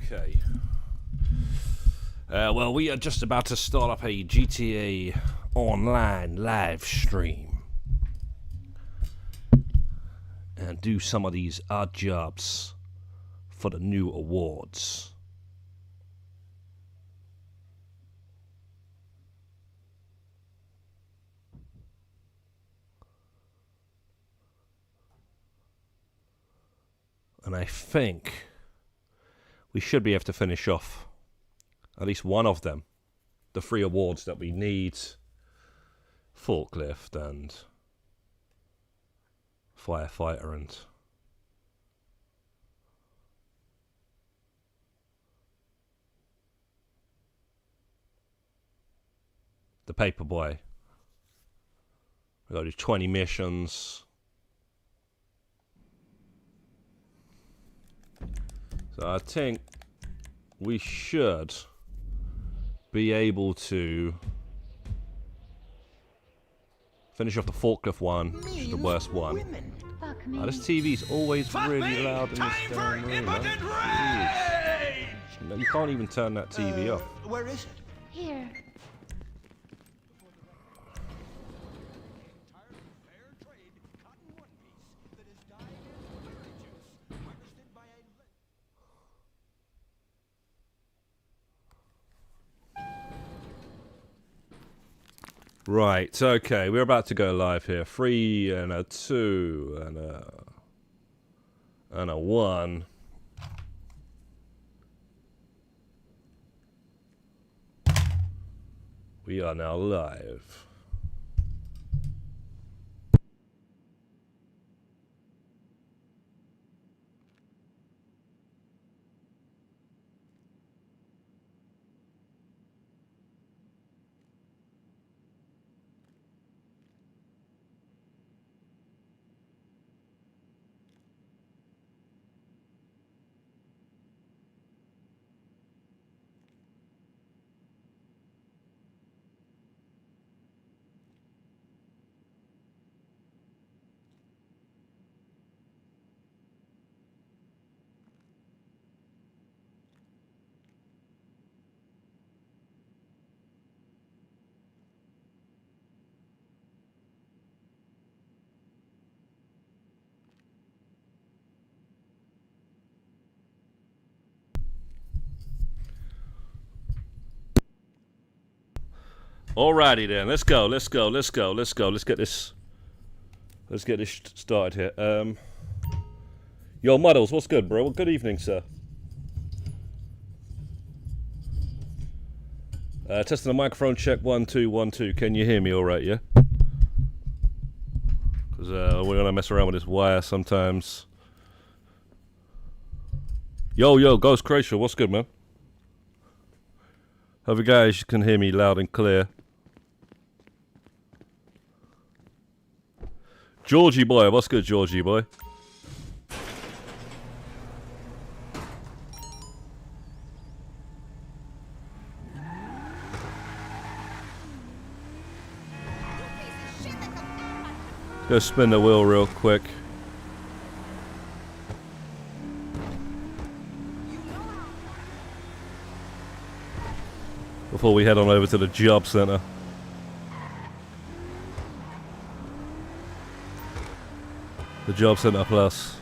Okay. Well, we are just about to start up a GTA Online live stream and do some of these odd jobs for the new awards. And I think we should be able to finish off at least one of them. The 3 awards that we need: forklift and firefighter and the paperboy. We gotta do 20 missions. So I think we should be able to finish off the forklift one, which is the worst one. This TV's always really loud in this damn room, man. No, you can't even turn that TV off. Where is it? Here. Right, okay, we're about to go live here. 3 and a 2 and a 1. We are now live. Alrighty then, let's go. Let's get this started here. Yo, Muddles, what's good, bro? Well, good evening, sir. Testing the microphone, check 1 2 1 2. Can you hear me all right? Yeah. Because we're gonna mess around with this wire sometimes. Yo, Ghost Cracial, what's good, man? Hope you guys can hear me loud and clear. Georgie boy, what's good, Georgie boy? Let's go spin the wheel real quick. Before we head on over to the job center. The Job Center Plus.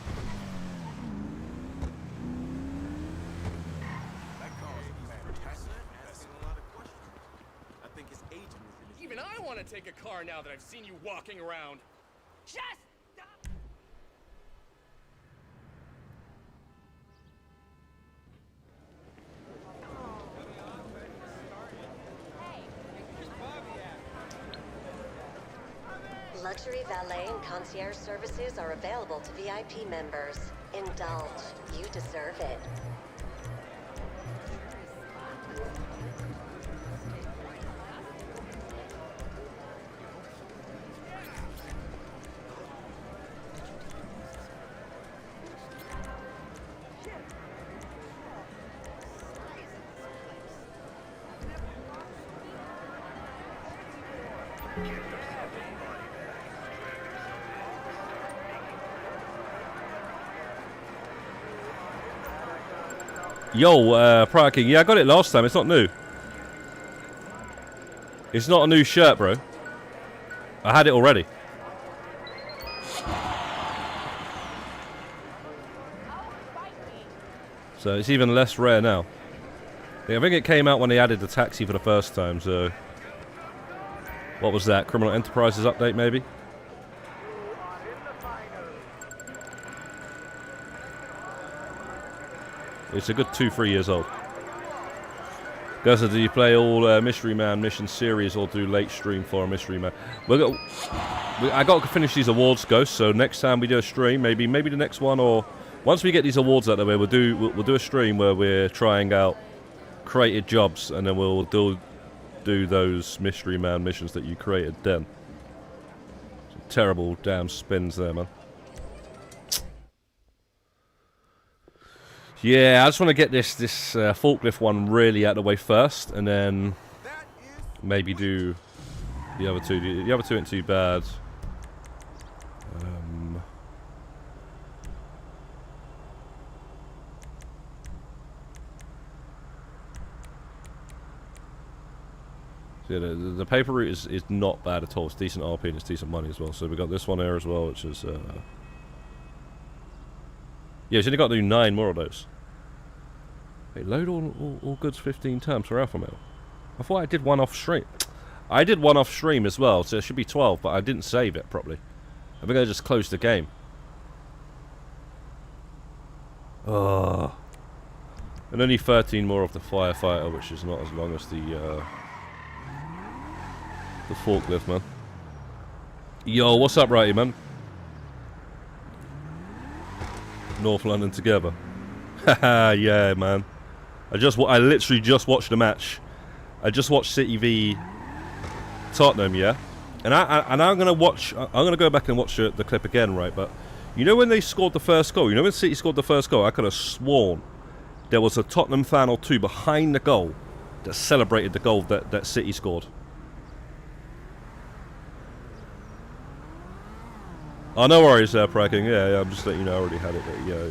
Even I want to take a car now that I've seen you walking around. Just stop! Luxury valet and concierge services are available to VIP members. Indulge. You deserve it. Yo, Prior King. Yeah, I got it last time. It's not new. It's not a new shirt, bro. I had it already. So it's even less rare now. Yeah, I think it came out when they added the taxi for the first time, so... What was that? Criminal Enterprises update, maybe? It's a good 2-3 years old. Gazza, do you play all Mystery Man mission series or do late stream for a Mystery Man? I got to finish these awards, Ghost, so next time we do a stream, maybe the next one, or... Once we get these awards out of the way, we'll do a stream where we're trying out created jobs, and then we'll do those Mystery Man missions that you created then. Some terrible damn spins there, man. Yeah, I just want to get this forklift one really out of the way first, and then maybe do the other two. The other two ain't too bad. Yeah, the paper route is not bad at all. It's decent RP and it's decent money as well. So we got this one here as well, which is yeah, it's only got to do 9 more of those. Wait, load all goods 15 times for alpha mail. I thought I did one off stream. I did one off stream as well, so it should be 12, but I didn't save it properly. I think I just closed the game. Oh. And only 13 more of the firefighter, which is not as long as the forklift, man. Yo, what's up, righty, man? North London together. Haha, yeah, man. I literally just watched the match. I just watched City v Tottenham, yeah. And I'm gonna go back and watch the clip again, right? But you know when they scored the first goal? You know when City scored the first goal? I could have sworn there was a Tottenham fan or two behind the goal that celebrated the goal that City scored. Oh, no worries, Praking. Yeah, I'm just letting you know I already had it. But, yeah,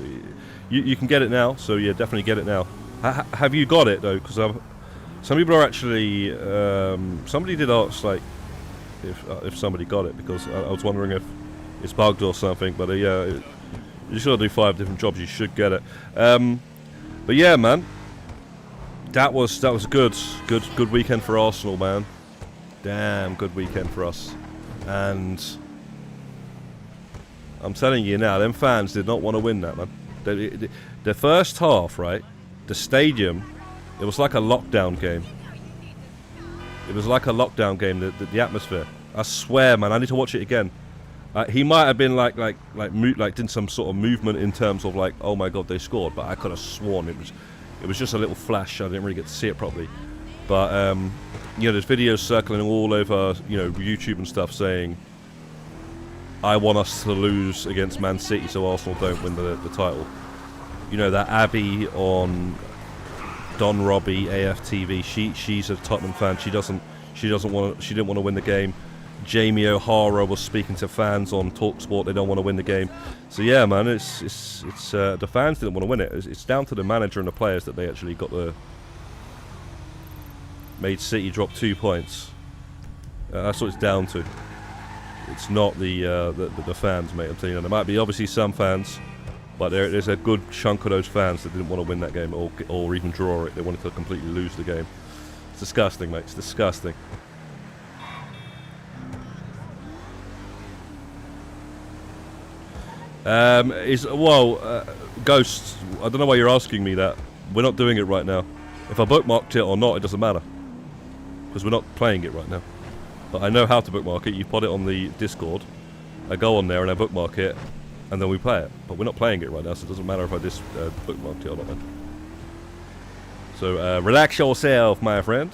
you can get it now, so yeah, definitely get it now. Have you got it though? Because some people are actually. Somebody did ask like if somebody got it, because I was wondering if it's bugged or something. But yeah, you just gotta do 5 different jobs. You should get it. But yeah, man, that was a good weekend for Arsenal, man. Damn good weekend for us, and. I'm telling you now, them fans did not want to win that, man. The first half, right, the stadium, it was like a lockdown game. It was like a lockdown game, the atmosphere. I swear, man, I need to watch it again. He might have been like did some sort of movement in terms of like, oh my god, they scored, but I could have sworn it was just a little flash. I didn't really get to see it properly. But, you know, there's videos circling all over, you know, YouTube and stuff saying, I want us to lose against Man City so Arsenal don't win the title. You know, that Abby on Don Robbie AFTV, she's a Tottenham fan. She didn't want to win the game. Jamie O'Hara was speaking to fans on TalkSport. They don't want to win the game. So yeah, man, it's the fans didn't want to win it. It's down to the manager and the players that they actually made City drop 2 points. That's what it's down to. It's not the fans, mate. I'm telling you, there might be obviously some fans, but there's a good chunk of those fans that didn't want to win that game or even draw it. They wanted to completely lose the game. It's disgusting, mate. It's disgusting. Ghost, I don't know why you're asking me that. We're not doing it right now. If I bookmarked it or not, it doesn't matter, because we're not playing it right now. But I know how to bookmark it. You put it on the Discord. I go on there and I bookmark it, and then we play it. But we're not playing it right now, so it doesn't matter if I just bookmarked it or not. Then. So relax yourself, my friend.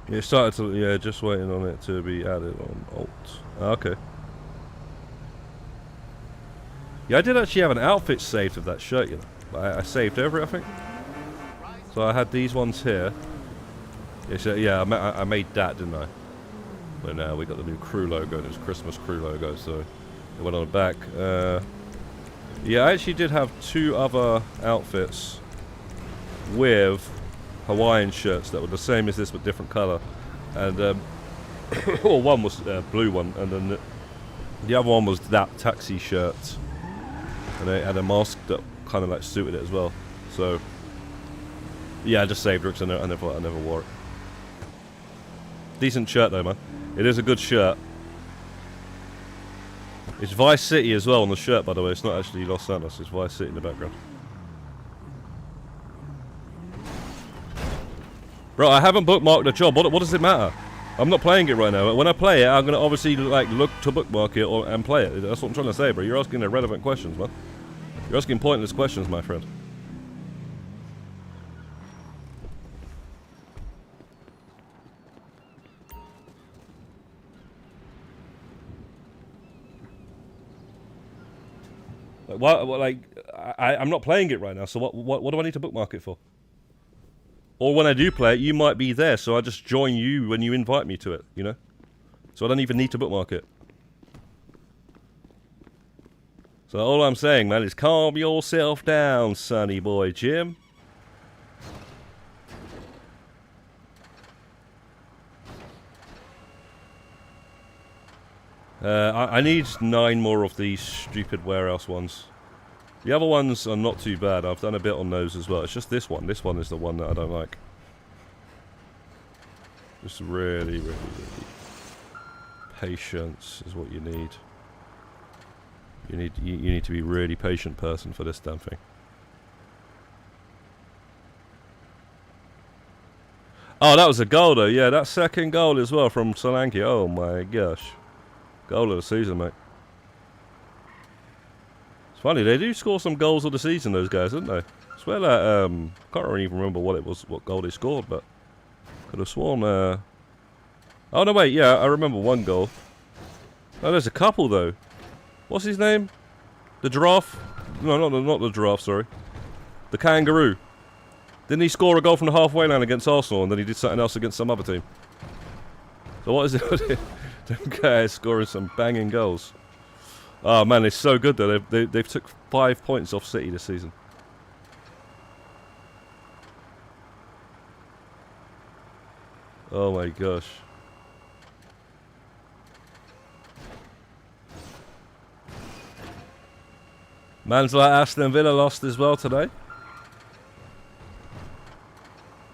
Yeah, started to. Yeah, just waiting on it to be added on Alt. Okay. Yeah, I did actually have an outfit saved of that shirt, you know. I saved over it, I think. So I had these ones here. Yeah, so, yeah, I made that, didn't I? But now we got the new crew logo, and it's Christmas crew logo, so it went on the back. Yeah, I actually did have 2 other outfits with Hawaiian shirts that were the same as this but different colour. And well, one was blue one, and then the other one was that taxi shirt, and it had a mask that kind of like suited it as well. So yeah, I just saved it because I never wore it. Decent shirt though, man. It is a good shirt. It's Vice City as well on the shirt, by the way. It's not actually Los Santos. It's Vice City in the background. Bro, I haven't bookmarked the job. What does it matter? I'm not playing it right now. When I play it, I'm gonna obviously like look to bookmark it and play it. That's what I'm trying to say, bro. You're asking irrelevant questions, man. You're asking pointless questions, my friend. I'm not playing it right now, so what do I need to bookmark it for? Or when I do play it, you might be there, so I just join you when you invite me to it, you know? So I don't even need to bookmark it. So all I'm saying, man, is calm yourself down, sonny boy Jim. I need 9 more of these stupid warehouse ones. The other ones are not too bad. I've done a bit on those as well. It's just this one. This one is the one that I don't like. Just really, really, really. Patience is what you need. You need to be a really patient person for this damn thing. Oh, that was a goal though. Yeah, that second goal as well from Solanke. Oh my gosh. Goal of the season, mate. It's funny, they do score some goals of the season, those guys, don't they? I swear that, can't really even remember what goal they scored, but could have sworn, oh no, wait, yeah, I remember one goal. Oh, there's a couple, though. What's his name? The giraffe? No, not the giraffe, sorry. The kangaroo. Didn't he score a goal from the halfway line against Arsenal, and then he did something else against some other team? So what is it? Them guys scoring some banging goals. Oh man, it's so good though. They've took 5 points off City this season. Oh my gosh. Man's like Aston Villa lost as well today.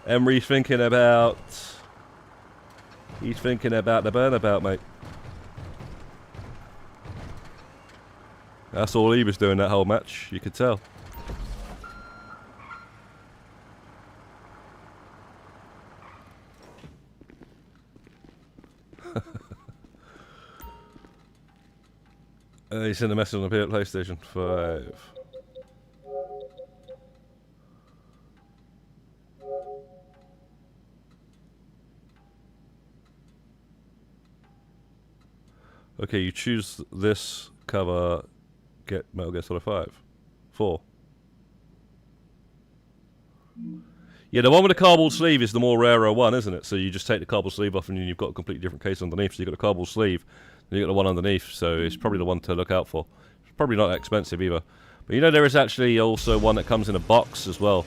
Emery's thinking about... He's thinking about the burnabout, mate. That's all he was doing that whole match, you could tell. He sent a message on the PlayStation 5. Okay, you choose this cover, get Metal Gear Solid 5. 4. Yeah, the one with the cardboard sleeve is the more rarer one, isn't it? So you just take the cardboard sleeve off and then you've got a completely different case underneath. So you've got the cardboard sleeve, and you've got the one underneath. So it's probably the one to look out for. It's probably not expensive either. But you know there is actually also one that comes in a box as well.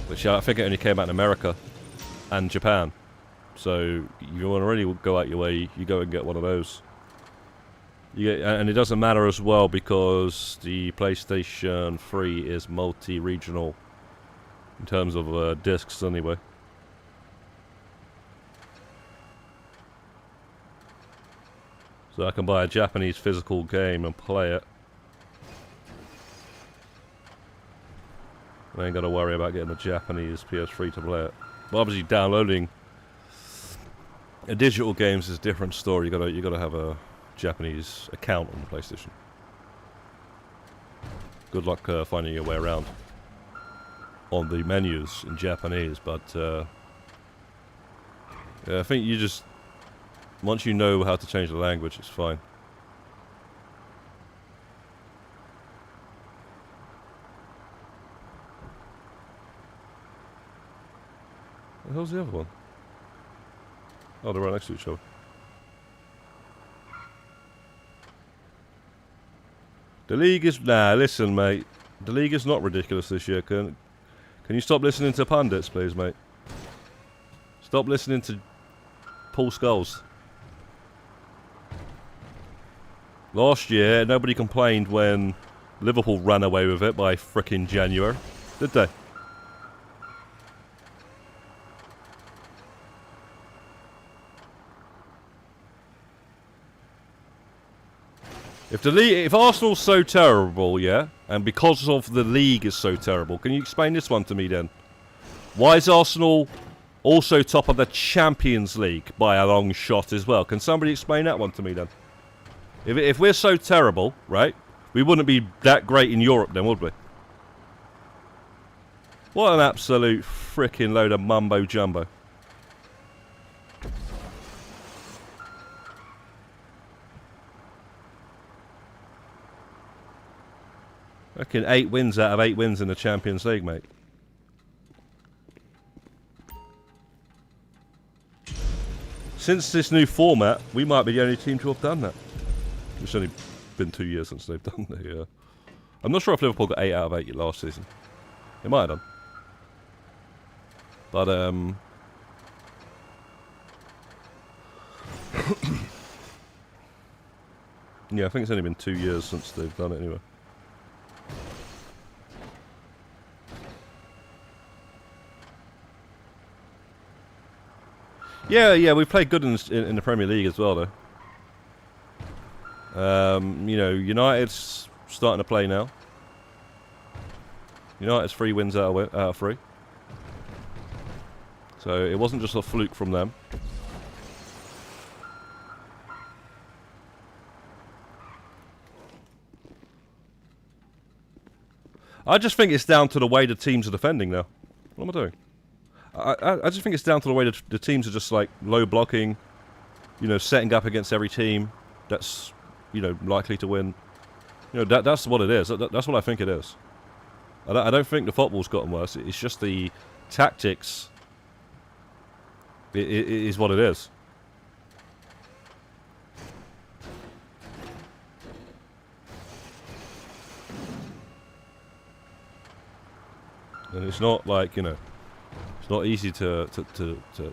Which I think it only came out in America and Japan. So you want to really go out your way, you go and get one of those. And it doesn't matter as well because the PlayStation 3 is multi-regional in terms of discs anyway. So I can buy a Japanese physical game and play it. I ain't got to worry about getting a Japanese PS3 to play it. But obviously downloading a digital games is a different story. You gotta have a Japanese account on the PlayStation. Good luck finding your way around on the menus in Japanese, but yeah, I think you just once you know how to change the language, it's fine. What the hell's the other one? Oh, they're right next to each other. The league is... Nah, listen, mate. The league is not ridiculous this year. Can you stop listening to pundits, please, mate? Stop listening to Paul Scholes. Last year, nobody complained when Liverpool ran away with it by frickin' January, did they? If Arsenal's so terrible, yeah, and because of the league is so terrible, can you explain this one to me then? Why is Arsenal also top of the Champions League by a long shot as well? Can somebody explain that one to me then? If we're so terrible, right, we wouldn't be that great in Europe then, would we? What an absolute frickin' load of mumbo jumbo. I reckon 8 wins out of 8 wins in the Champions League, mate. Since this new format, we might be the only team to have done that. It's only been 2 years since they've done the... I'm not sure if Liverpool got 8 out of 8 last season. They might have done. But, yeah, I think it's only been 2 years since they've done it anyway. Yeah, we've played good in the Premier League as well, though. You know, United's starting to play now. United's 3 wins out of 3. So it wasn't just a fluke from them. I just think it's down to the way the teams are defending now. What am I doing? I just think it's down to the way the teams are just like low blocking, you know, setting up against every team that's, you know, likely to win. You know, that's what it is. That's what I think it is. I don't think the football's gotten worse. It's just the tactics. It is what it is. And it's not like, you know, it's not easy to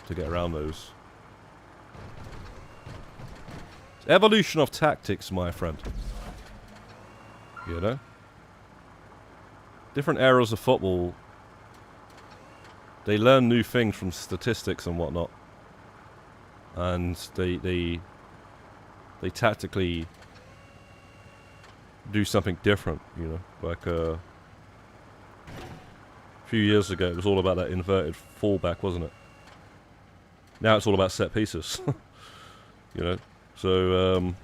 get around those. It's evolution of tactics, my friend. You know? Different eras of football, they learn new things from statistics and whatnot. And they tactically do something different, you know? Like, a few years ago, it was all about that inverted fullback, wasn't it? Now it's all about set pieces. You know? So,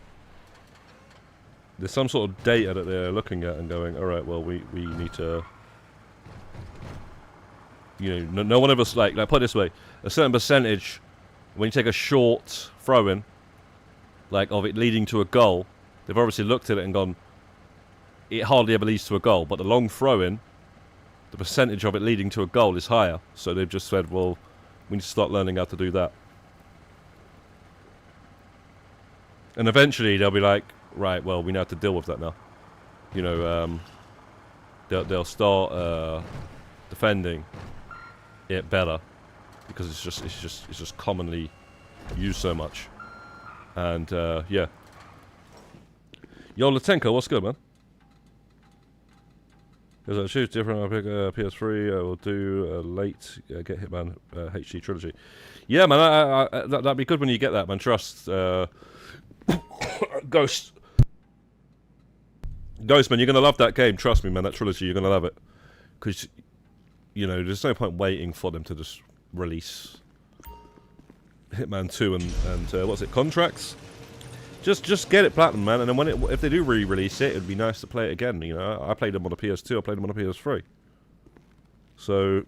there's some sort of data that they're looking at and going, alright, well, we need to... You know, no one of us, like, put it this way, a certain percentage, when you take a short throw-in, like, of it leading to a goal, they've obviously looked at it and gone, it hardly ever leads to a goal, but the long throw-in, the percentage of it leading to a goal is higher. So they've just said, well, we need to start learning how to do that. And eventually they'll be like, right, well, we know how to deal with that now. You know, they'll start defending it better because it's just commonly used so much. And yeah. Yo, Latenko, what's good, man? Because I choose different, I'll pick PS3, I will do a late Get Hitman HD trilogy. Yeah, man, that'd be good when you get that, man. Trust. Ghost, man, you're going to love that game. Trust me, man, that trilogy, you're going to love it. Because, you know, there's no point waiting for them to just release Hitman 2 and what's it, Contracts? Just get it platinum, man, and then if they do re-release it, it'd be nice to play it again. You know, I played them on a PS2, I played them on a PS3. So,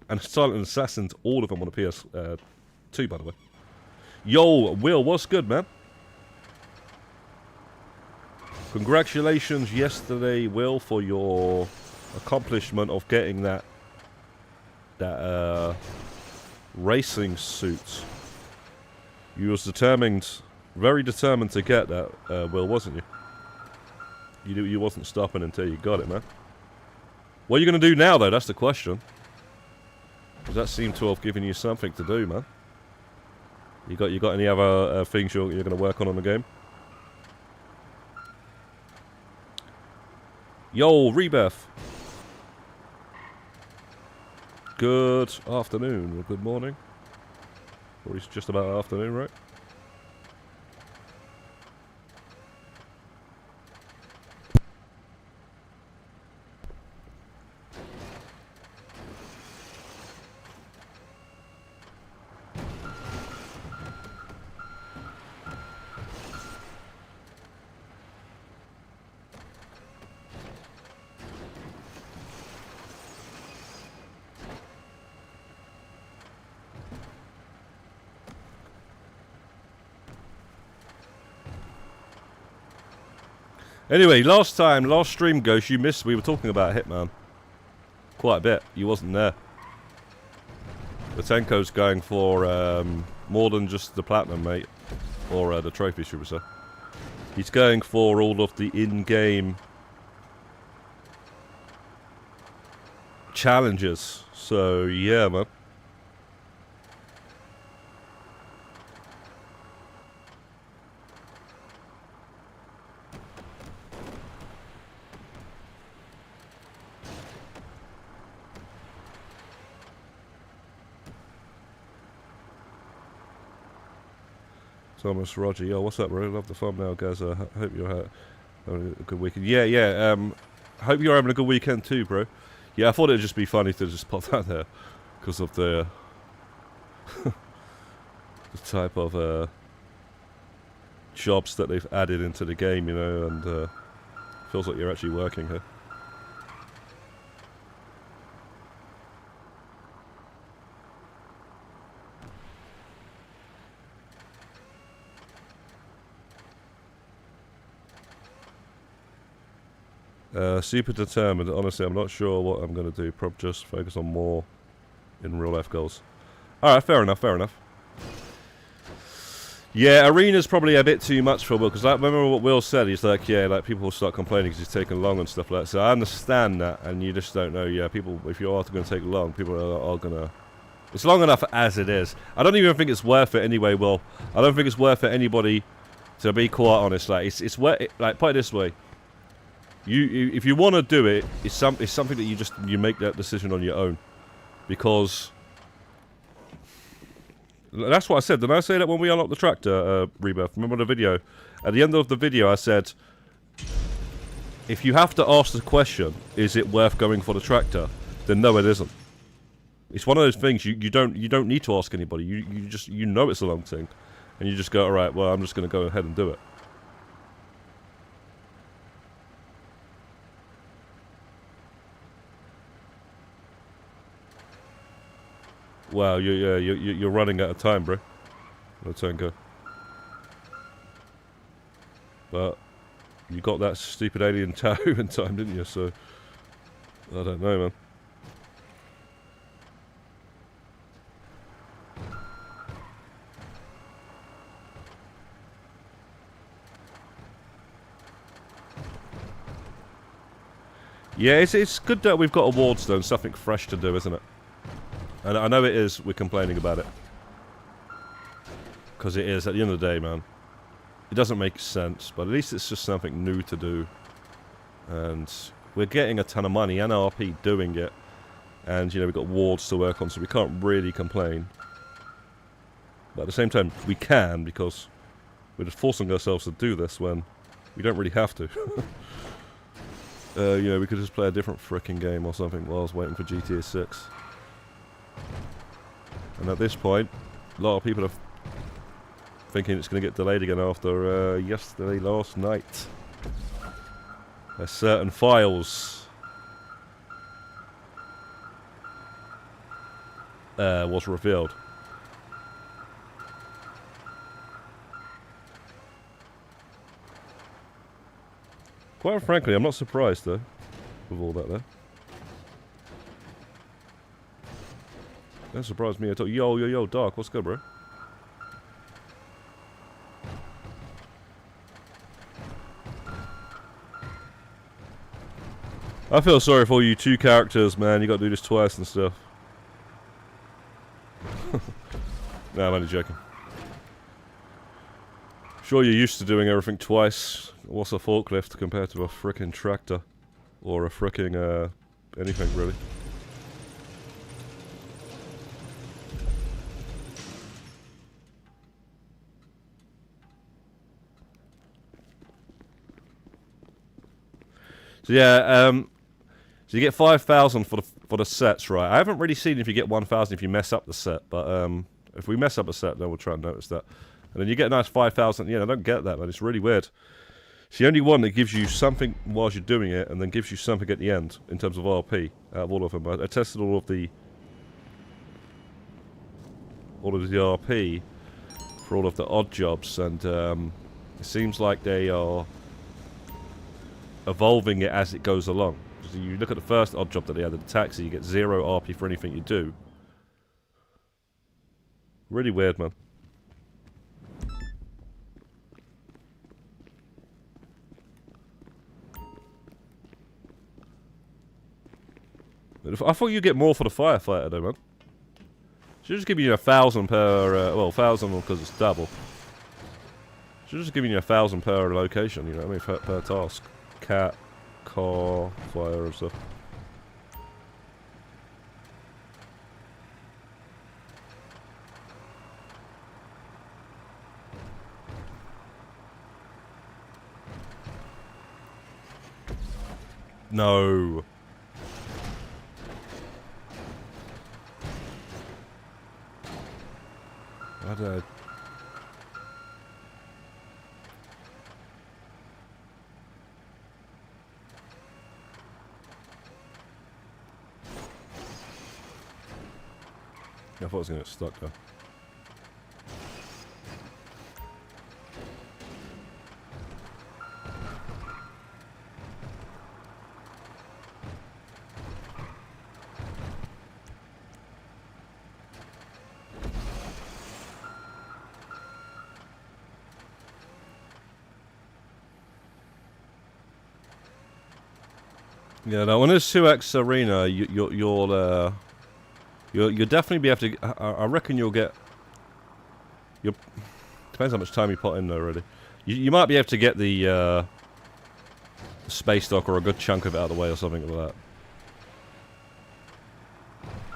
and Silent Assassins, all of them on a PS2, by the way. Yo, Will, what's good, man? Congratulations yesterday, Will, for your accomplishment of getting that racing suit. You was determined. Very determined to get that, Will, wasn't you? You wasn't stopping until you got it, man. What are you going to do now, though? That's the question. Does that seem to have given you something to do, man? You got any other things you're going to work on the game? Yo, Rebirth. Good afternoon or good morning. Or it's just about afternoon, right? Anyway, last stream, Ghost, you missed. We were talking about Hitman quite a bit. You wasn't there. Latenko's going for more than just the platinum, mate, or the trophy, should we say? He's going for all of the in-game challenges. So yeah, man. Thomas, Roger, yo, what's up, bro? Love the thumbnail, guys. Hope you're having a good weekend. Yeah. Hope you're having a good weekend too, bro. Yeah, I thought it'd just be funny to just pop that there because of the the type of jobs that they've added into the game, you know, and feels like you're actually working here. Super determined. Honestly, I'm not sure what I'm going to do. Probably just focus on more in real life goals. Alright, fair enough. Yeah, arena's probably a bit too much for Will, because like, remember what Will said? He's like, yeah, like people will start complaining because he's taking long and stuff like that. So I understand that, and you just don't know. Yeah, people, if you are going to take long, people are going to... It's long enough as it is. I don't even think it's worth it anyway, Will. I don't think it's worth it anybody, to be quite honest. Like, it's worth it, like, put it this way. If you want to do it, it's something that you make that decision on your own, because that's what I said. Did I say that when we unlocked the tractor, Rebirth? Remember the video? At the end of the video, I said, if you have to ask the question, is it worth going for the tractor? Then no, it isn't. It's one of those things you don't need to ask anybody. You know it's a long thing, and you just go, all right, well, I'm just going to go ahead and do it. Wow, you're running out of time, bro. Let's go. But you got that stupid alien tattoo in time, didn't you? So I don't know, man. Yeah, it's good that we've got awards though, and something fresh to do, isn't it? And I know it is, we're complaining about it. Because it is, at the end of the day, man. It doesn't make sense, but at least it's just something new to do. And we're getting a ton of money, NRP doing it. And, you know, we've got awards to work on, so we can't really complain. But at the same time, we can, because we're just forcing ourselves to do this when we don't really have to. You know, we could just play a different frickin' game or something while I was waiting for GTA 6. And at this point, a lot of people are thinking it's going to get delayed again after last night. Certain files was revealed. Quite frankly, I'm not surprised though, with all that there. That surprised me at all. Yo, Dark, what's good, bro? I feel sorry for you 2 characters, man. You got to do this twice and stuff. No, I'm only joking. Sure, you're used to doing everything twice. What's a forklift compared to a frickin' tractor? Or a frickin' anything, really. So yeah, so you get 5,000 for the sets, right? I haven't really seen if you get 1,000 if you mess up the set, but if we mess up a set, then we'll try and notice that. And then you get a nice 5,000. Yeah, I don't get that, man. It's really weird. It's the only one that gives you something whilst you're doing it, and then gives you something at the end in terms of RP out of all of them. I tested all of the RP for all of the odd jobs, and it seems like they are evolving it as it goes along. So you look at the first odd job that they had, the taxi, you get 0 RP for anything you do. Really weird, man. I thought you'd get more for the firefighter, though, man. Should just give you 1,000 per, well, 1,000 because it's double. Should just give you 1,000 per location, you know what I mean, per task. Cat, car, fire and stuff. No. I don't. I thought I was going to get stuck there. Yeah, no, when it's 2x arena, you'll definitely be able to. I reckon you'll get. Depends how much time you put in there, really. You might be able to get the space dock or a good chunk of it out of the way or something like that.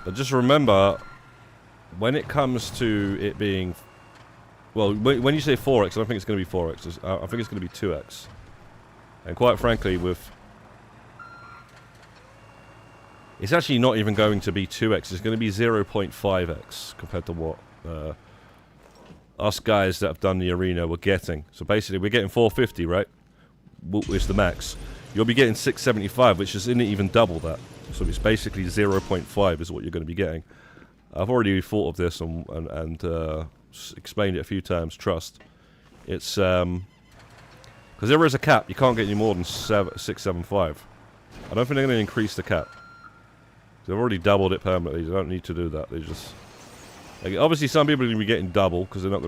But just remember, when it comes to it being, well, when you say 4x, I don't think it's going to be 4x. I think it's going to be 2x. And quite frankly, it's actually not even going to be 2x, it's going to be 0.5x compared to what us guys that have done the arena were getting. So basically, we're getting 450, right? It's the max. You'll be getting 675, which isn't even double that. So it's basically 0.5 is what you're going to be getting. I've already thought of this and explained it a few times, trust. It's, because there is a cap, you can't get any more than 675. I don't think they're going to increase the cap. They've already doubled it permanently. They don't need to do that. They just, like, obviously some people are going to be getting double because they're not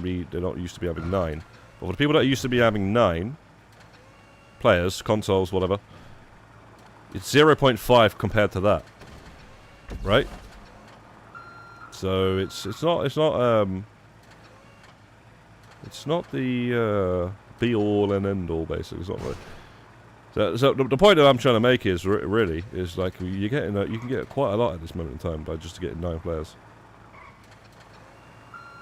used to be having 9. But for the people that are used to be having 9 players, consoles, whatever, it's 0.5 compared to that, right? So it's not the be all and end all, basically. It's not really. So the point that I'm trying to make is really is like you can get quite a lot at this moment in time by just getting 9 players.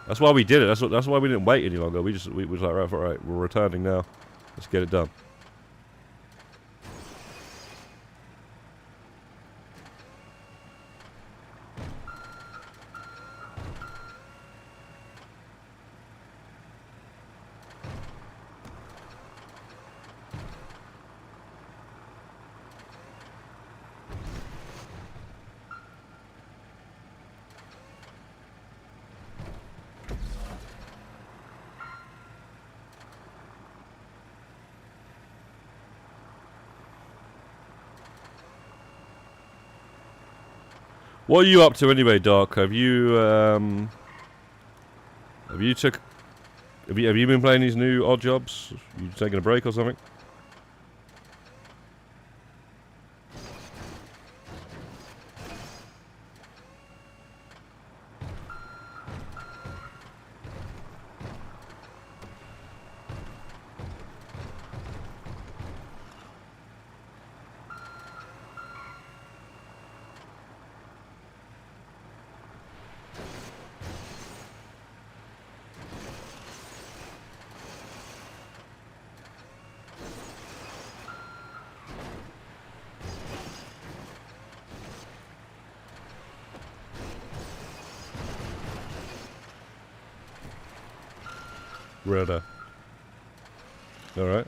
That's why we did it. That's why we didn't wait any longer. We was like, right, all right, we're returning now. Let's get it done. What are you up to anyway, Doc? Have you been playing these new odd jobs? You taking a break or something? Radar. Alright.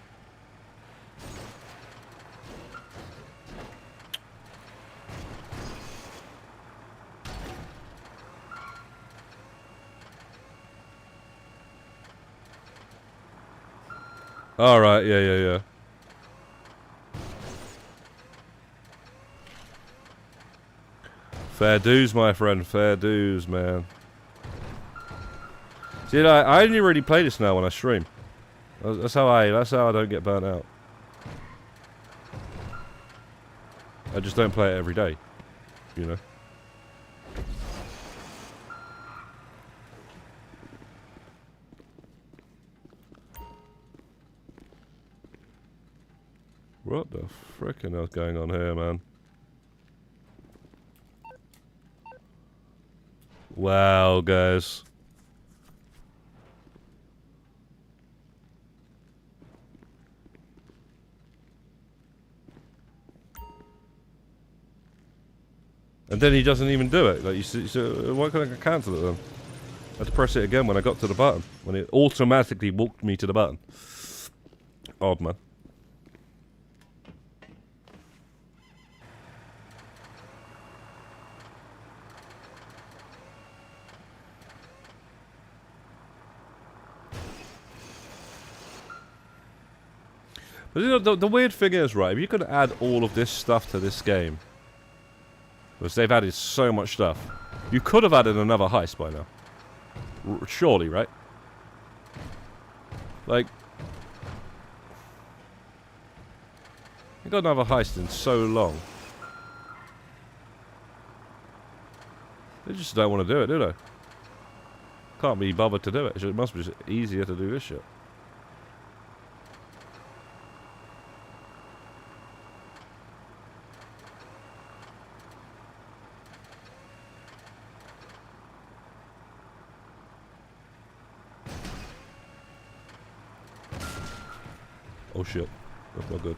Alright, yeah. Fair dues, my friend. Fair dues, man. See, I only really play this now when I stream. That's how I don't get burnt out. I just don't play it every day, you know. What the frickin' hell's going on here, man? Wow, guys. And then he doesn't even do it. Like you see, so why couldn't I cancel it then? I had to press it again when I got to the button. When it automatically walked me to the button. Odd, man. But you know, the weird thing is, right, if you could add all of this stuff to this game, because they've added so much stuff, you could have added another heist by now. Surely, right? Like, you got another heist in so long. They just don't want to do it, do they? Can't be bothered to do it. It must be just easier to do this shit. Oh shit, that's not good.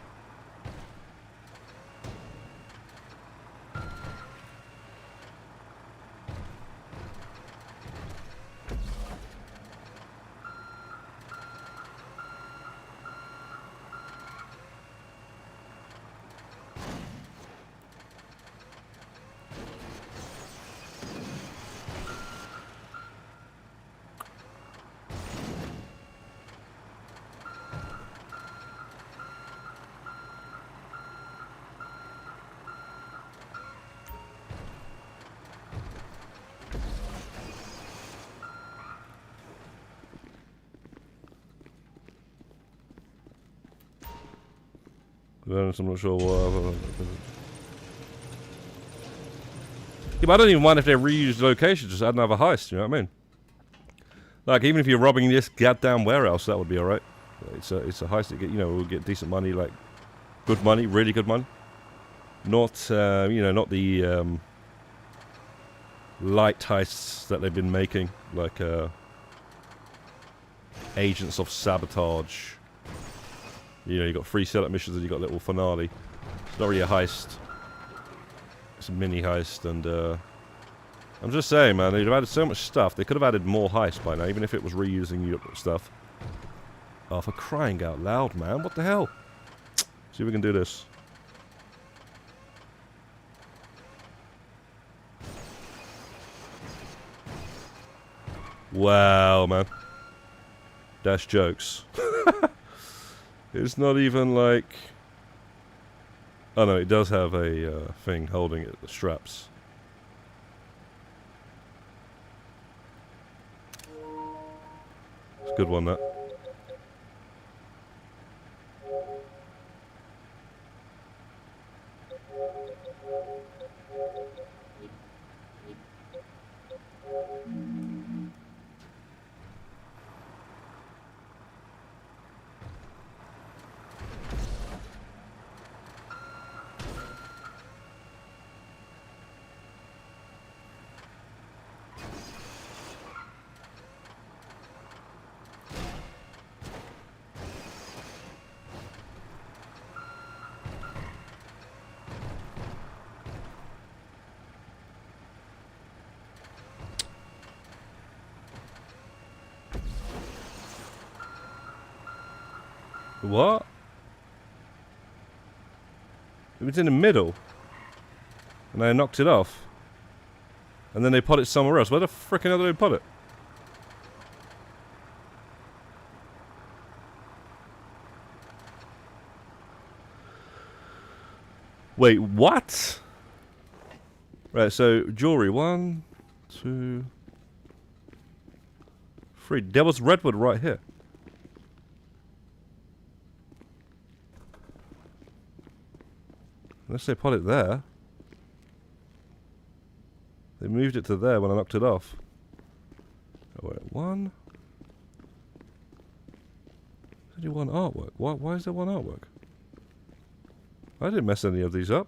I'm not sure what. Yeah, but I don't even mind if they reuse locations, just add another heist, you know what I mean? Like, even if you're robbing this goddamn warehouse, that would be alright. It's a heist that we'll get decent money, like, good money, really good money. Not, not the, light heists that they've been making, like, Agents of Sabotage. You got free setup missions and you got little finale. It's not really a heist. It's a mini heist, and I'm just saying, man, they've added so much stuff. They could have added more heists by now, even if it was reusing your stuff. Oh, for crying out loud, man! What the hell? See if we can do this. Wow, man. That's jokes. It's not even like... Oh no, it does have a thing holding it, the straps. It's a good one, that. What? It was in the middle. And they knocked it off. And then they put it somewhere else. Where the frickin' hell did they put it? Wait, what? Right, so jewelry. 1, 2, 3. There was redwood right here. Unless they put it there. They moved it to there when I knocked it off. Oh, wait, 1. There's only 1 artwork. Why is there 1 artwork? I didn't mess any of these up.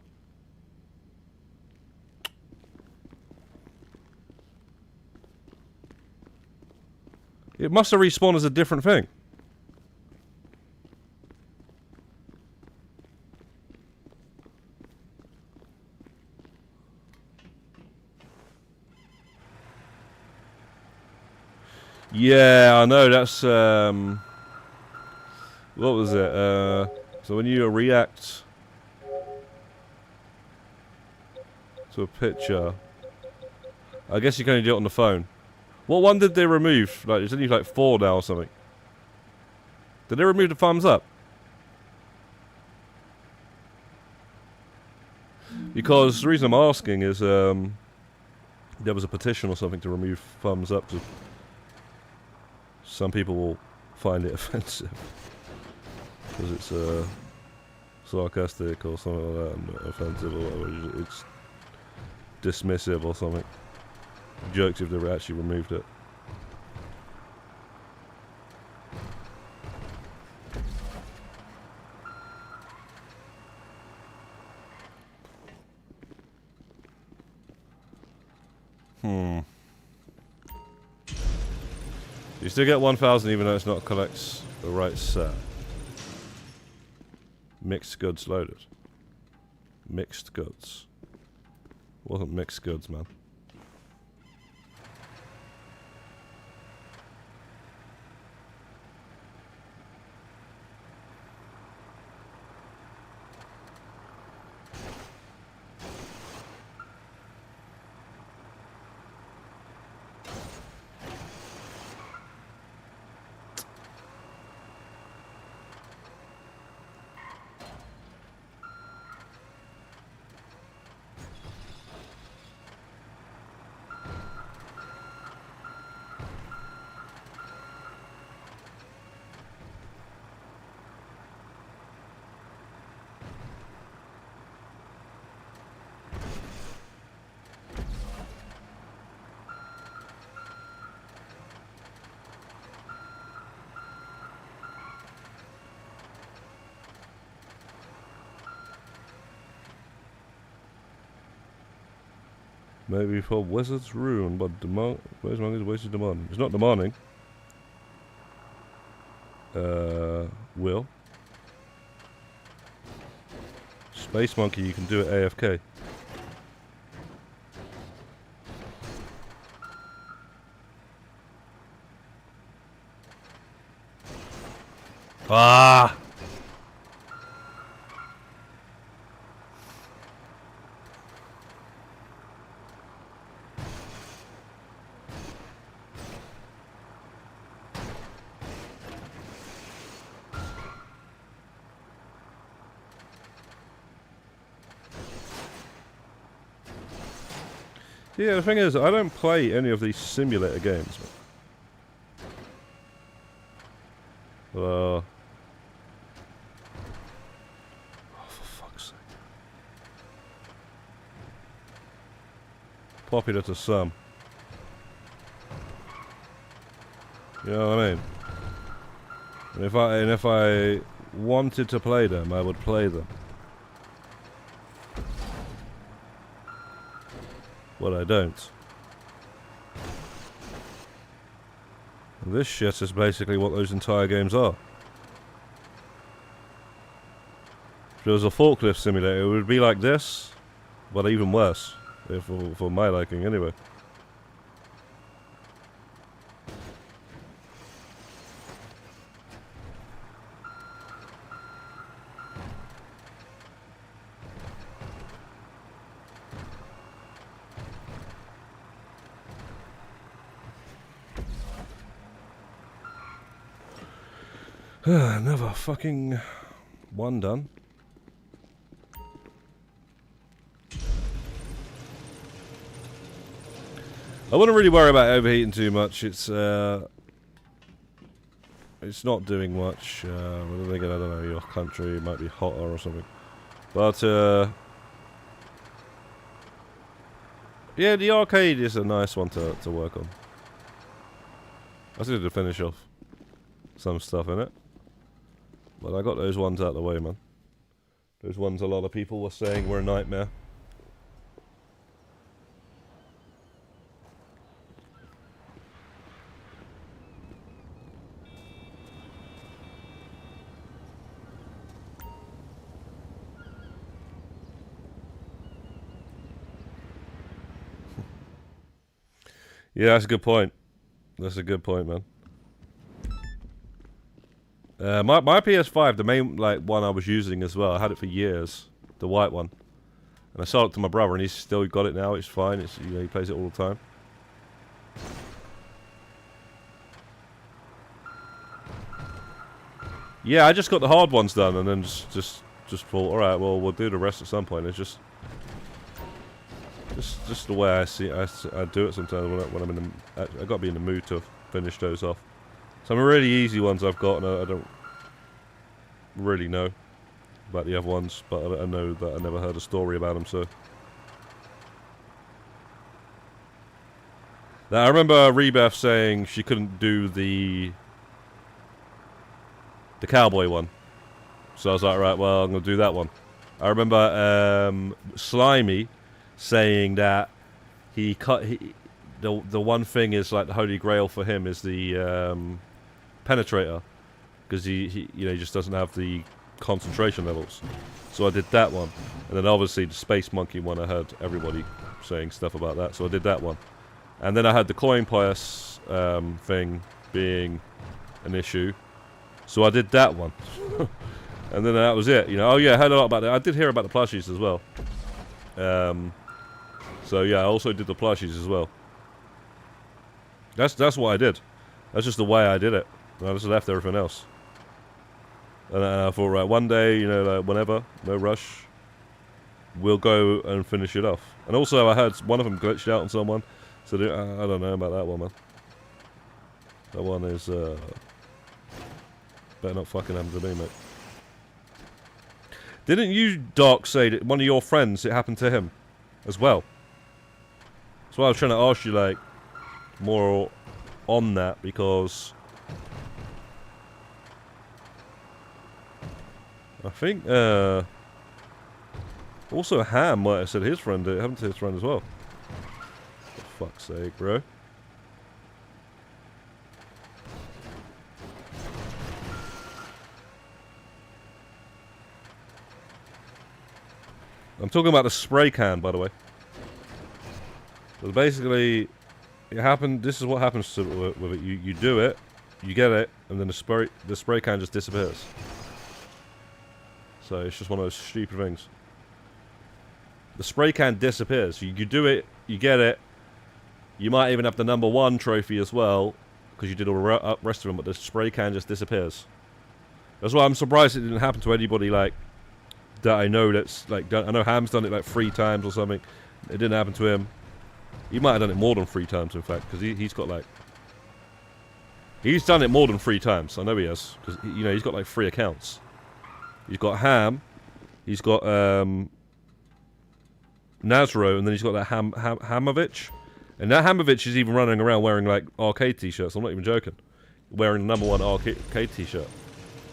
It must have respawned as a different thing. Yeah, I know, that's, what was it? So when you react to a picture, I guess you can only do it on the phone. What one did they remove? Like, there's only like 4 now or something. Did they remove the thumbs up? Because the reason I'm asking is, there was a petition or something to remove thumbs up. Some people will find it offensive because it's sarcastic or something like that, and offensive or whatever. It's dismissive or something. Jokes if they actually removed it. You still get 1,000 even though it's not collects the right set. Mixed goods loaded. Mixed goods. Wasn't mixed goods, man. Maybe for Wizard's Rune, but where's Monkey's wasted demanding? It's not demanding. Will. Space Monkey, you can do it AFK. Ah! Yeah, the thing is, I don't play any of these simulator games. Oh, for fuck's sake. Popular to some. You know what I mean? And if I wanted to play them, I would play them. But I don't. And this shit is basically what those entire games are. If there was a forklift simulator, it would be like this, but even worse, for my liking anyway. Another fucking one done. I wouldn't really worry about overheating too much. It's not doing much. Then again, I don't know, your country might be hotter or something. But yeah, the arcade is a nice one to work on. I just need to finish off some stuff in it. But I got those ones out of the way, man. Those ones a lot of people were saying were a nightmare. Yeah, that's a good point. That's a good point, man. My PS5, the main one I was using as well, I had it for years, the white one, and I sold it to my brother, and he's still got it now. It's fine. It's, you know, he plays it all the time. Yeah, I just got the hard ones done, and then just thought, all right, well, we'll do the rest at some point. It's just the way I see it. I do it sometimes when I'm in the. I got to be in the mood to finish those off. Some really easy ones I've got, and I don't really know about the other ones, but I know that I never heard a story about them. So now, I remember Rebeth saying she couldn't do the cowboy one, so I was like, right, well, I'm gonna do that one. I remember Slimy saying that the one thing is like the holy grail for him is the penetrator, because he you know, he just doesn't have the concentration levels. So I did that one, and then obviously the space monkey one, I heard everybody saying stuff about that, so I did that one. And then I had the coin purse thing being an issue, so I did that one. And then that was it, you know. Oh yeah, I heard a lot about that. I did hear about the plushies as well. So yeah, I also did the plushies as well. That's what I did. That's just the way I did it. I just left everything else. And I thought, right, one day, you know, like whenever, no rush, we'll go and finish it off. And also, I heard one of them glitched out on someone, so I don't know about that one, man. That one is better not fucking happen to me, mate. Didn't you, Doc, say that one of your friends, it happened to him as well? That's why I was trying to ask you, like, more on that, because I think also Ham might have said his friend it happened to his friend as well. For fuck's sake, bro. I'm talking about the spray can, by the way. So basically, it happened. This is what happens with it. You do it, you get it, and then the spray can just disappears. So it's just one of those stupid things. The spray can disappears. You do it, you get it. You might even have the #1 trophy as well, because you did all the rest of them, but the spray can just disappears. That's why I'm surprised it didn't happen to anybody like that I know that's like done. I know Ham's done it like 3 times or something. It didn't happen to him. He might have done it more than 3 times, in fact, because he's got like... He's done it more than 3 times. I know he has, because, you know, he's got like 3 accounts. He's got Ham, he's got Nazro, and then he's got that Hamovich. And that Hamovich is even running around wearing like arcade t-shirts. I'm not even joking. Wearing the #1 arcade t-shirt.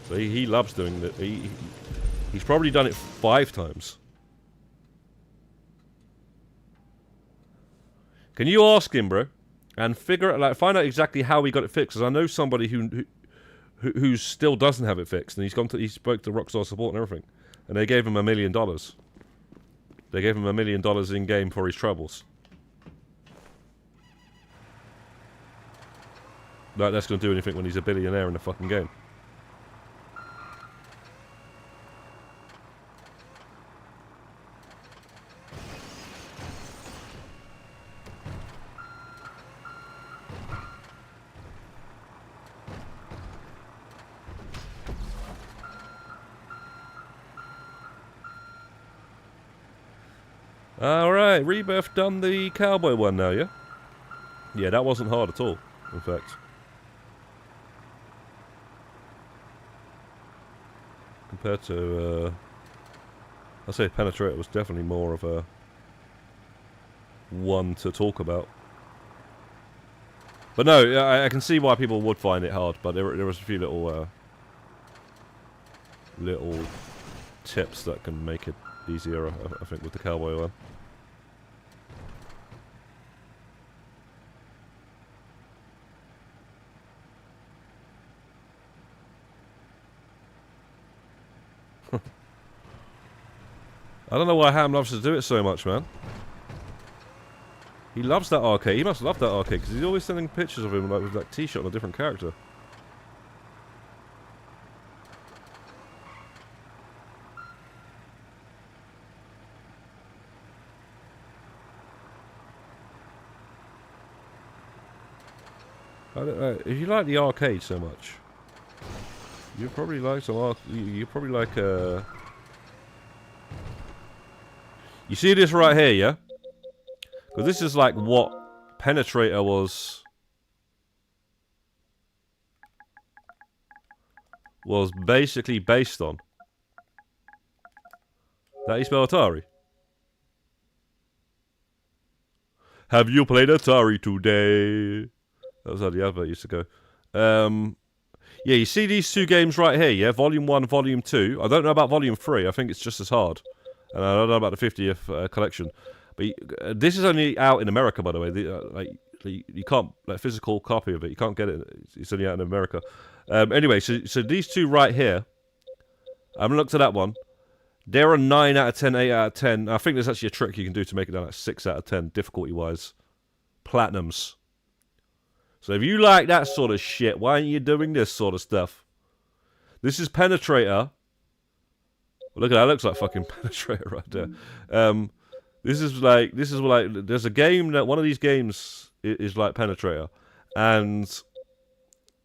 So he loves doing that. He's probably done it 5 times. Can you ask him, bro, and figure out, like, find out exactly how he got it fixed? Because I know somebody who still doesn't have it fixed, and he spoke to Rockstar support and everything, and they gave him $1 million. They gave him $1 million in game for his troubles. Like that's gonna do anything when he's a billionaire in the fucking game. Alright, Rebirth done the cowboy one now, yeah? Yeah, that wasn't hard at all, in fact. Compared to, I'd say Penetrator was definitely more of a one to talk about. But no, I can see why people would find it hard, but there was a few little tips that can make it easier, I think, with the cowboy one. I don't know why Ham loves to do it so much, man. He loves that arcade. He must love that arcade because he's always sending pictures of him like with that T-shirt on a different character. I don't know. If you like the arcade so much, you probably like some. You probably like You see this right here, yeah? Because this is like what Penetrator was basically based on. That you spell Atari? Have you played Atari today? That was how the advert used to go. Yeah, you see these two games right here, yeah? Volume 1, Volume 2. I don't know about Volume 3. I think it's just as hard. And I don't know about the 50th collection. But this is only out in America, by the way. You can't, like, physical copy of it. You can't get it. It's only out in America. Anyway, so these two right here. I haven't looked at that one. They're a 9 out of 10, 8 out of 10. I think there's actually a trick you can do to make it down like 6 out of 10, difficulty-wise. Platinums. So if you like that sort of shit, why aren't you doing this sort of stuff? This is Penetrator. Look at that, looks like fucking Penetrator right there. This is like, there's a game that, one of these games is like Penetrator. And,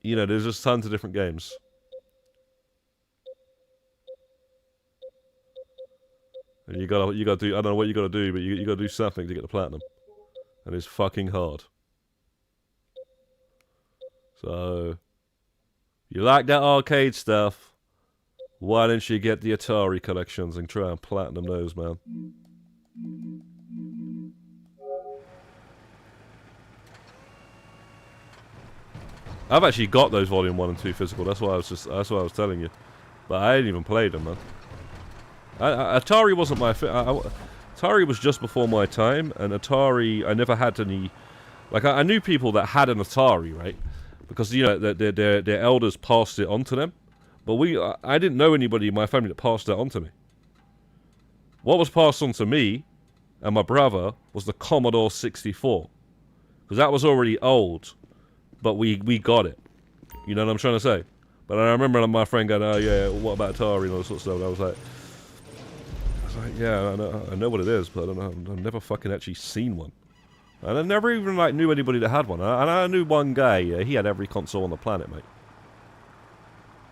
you know, there's just tons of different games. And you gotta do, I don't know what you gotta do, but you gotta do something to get the platinum. And it's fucking hard. So, you like that arcade stuff, why don't you get the Atari collections and try and platinum those, man? I've actually got those Volume 1 and 2 physical, that's why I was telling you. But I ain't even played them, man. Atari wasn't my Atari was just before my time, and Atari, I never had any, like, I knew people that had an Atari, right? Because, you know, their elders passed it on to them. But I didn't know anybody in my family that passed that on to me. What was passed on to me and my brother was the Commodore 64. Because that was already old, but we got it. You know what I'm trying to say? But I remember my friend going, oh yeah, what about Atari and all this sort of stuff, and I was like, yeah, I know what it is, but I don't know, I've never fucking actually seen one. And I never even like knew anybody that had one. And I knew one guy, he had every console on the planet, mate.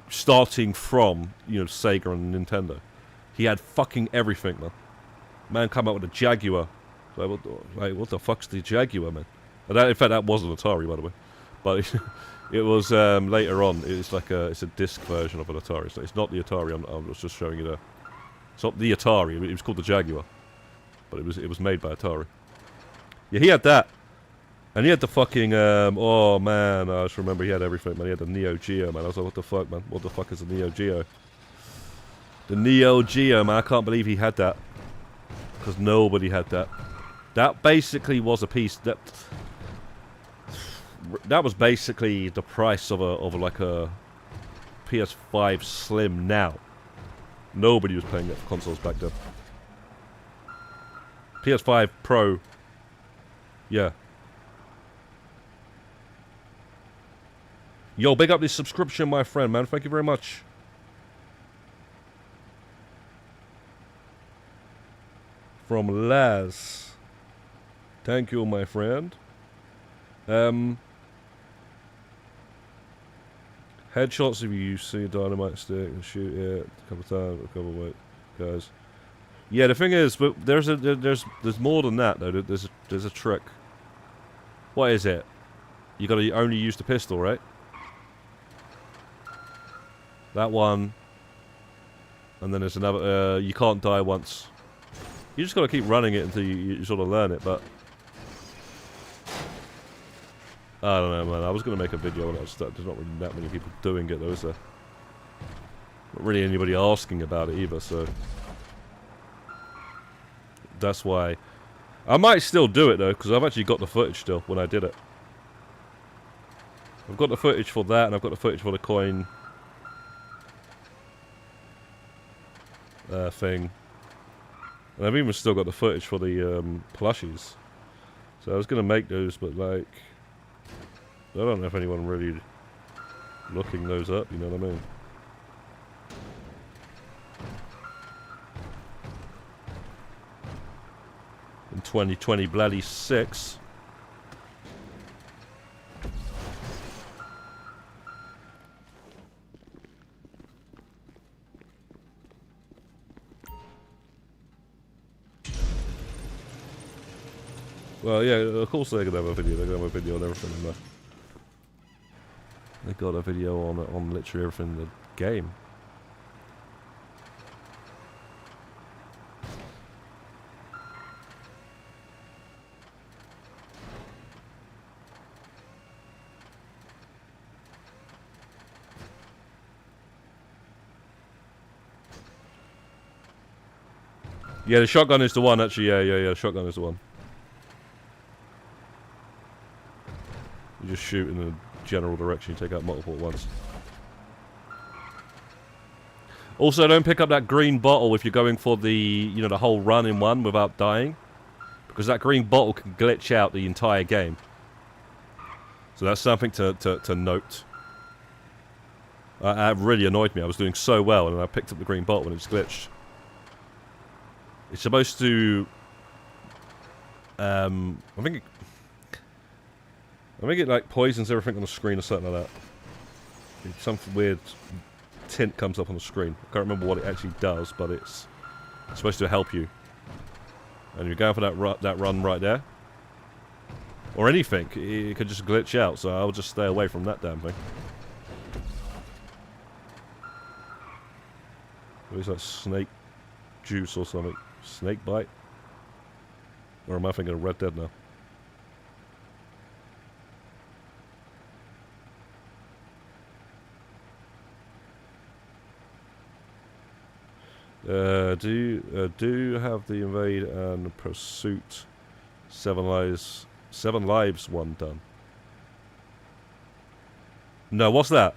Starting from, you know, Sega and Nintendo. He had fucking everything, man. Man come out with a Jaguar. Like, what the fuck's the Jaguar, man? And that, in fact, that wasn't Atari, by the way. But it was later on. It's like it's a disc version of an Atari. So it's not the Atari. I was just showing you there. It's not the Atari. It was called the Jaguar, but it was made by Atari. Yeah, he had that, and he had the fucking oh man, I just remember he had everything, man. He had the Neo Geo, man. I was like, what the fuck, man? What the fuck is a Neo Geo? The Neo Geo, man. I can't believe he had that, because nobody had that. That basically was a piece that was basically the price of like a PS5 Slim now. Nobody was playing that for consoles back then. PS5 Pro. Yeah. Yo, big up this subscription, my friend, man. Thank you very much. From Laz. Thank you, my friend. Headshots if you see a dynamite stick and shoot it a couple of times, a couple of guys. Yeah, the thing is, but there's more than that though. There's a trick. What is it? You gotta only use the pistol, right? That one. And then there's another. You can't die once. You just gotta keep running it until you sort of learn it. But I don't know, man. I was gonna make a video on it. There's not really that many people doing it, though, is there? Not really anybody asking about it either. So that's why. I might still do it though, because I've actually got the footage still when I did it. I've got the footage for that, and I've got the footage for the coin thing. And I've even still got the footage for the plushies. So I was going to make those, but like, I don't know if anyone really looking those up, you know what I mean? In 2020 bloody 6. Well, yeah, of course they're gonna have a video. They're gonna have a video on everything in there. They got a video on literally everything in the game. Yeah, the shotgun is the one, actually. Yeah, the shotgun is the one. You just shoot in a general direction, you take out multiple at once. Also, don't pick up that green bottle if you're going for the, you know, the whole run in one without dying. Because that green bottle can glitch out the entire game. So that's something to note. That really annoyed me. I was doing so well and I picked up the green bottle and it just glitched. It's supposed to... I think it like poisons everything on the screen or something like that. Some weird tint comes up on the screen. I can't remember what it actually does, but it's supposed to help you. And you're going for that run right there. Or anything. It could just glitch out, so I'll just stay away from that damn thing. What is that? Snake juice or something? Snake bite? Or am I thinking of Red Dead now? Do have the invade and pursuit 7 lives one done. No, what's that?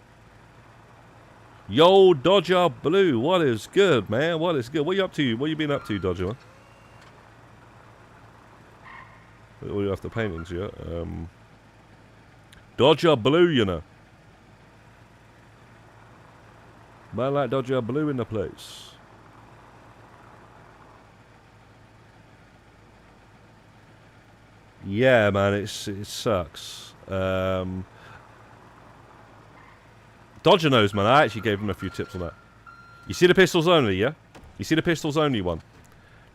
Yo, Dodger Blue, what is good, man? What is good? What are you up to? What you been up to, Dodger, man? All you after paintings, yeah? Dodger Blue, you know. Man like Dodger Blue in the place. Yeah, man, it sucks. Dodger knows, man. I actually gave him a few tips on that. You see the pistols only, yeah? You see the pistols only one?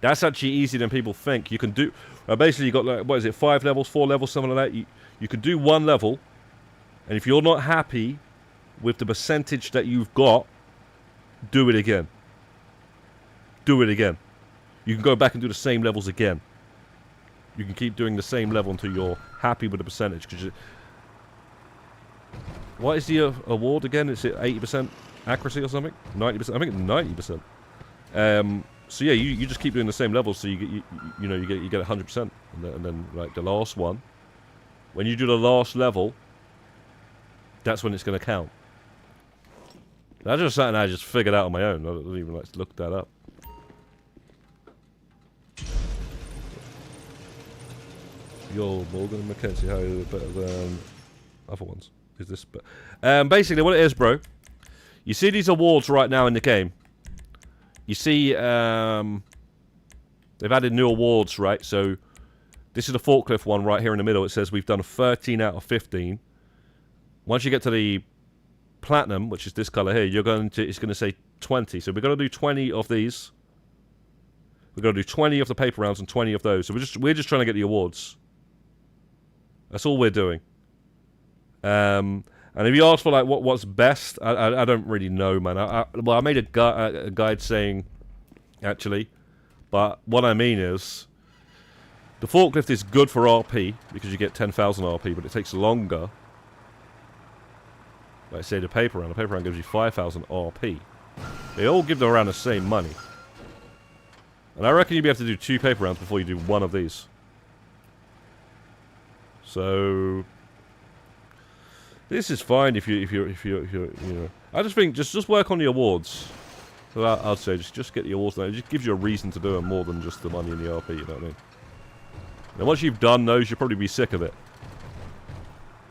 That's actually easier than people think. You can do... basically, you got, like, what is it, 5 levels, 4 levels, something like that. You can do 1 level, and if you're not happy with the percentage that you've got, do it again. Do it again. You can go back and do the same levels again. You can keep doing the same level until you're happy with the percentage. What is the award again? Is it 80% accuracy or something? 90%? I think it's 90%. So yeah, you just keep doing the same levels, so you get 100%, and then like the last one, when you do the last level, that's when it's going to count. That's just something I just figured out on my own. I didn't even like look that up. Yo, Morgan and Mackenzie, how are you better than other ones? Is this basically what it is, bro? You see these awards right now in the game. You see, they've added new awards, right? So this is the forklift one right here in the middle. It says we've done 13 out of 15. Once you get to the platinum, which is this color here, it's going to say 20. So we're going to do 20 of these. We're going to do 20 of the paper rounds and 20 of those. So we're just trying to get the awards. That's all we're doing. And if you ask for like what's best, I don't really know, man. Well, I made a guide saying, actually, but what I mean is, the forklift is good for RP because you get 10,000 RP, but it takes longer. Like say the paper round gives you 5,000 RP. They all give them around the same money. And I reckon you'd be able to do 2 paper rounds before you do 1 of these. So this is fine if you know. I just think just work on the awards. So I'd say just get the awards now. It just gives you a reason to do them more than just the money and the RP. You know what I mean? And once you've done those, you'll probably be sick of it.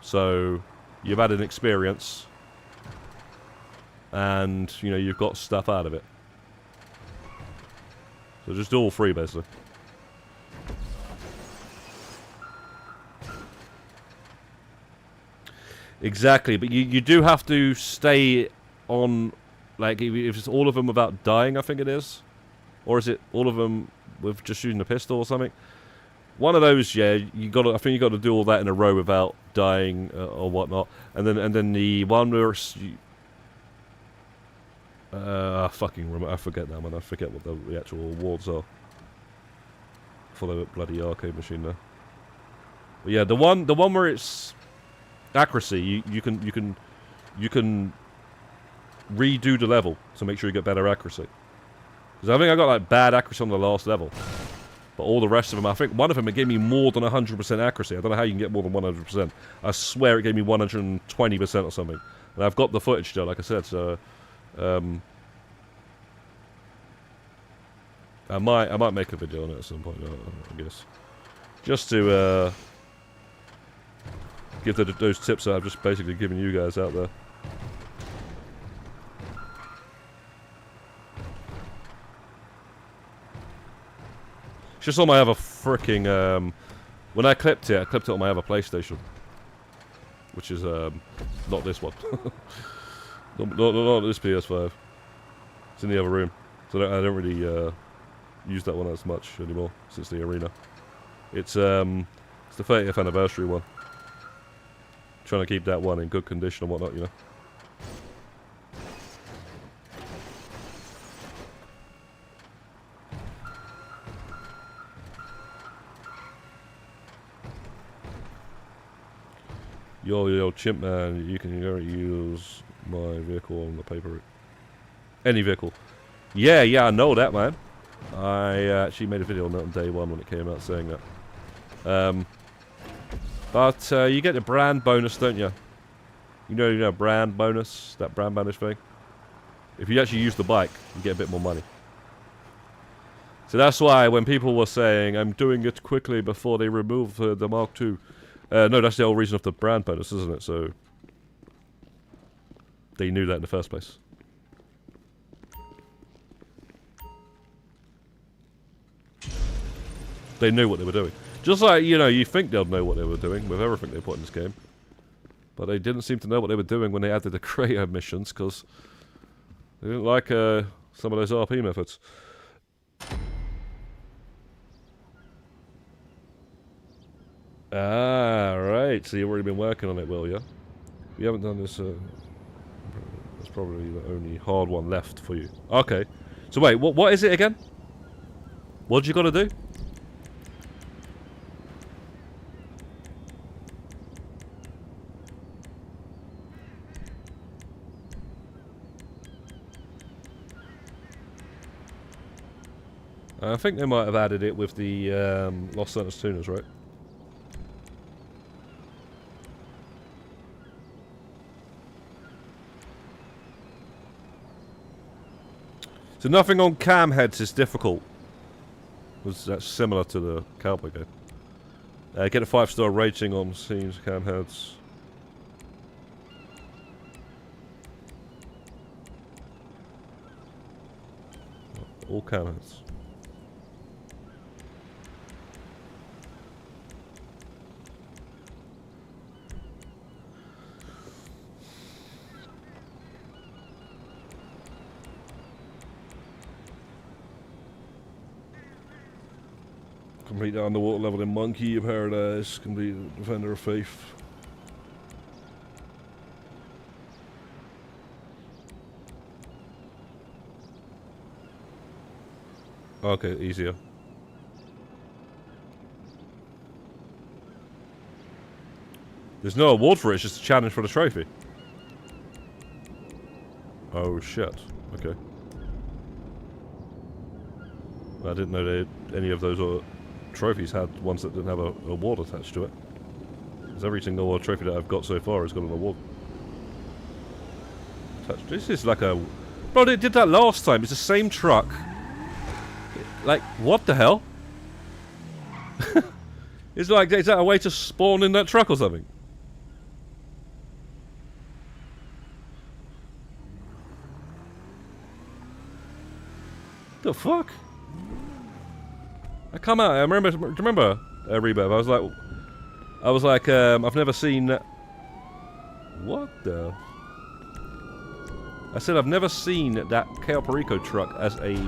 So you've had an experience. And, you know, you've got stuff out of it. So just do all 3, basically. Exactly, but you do have to stay on, like, if it's all of them without dying, I think it is. Or is it all of them with just shooting a pistol or something? One of those, yeah, I think you got to do all that in a row without dying or whatnot. And then the one where it's... I forget now, man. I forget what the actual awards are for the bloody arcade machine there. But yeah, the one where it's accuracy, you can redo the level to make sure you get better accuracy. Because I think I got like bad accuracy on the last level, but all the rest of them, I think one of them it gave me more than 100% accuracy. I don't know how you can get more than 100%. I swear it gave me 120% or something. And I've got the footage still, like I said. So. I might make a video on it at some point, I guess, just to give those tips that I've just basically given you guys out there. It's just on my other freaking when I clipped it on my other PlayStation, which is not this one. Not this PS5. It's in the other room, so I don't really use that one as much anymore since the arena. It's the 30th anniversary one. Trying to keep that one in good condition and whatnot, you know. Yo, chimp man, you can use my vehicle on the paper route. Any vehicle. Yeah, I know that, man. I actually made a video on that on day 1 when it came out saying that. But you get the brand bonus, don't you? You know, brand bonus, that brand bonus thing. If you actually use the bike, you get a bit more money. So that's why when people were saying, I'm doing it quickly before they remove the Mark II. No, that's the whole reason of the brand bonus, isn't it? So they knew that in the first place. They knew what they were doing. Just like, you know, you think they'll know what they were doing with everything they put in this game. But they didn't seem to know what they were doing when they added the creator missions, because they didn't like some of those RP methods. Ah, right. So you've already been working on it, Will, yeah? We haven't done this... that's probably the only hard one left for you. Okay. So wait, what is it again? What you got to do? I think they might have added it with the Los Santos tuners, right? So nothing on cam heads is difficult. That's similar to the cowboy game. Get a 5-star rating on scenes cam heads. All cam heads. Complete the underwater level in Monkey Paradise. Complete Defender of Faith. Okay, easier. There's no award for it, it's just a challenge for the trophy. Oh shit. Okay. I didn't know any of those trophies had ones that didn't have an award attached to it. Because every single trophy that I've got so far has got an award attached. This is like a... Bro, they did that last time. It's the same truck. Like, what the hell? It's like, is that a way to spawn in that truck or something? The fuck? I come out. I remember. Do you remember Rebev? I was like, I've never seen. What the? I said I've never seen that Cayo Perico truck as a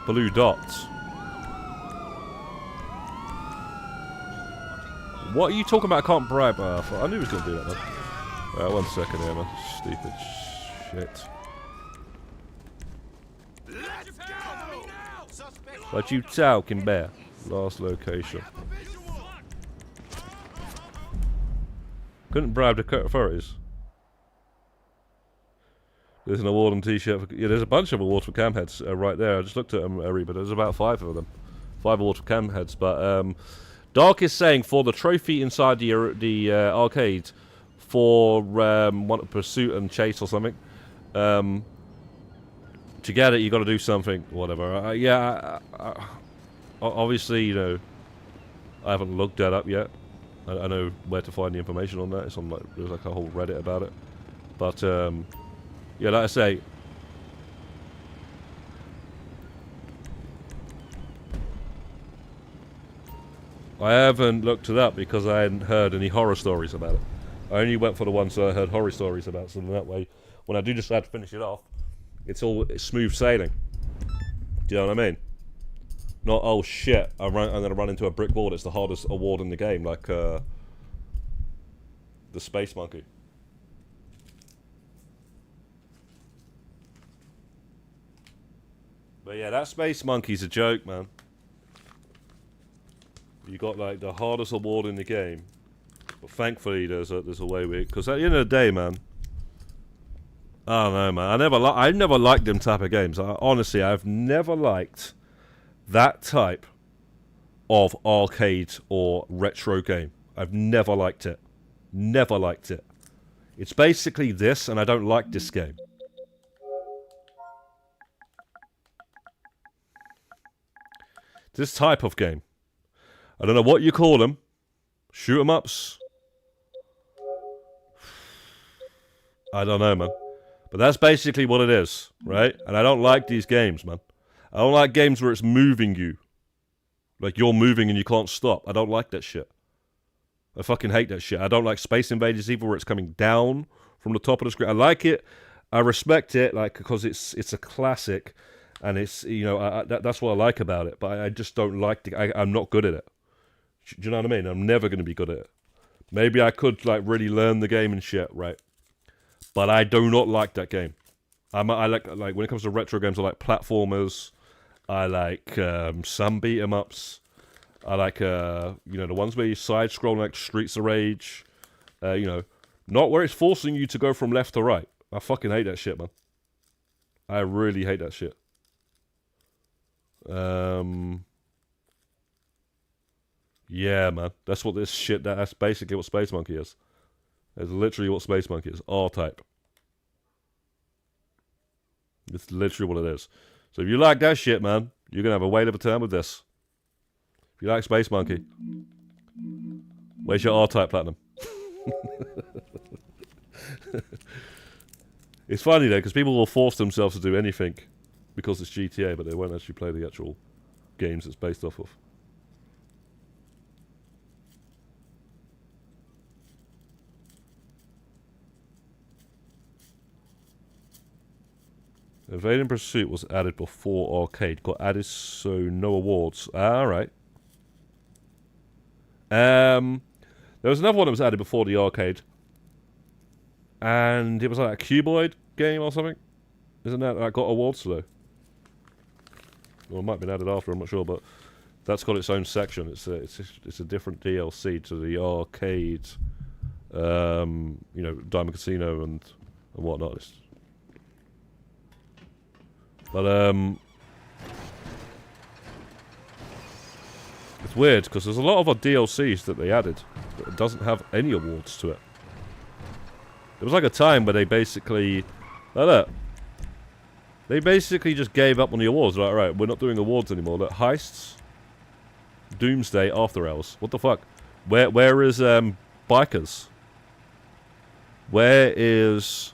blue dot. What are you talking about? I can't bribe. I knew he was gonna do that, man. Alright, 1 second here, man. Stupid shit. What you talking about? Last location. Couldn't bribe the authorities. There's an award and t-shirt. Yeah, there's a bunch of awards for cam heads right there. I just looked at them, but there's about 5 of them. 5 awards for cam heads. But Dark is saying for the trophy inside the arcade for pursuit and chase or something. To get it, you got to do something, whatever. Yeah, obviously, you know, I haven't looked that up yet. I know where to find the information on that. It's on there's like a whole Reddit about it. But yeah, like I say, I haven't looked it up because I hadn't heard any horror stories about it. I only went for the ones that I heard horror stories about, so that way, when I do decide to finish it off, it's smooth sailing. Do you know what I mean? Not, oh shit, I'm going to run into a brick wall. It's the hardest award in the game, like the Space Monkey. But yeah, that Space Monkey's a joke, man. You got like the hardest award in the game, but thankfully there's a way with it. Because at the end of the day, man, I don't know, man. I never liked them type of games. Honestly, I've never liked that type of arcade or retro game. I've never liked it. Never liked it. It's basically this, and I don't like this game. This type of game. I don't know what you call them. Shoot 'em ups. I don't know, man. But that's basically what it is, right? And I don't like these games, man. I don't like games where it's moving you. Like you're moving and you can't stop. I don't like that shit. I fucking hate that shit. I don't like Space Invaders either, where it's coming down from the top of the screen. I like it. I respect it, like, because it's a classic, and it's, you know, that's what I like about it. But I just don't like I'm not good at it. Do you know what I mean? I'm never going to be good at it. Maybe I could like really learn the game and shit, right? But I do not like that game. I like when it comes to retro games, I like platformers. I like some beat 'em ups. I like you know, the ones where you side scroll like Streets of Rage. You know, not where it's forcing you to go from left to right. I fucking hate that shit, man. I really hate that shit. Yeah, man. That's what this shit. That's basically what Space Monkey is. It's literally what Space Monkey is. R-Type. It's literally what it is. So if you like that shit, man, you're going to have a whale of a time with this. If you like Space Monkey, where's your R-Type Platinum? It's funny, though, because people will force themselves to do anything because it's GTA, but they won't actually play the actual games it's based off of. Evading Pursuit was added before Arcade. Got added, so no awards. Alright. There was another one that was added before the Arcade. And it was like a cuboid game or something. Isn't that got awards though? Well, it might have been added after, I'm not sure, but that's got its own section. It's a different DLC to the Arcade, you know, Diamond Casino and whatnot. But it's weird because there's a lot of DLCs that they added that doesn't have any awards to it. There was like a time where they basically, look, they basically just gave up on the awards. Like, right, we're not doing awards anymore. Look, Heists, Doomsday, After Hours. What the fuck? Where is Bikers? Where is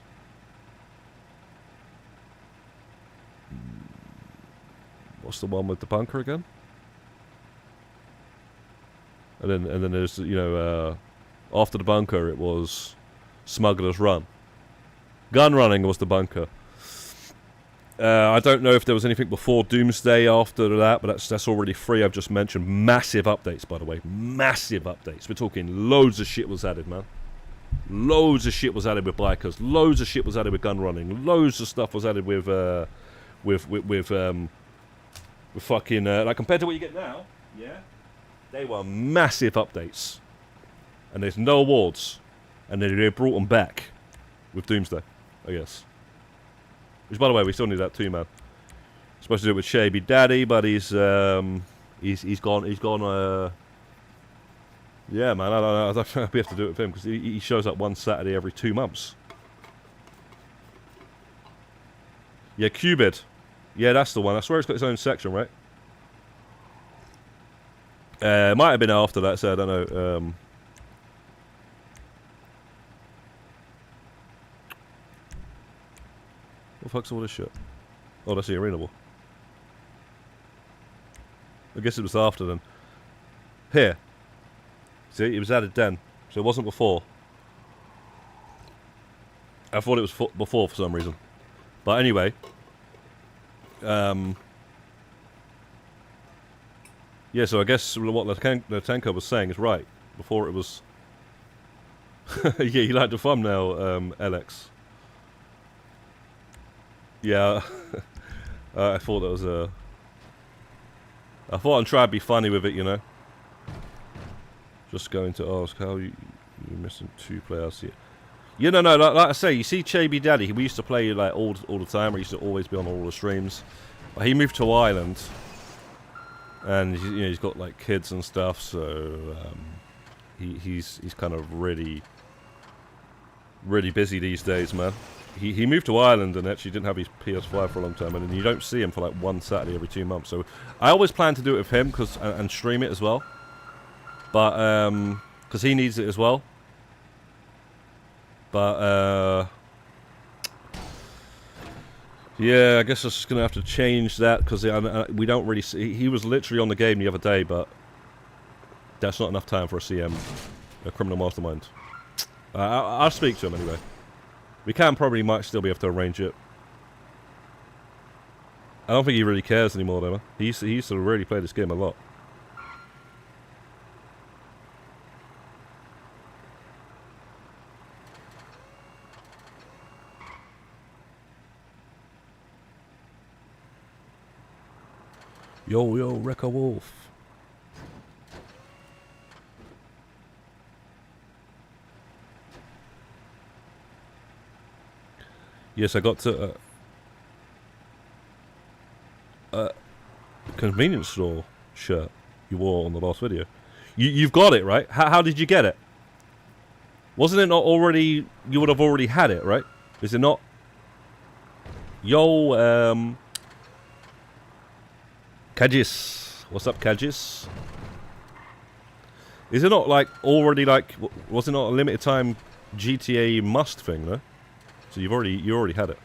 what's the one with the bunker again? And then there's, you know, after the bunker it was Smuggler's Run. Gun Running was the bunker. I don't know if there was anything before Doomsday after that, but that's already free. I've just mentioned massive updates, by the way. Massive updates. We're talking loads of shit was added, man. Loads of shit was added with Bikers. Loads of shit was added with Gun Running. Loads of stuff was added with fucking like compared to what you get now, yeah, they were massive updates, and there's no awards, and they brought them back with Doomsday, I guess. Which, by the way, we still need that too, man. Supposed to do it with Shabby Daddy, but he's gone. Yeah, man, I don't think we have to do it with him because he shows up one Saturday every 2 months. Yeah, Cubid. Yeah, that's the one. I swear it's got its own section, right? It might have been after that, so I don't know. What the fuck's all this shit? Oh, that's the arena wall. I guess it was after then. Here. See, it was added then. So it wasn't before. I thought it was before for some reason. But anyway. Yeah, so I guess what the tanker was saying is right. Before it was... yeah, you like the thumbnail, Alex. Yeah, I thought that was a... I thought I'd try to be funny with it, you know. Just going to ask how you're missing 2 players here. Yeah, no, like I say, you see Chaby Daddy, we used to play like all the time, we used to always be on all the streams. But he moved to Ireland, and you know, he's got like kids and stuff, so he's kind of really busy these days, man. He moved to Ireland and actually didn't have his PS5 for a long time, and you don't see him for like one Saturday every 2 months. So I always plan to do it with him and stream it as well, but because he needs it as well. But yeah, I guess I'm just gonna have to change that because we don't really see. He was literally on the game the other day, but that's not enough time for a CM, a criminal mastermind. I'll speak to him anyway. We might still be able to arrange it. I don't think he really cares anymore, though. Man. He used to really play this game a lot. Yo, Wrecker Wolf. Yes, I got to convenience store shirt you wore on the last video. You've got it, right? How did you get it? Wasn't it not already... You would have already had it, right? Is it not? Yo, Kajis. What's up, Kajis? Is it not like already like... Was it not a limited time GTA must thing, though? So you already had it.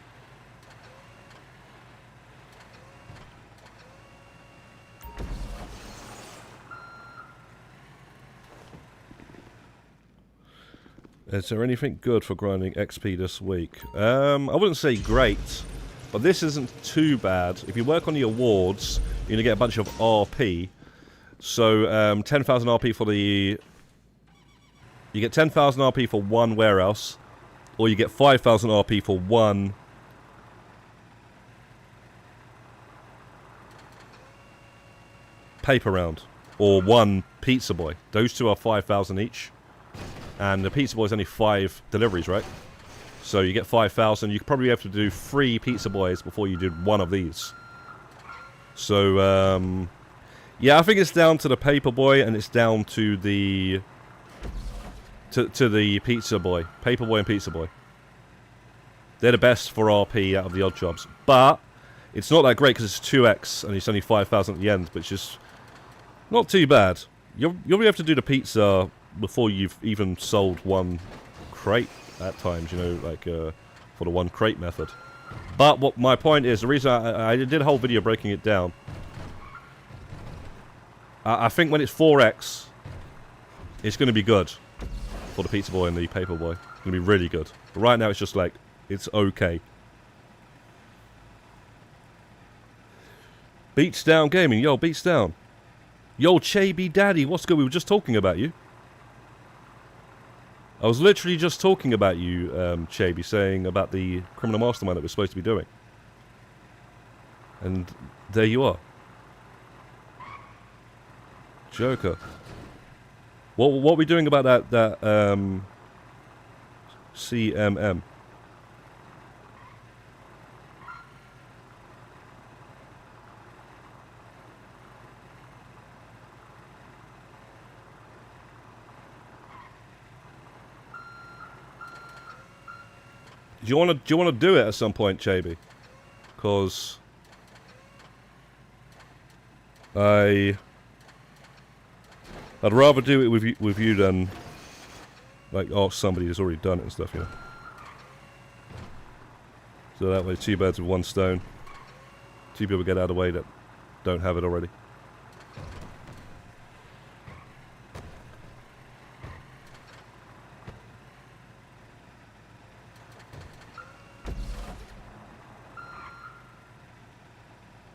Is there anything good for grinding XP this week? I wouldn't say great. but this isn't too bad. If you work on the awards, you're going to get a bunch of RP. So 10,000 RP for the... You get 10,000 RP for one warehouse, or you get 5,000 RP for one... paper round, or one pizza boy. Those two are 5,000 each, and the pizza boy is only 5 deliveries, right? So you get 5,000. You could probably have to do 3 pizza boys before you did one of these. So yeah, I think it's down to the paper boy, and it's down to the to the pizza boy, paper boy and pizza boy. They're the best for RP out of the odd jobs, but it's not that great because it's 2x and it's only 5,000 at the end, but it's just not too bad. You'll be able to do the pizza before you've even sold one crate at times, you know, like for the one crate method. But what my point is, the reason I did a whole video breaking it down, I think when it's 4x, it's going to be good for the pizza boy and the paper boy. It's going to be really good. But right now it's just like, it's okay. Beats Down Gaming. Yo, Beats Down. Yo, Chaby Daddy, what's good? We were just talking about you. I was literally just talking about you, Chaby, saying about the criminal mastermind that we're supposed to be doing. And there you are. Joker. What are we doing about that CMM? Do you want to do it at some point, Chaby? Because I'd rather do it with you than like ask somebody who's already done it and stuff, you know. So that way, 2 birds with 1 stone. 2 people get out of the way that don't have it already.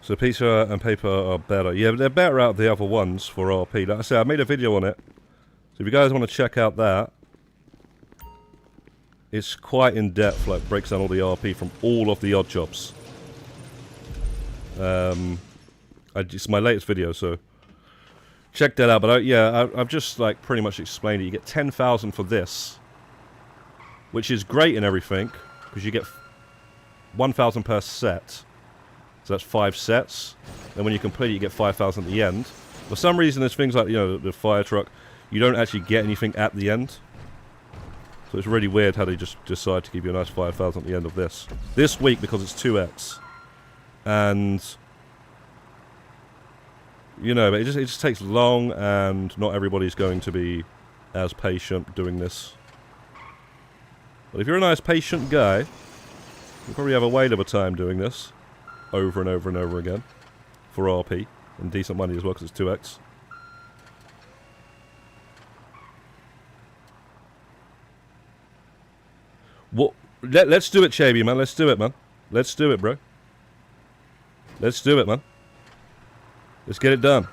So pizza and paper are better. Yeah, but they're better out of the other ones for RP. Like I said, I made a video on it. So if you guys want to check out that, it's quite in depth. Like breaks down all the RP from all of the odd jobs. It's my latest video, so check that out. But I've just like pretty much explained it. You get 10,000 for this, which is great and everything because you get 1,000 per set. So that's 5 sets. Then when you complete it, you get 5,000 at the end. For some reason, there's things like, you know, the fire truck. You don't actually get anything at the end. So it's really weird how they just decide to give you a nice 5,000 at the end of this. This week, because it's 2x. And, you know, but it just takes long, and not everybody's going to be as patient doing this. But if you're a nice patient guy, you'll probably have a whale of a time doing this. Over and over and over again for RP and decent money as well because it's 2x. What? Let's do it, Chaby, man. Let's do it, man. Let's do it, bro. Let's do it, man. Let's get it done.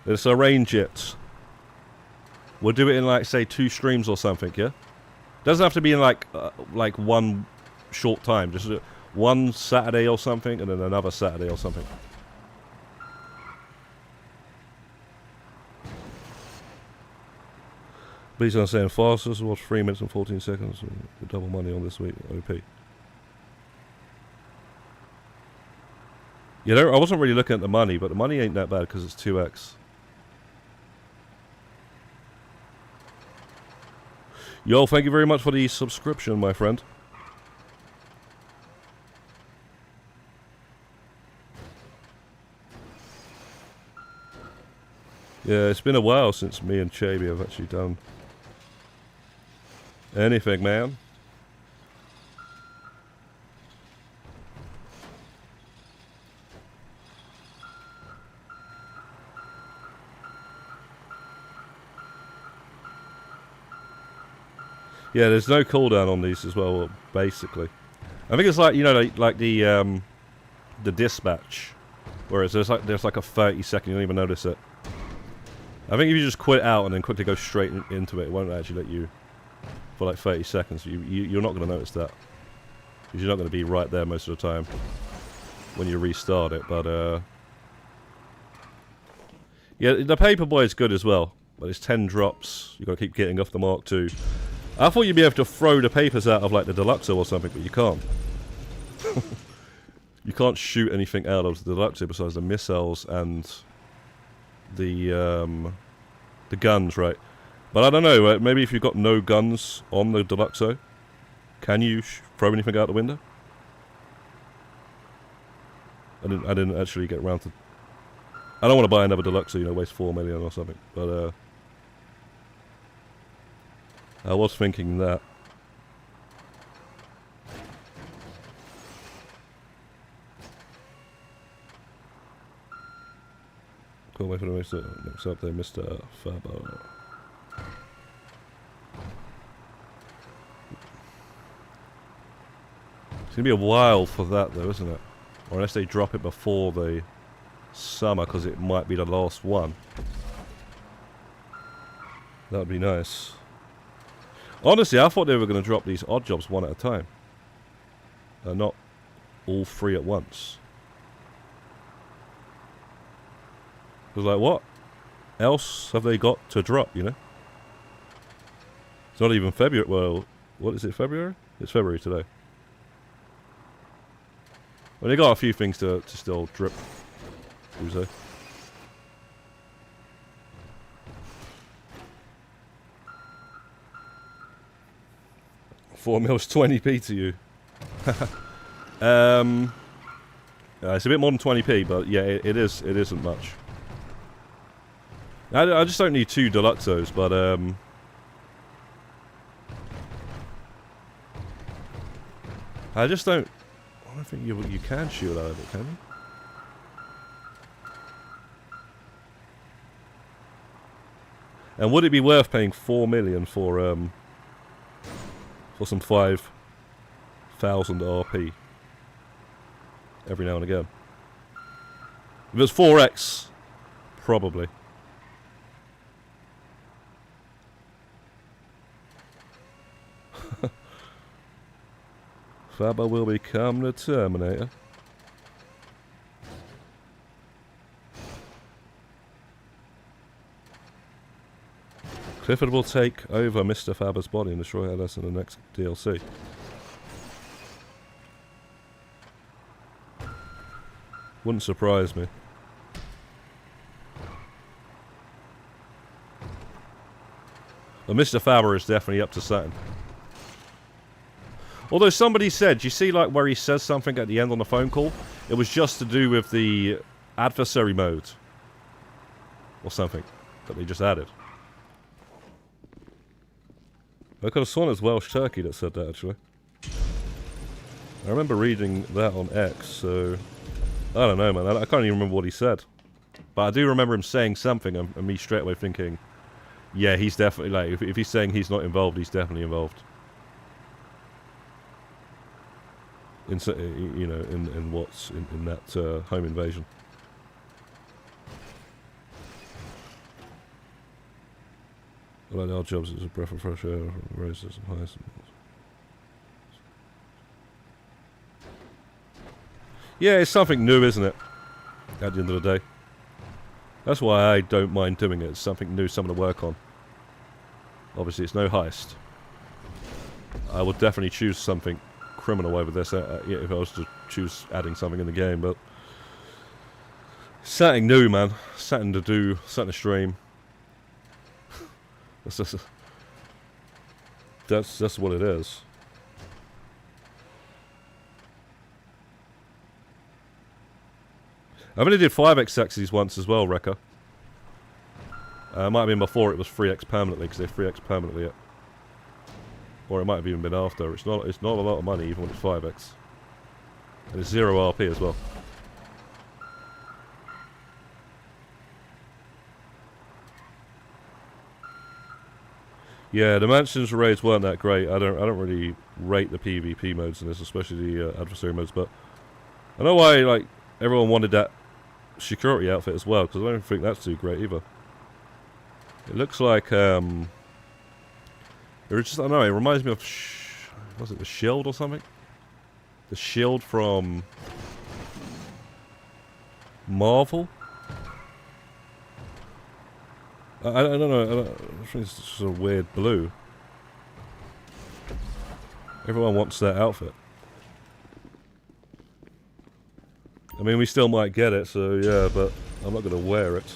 Let's arrange it. We'll do it in like say 2 streams or something, yeah. Doesn't have to be in like one short time. Just one Saturday or something, and then another Saturday or something. Please don't say fastest. Watch 3 minutes and 14 seconds. Double money on this week. OP. You know, I wasn't really looking at the money, but the money ain't that bad because it's 2x. Yo, thank you very much for the subscription, my friend. Yeah, it's been a while since me and Chaby have actually done anything, man. Yeah, there's no cooldown on these as well, basically. I think it's like, you know, like the dispatch, whereas there's like a 30-second, you don't even notice it. I think if you just quit out and then quickly go straight into it, it won't actually let you for like 30 seconds. You're not going to notice that, because you're not going to be right there most of the time when you restart it. But yeah, the Paperboy is good as well, but it's 10 drops. You've got to keep getting off the Mark II. I thought you'd be able to throw the papers out of like the Deluxo or something, but you can't. You can't shoot anything out of the Deluxo besides the missiles and the guns, right? But I don't know, right? Maybe if you've got no guns on the Deluxo, can you throw anything out the window? I didn't actually get around to... I don't want to buy another Deluxo, you know, waste 4 million or something, but I was thinking that. Can't wait for the next update, Mr. Fabo. It's gonna be a while for that though, isn't it? Or unless they drop it before the summer, because it might be the last one. That would be nice. Honestly, I thought they were going to drop these odd jobs one at a time. Not all 3 at once. I was like, what else have they got to drop, you know? It's not even February. Well, what is it, February? It's February today. Well, they got a few things to still drip. Tuesday. $4 mils 20p to you. It's a bit more than 20p, but yeah, it isn't much. I just don't need 2 Deluxos, but I just don't. I don't think you can shoot out of it, can you? And would it be worth paying 4 million for some 5,000 RP every now and again? If it's 4x, probably. Fabo will become the Terminator. Clifford will take over Mr. Faber's body and destroy Alice in the next DLC. Wouldn't surprise me. But Mr. Faber is definitely up to something. Although somebody said, you see like where he says something at the end on the phone call? It was just to do with the adversary mode. Or something that they just added. I could have sworn it was Welsh Turkey that said that, actually. I remember reading that on X, so... I don't know, man. I can't even remember what he said. But I do remember him saying something, and me straight away thinking... Yeah, he's definitely, like, if he's saying he's not involved, he's definitely involved. In, you know, in what's in that home invasion. I like our jobs as a breath of fresh air, raises and highs. Yeah, it's something new, isn't it? At the end of the day. That's why I don't mind doing it. It's something new, something to work on. Obviously, it's no heist. I would definitely choose something criminal over this if I was to choose adding something in the game, but something new, man. Something to do, something to stream. That's what it is. I only did 5x axes once as well, Wrecker. It might have been before it was 3x permanently, because they 3x permanently it. Or it might have even been after. It's not a lot of money even when it's 5x. And it's 0 RP as well. Yeah, the mansions raids weren't that great. I don't really rate the PvP modes in this, especially the adversary modes. But I know why like everyone wanted that security outfit as well, because I don't think that's too great either. It looks like it just, I don't know, it reminds me of was it the shield or something? The shield from Marvel. I don't know. I think it's just a weird blue. Everyone wants that outfit. I mean, we still might get it, so yeah, but I'm not going to wear it.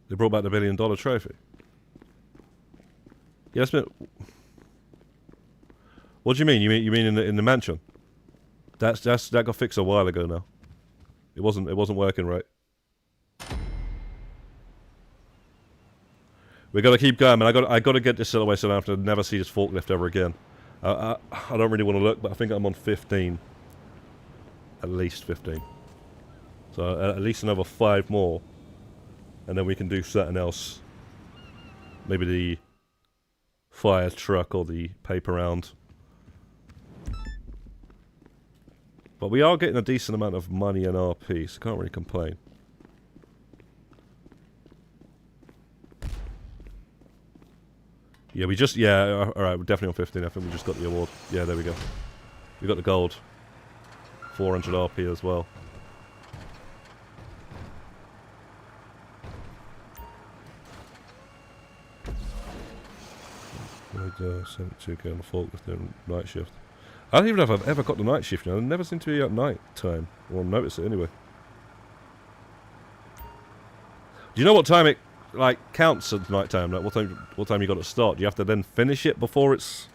They brought back the $1 billion trophy. Yes, but what do you mean? You mean in the mansion? That got fixed a while ago now. It wasn't working right. We got to keep going, man. I got to get this away so I don't have to never see this forklift ever again. I don't really want to look, but I think I'm on 15. At least 15. So at least another 5 more, and then we can do something else. Maybe the fire truck or the paper round. But we are getting a decent amount of money and RP, so can't really complain. Yeah, alright, we're definitely on 15. I think we just got the award. Yeah, there we go. We got the gold. 400 RP as well. I'd 72k on the forklift doing night shift. I don't even know if I've ever got the night shift now. I never seem to be at night time. Or notice it anyway. Do you know what time it like counts at night time? Like what time you got to start? Do you have to then finish it before it's?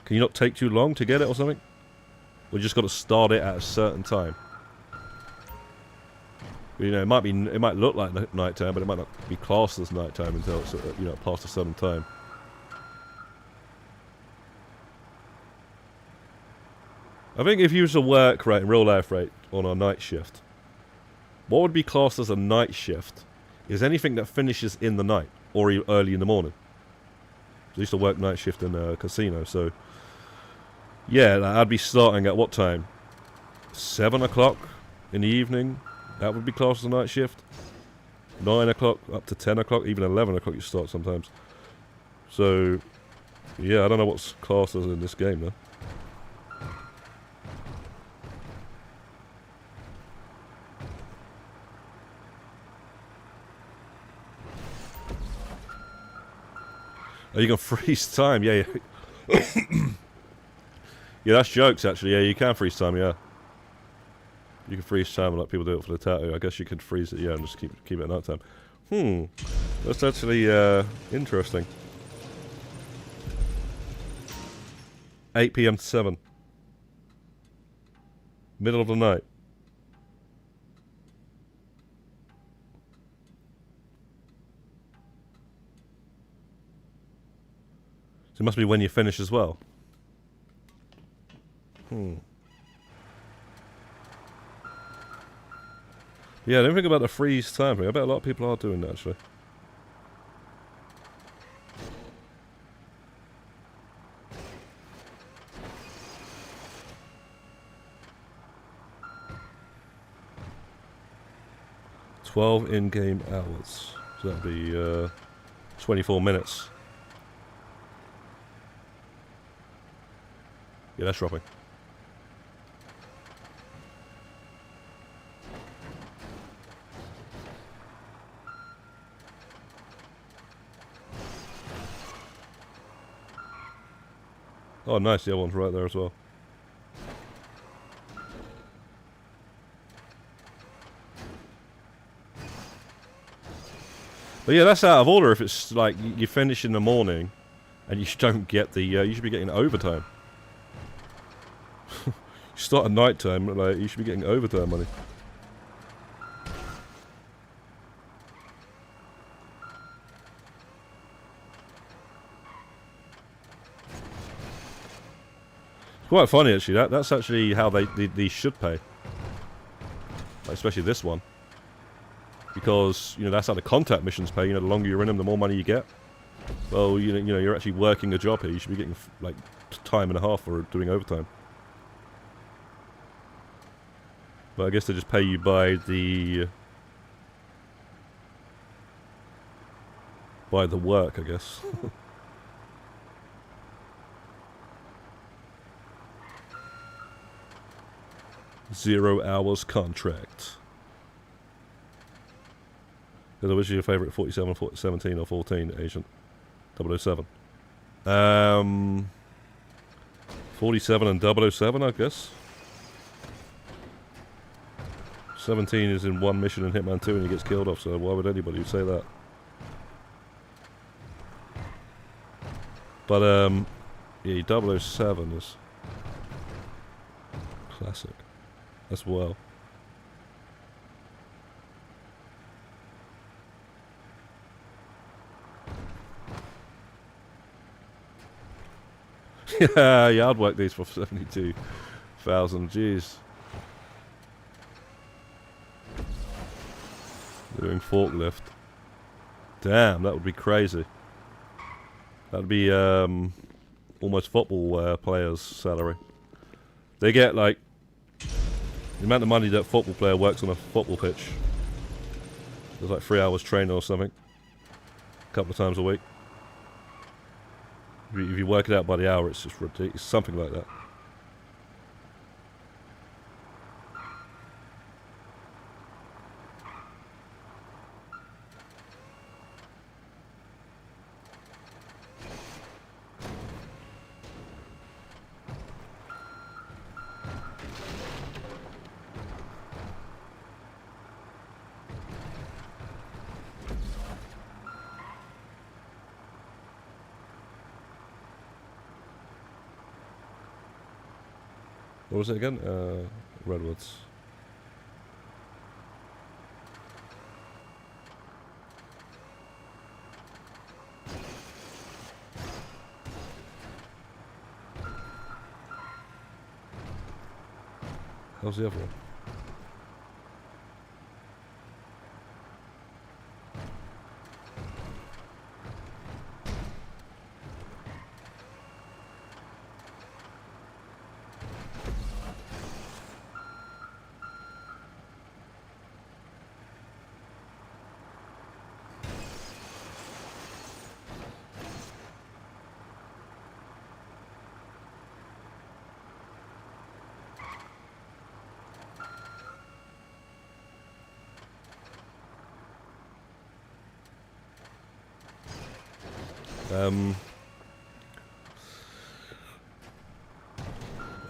Can you not take too long to get it or something? Or you just got to start it at a certain time? You know, it might look like night time, but it might not be classed as night time until it's past a certain time. I think if you was to work right in real life right on a night shift, what would be classed as a night shift is anything that finishes in the night or early in the morning. I used to work night shift in a casino, so yeah, like I'd be starting at what time? 7 o'clock in the evening. That would be classed as a night shift. 9 o'clock up to 10 o'clock, even 11 o'clock you start sometimes. So yeah, I don't know what's classed as in this game though. Oh, you can freeze time, yeah. Yeah, that's jokes actually. Yeah, you can freeze time, yeah. You can freeze time and let people do it for the tattoo. I guess you could freeze it, yeah, and just keep it at night time. That's actually interesting. 8 PM to 7. Middle of the night. So it must be when you finish as well. Yeah, I didn't think about the freeze time thing. I bet a lot of people are doing that actually. $12 in-game hours. So that'd be 24 minutes. Yeah, that's dropping. Oh, nice. The other one's right there as well. But yeah, that's out of order if it's like you finish in the morning and you don't get the... you should be getting overtime. You start at night time, like, you should be getting overtime money. Quite funny actually. That's actually how these should pay. Like, especially this one, because you know that's how the contact missions pay. You know, the longer you're in them, the more money you get. Well, you know, you're actually working a job here. You should be getting like time and a half for doing overtime. But I guess they just pay you by the work, I guess. 0 hours contract. Which is your favourite, 47, 17 or 14, Agent 007? 47 and 007, I guess. 17 is in one mission in Hitman 2 and he gets killed off, so why would anybody say that? But, yeah, 007 is classic as well. Yeah, I'd work these for 72,000. Jeez. Doing forklift. Damn, that would be crazy. That'd be almost football players' salary. They get like the amount of money that a football player works on a football pitch. There's like 3 hours training or something, a couple of times a week. If you work it out by the hour, it's just ridiculous. Something like that. What was it again? Redwoods. How's the other one?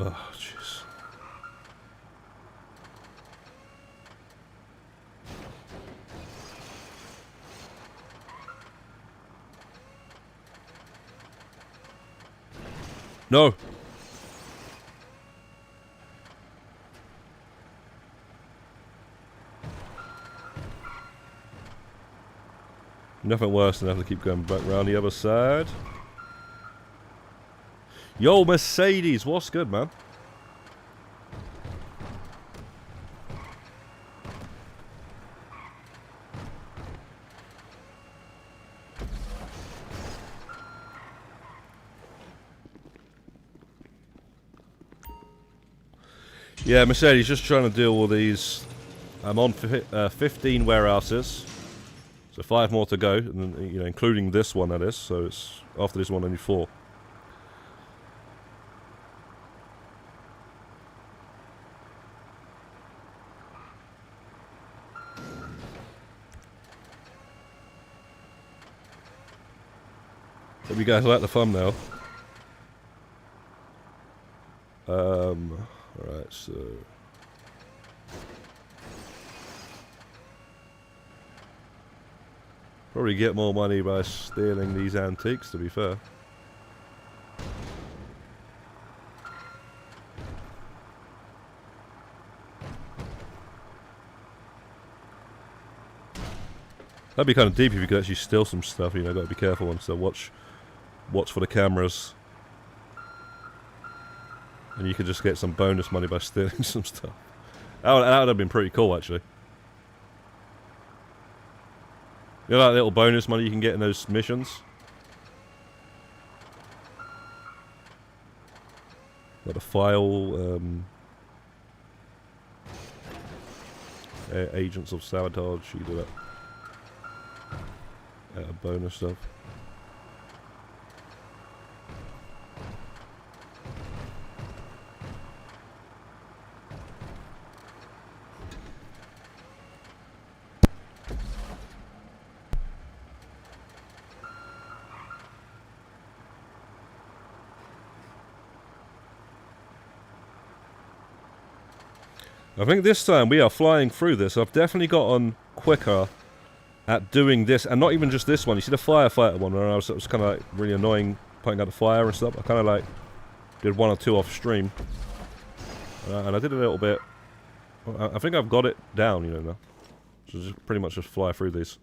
Oh, jeez. No. Nothing worse than having to keep going back around the other side. Yo, Mercedes, what's good, man? Yeah, Mercedes, just trying to deal with these. I'm on 15 warehouses. So 5 more to go, and then, you know, including this one, that is. So it's after this one, only 4. Hope you guys like the thumbnail. Alright, so probably get more money by stealing these antiques, to be fair. That'd be kind of deep if you could actually steal some stuff, you know, gotta be careful and so watch for the cameras. And you could just get some bonus money by stealing some stuff. That would have been pretty cool, actually. You know that little bonus money you can get in those missions? Like the file, agents of sabotage, you do that. Bonus stuff. I think this time we are flying through this. I've definitely gotten quicker at doing this, and not even just this one. You see the firefighter one where it was kind of like really annoying putting out the fire and stuff. I kind of like did 1 or 2 off stream, and I did a little bit. I think I've got it down, you know, now. So just pretty much just fly through these.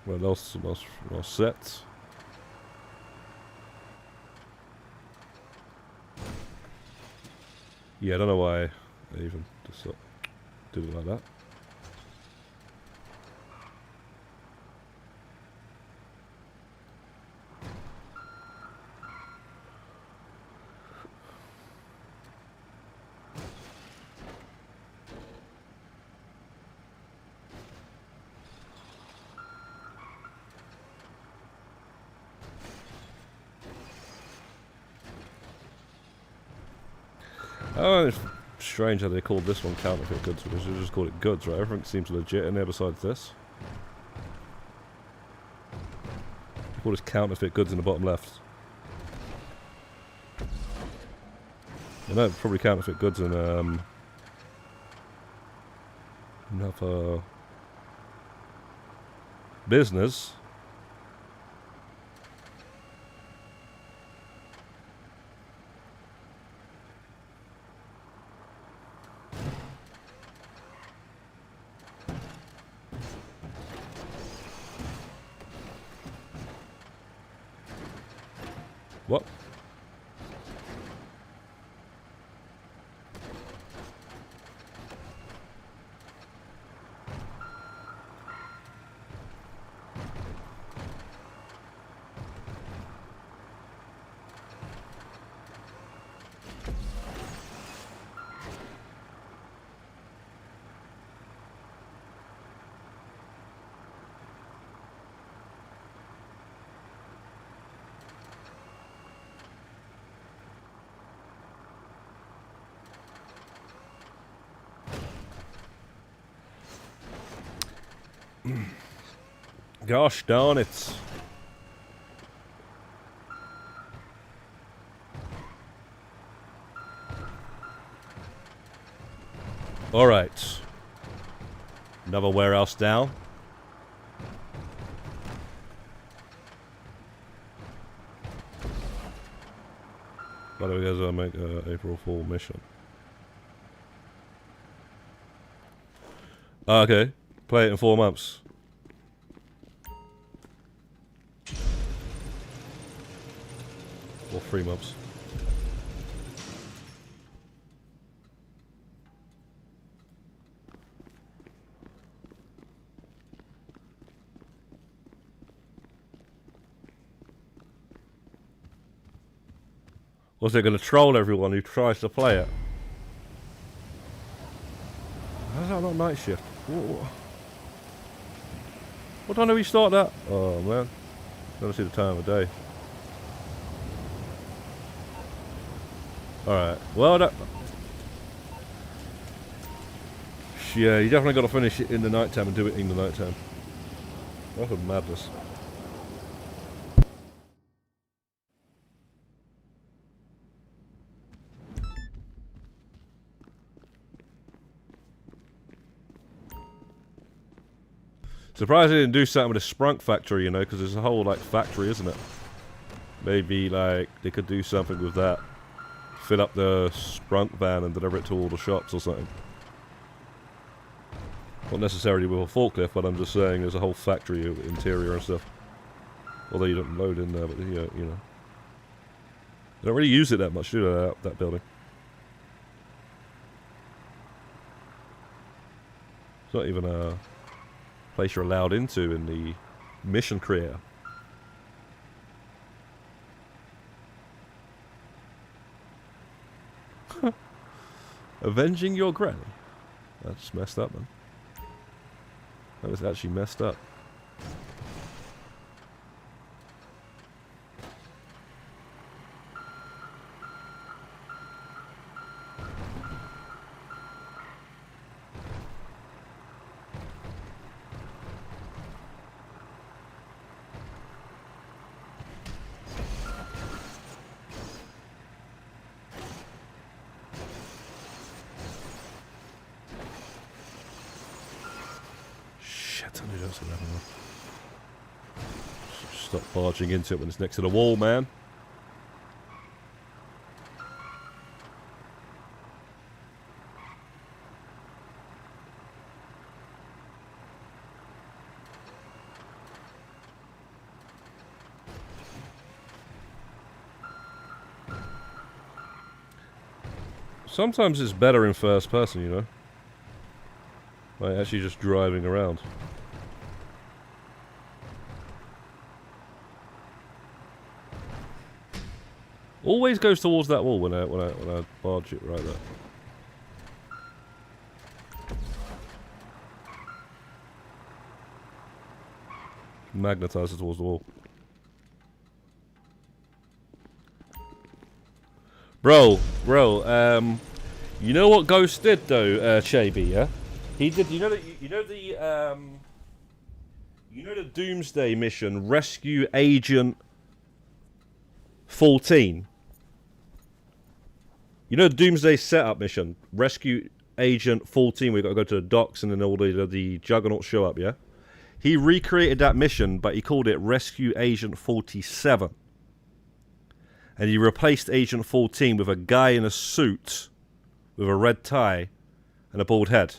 What else set? Yeah, I don't know why I even just did it like that. Oh, it's strange how they called this one counterfeit goods, because they just called it goods, right? Everything seems legit in there besides this. They call this counterfeit goods in the bottom left. I know, probably counterfeit goods in another business. What? Gosh darn it. Alright. Another warehouse down. By the way, guys, I'll make April Fool mission. Okay. Play it in 4 months. Or 3 months. Was they going to troll everyone who tries to play it? How's that not night shift? What time do we start that? Oh man, gotta see the time of day. Alright, well that... Yeah, you definitely gotta finish it in the night time and do it in the night time. That's a madness. Surprised they didn't do something with a Sprunk factory, you know, because there's a whole, like, factory, isn't it? Maybe like they could do something with that. Fill up the sprunk van and deliver it to all the shops or something. Not necessarily with a forklift, but I'm just saying there's a whole factory interior and stuff. Although you don't load in there, but you know. They don't really use it that much, do they, that building? It's not even a place you're allowed into in the mission creator. Avenging your granny? That's messed up, man. That was actually messed up. Stop barging into it when it's next to the wall, man. Sometimes it's better in first person, you know. Like actually just driving around. Always goes towards that wall when I barge it right there. Magnetize it towards the wall. Bro, you know what Ghost did though, Chaby, yeah? He did. You know the Doomsday mission, Rescue Agent 14. You know the Doomsday setup mission, Rescue Agent 14. We got to go to the docks and then all the Juggernauts show up. Yeah, he recreated that mission, but he called it Rescue Agent 47. And he replaced Agent 14 with a guy in a suit with a red tie and a bald head.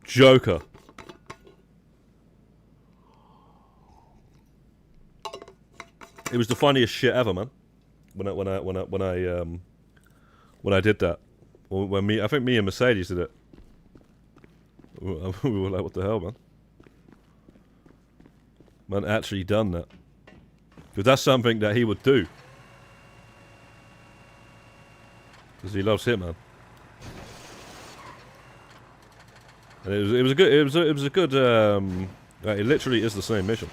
Joker. It was the funniest shit ever, man. When I did that. I think me and Mercedes did it. We were like, what the hell, man? Man actually done that. Because that's something that he would do. Because he loves Hitman. And it was a good it literally is the same mission.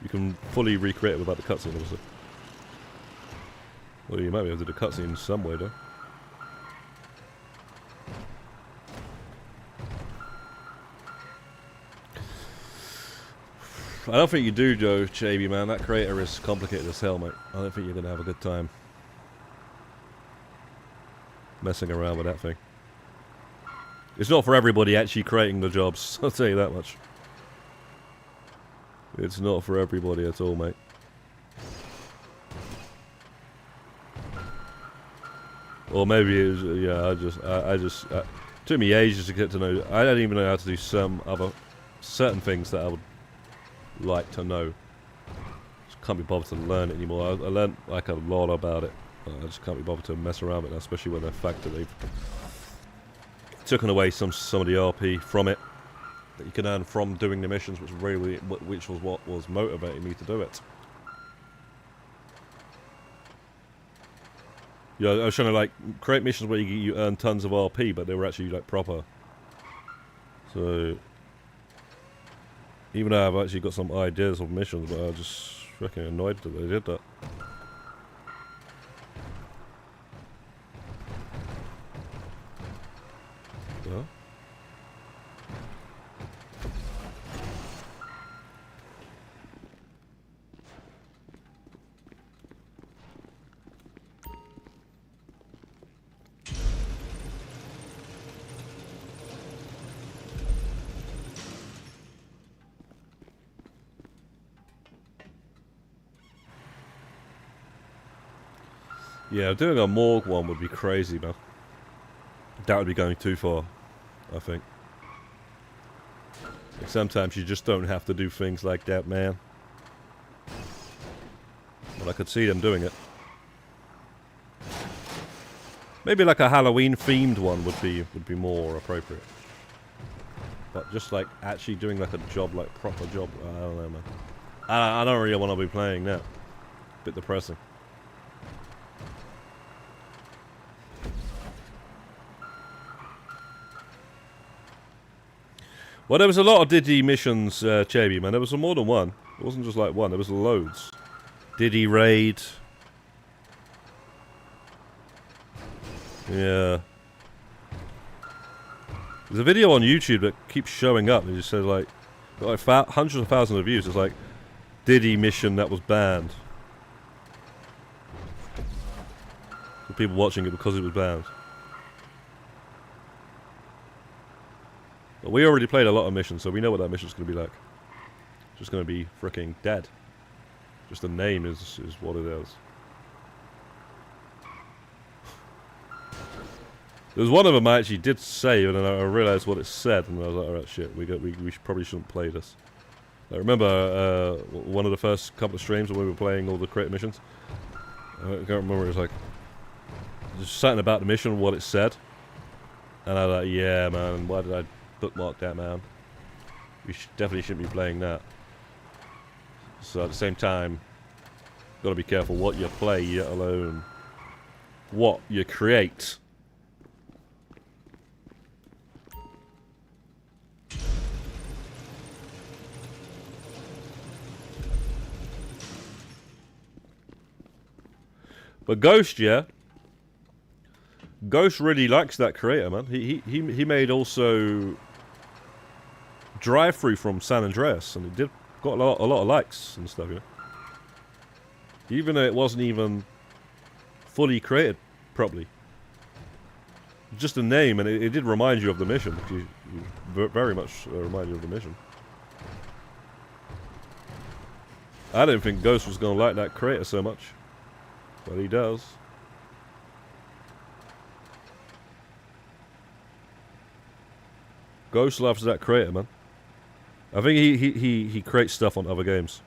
You can fully recreate it without the cutscene, obviously. Well, you might be able to do the cutscene in some way, though. I don't think you do, Joe, JB, man. That creator is complicated as hell, mate. I don't think you're going to have a good time messing around with that thing. It's not for everybody actually creating the jobs, I'll tell you that much. It's not for everybody at all, mate. Or maybe it was, yeah, it took me ages to get to know. I don't even know how to do some other, certain things that I would like to know. Just can't be bothered to learn it anymore. I learned like a lot about it. I just can't be bothered to mess around with it, especially when the fact that they've taken away some of the RP from it that you can earn from doing the missions, which was what was motivating me to do it. Yeah, I was trying to like create missions where you earn tons of RP, but they were actually like proper. So even though I've actually got some ideas of missions, but I was just freaking annoyed that they did that. Yeah. Yeah, doing a morgue one would be crazy, man. That would be going too far, I think. Like sometimes you just don't have to do things like that, man. But I could see them doing it. Maybe like a Halloween themed one would be more appropriate. But just like actually doing like a job, like proper job, I don't know, man. I don't really want to be playing that. Bit depressing. Well, there was a lot of Diddy missions, Chaby, man. There was more than one. It wasn't just like one. There was loads. Diddy raid. Yeah. There's a video on YouTube that keeps showing up. It just says like hundreds of thousands of views. It's like Diddy mission that was banned. So people watching it because it was banned. But we already played a lot of missions, so we know what that mission's going to be like. It's just going to be freaking dead. Just the name is what it is. There was one of them I actually did save, and then I realised what it said, and I was like, alright, shit, we probably shouldn't play this. I remember one of the first couple of streams when we were playing all the creative missions. I can't remember, it was like, just something about the mission, what it said. And I was like, yeah, man, why did I bookmark that, man? We definitely shouldn't be playing that. So at the same time, gotta be careful what you play, let alone what you create. But Ghost, yeah. Ghost really likes that creator, man. He made also Drive-Thru from San Andreas, and it got a lot of likes and stuff, you know. Even though it wasn't even fully created properly. Just a name, and it did remind you of the mission. Very much remind you of the mission. I didn't think Ghost was going to like that creator so much. But he does. Ghost loves that creator, man. I think he creates stuff on other games.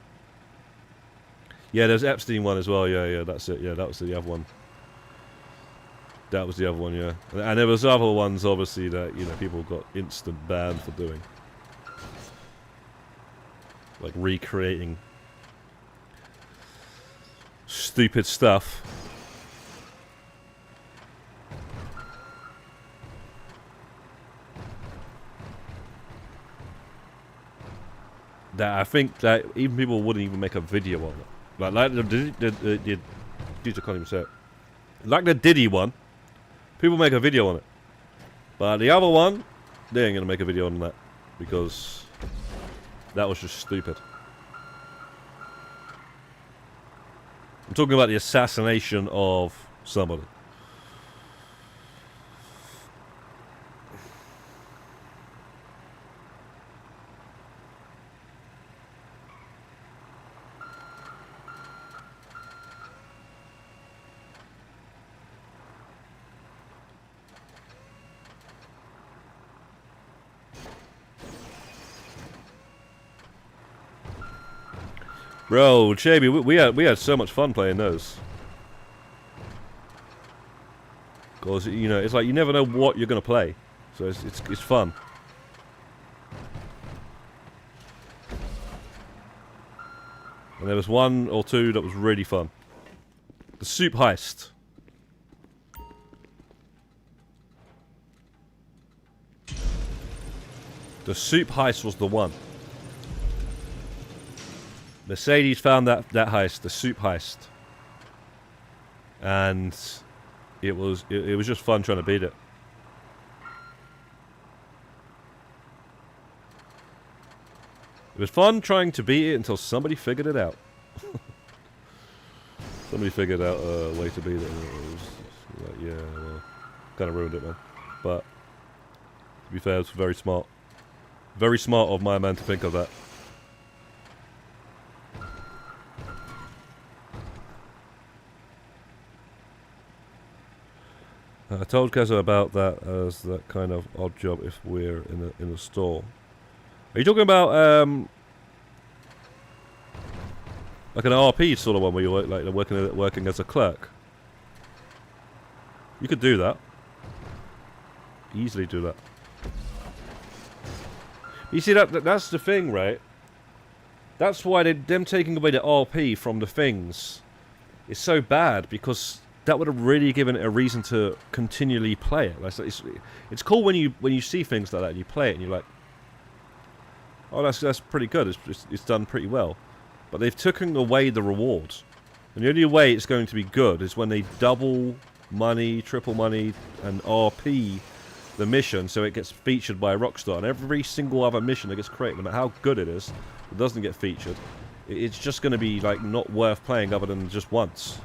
Yeah, there's Epstein one as well. Yeah, that's it. Yeah, that was the other one. That was the other one, yeah. And there was other ones, obviously, that, you know, people got instant banned for doing. Like recreating stupid stuff. That I think that even people wouldn't even make a video on it. Like the dude, I can't even say it. Like the Diddy one, people make a video on it. But the other one, they ain't gonna make a video on that because that was just stupid. I'm talking about the assassination of somebody. Bro, Chaby, we had so much fun playing those. Cause you know, it's like you never know what you're gonna play, so it's fun. And there was one or two that was really fun. The soup heist. The soup heist was the one. Mercedes found that heist, the soup heist, and it was just fun trying to beat it. It was fun trying to beat it until somebody figured it out. Somebody figured out a way to beat it, and it was like, yeah, well, kind of ruined it, man. But to be fair, it's very smart of my man to think of that. I told Gazza about that as that kind of odd job if we're in a store. Are you talking about like an RP sort of one where you work like working as a clerk? You could do that. Easily do that. You see that's the thing, right? That's why them taking away the RP from the things is so bad, because that would have really given it a reason to continually play it. Like, it's cool when you see things like that and you play it and you're like, oh, that's pretty good. It's done pretty well. But they've taken away the rewards, and the only way it's going to be good is when they double money, triple money, and RP the mission so it gets featured by Rockstar. And every single other mission that gets created, no matter how good it is, it doesn't get featured. It's just going to be like not worth playing other than just once.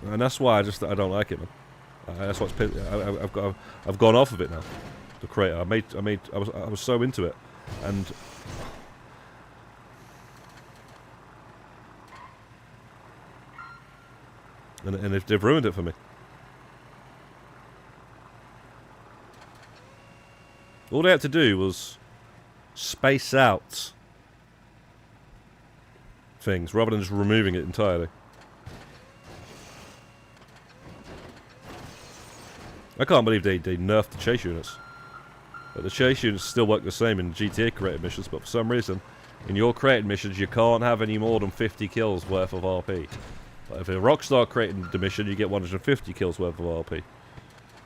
And that's why I don't like it, man. That's what's I've gone off of it now. The creator, I was so into it, and they've ruined it for me. All they had to do was space out things rather than just removing it entirely. I can't believe they nerfed the chase units. But the chase units still work the same in GTA created missions, but for some reason, in your created missions, you can't have any more than 50 kills worth of RP. But if a Rockstar created the mission, you get 150 kills worth of RP.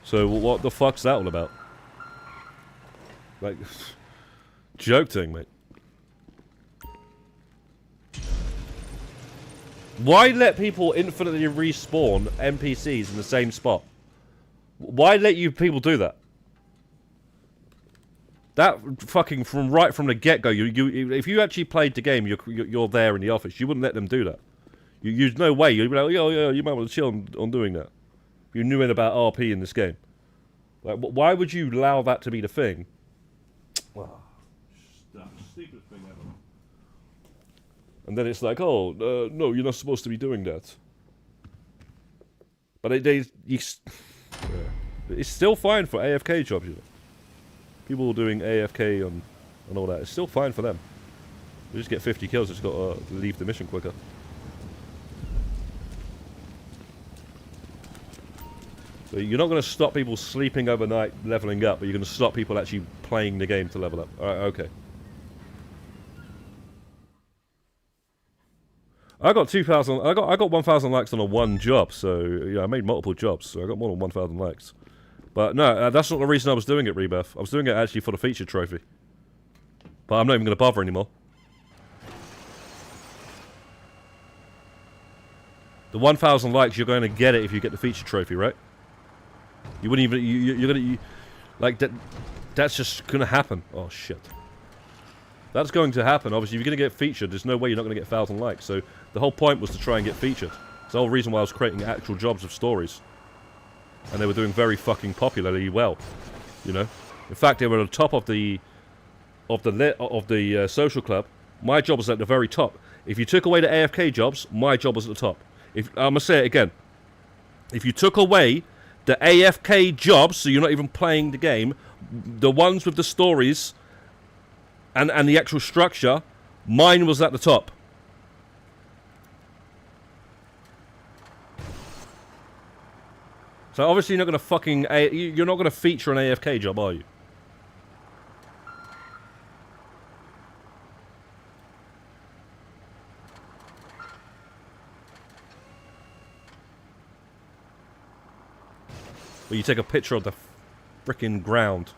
So what the fuck's that all about? Like, joke thing, mate. Why let people infinitely respawn NPCs in the same spot? Why let you people do that? That fucking right from the get-go. If you actually played the game, you're there in the office. You wouldn't let them do that. There's no way. You'd be like, oh yeah, you might want to chill on doing that. You knew it about RP in this game. Like, why would you allow that to be the thing? Wow, stupid thing ever. And then it's like, oh no, you're not supposed to be doing that. But it's still fine for AFK jobs, you know. People doing AFK and all that, it's still fine for them. They just get 50 kills, just got to leave the mission quicker. So you're not going to stop people sleeping overnight leveling up, but you're going to stop people actually playing the game to level up. Alright, okay. I got 2,000. I got 1,000 likes on a one job, so yeah, I made multiple jobs, so I got more than 1,000 likes. But no, that's not the reason I was doing it, Rebirth. I was doing it actually for the featured trophy. But I'm not even going to bother anymore. The 1,000 likes, you're going to get it if you get the featured trophy, right? You wouldn't even. You're gonna like that. That's just gonna happen. Oh shit. That's going to happen. Obviously, if you're gonna get featured, there's no way you're not gonna get 1,000 likes. So the whole point was to try and get featured. It's the whole reason why I was creating actual jobs of stories, and they were doing very fucking popularly well. You know, in fact, they were at the top of the social club. My job was at the very top. If you took away the AFK jobs, my job was at the top. If I'm gonna say it again, if you took away the AFK jobs, so you're not even playing the game, the ones with the stories and the actual structure, mine was at the top. So obviously you're not going to feature an AFK job, are you? Well, you take a picture of the frickin' ground.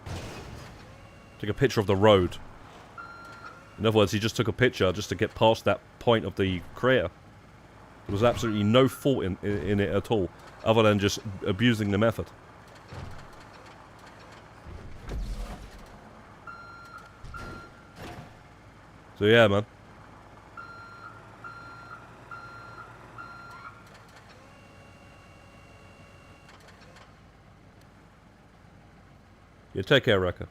Take a picture of the road. In other words, he just took a picture just to get past that point of the crater. There was absolutely no fault in it at all, other than just abusing the method. So yeah, man. Yeah, take care, Wrecker.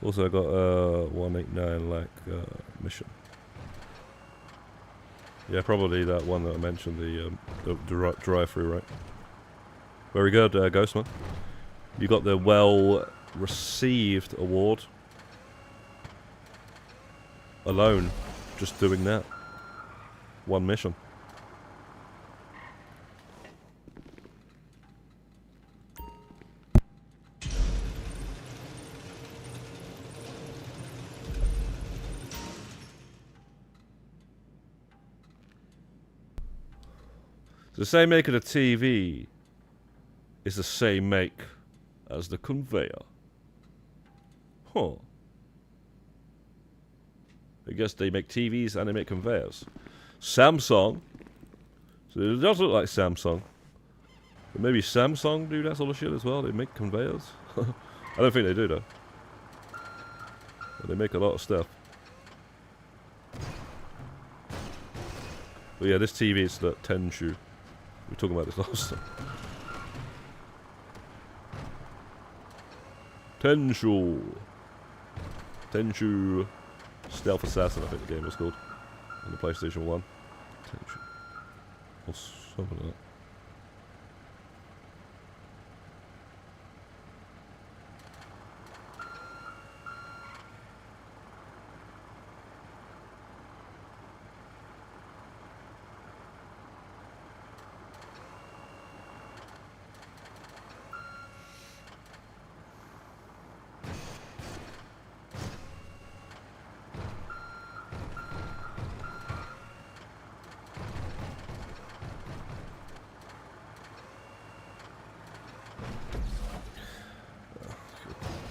Also, I got 189 like mission. Yeah, probably that one that I mentioned, the drive-through, right? Very good, Ghostman. You got the well-received award alone, just doing that. One mission. The same make of the TV is the same make as the conveyor. Huh. I guess they make TVs and they make conveyors. Samsung. So it does look like Samsung. But maybe Samsung do that sort of shit as well. They make conveyors. I don't think they do though. But they make a lot of stuff. But yeah, this TV is the Tenshu. We were talking about this last time. Tenshu Stealth Assassin, I think the game was called. On the PlayStation 1. Tenshu. Or something like that.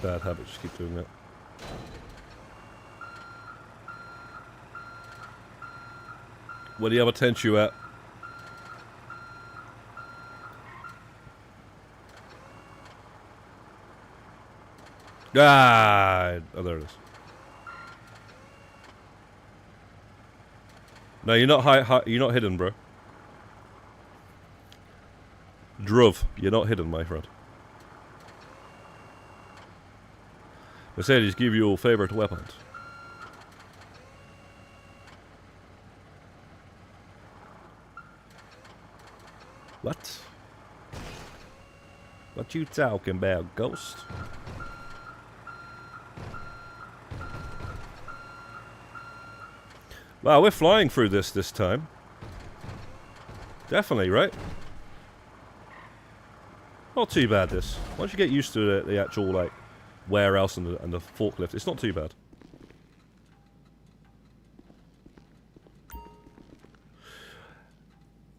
Bad habit, just keep doing that. Where do you have a Tenshu at? Ah! Oh, there it is. No, you're not you're not hidden, bro. Druv, you're not hidden, my friend. Mercedes, give your favorite weapons. What? What you talking about, Ghost? Wow, we're flying through this time. Definitely, right? Not too bad, this. Once you get used to the actual, like, warehouse and the forklift, it's not too bad.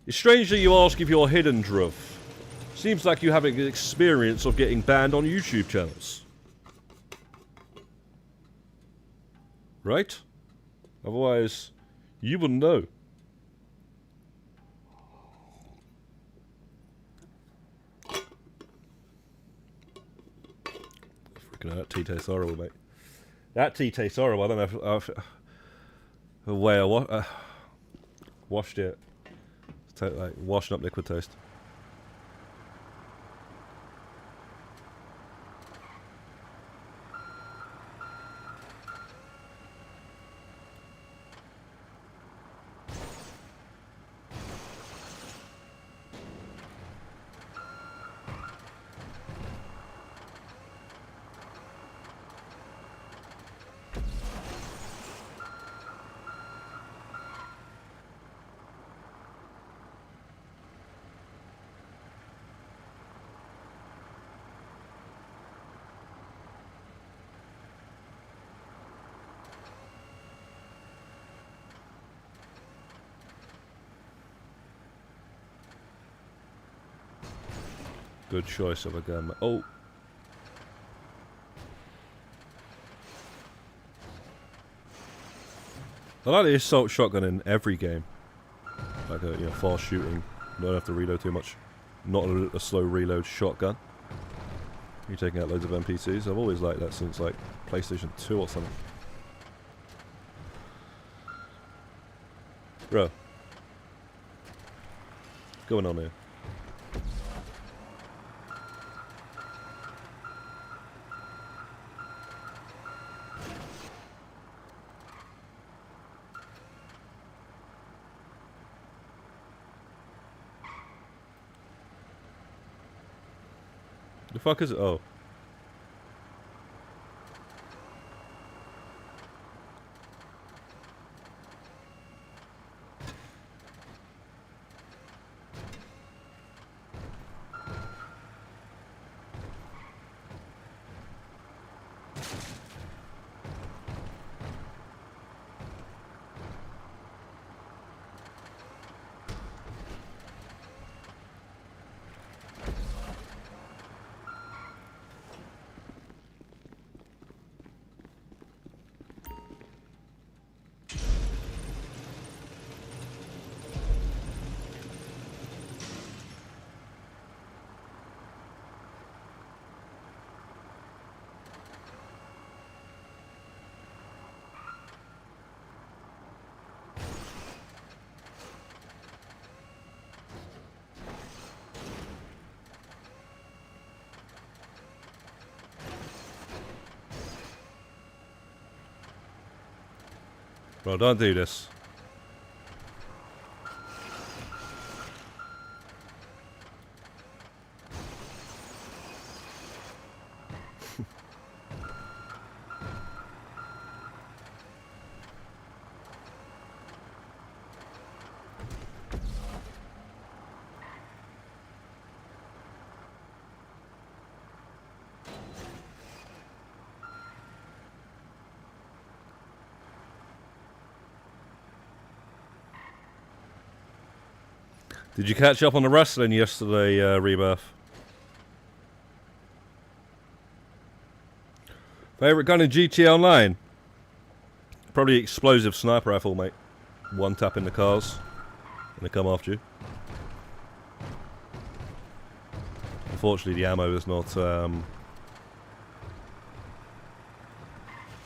It's strange that you ask if you're hidden, Druv. Seems like you have an experience of getting banned on YouTube channels. Right? Otherwise, you wouldn't know. Freaking that tea tastes horrible, mate. That tea tastes horrible. I don't know if the way I washed it. Like washing up liquid toast. Good choice of a gun. Oh! I like the assault shotgun in every game. Like a fast shooting, don't have to reload too much. Not a slow reload shotgun. You're taking out loads of NPCs. I've always liked that since like PlayStation 2 or something. Bro. What's going on here? The fuck is it? Oh. Bro, don't do this. Did you catch up on the wrestling yesterday, Rebirth? Favorite gun in GTA Online? Probably explosive sniper rifle, mate. One tap in the cars, and they come after you. Unfortunately, the ammo is not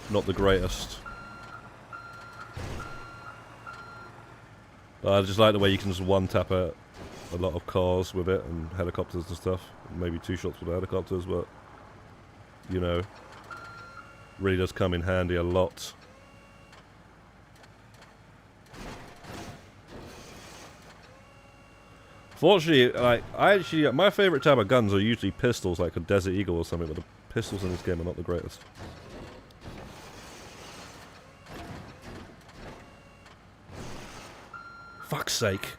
the greatest. I just like the way you can just one tap a lot of cars with it and helicopters and stuff. Maybe two shots with the helicopters, but you know, really does come in handy a lot. Fortunately, like my favorite type of guns are usually pistols, like a Desert Eagle or something. But the pistols in this game are not the greatest. Fuck's sake.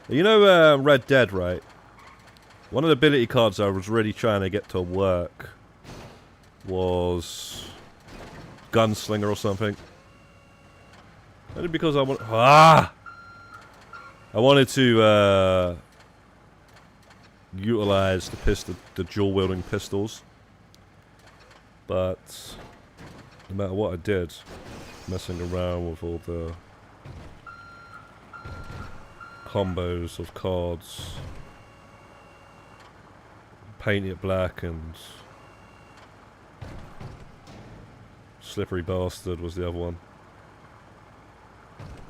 You know Red Dead, right? One of the ability cards I was really trying to get to work was Gunslinger or something. Only because I wanted to utilize the dual wielding pistols, but no matter what I did, messing around with all the combos of cards, Paint It Black and Slippery Bastard was the other one.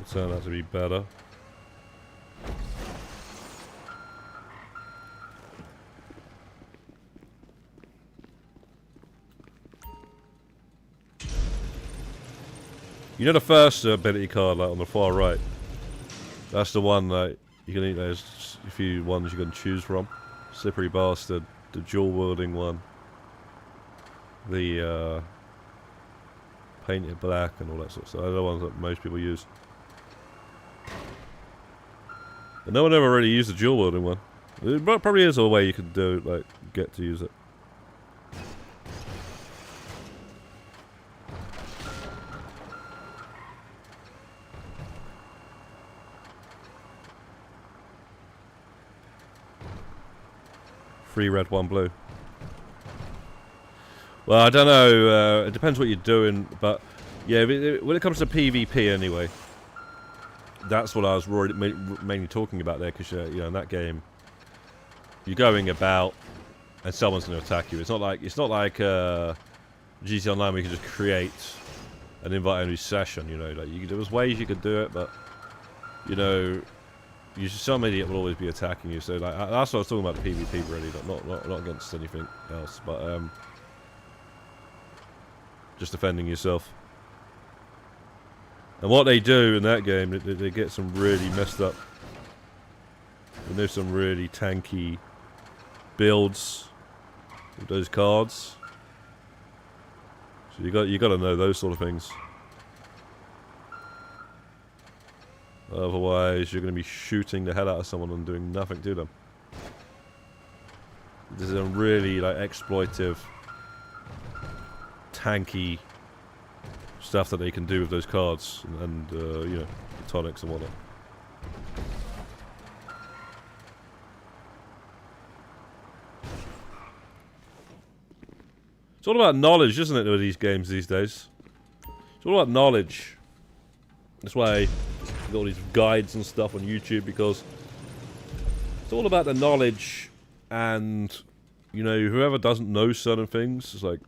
It turned out to be better. You know the first ability card, like on the far right? That's the one that you can eat. There's a few ones you can choose from. Slippery Bastard, the dual wielding one, the Paint It Black and all that sort of stuff. They're the ones that most people use. But no one ever really used the dual wielding one. There probably is a way you could do, like, get to use it. Three red, one blue. Well, I don't know. It depends what you're doing, but yeah, when it comes to PvP anyway, that's what I was mainly talking about there. Because you know, in that game, you're going about, and someone's going to attack you. It's not like GTA Online where you can just create an invite-only session. You know, like there was ways you could do it, but you know. Some idiot will always be attacking you, so like that's what I was talking about, the PvP really, not against anything else, but just defending yourself. And what they do in that game, they get some really messed up And there's some really tanky builds with those cards. So you got to know those sort of things. Otherwise, you're going to be shooting the hell out of someone and doing nothing to them. This is a really like exploitive, tanky stuff that they can do with those cards and you know, tonics and whatnot. It's all about knowledge, isn't it, with these games these days? It's all about knowledge. That's why I got all these guides and stuff on YouTube, because it's all about the knowledge, and, you know, whoever doesn't know certain things, it's like,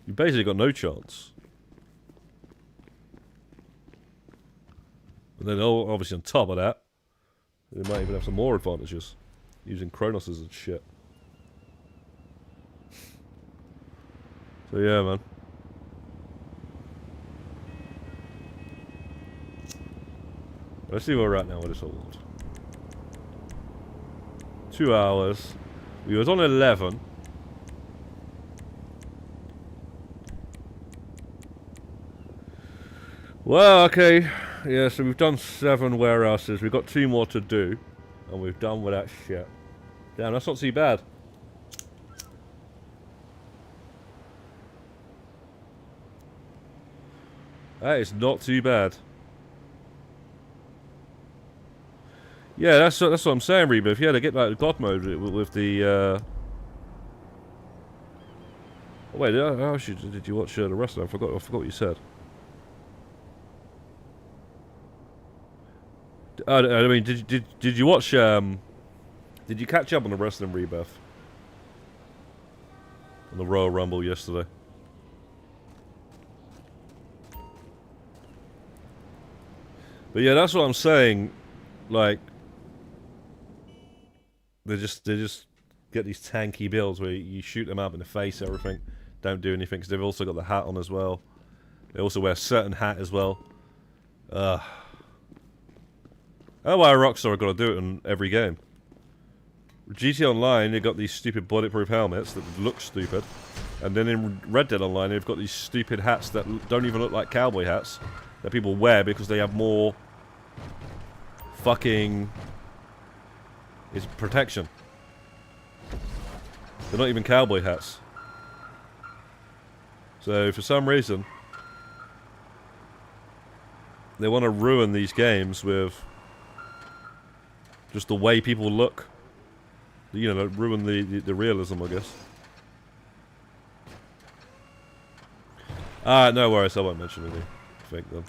you basically got no chance. And then, obviously on top of that, they might even have some more advantages, using Chronoses and shit. So yeah, man. Let's see where we're at now with this award. 2 hours. We was on 11. Well, okay. Yeah, so we've done 7 warehouses. We've got 2 more to do. And we've done with that shit. Damn, that's not too bad. That is not too bad. Yeah, that's what I'm saying, Reba. If you had to get like God mode with the. Oh, wait, did you watch the rest of it? I forgot what you said. I mean, did you watch? Did you catch up on the Wrestling Rebirth? On the Royal Rumble yesterday? But yeah, that's what I'm saying. Like, they just get these tanky builds where you shoot them up in the face, everything, don't do anything, because they've also got the hat on as well. They also wear a certain hat as well. That's why Rockstar have got to do it in every game. GT Online, they've got these stupid bulletproof helmets that look stupid. And then in Red Dead Online, they've got these stupid hats that don't even look like cowboy hats that people wear because they have more fucking protection. They're not even cowboy hats. So for some reason, they want to ruin these games with just the way people look. You know, ruin the realism, I guess. No worries, I won't mention anything. Fake them.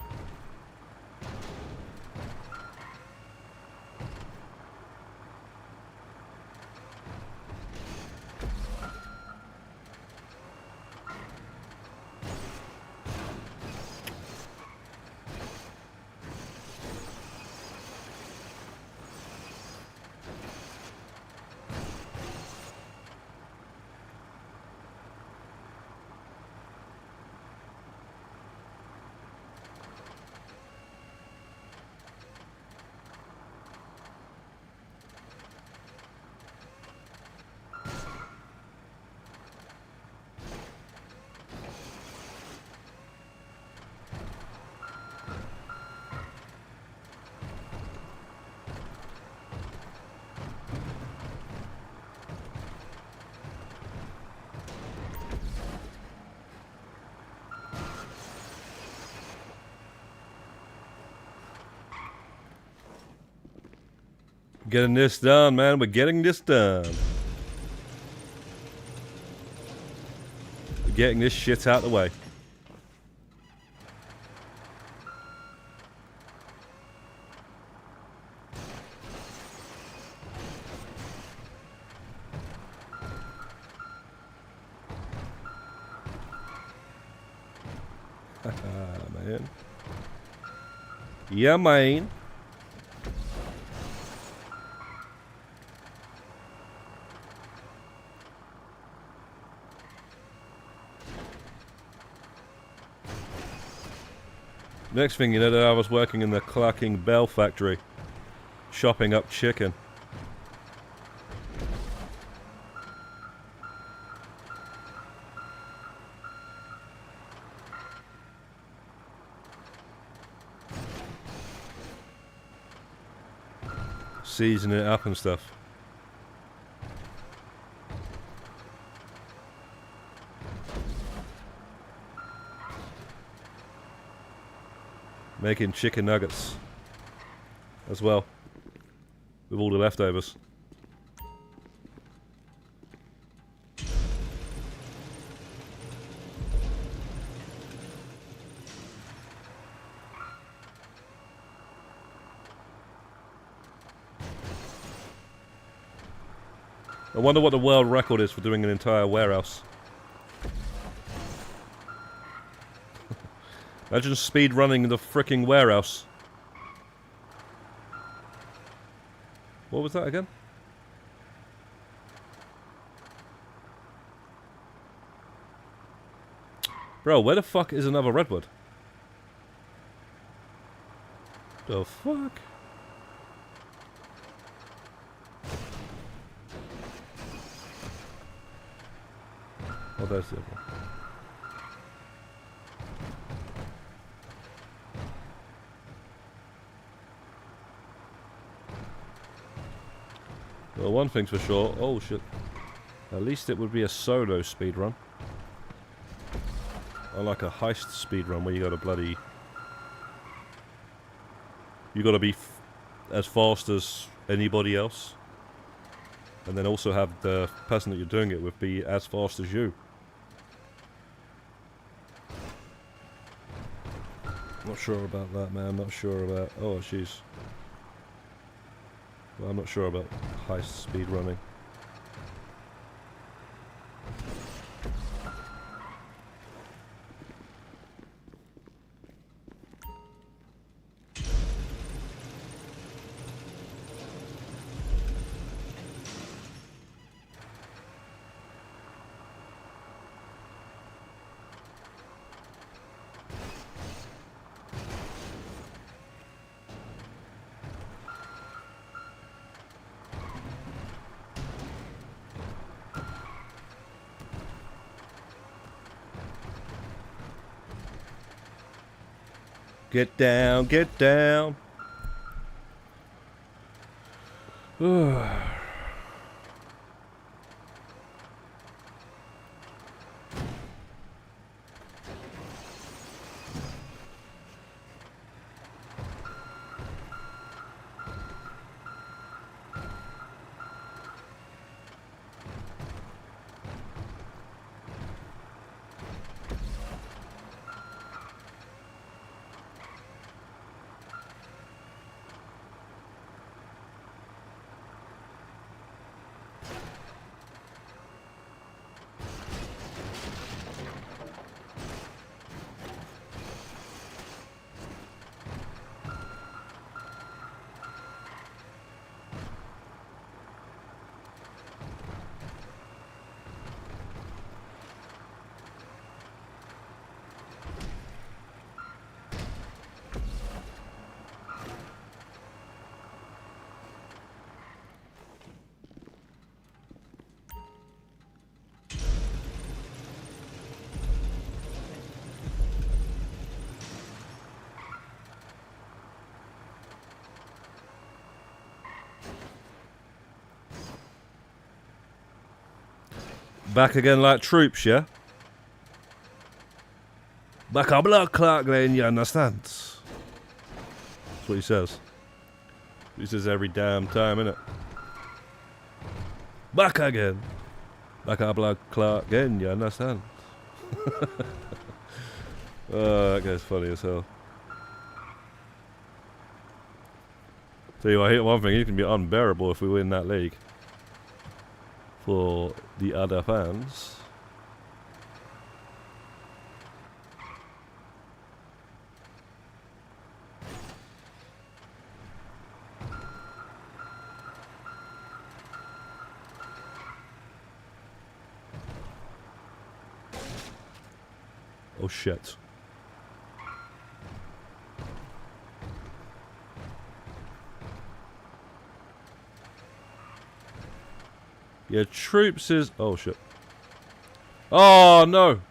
Getting this done, man. We're getting this done. We're getting this shit out of the way. Man. Yeah, man. Next thing you know, I was working in the Clarking Bell factory. Chopping up chicken. Seasoning it up and stuff. Making chicken nuggets as well with all the leftovers. I wonder what the world record is for doing an entire warehouse. Imagine speed running the freaking warehouse. What was that again? Bro, where the fuck is another redwood? The fuck? Oh, there's the other one. Well, one thing's for sure. Oh shit. At least it would be a solo speedrun. Unlike a heist speedrun where you gotta bloody... You gotta be as fast as anybody else. And then also have the person that you're doing it with be as fast as you. Not sure about that, man. Not sure about... Oh, jeez. Well, I'm not sure about heist speed running. Get down, get down. Back again like troops, yeah? Back a blood clot, Glenn, you understand? That's what he says. He says every damn time, innit? Back again. Back a blood clot again, you understand? Oh, that guy's funny as hell. Tell you what, I hit one thing, he can be unbearable if we win that league. For the other fans. Oh shit. Yeah, troops is... Oh, shit. Oh, no!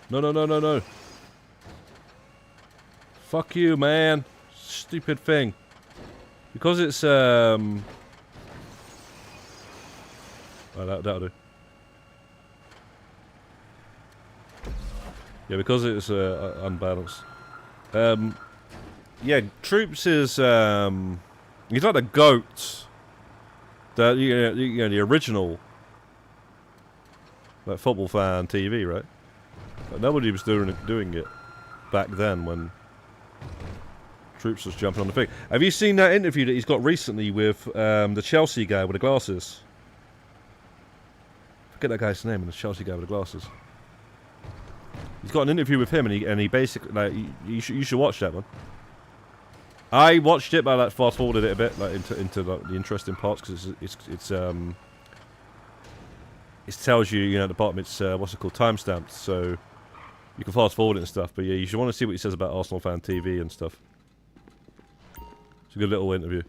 No, no, no, no, no. Fuck you, man. Stupid thing. Because it's, Oh, that'll do. Yeah, because it's, unbalanced. Yeah, troops is, he's like the GOAT. The original, like, football fan TV, right? But nobody was doing it back then when Troops was jumping on the thing. Have you seen that interview that he's got recently with the Chelsea guy with the glasses? Forget that guy's name, the Chelsea guy with the glasses. He's got an interview with him, and he basically, like, you should watch that one. I watched it, but I like fast forwarded it a bit, like into like, the interesting parts, because it tells you, at the bottom it's what's it called, timestamps, so you can fast forward it and stuff. But yeah, you should want to see what he says about Arsenal Fan TV and stuff. It's a good little interview.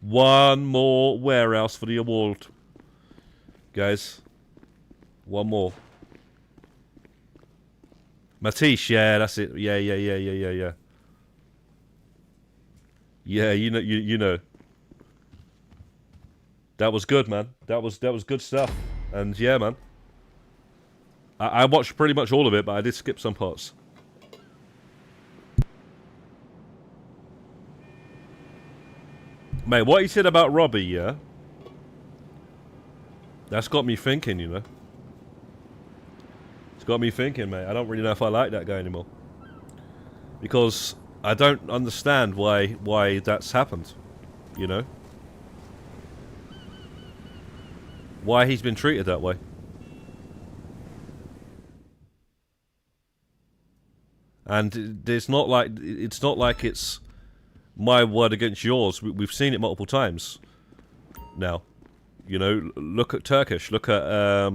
One more warehouse for the award, guys. One more. Matisse, yeah, that's it. Yeah. Yeah, you know. That was good, man. That was good stuff. And yeah, man. I watched pretty much all of it, but I did skip some parts. Mate, what he said about Robbie, yeah? That's got me thinking, It's got me thinking, mate. I don't really know if I like that guy anymore. Because I don't understand why that's happened, Why he's been treated that way. And it's not like it's my word against yours. We've seen it multiple times now. Look at Turkish. Look at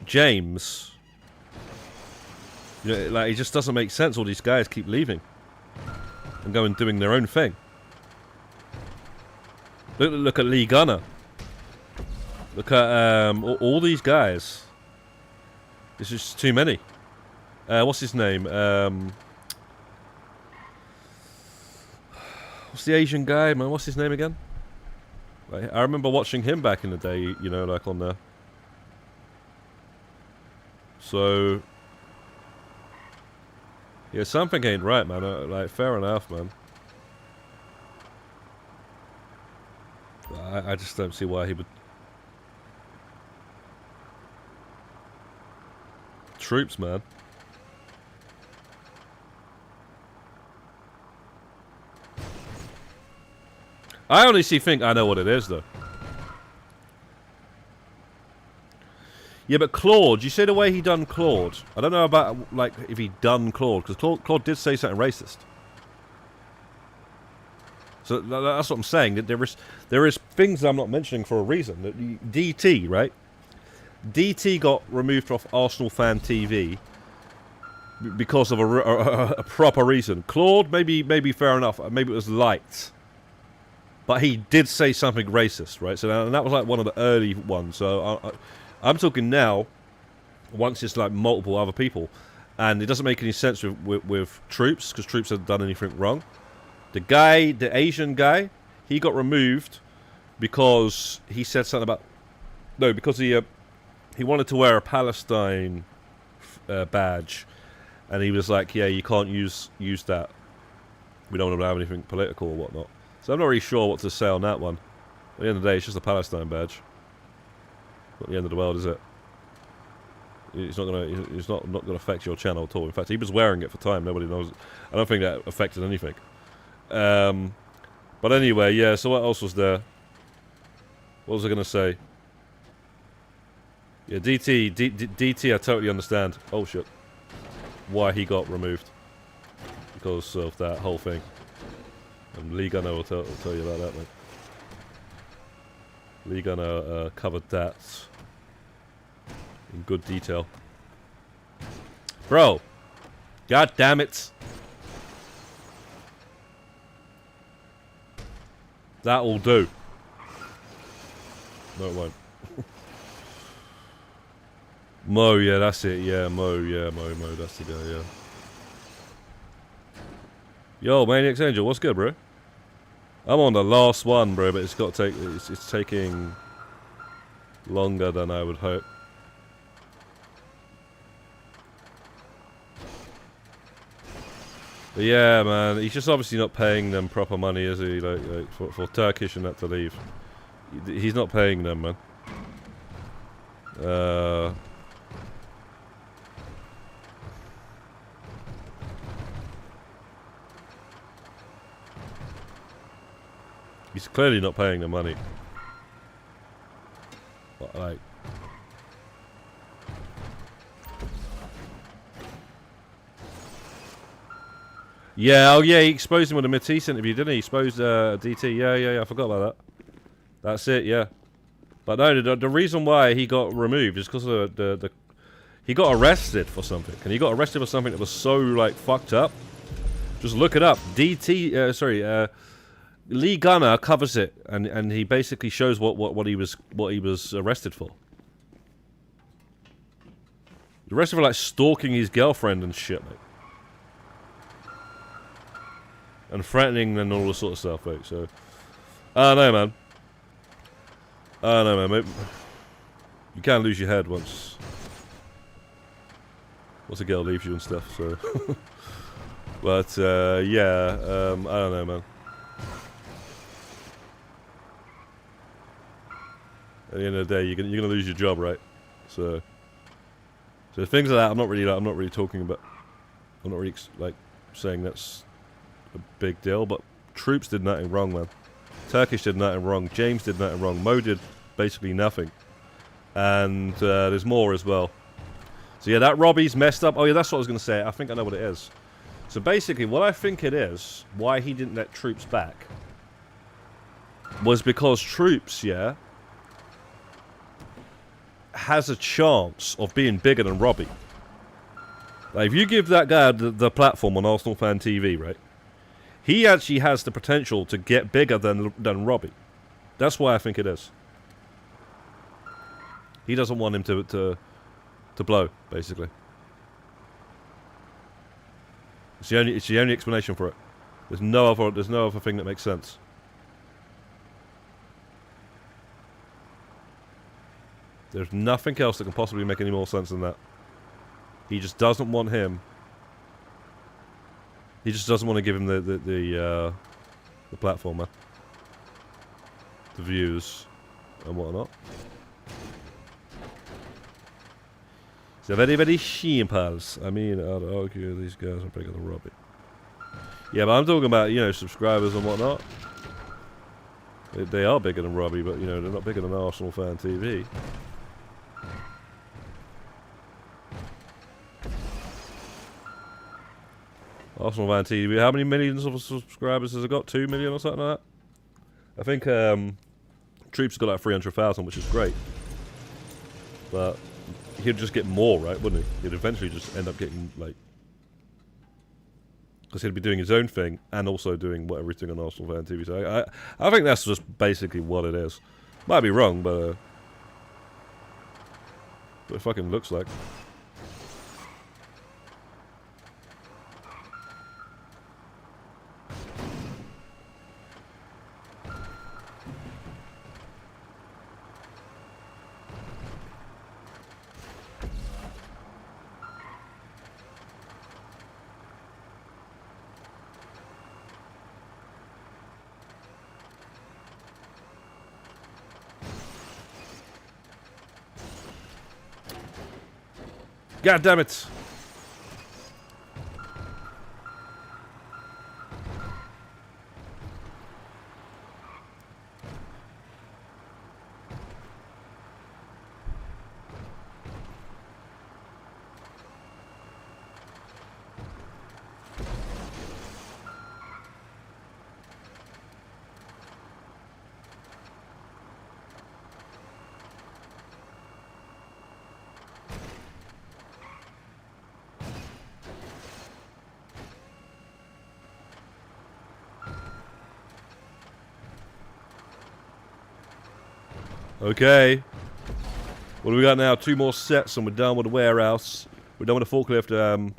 James. Like, it just doesn't make sense. All these guys keep leaving and going doing their own thing. Look at Lee Gunner. Look at all these guys. It's just too many. What's his name? What's the Asian guy, man? What's his name again? Like, I remember watching him back in the day, like on there. So, yeah, something ain't right, man. Like, fair enough, man. I just don't see why he would. Troops, man. I honestly think I know what it is, though. Yeah, but Claude, you see the way he done Claude? I don't know about, like, if he done Claude, because Claude did say something racist. So that's what I'm saying. That there is things that I'm not mentioning for a reason. DT, right? DT got removed off Arsenal Fan TV because of a proper reason. Claude, maybe fair enough. Maybe it was light. But he did say something racist, right? So and that was like one of the early ones. So I'm talking now, once it's like multiple other people. And it doesn't make any sense with Troops, because Troops hadn't done anything wrong. The Asian guy, he got removed because he said something about... No, because he wanted to wear a Palestine badge. And he was like, yeah, you can't use that. We don't want to have anything political or whatnot. So I'm not really sure what to say on that one. At the end of the day, it's just a Palestine badge. Not the end of the world, is it? It's not gonna affect your channel at all. In fact, he was wearing it for time. Nobody knows. I don't think that affected anything. But anyway, yeah. So what else was there? What was I gonna say? Yeah, DT. I totally understand. Oh shit. Why he got removed? Because of that whole thing. And Lee Gunner will tell you about that, mate. Lee Gunner covered that. in good detail. Bro, god damn it. That'll do. No, it won't. Mo, yeah, that's it. Yeah, Mo, that's the guy, yeah. Yo, Maniacs Angel, what's good, bro? I'm on the last one, bro, but it's got to take. It's taking longer than I would hope. But yeah, man, he's just obviously not paying them proper money, is he? Like for Turkish and that to leave, he's not paying them, man. He's clearly not paying them money. But like. Yeah, oh yeah, he exposed him with a Matisse interview, didn't he? He exposed DT. Yeah, I forgot about that. That's it, yeah. But no, the reason why he got removed is because of the he got arrested for something, and he got arrested for something that was so like fucked up. Just look it up. Lee Gunner covers it, and he basically shows what he was arrested for. Arrested for like stalking his girlfriend and shit, mate. And threatening and all this sort of stuff, mate. So, I don't know, man. I don't know, man. You can lose your head once a girl leaves you and stuff. So, but yeah, I don't know, man. At the end of the day, you're gonna lose your job, right? So things like that, I'm not really talking about. I'm not really like saying that's a big deal, but Troops did nothing wrong, man. Turkish did nothing wrong. James did nothing wrong. Mo did basically nothing. And there's more as well. So yeah, that Robbie's messed up. Oh yeah, that's what I was going to say. I think I know what it is. So basically, what I think it is, why he didn't let Troops back, was because Troops, yeah, has a chance of being bigger than Robbie. Like, if you give that guy the platform on Arsenal Fan TV, right? He actually has the potential to get bigger than Robbie. That's why I think it is. He doesn't want him to blow, basically. It's the only explanation for it. There's no other thing that makes sense. There's nothing else that can possibly make any more sense than that. He just doesn't want him. He just doesn't want to give him the platform, man. The views and whatnot. So very, very simple. I mean, I'd argue these guys are bigger than Robbie. Yeah, but I'm talking about, you know, subscribers and whatnot. They are bigger than Robbie, but, you know, they're not bigger than Arsenal Fan TV. Arsenal Fan TV, how many millions of subscribers has it got? 2 million or something like that? I think Troops got like 300,000, which is great. But he'd just get more, right, wouldn't he? He'd eventually just end up getting, like... Because he'd be doing his own thing and also doing everything on Arsenal Fan TV. So I think that's just basically what it is. Might be wrong, but it fucking looks like. God damn it! Okay. What do we got now? 2 more sets and we're done with the warehouse. We're done with the forklift.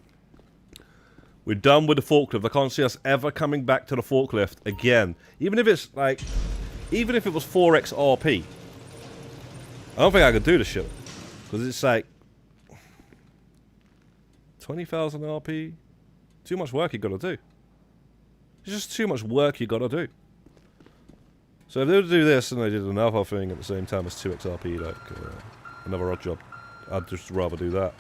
We're done with the forklift. I can't see us ever coming back to the forklift again. Even if it's like... Even if it was 4x RP. I don't think I could do this shit. Because it's like... 20,000 RP? Too much work you gotta do. It's just too much work you gotta do. So if they were to do this and they did another thing at the same time as 2x RP, like another odd job, I'd just rather do that.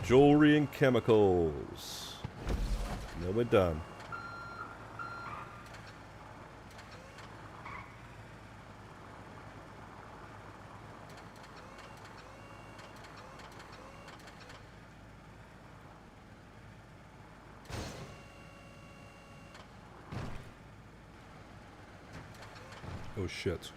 Jewelry and chemicals. Now we're done. Oh shit.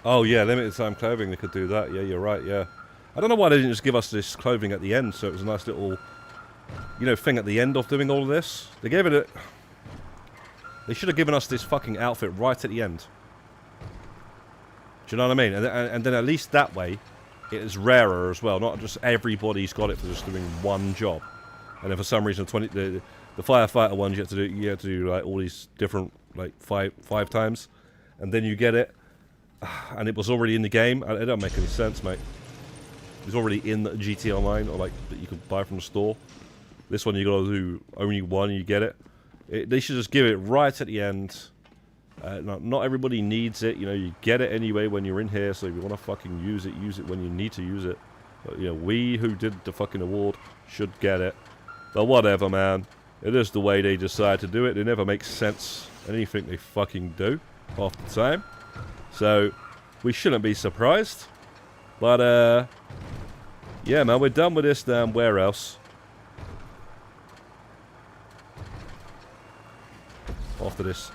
Oh yeah, limited time clothing, they could do that. Yeah, you're right, yeah. I don't know why they didn't just give us this clothing at the end, so it was a nice little, you know, thing at the end of doing all of this. They gave it a... They should have given us this fucking outfit right at the end. Do you know what I mean? And then at least that way, it is rarer as well. Not just everybody's got it for just doing one job. And then for some reason, the firefighter ones, you have to do like all these different, like five times. And then you get it. And it was already in the game. It don't make any sense, mate. It's already in the GT Online, or like that you could buy from the store. This one you gotta do only one, and you get it. They should just give it right at the end. Not everybody needs it, you know. You get it anyway when you're in here. So if you want to fucking use it when you need to use it. But you know, we who did the fucking award should get it. But whatever, man. It is the way they decide to do it. It never makes sense anything they fucking do half the time. So, we shouldn't be surprised. But, yeah, man, we're done with this damn warehouse. After this.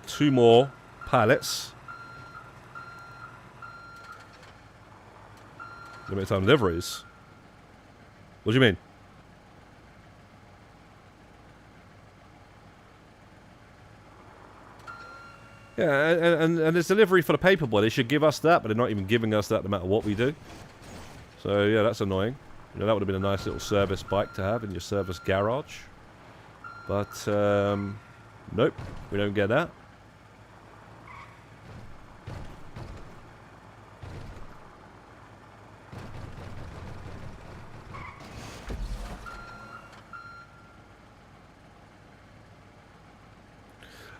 2 more pallets. Limited time deliveries. What do you mean? Yeah, and there's delivery for the paperboy. They should give us that, but they're not even giving us that no matter what we do. So, yeah, that's annoying. You know, that would have been a nice little service bike to have in your service garage. But, nope, we don't get that.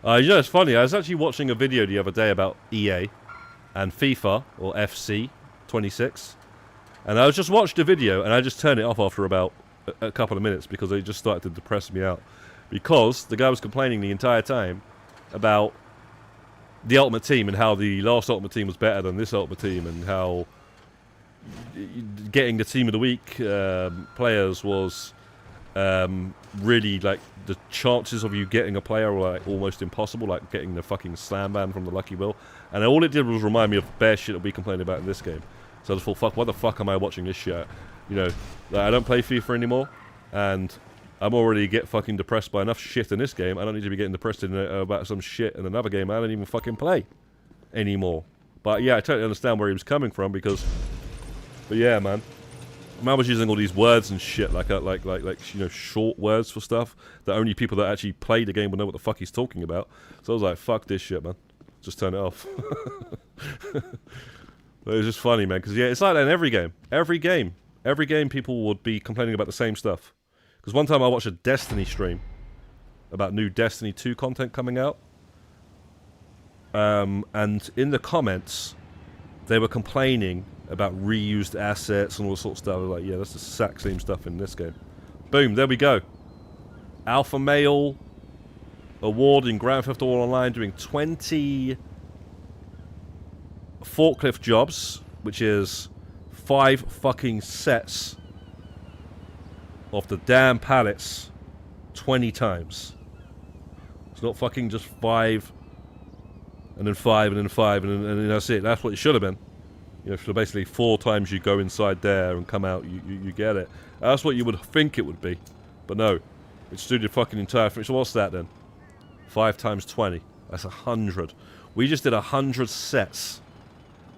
You know, it's funny, I was actually watching a video the other day about EA and FIFA, or FC 26, and I was just watched the video, and I just turned it off after about a couple of minutes, because it just started to depress me out, because the guy was complaining the entire time about the Ultimate Team, and how the last Ultimate Team was better than this Ultimate Team, and how getting the Team of the Week players was really, like, the chances of you getting a player were like almost impossible, like getting the fucking slam ban from the Lucky Will, and all it did was remind me of bear shit that we complained about in this game. So I just thought, fuck, what the fuck am I watching this shit? You know, like, I don't play FIFA anymore, and I'm already get fucking depressed by enough shit in this game. I don't need to be getting depressed about some shit in another game I don't even fucking play anymore. But yeah, I totally understand where he was coming from, because, but yeah, man. Man was using all these words and shit, like you know, short words for stuff that only people that actually play the game would know what the fuck he's talking about. So I was like, fuck this shit, man. Just turn it off. But it was just funny, man, because yeah, it's like that in every game. Every game people would be complaining about the same stuff. Because one time I watched a Destiny stream about new Destiny 2 content coming out. And in the comments, they were complaining about reused assets and all sorts of stuff. I was like, yeah, that's the exact same stuff in this game. Boom, there we go. Alpha Male award in Grand Theft Auto Online, doing 20 forklift jobs, which is 5 fucking sets of the damn pallets 20 times. It's not fucking just 5 and then 5 and then 5 and then that's it. That's what it should have been. You know, so basically 4 times you go inside there and come out, you get it. That's what you would think it would be. But no. It's through the fucking entire thing. So what's that then? 5 times 20. That's 100. We just did 100 sets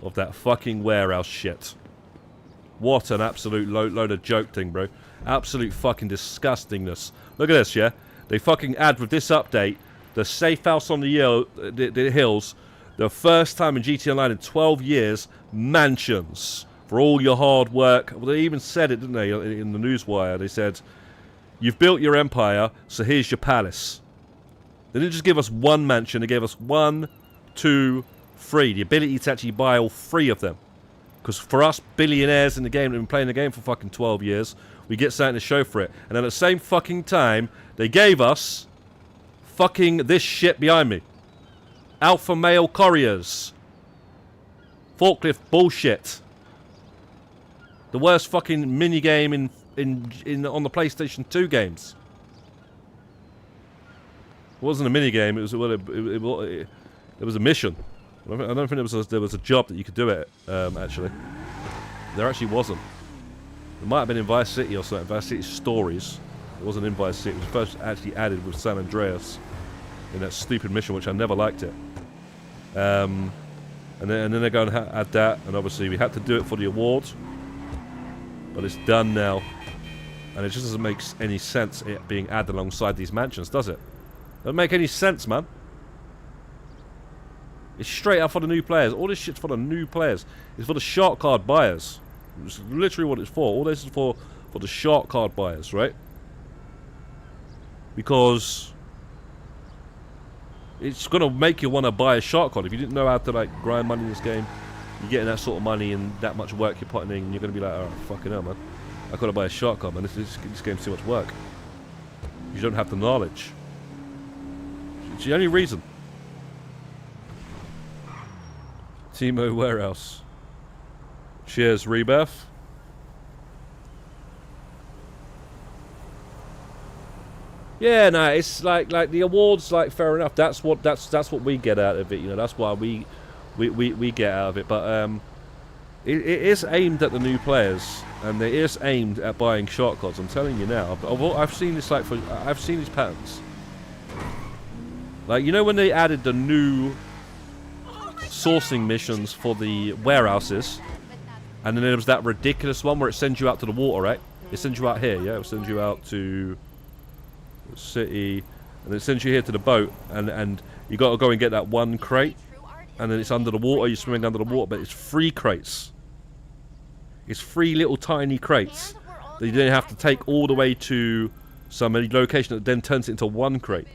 of that fucking warehouse shit. What an absolute load of joke thing, bro. Absolute fucking disgustingness. Look at this, yeah? They fucking add with this update, the safe house on the hills, the first time in GTA Online in 12 years, mansions for all your hard work. Well, they even said it, didn't they, in the newswire? They said, you've built your empire, so here's your palace. They didn't just give us one mansion, they gave us 1, 2, 3. The ability to actually buy all 3 of them. Because for us billionaires in the game that have been playing the game for fucking 12 years, we get something to show for it. And at the same fucking time, they gave us fucking this shit behind me. Alpha Male Couriers. Forklift bullshit. The worst fucking minigame in on the PlayStation 2 games. It wasn't a minigame, it was a mission. I don't think there was a job that you could do it, actually. There actually wasn't. It might have been in Vice City or something, Vice City Stories. It wasn't in Vice City, it was first actually added with San Andreas in that stupid mission, which I never liked it. And then they're going to add that, and obviously we had to do it for the award. But it's done now. And it just doesn't make any sense it being added alongside these mansions, does it? Doesn't make any sense, man. It's straight up for the new players. All this shit's for the new players. It's for the shark card buyers. It's literally what it's for. All this is for the shark card buyers, right? Because it's going to make you want to buy a shark card. If you didn't know how to like grind money in this game, you're getting that sort of money and that much work you're putting in, and you're going to be like, oh, fucking hell, man. I've got to buy a shark card, man. This game's too much work. You don't have the knowledge. It's the only reason. Timo Warehouse. Cheers, Rebirth. Yeah, no, it's like the awards, like, fair enough. That's what we get out of it. You know, that's why we get out of it. But it is aimed at the new players, and it is aimed at buying shark cards. I'm telling you now. I've seen this I've seen these patterns. Like, you know when they added the new sourcing missions for the warehouses, and then there was that ridiculous one where it sends you out to the water, right? It sends you out here, yeah? It sends you out to the city, and it sends you here to the boat, and you got to go and get that one crate, and then it's under the water, you're swimming under the water, but it's 3 crates. It's 3 little tiny crates that you then have to take all the way to some location that then turns it into 1 crate.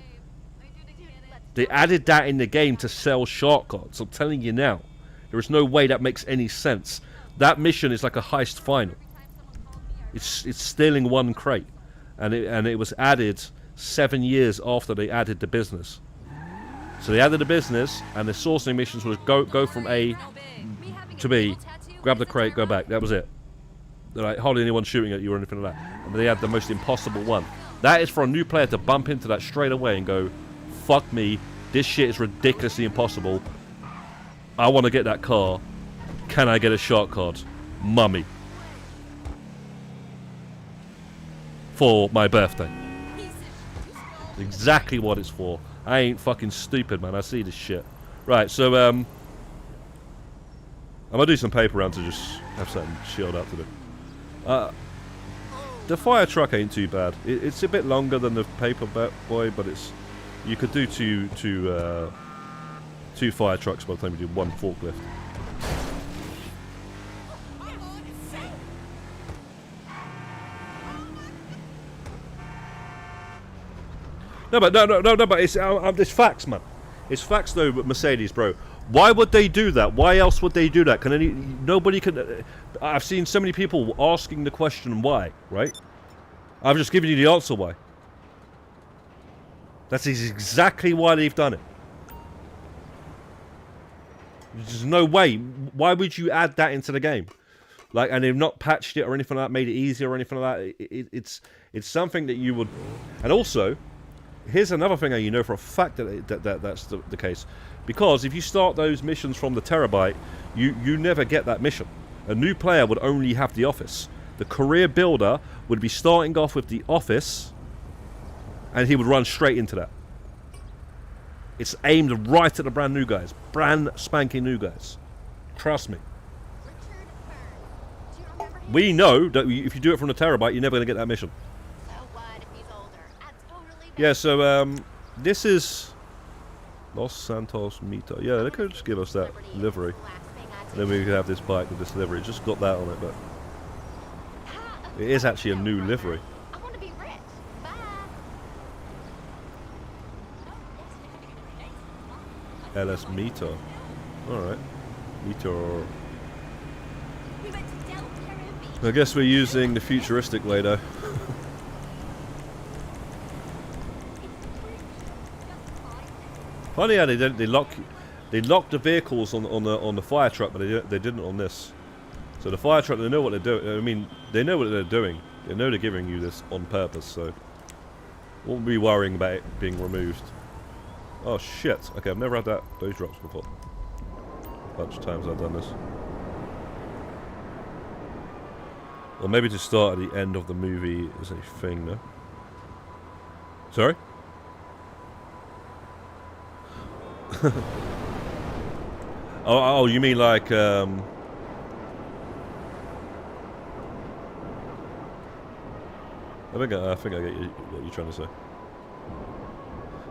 They added that in the game to sell shark cards. I'm telling you now, there is no way that makes any sense. That mission is like a heist final. It's stealing 1 crate, and it was added 7 years after they added the business. So they added the business, and the sourcing missions was go from A to B, grab the crate, go back. That was it. Like hardly anyone shooting at you or anything like that. And they had the most impossible one. That is for a new player to bump into that straight away and go, fuck me, this shit is ridiculously impossible. I want to get that car. Can I get a shark card? Mummy. For my birthday. Exactly what it's for. I ain't fucking stupid, man. I see this shit. Right, so, I'm gonna do some paper rounds to just have something chilled out to do. The fire truck ain't too bad. It's a bit longer than the paper boy, but it's... You could do two fire trucks by the time you do 1 forklift. No, but it's facts, man. It's facts though, Mercedes, bro. Why would they do that? Why else would they do that? Nobody can. I've seen so many people asking the question why, right? I've just given you the answer why. That is exactly why they've done it. There's no way. Why would you add that into the game? Like, and they've not patched it or anything like that, made it easier or anything like that. It's something that you would. And also, here's another thing that you know for a fact that's the case. Because if you start those missions from the terabyte, you never get that mission. A new player would only have the office. The career builder would be starting off with the office, and he would run straight into that. It's aimed right at the brand new guys. Brand spanking new guys. Trust me. We know that if you do it from the terabyte, you're never going to get that mission. Yeah, so this is Los Santos Mito. Yeah, they could just give us that livery. And then we could have this bike with this livery. It just got that on it, but it is actually a new livery. LS Mito. Alright. Mito. I guess we're using the futuristic way though. Funny how they lock the vehicles on the fire truck, but they didn't on this. So the fire truck, they know what they're doing. I mean, they know what they're doing. They know they're giving you this on purpose. So won't be worrying about it being removed. Oh shit! Okay, I've never had those drops before. A bunch of times I've done this. Or maybe to start at the end of the movie is a thing, no? Sorry? oh, you mean like I think I get what you're trying to say.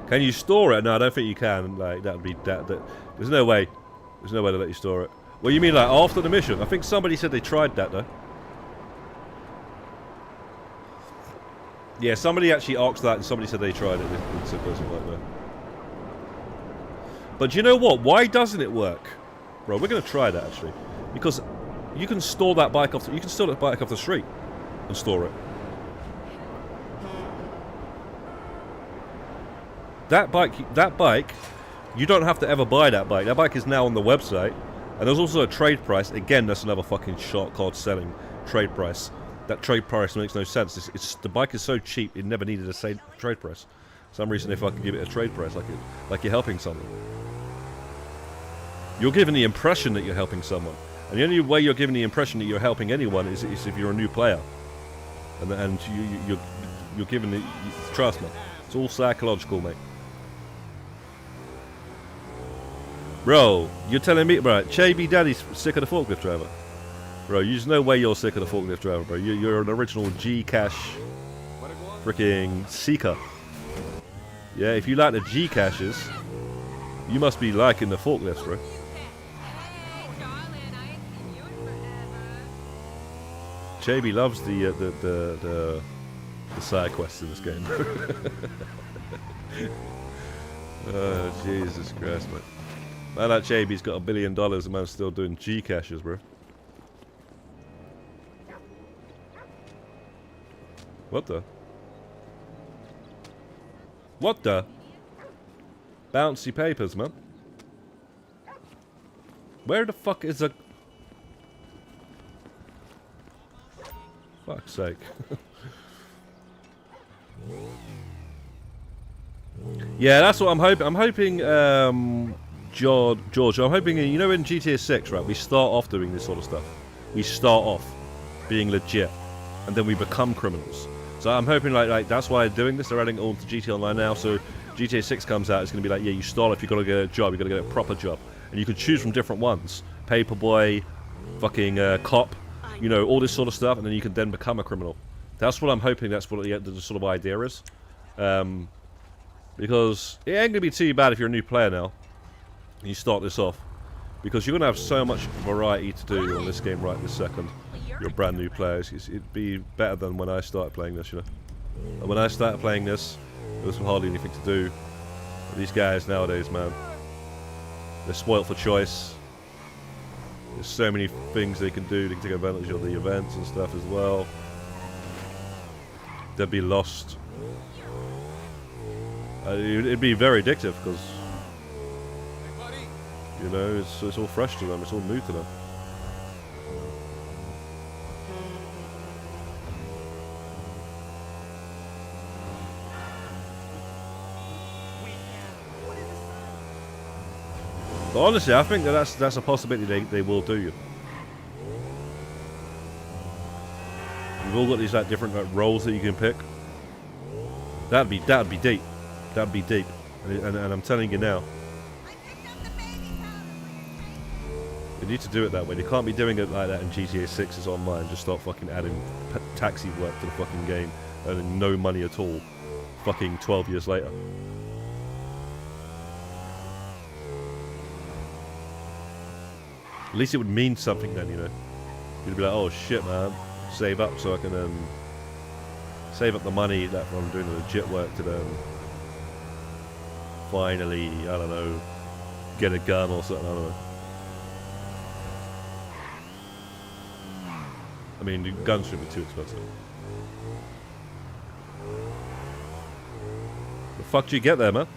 Can you store it? No, I don't think you can. Like that would be that. There's no way. There's no way to let you store it. Well, you mean like after the mission? I think somebody said they tried that though. Yeah, somebody actually asked that, and somebody said they tried it. It doesn't work though. But you know what? Why doesn't it work, bro? We're gonna try that actually, because you can store that bike off. You can steal that bike off the street and store it. That bike, you don't have to ever buy that bike. That bike is now on the website, and there's also a trade price. Again, that's another fucking short card selling trade price. That trade price makes no sense. The bike is so cheap, it never needed a trade price. For some reason, if I could give it a trade price, like you're helping someone. You're giving the impression that you're helping someone, and the only way you're giving the impression that you're helping anyone is if you're a new player, and you're giving the trust me. It's all psychological, mate. Bro, you're telling me, bro, Chaby Daddy's sick of the forklift driver. Bro, there's no way you're sick of the forklift driver, bro. You're an original G-Cash freaking seeker. Yeah, if you like the G-Caches, you must be liking the forklifts, bro. Chaby loves the side quests in this game. Oh, Jesus Christ, man. Man, that Chaby's got $1 billion, the man's still doing G-Caches, bro. What the? What the? Bouncy papers, man. Where the fuck is a... Fuck's sake. Yeah, that's what I'm hoping. I'm hoping, George, I'm hoping, you know, in GTA 6, right, we start off doing this sort of stuff. We start off being legit, and then we become criminals. So I'm hoping, like that's why they're doing this. They're adding it all to GTA Online now, so GTA 6 comes out, it's going to be like, yeah, you start off, you've got to get a job, you've got to get a proper job. And you can choose from different ones. Paperboy, fucking cop, you know, all this sort of stuff, and then you can then become a criminal. That's what I'm hoping, that's what the sort of idea is. Because it ain't going to be too bad if you're a new player now, and you start this off. Because you're going to have so much variety to do on this game right this second. You're a brand new player. It'd be better than when I started playing this, you know. And when I started playing this, there was hardly anything to do. These guys nowadays, man, they're spoilt for choice. There's so many things they can do. They can take advantage of the events and stuff as well. They'd be lost. It'd be very addictive because, you know, it's all fresh to them. It's all new to them. But honestly, I think that's a possibility they will do you. You've all got these like different roles that you can pick. That'd be deep. That'd be deep. And I'm telling you now. You need to do it that way. You can't be doing it like that in GTA 6's online. Just start fucking adding taxi work to the fucking game, earning no money at all. Fucking 12 years later. At least it would mean something then, you know. You'd be like, oh shit, man, save up so I can save up the money that I'm doing the legit work to then finally, I don't know, get a gun or something. I don't know. I mean, the guns should be too expensive. The fuck do you get there, man?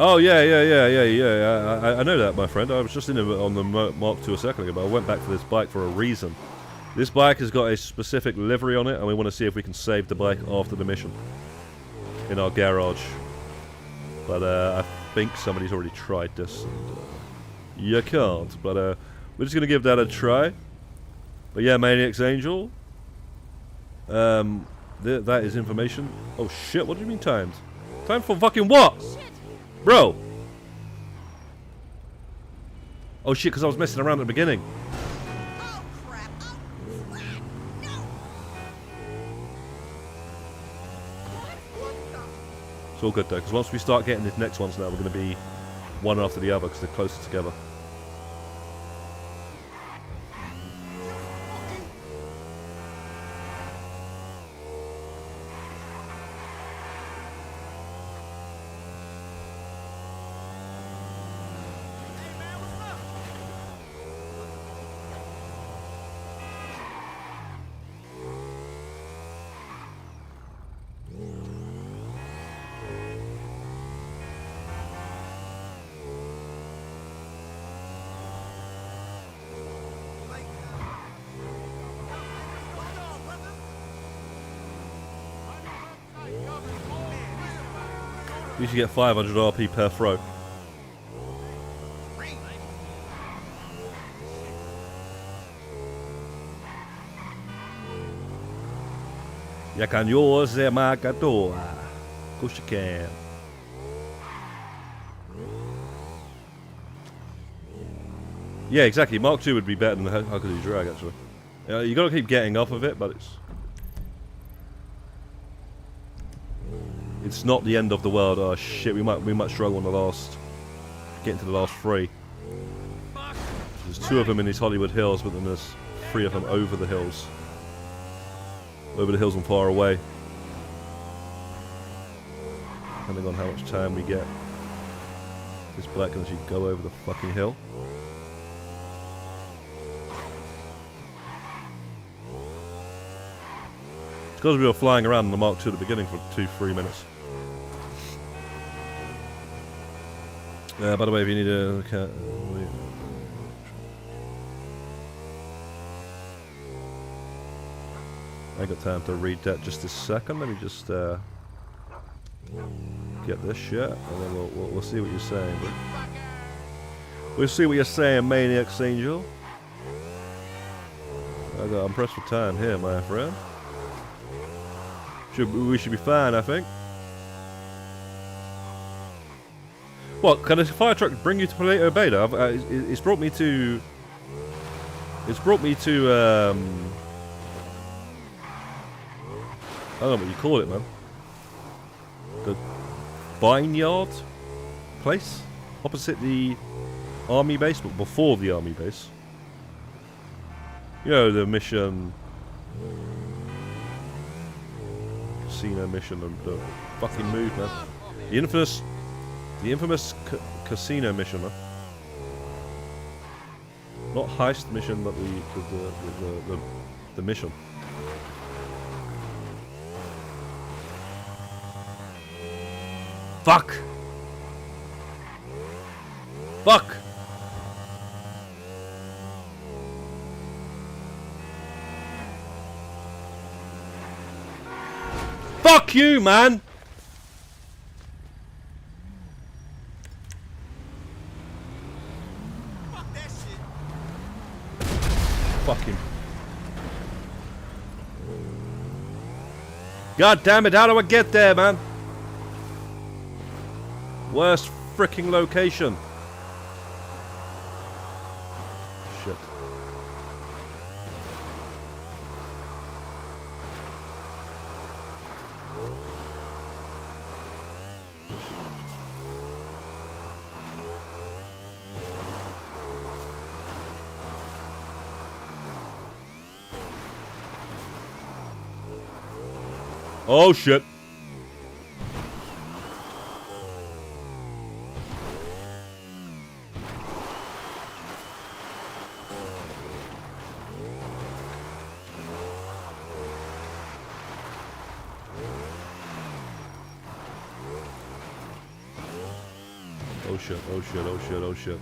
Oh yeah. I know that, my friend. I was just in it on the Mark II a second ago, but I went back for this bike for a reason. This bike has got a specific livery on it, and we want to see if we can save the bike after the mission in our garage. But I think somebody's already tried this. And, you can't. But we're just gonna give that a try. But yeah, Maniac's Angel. That is information. Oh shit! What do you mean timed? Time for fucking what? Bro! Oh shit, because I was messing around at the beginning. Oh crap! Oh crap! No! It's all good though, because once we start getting these next ones now, we're going to be one after the other because they're closer together. You should get 500 RP per throw. You can use the marcator. Of course you can. Yeah, exactly. Mark II would be better than the Hercules Drag, actually. You got to keep getting off of it, but it's not the end of the world. Oh shit, we might struggle on the last, getting to the last three. There's 2 of them in these Hollywood Hills, but then there's 3 of them over the hills. Over the hills and far away. Depending on how much time we get. This black can actually go over the fucking hill. It's because we were flying around in the Mark II at the beginning for 2-3 minutes. By the way, if you need a... I ain't got time to read that just a second. Let me just get this shit, and then we'll see what you're saying. Bro. We'll see what you're saying, Maniac's Angel. I'm pressed for time here, my friend. We should be fine, I think. What, can a fire truck bring you to Paleo Beta? It's brought me to... It's brought me to, I don't know what you call it, man. The vineyard place? Opposite army base, but before the army base. You know, the mission... Casino mission, the fucking move, man. The infamous casino mission, man. Not heist mission, but the mission. Fuck! Fuck! Fuck you, man! Fuck that shit. Fuck him. God damn it, how do I get there, man? Worst freaking location. Shit. Oh shit. Oh shit, oh shit, oh shit, oh shit.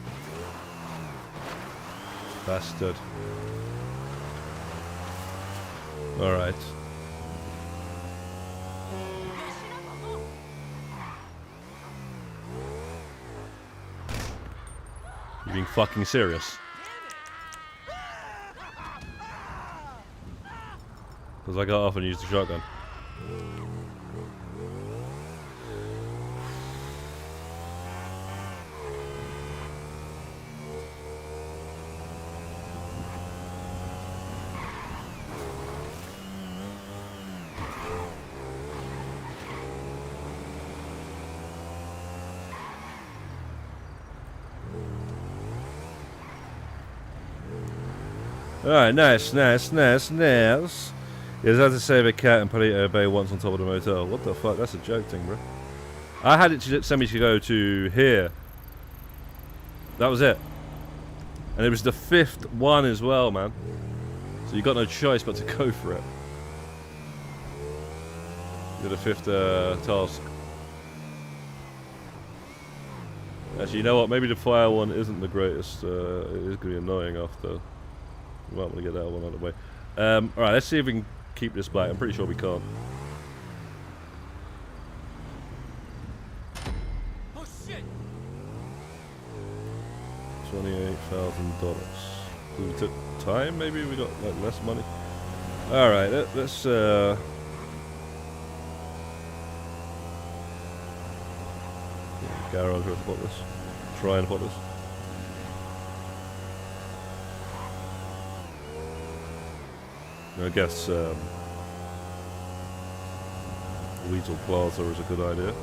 Bastard. Alright. You being fucking serious? Because I got off and used the shotgun. Alright, nice. Yes, I had to save a cat and put it at a bay once on top of the motel. What the fuck? That's a joke thing, bro. I had it to send me to go to here. That was it. And it was the 5th one as well, man. So you got no choice but to go for it. You're the 5th task. Actually, you know what? Maybe the fire one isn't the greatest. It is going to be annoying after. We might want to get that one out of the way. Alright, let's see if we can keep this back. I'm pretty sure we can't. Oh shit! $28,000. We took time, maybe we got like less money. Alright, let's garage or spot this. Try and spot this. I guess Weasel Plaza is a good idea.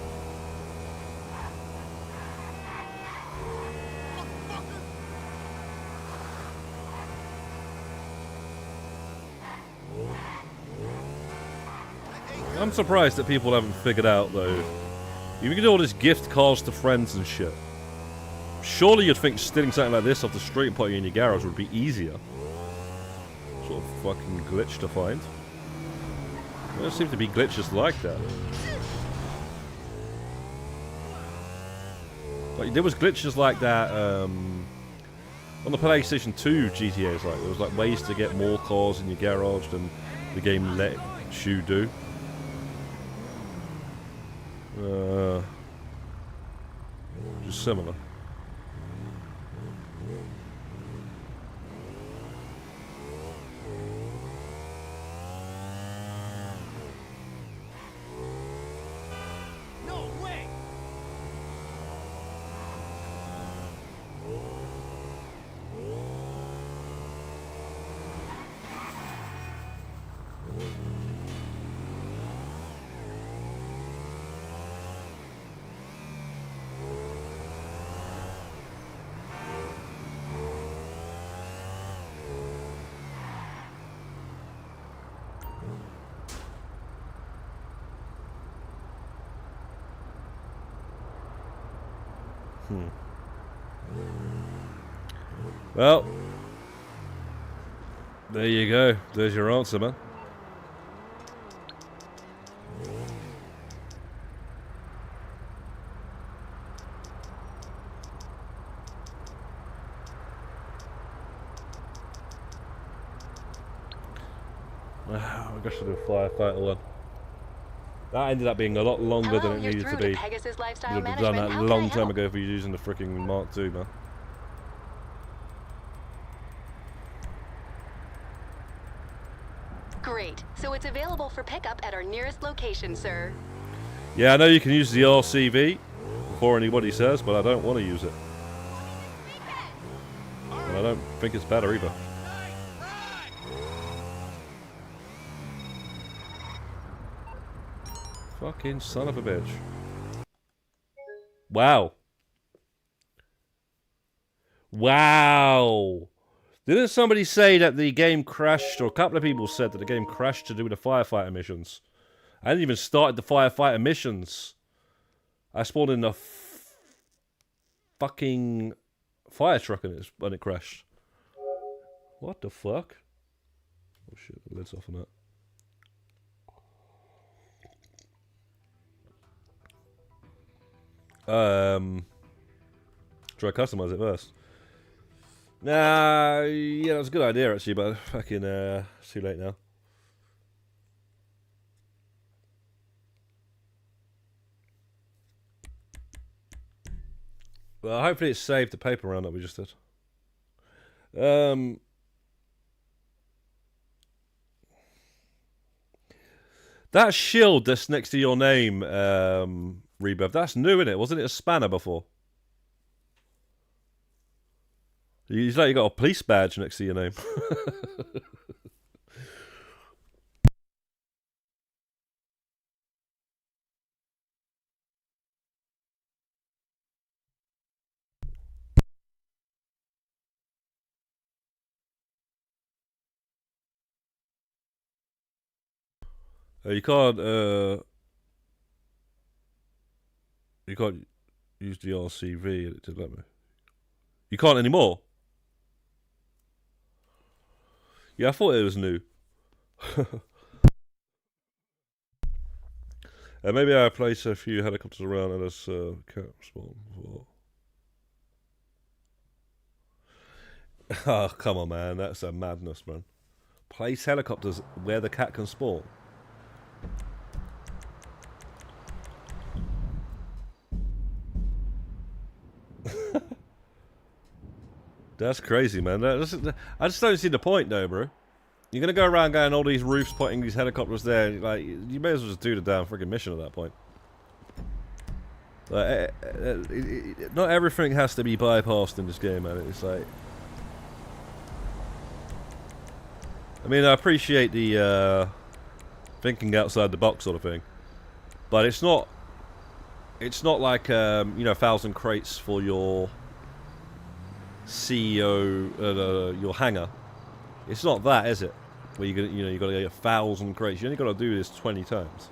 I'm surprised that people haven't figured out though. You can do all this gift cards to friends and shit. Surely you'd think stealing something like this off the street and putting it in your garage would be easier. Sort of fucking glitch to find. There seem to be glitches like that. Like there was glitches like that on the PlayStation 2 GTA's. Like there was like ways to get more cars in your garage than the game let you do. Just similar. No way! Well, there you go. There's your answer, man. I guess I'll do a firefighter one. That ended up being a lot longer than it needed to be. Pegasus Lifestyle You'd have done Management. that How a can I long time help? ago if you're using the freaking Mark II, man. Great. So it's available for pickup at our nearest location, sir. Yeah, I know you can use the RCV before anybody says, but I don't want to use it. And I don't think it's better either. Fucking son of a bitch. Wow. Wow. Didn't somebody say that the game crashed, or a couple of people said that the game crashed to do with the firefighter missions? I hadn't even started the firefighter missions. I spawned in a fucking fire truck when it crashed. What the fuck? Oh shit, the lid's off on that. Try to customize it first. Nah, yeah, that was a good idea actually, but fucking it's too late now. Well, hopefully it saved the paper round that we just did. That shield that's next to your name, Rebirth, that's new, isn't it? Wasn't it a spanner before? It's like you got a police badge next to your name. You can't use the RCV. It didn't let me. You can't anymore. Yeah, I thought it was new. Maybe I place a few helicopters around and as cat spawn before. Oh, come on, man. That's a madness, man. Place helicopters where the cat can spawn. That's crazy, man. I just don't see the point, though, bro. You're gonna go around going all these roofs, putting these helicopters there. Like, you may as well just do the damn freaking mission at that point. Like, not everything has to be bypassed in this game, man. It's like, I mean, I appreciate the thinking outside the box sort of thing, but it's not like you know, 1,000 crates for your CEO, your hangar. It's not that, is it? Where you got to get 1,000 crates. You only got to do this 20 times.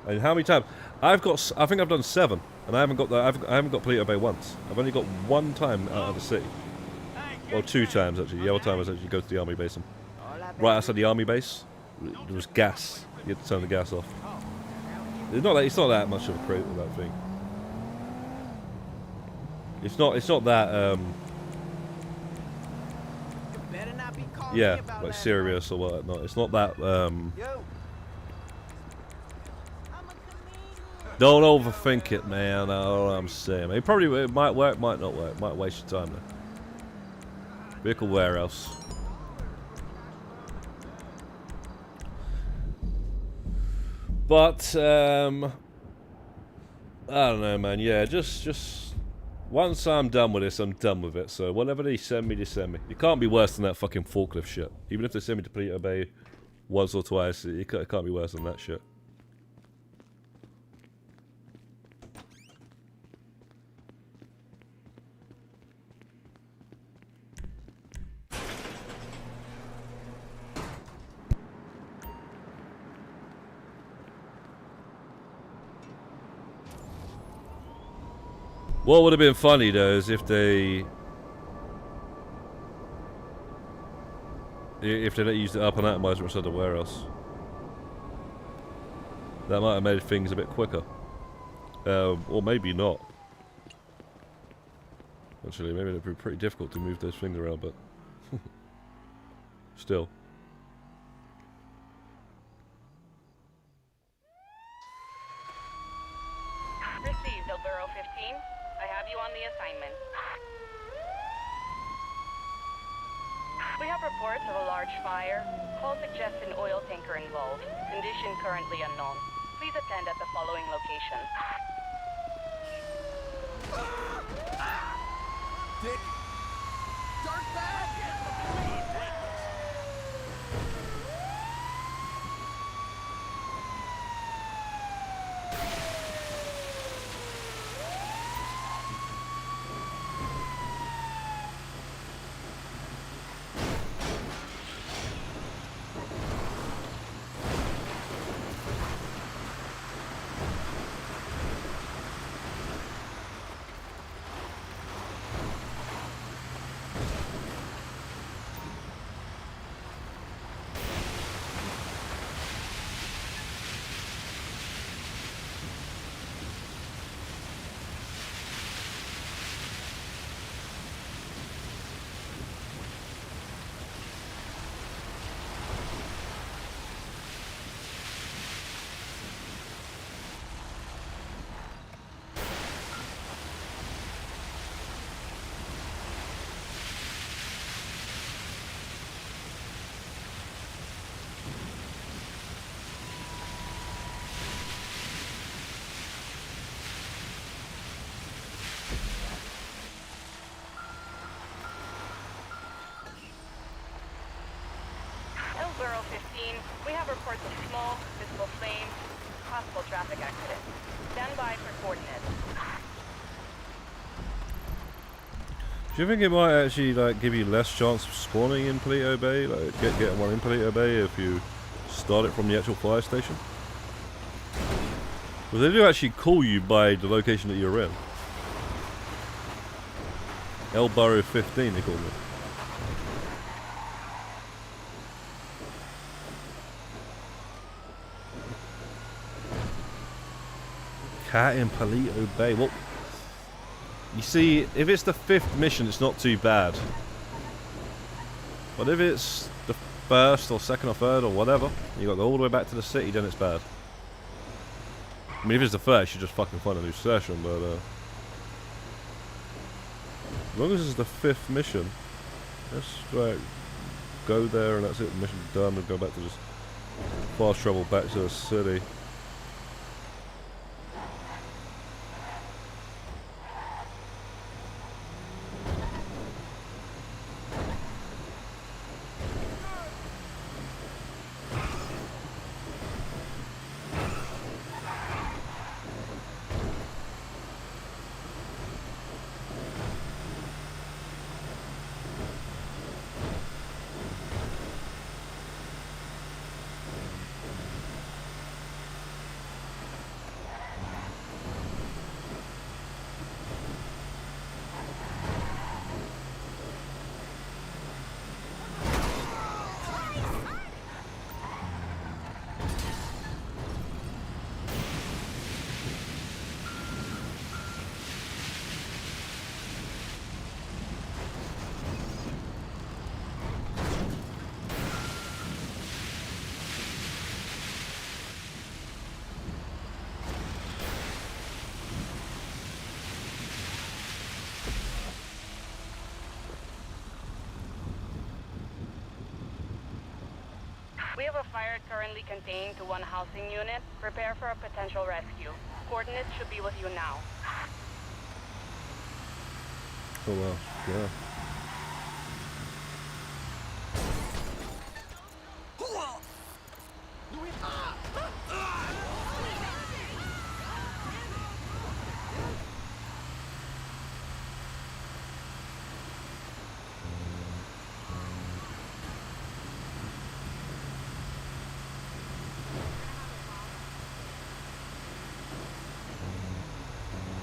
And how many times? I think I've done 7, and I haven't got I haven't got Polito Bay once. I've only got 1 time out of the city. Well, 2 times actually. The other time was actually go to the army base. And right outside the army base, there was gas. You had to turn the gas off. It's not that much of a crate with that thing. It's not that yeah, like serious or whatnot. It's not that don't overthink it, man. All I'm saying. It might work, might not work. Might waste your time though. Vehicle warehouse. But I don't know, man. Yeah, just once I'm done with this, I'm done with it. So whatever they send me, they send me. It can't be worse than that fucking forklift shit. Even if they send me to Polito Bay once or twice, it can't be worse than that shit. What would have been funny though is if they let you use the up and atomizer instead of warehouse. That might have made things a bit quicker. Or maybe not. Actually, maybe it'd be pretty difficult to move those things around, but still. Received, Elburo 15. I have you on the assignment. We have reports of a large fire. Call suggests an oil tanker involved. Condition currently unknown. Please attend at the following locations. Dick! Dark bag! Elburo 15. We have reports of smoke, visible flames, possible traffic accident. Stand by for coordinates. Do you think it might actually like give you less chance of spawning in Palito Bay? Like getting one in Palito Bay if you start it from the actual fire station? Well, they do actually call you by the location that you're in. Elburo 15 they call me. Cat in Palito Bay. Well, you see, if it's the 5th mission, it's not too bad. But if it's the 1st or 2nd or 3rd or whatever, you got to go all the way back to the city, then it's bad. I mean, if it's the 1st, you just fucking find a new session, but as long as it's the 5th mission, let's like go there and that's it. The mission's done, and go back to just fast travel back to the city. We have a fire currently contained to one housing unit. Prepare for a potential rescue. Coordinates should be with you now. Oh well, yeah.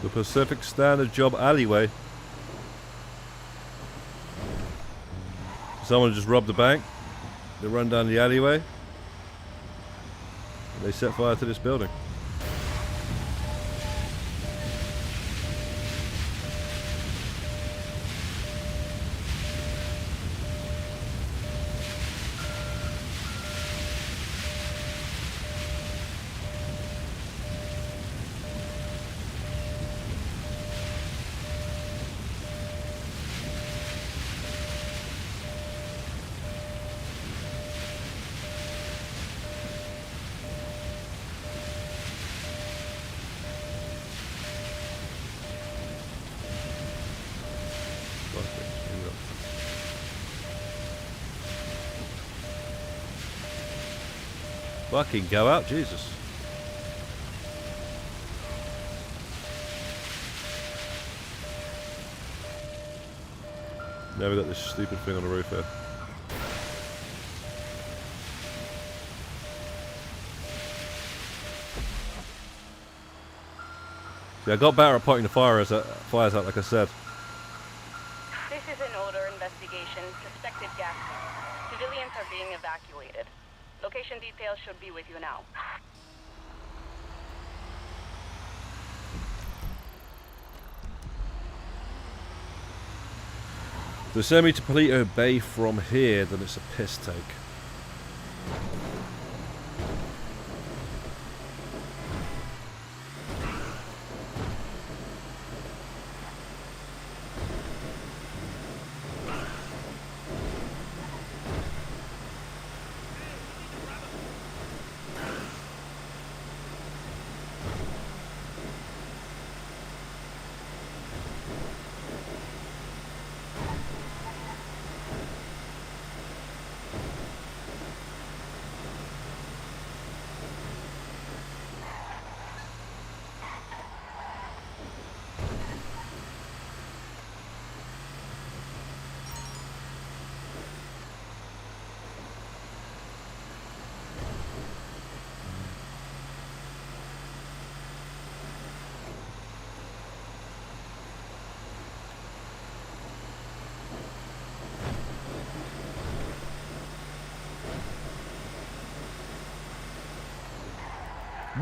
The The Pacific Standard Job alleyway. Someone just robbed the bank. They run down the alleyway. And they set fire to this building. Fucking go out, Jesus. Now we got this stupid thing on the roof here. See, I got better at pointing the fires out, like I said. This is an odor investigation. Suspected gas leak. Civilians are being evacuated. Location details should be with you now. If they send me to Palito Bay from here, then it's a piss take.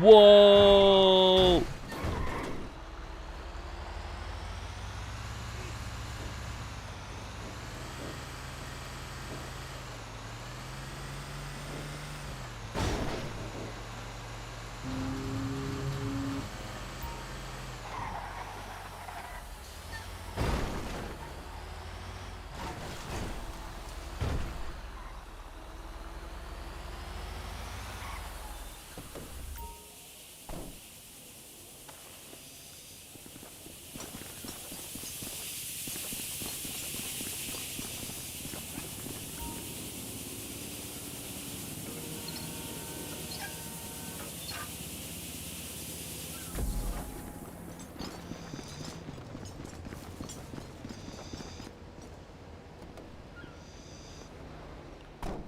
Whoa!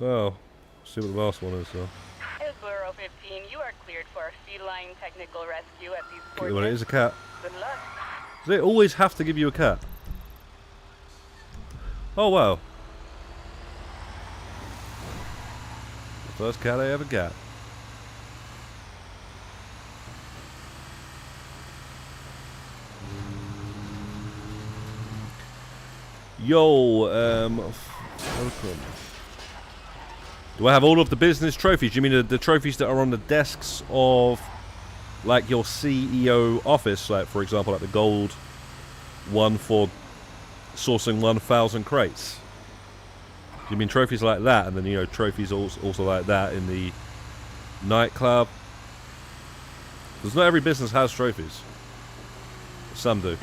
Oh, see what the last one is, though. Hillsborough 15, you are cleared for a feline technical rescue at these Well, it coordinates. is a cat. Good luck. Do they always have to give you a cat? Oh, wow. The first cat I ever got. Yo, welcome. Do I have all of the business trophies? You mean the trophies that are on the desks of, like, your CEO office? Like, for example, like the gold one for sourcing 1,000 crates? Do you mean trophies like that? And then, you know, trophies also like that in the nightclub? Because not every business has trophies. Some do.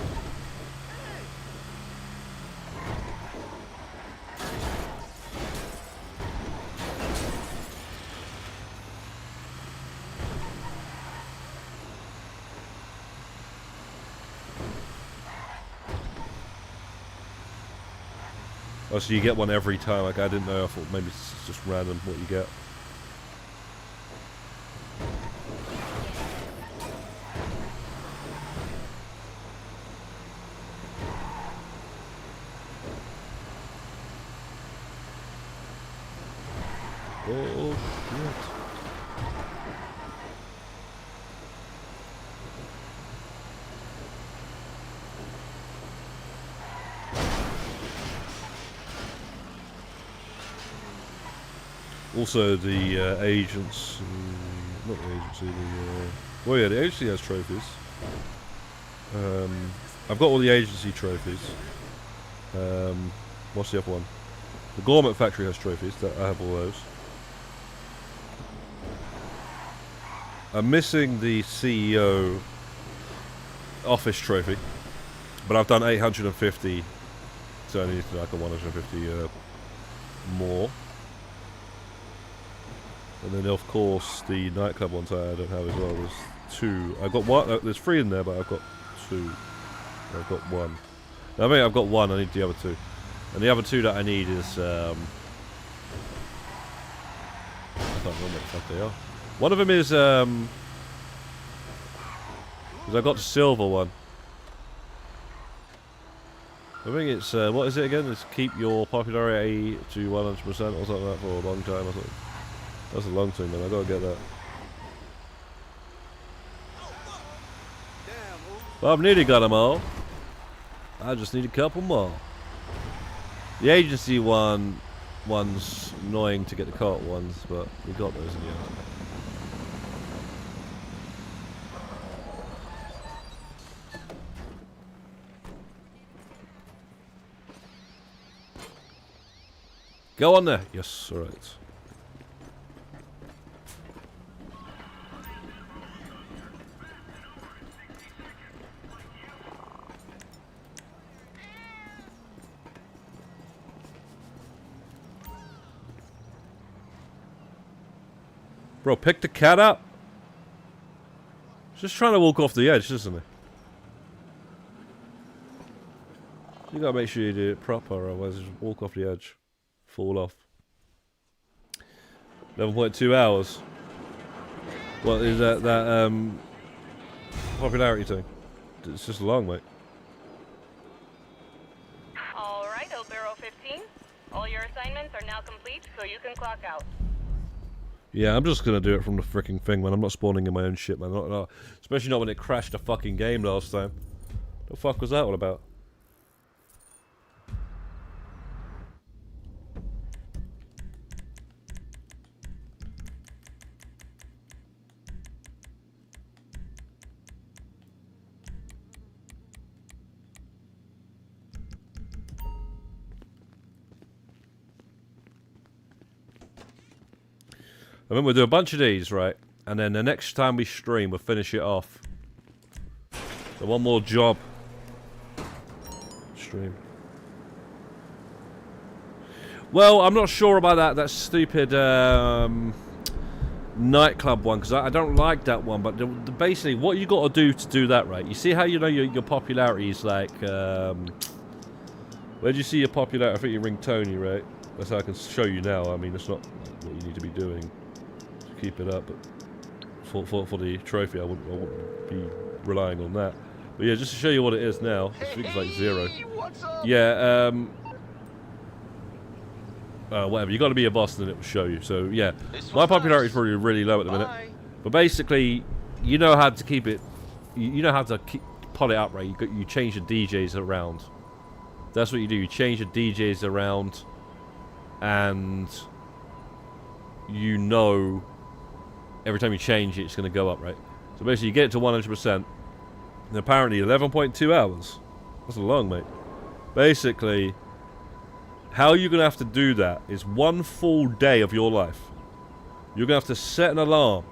Oh, so you get one every time. Like, I didn't know. I thought maybe it's just random what you get. Oh, shit. Also, the agents, not the agency, well, yeah, the agency has trophies. I've got all the agency trophies. What's the other one? The Gourmet Factory has trophies. That I have all those. I'm missing the CEO office trophy, but I've done 850, so I need like a 150 more. And then of course the nightclub ones I don't have as well. There's 2. I've got 1. There's 3 in there, but I've got 2. I've got 1. I mean, I've got 1. I need the other 2, and the other 2 that I need is I can't remember what the fuck they are. One of them is because I got the silver one. I think it's what is it again? It's keep your popularity to 100% or something like that for a long time or something. That's a long thing, man. I gotta get that. Well, I've nearly got them all. I just need a couple more. The agency one's annoying to get the cart ones, but we got those in the end. Go on there. Yes, alright. Bro, pick the cat up. He's just trying to walk off the edge, isn't he? You gotta make sure you do it proper, otherwise just walk off the edge. Fall off. 11.2 hours. What is that popularity thing? It's just long, mate. Alright, Obero 15. All your assignments are now complete, so you can clock out. Yeah, I'm just gonna do it from the freaking thing, man. I'm not spawning in my own shit, man. Not, especially not when it crashed the fucking game last time. The fuck was that all about? I mean, we'll do a bunch of these, right? And then the next time we stream, we'll finish it off. So one more job. Stream. Well, I'm not sure about that stupid nightclub one, because I don't like that one. But basically, what you got to do that, right? You see how you know your popularity is like... where do you see your popularity? I think you ring Tony, right? That's how I can show you now. I mean, it's not what you need to be doing. Keep it up, but for the trophy I wouldn't be relying on that. But yeah, just to show you what it is now, I think it's like 0. Yeah, whatever, you got to be a boss and then it will show you. So yeah, my popularity is probably really low at the minute, but basically you know how to keep it, you know how to pull it up, right? You change the DJs around. That's what you do. You change the DJs around, and you know every time you change it, it's going to go up, right? So basically, you get it to 100%, and apparently 11.2 hours. That's long, mate. Basically, how you're going to have to do that is 1 full day of your life. You're going to have to set an alarm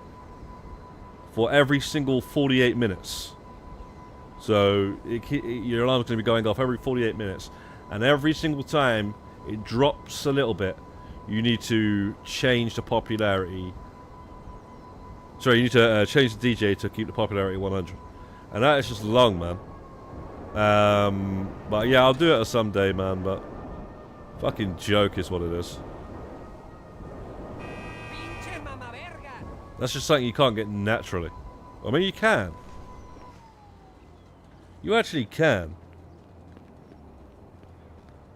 for every single 48 minutes. So your alarm's going to be going off every 48 minutes, and every single time it drops a little bit, you need to change the popularity. Sorry, you need to change the DJ to keep the popularity 100. And that is just long, man. But yeah, I'll do it someday, man, but fucking joke is what it is. That's just something you can't get naturally. I mean, you can. You actually can.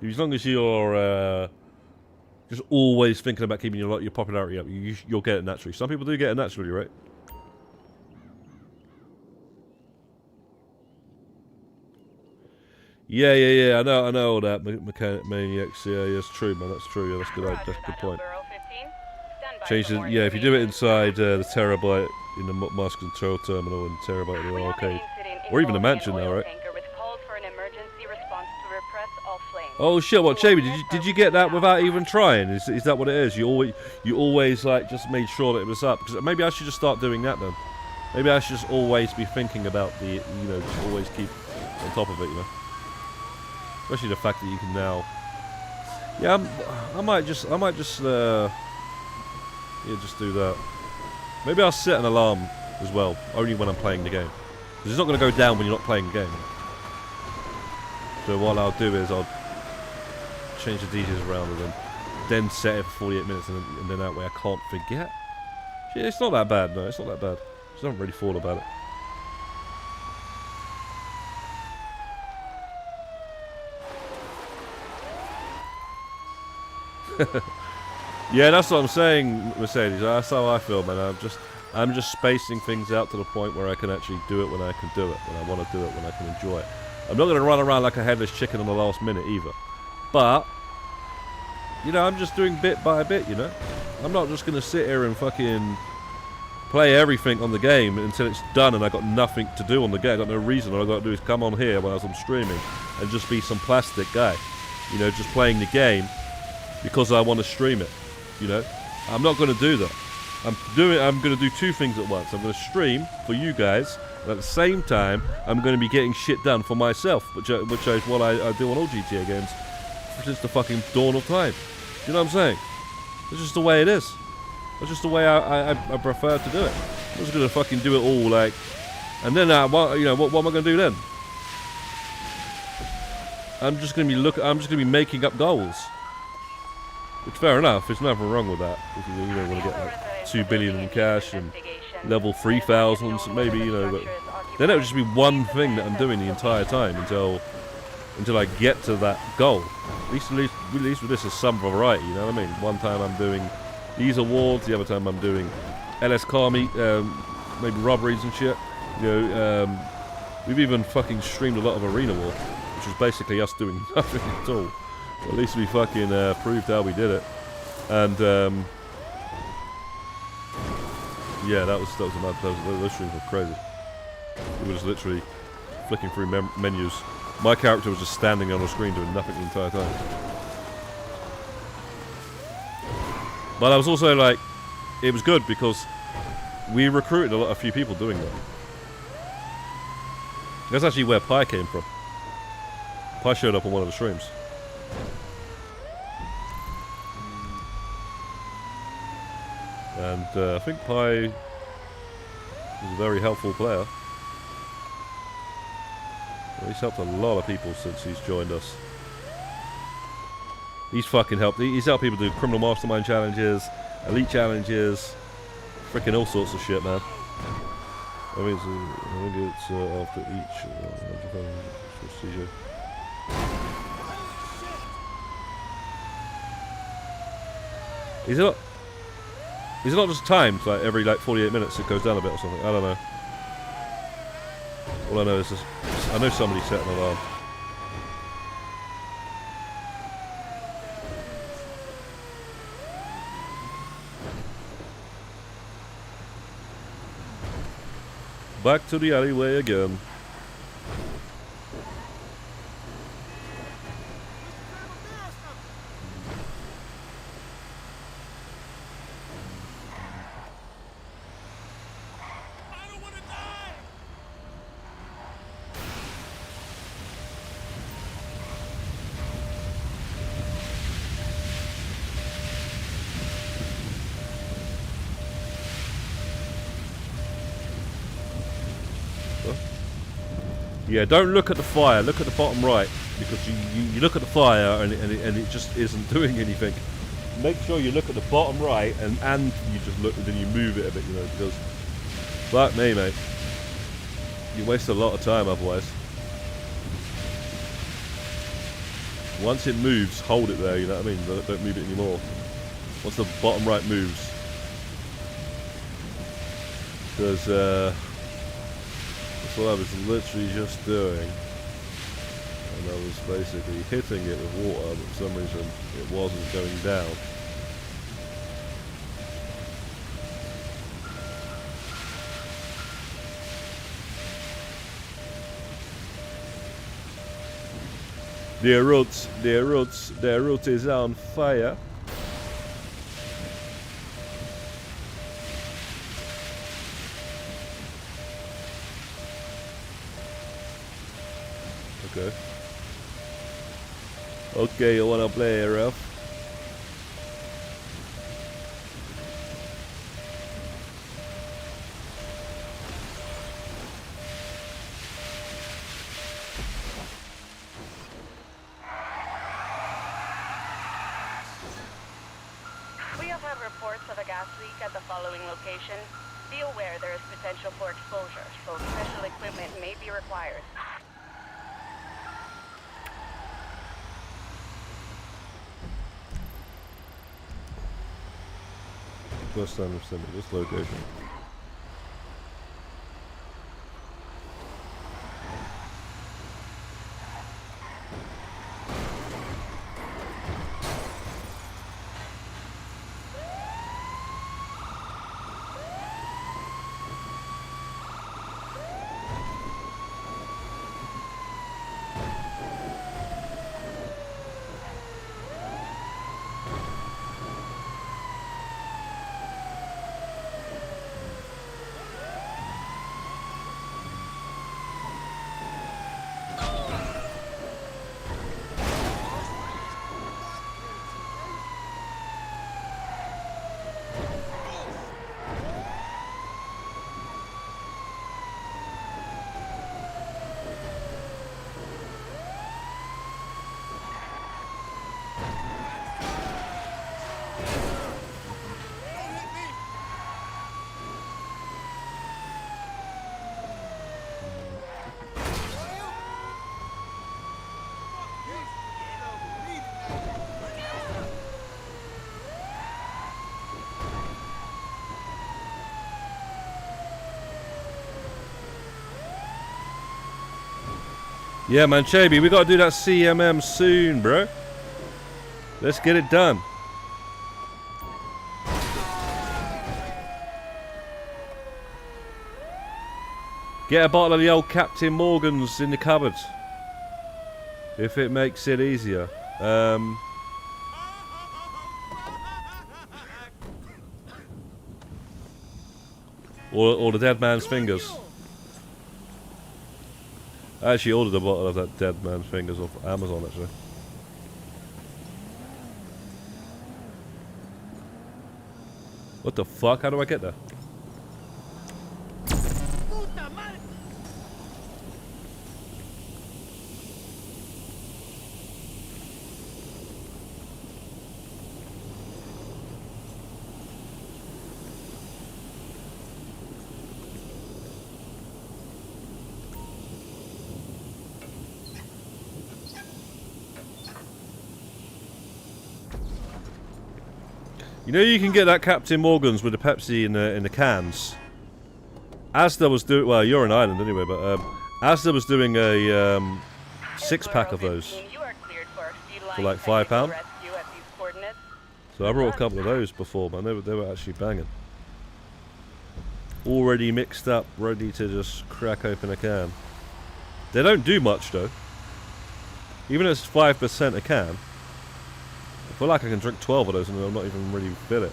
As long as you're Just always thinking about keeping your popularity up. You'll get it naturally. Some people do get it naturally, right? Yeah. I know all that. Mechanic maniacs. Yeah, it's true, man. That's true. Yeah, that's good. That's a good point. Change the, yeah, if you do it inside the Terabyte in the master control terminal and Terabyte in the arcade, or even the mansion now, right? Oh shit! What, Jamie? Did you get that without even trying? Is that what it is? You always like just made sure that it was up. Because maybe I should just start doing that then. Maybe I should just always be thinking about the, you know, just always keep on top of it, you know. Especially the fact that you can now. Yeah, I might just yeah, just do that. Maybe I'll set an alarm as well, only when I'm playing the game. Because it's not going to go down when you're not playing the game. So what I'll do is I'll change the details around and then set it for 48 minutes and then that way I can't forget. Shit, it's not that bad, no, it's not that bad. Just haven't really thought about it. Yeah, that's what I'm saying, Mercedes. That's how I feel, man. I'm just spacing things out to the point where I can actually do it when I can do it, when I want to do it, when I can enjoy it. I'm not going to run around like a headless chicken on the last minute either. But, you know, I'm just doing bit by bit, you know. I'm not just going to sit here and fucking play everything on the game until it's done and I got nothing to do on the game. I got no reason. All I got to do is come on here while I'm streaming and just be some plastic guy. You know, just playing the game because I want to stream it. You know, I'm not going to do that. I'm going to do two things at once. I'm going to stream for you guys, and at the same time, I'm going to be getting shit done for myself, which is what I do on all GTA games since the fucking dawn of time. You know what I'm saying? It's just the way it is. It's just the way I prefer to do it. I'm just going to fucking do it all like, and then you know, what am I going to do then? I'm just going to be making up goals. Which, fair enough, there's nothing wrong with that. If you know, want to get like 2 billion in cash and level 3,000, so maybe, you know, but then it would just be one thing that I'm doing the entire time until I get to that goal. At least with this is some variety, you know what I mean? One time I'm doing these awards, the other time I'm doing LS car meet, maybe robberies and shit. You know, we've even fucking streamed a lot of Arena War, which was basically us doing nothing at all. At least we fucking proved how we did it, and yeah, those streams were crazy. We were just literally flicking through menus. My character was just standing on the screen doing nothing the entire time. But I was also like, it was good because we recruited a few people doing that. That's actually where Pi came from. Pi showed up on one of the streams. And I think Pi is a very helpful player. He's helped a lot of people since he's joined us. He's fucking helped. He's helped people do criminal mastermind challenges, elite challenges, freaking all sorts of shit, man. I think it's after each. Is it not just timed, like every like 48 minutes it goes down a bit or something? I don't know. All I know is I know somebody set an alarm. Back to the alleyway again. Yeah, don't look at the fire, look at the bottom right, because you look at the fire and it just isn't doing anything. Make sure you look at the bottom right and you just look and then you move it a bit, you know, because fuck me, mate. You waste a lot of time otherwise. Once it moves, hold it there, you know what I mean? Don't move it anymore. Once the bottom right moves. Because that's what I was literally just doing. And I was basically hitting it with water, but for some reason it wasn't going down. The route is on fire. Okay. Okay, you wanna play rough? We have had reports of a gas leak at the following location. Be aware there is potential for exposure, so special equipment may be required. First time I've seen this location. Yeah, man, Chaby, we gotta do that CMM soon, bro. Let's get it done. Get a bottle of the old Captain Morgan's in the cupboard. If it makes it easier. Or the dead man's fingers. I actually ordered a bottle of that dead man's fingers off Amazon, actually. What the fuck? How do I get there? You know you can get that Captain Morgan's with the Pepsi in the cans. Asda was doing, well, you're in Ireland anyway, but Asda was doing a 6-pack of those for like £5. So I brought a couple of those before, man. They were actually banging. Already mixed up, ready to just crack open a can. They don't do much though. Even if it's 5% a can. I feel like I can drink 12 of those and I'm not even really feel it.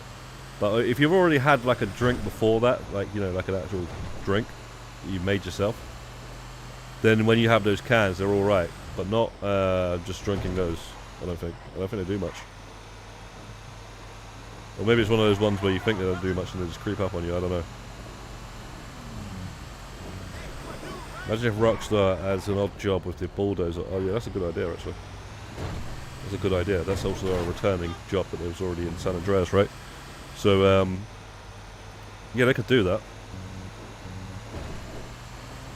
But if you've already had like a drink before that, like, you know, like an actual drink that you made yourself, then when you have those cans, they're alright. But not just drinking those, I don't think they do much. Or maybe it's one of those ones where you think they don't do much and they just creep up on you, I don't know. Imagine if Rockstar adds an odd job with the bulldozer. Oh yeah, that's a good idea actually. That's a good idea. That's also a returning job that was already in San Andreas, right? So, yeah, they could do that.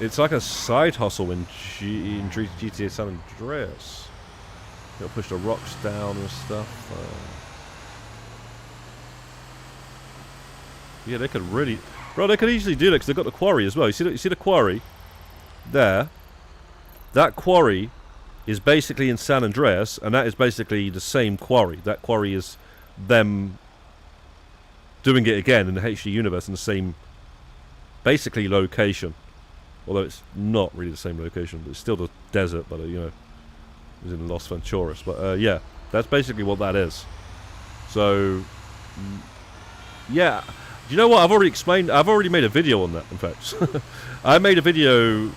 It's like a side hustle in GTA San Andreas. They'll push the rocks down and stuff. Yeah, they could really... Bro, they could easily do that because they've got the quarry as well. You see the quarry? There. That quarry is basically in San Andreas, and that is basically the same quarry. That quarry is them doing it again in the HD universe in the same, basically, location. Although it's not really the same location, but it's still the desert, but, you know, it's in Los Venturas. But, yeah, that's basically what that is. So, yeah. Do you know what? I've already made a video on that, in fact. I made a video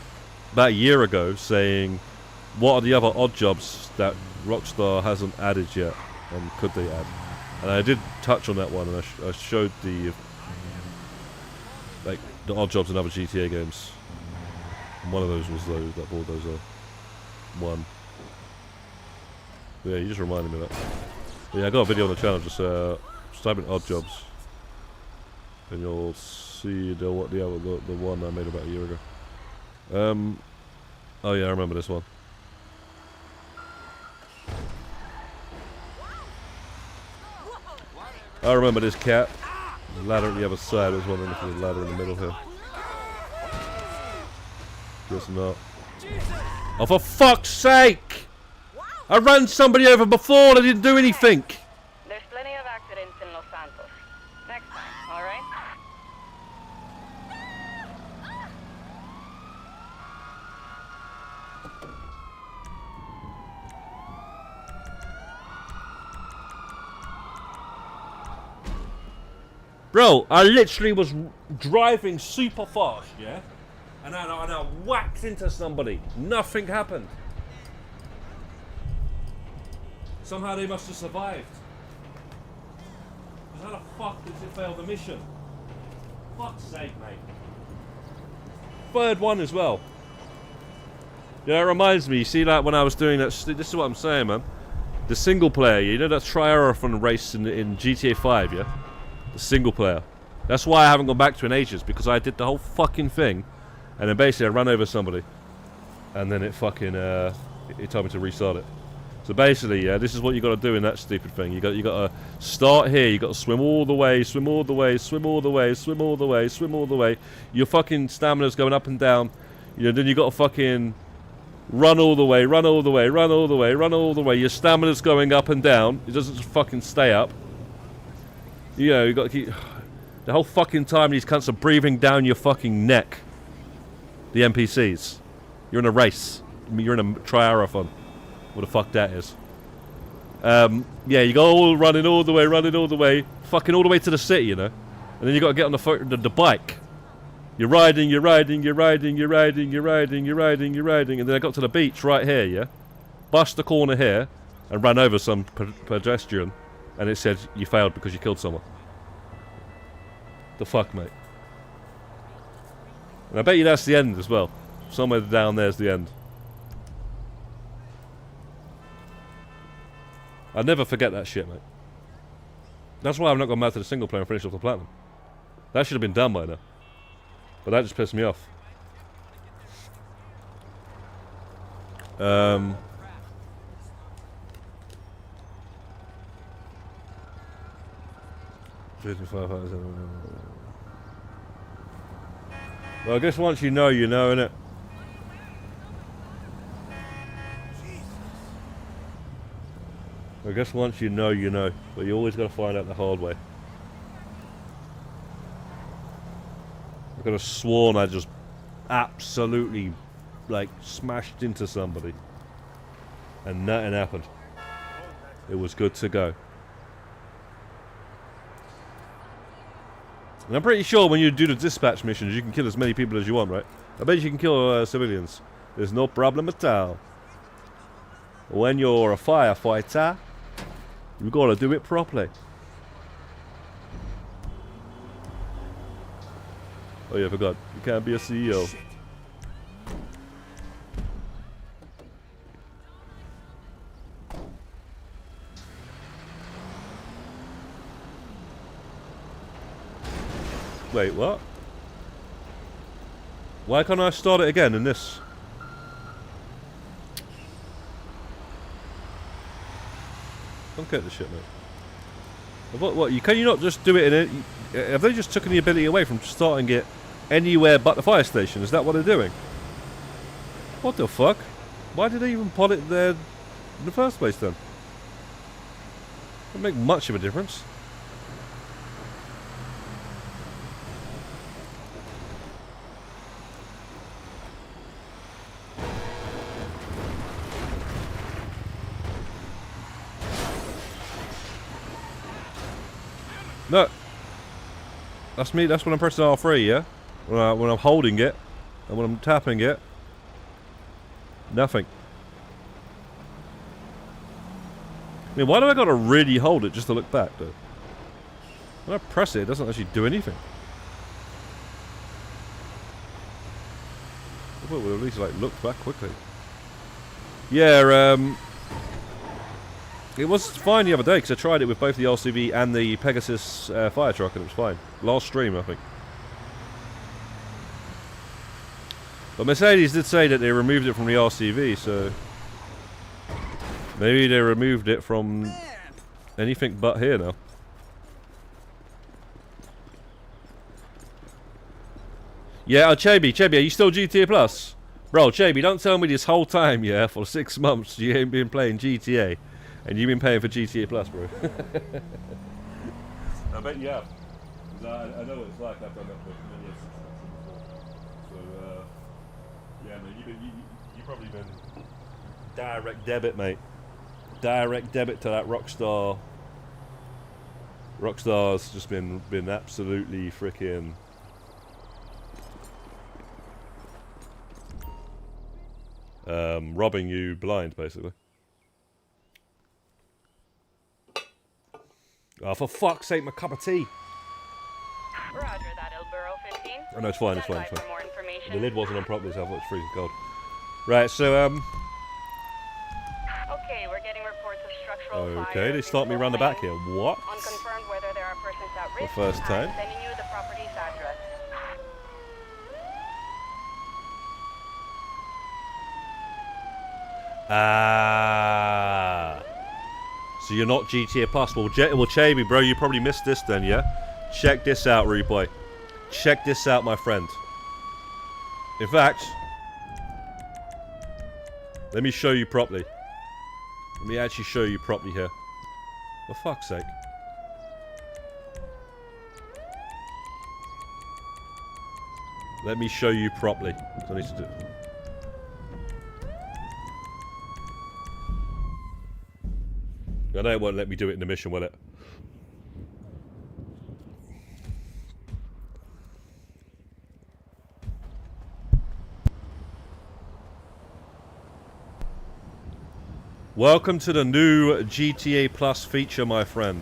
about a year ago saying, what are the other odd jobs that Rockstar hasn't added yet, and could they add? And I did touch on that one, and I showed the odd jobs in other GTA games. And one of those was that bulldozer one. Yeah, you just reminded me of that. But yeah, I got a video on the channel, just type in odd jobs, and you'll see the one I made about a year ago. Oh yeah, I remember this one. I remember this cat. The ladder at the other side. I was wondering if there's a ladder in the middle here. Guess not. Oh, for fuck's sake! I ran somebody over before and I didn't do anything! There's plenty of accidents in Los Santos. Next time, alright? Bro, I literally was driving super fast, yeah? And I whacked into somebody. Nothing happened. Somehow they must have survived. How the fuck did it fail the mission? Fuck's sake, mate. Third one as well. Yeah, it reminds me, you see that when I was doing that, this is what I'm saying, man. The single player, you know that triathlon race in GTA 5, yeah? The single player. That's why I haven't gone back to it in ages, because I did the whole fucking thing, and then basically I ran over somebody, and then it fucking, it told me to restart it. So basically, yeah, this is what you got to do in that stupid thing. You got to start here. You got to swim all the way, swim all the way, swim all the way, swim all the way, swim all the way. Your fucking stamina's going up and down. You know, then you got to fucking run all the way, run all the way, run all the way, run all the way. Your stamina's going up and down. It doesn't just fucking stay up. You know, you got to keep the whole fucking time. These cunts are breathing down your fucking neck. The NPCs. You're in a race. You're in a triathlon. What the fuck that is. Yeah, you go all running all the way, fucking all the way to the city, you know. And then you got to get on the bike. You're riding, and then I got to the beach right here, yeah. Bust the corner here, and ran over some pedestrian, and it said you failed because you killed someone. The fuck, mate. And I bet you that's the end as well. Somewhere down there's the end. I'll never forget that shit, mate. That's why I've not gone back to the single player and finished off the platinum. That should have been done by now. But that just pissed me off. 55. Well, I guess once you know, innit? I guess once you know. But you always got to find out the hard way. I could have sworn I just absolutely, like, smashed into somebody. And nothing happened. It was good to go. And I'm pretty sure when you do the dispatch missions, you can kill as many people as you want, right? I bet you can kill civilians. There's no problem at all. When you're a firefighter, you gotta do it properly. Oh yeah, I forgot. You can't be a CEO. Shit. Wait, what? Why can't I start it again in this? Don't get the shit, mate. What? Can you not just do it in it? Have they just taken the ability away from starting it anywhere but the fire station? Is that what they're doing? What the fuck? Why did they even put it there in the first place then? Doesn't make much of a difference. No. That's me, that's when I'm pressing R3, yeah? When I'm holding it, and when I'm tapping it, nothing. I mean, why do I gotta really hold it just to look back, though? When I press it doesn't actually do anything. I thought it would at least, like, look back quickly. Yeah, it was fine the other day, because I tried it with both the LCV and the Pegasus fire truck, and it was fine. Last stream, I think. But Mercedes did say that they removed it from the RCV, so maybe they removed it from anything but here now. Yeah, Chaby, are you still GTA Plus? Bro, Chaby, don't tell me this whole time, yeah, for 6 months you ain't been playing GTA. And you've been paying for GTA Plus, bro. I bet you have. I know what it's like. I've done that for many years. So, yeah, man, you've probably been direct debit, mate. Direct debit to that Rockstar. Rockstar's just been absolutely freaking. Robbing you blind, basically. Oh, for fuck's sake, my cup of tea. Roger that, Elburo 15. Oh, no, it's fine, it's fine, it's Stand by fine. for more information. The lid wasn't on properly, so I thought it was freezing cold. Right, so, Okay, we're getting reports of structural fire. okay, they start me round the back here. What? Unconfirmed whether there are persons at risk. first time. I'm sending you the property's address. Ah. So you're not GTA Plus. Well, Chaby, bro, you probably missed this then, yeah? Check this out, Rude Boy. Check this out, my friend. In fact, let me show you properly. Let me actually show you properly here. For fuck's sake. Let me show you properly. I need to do. I know it won't let me do it in the mission, will it? Welcome to the new GTA Plus feature, my friend.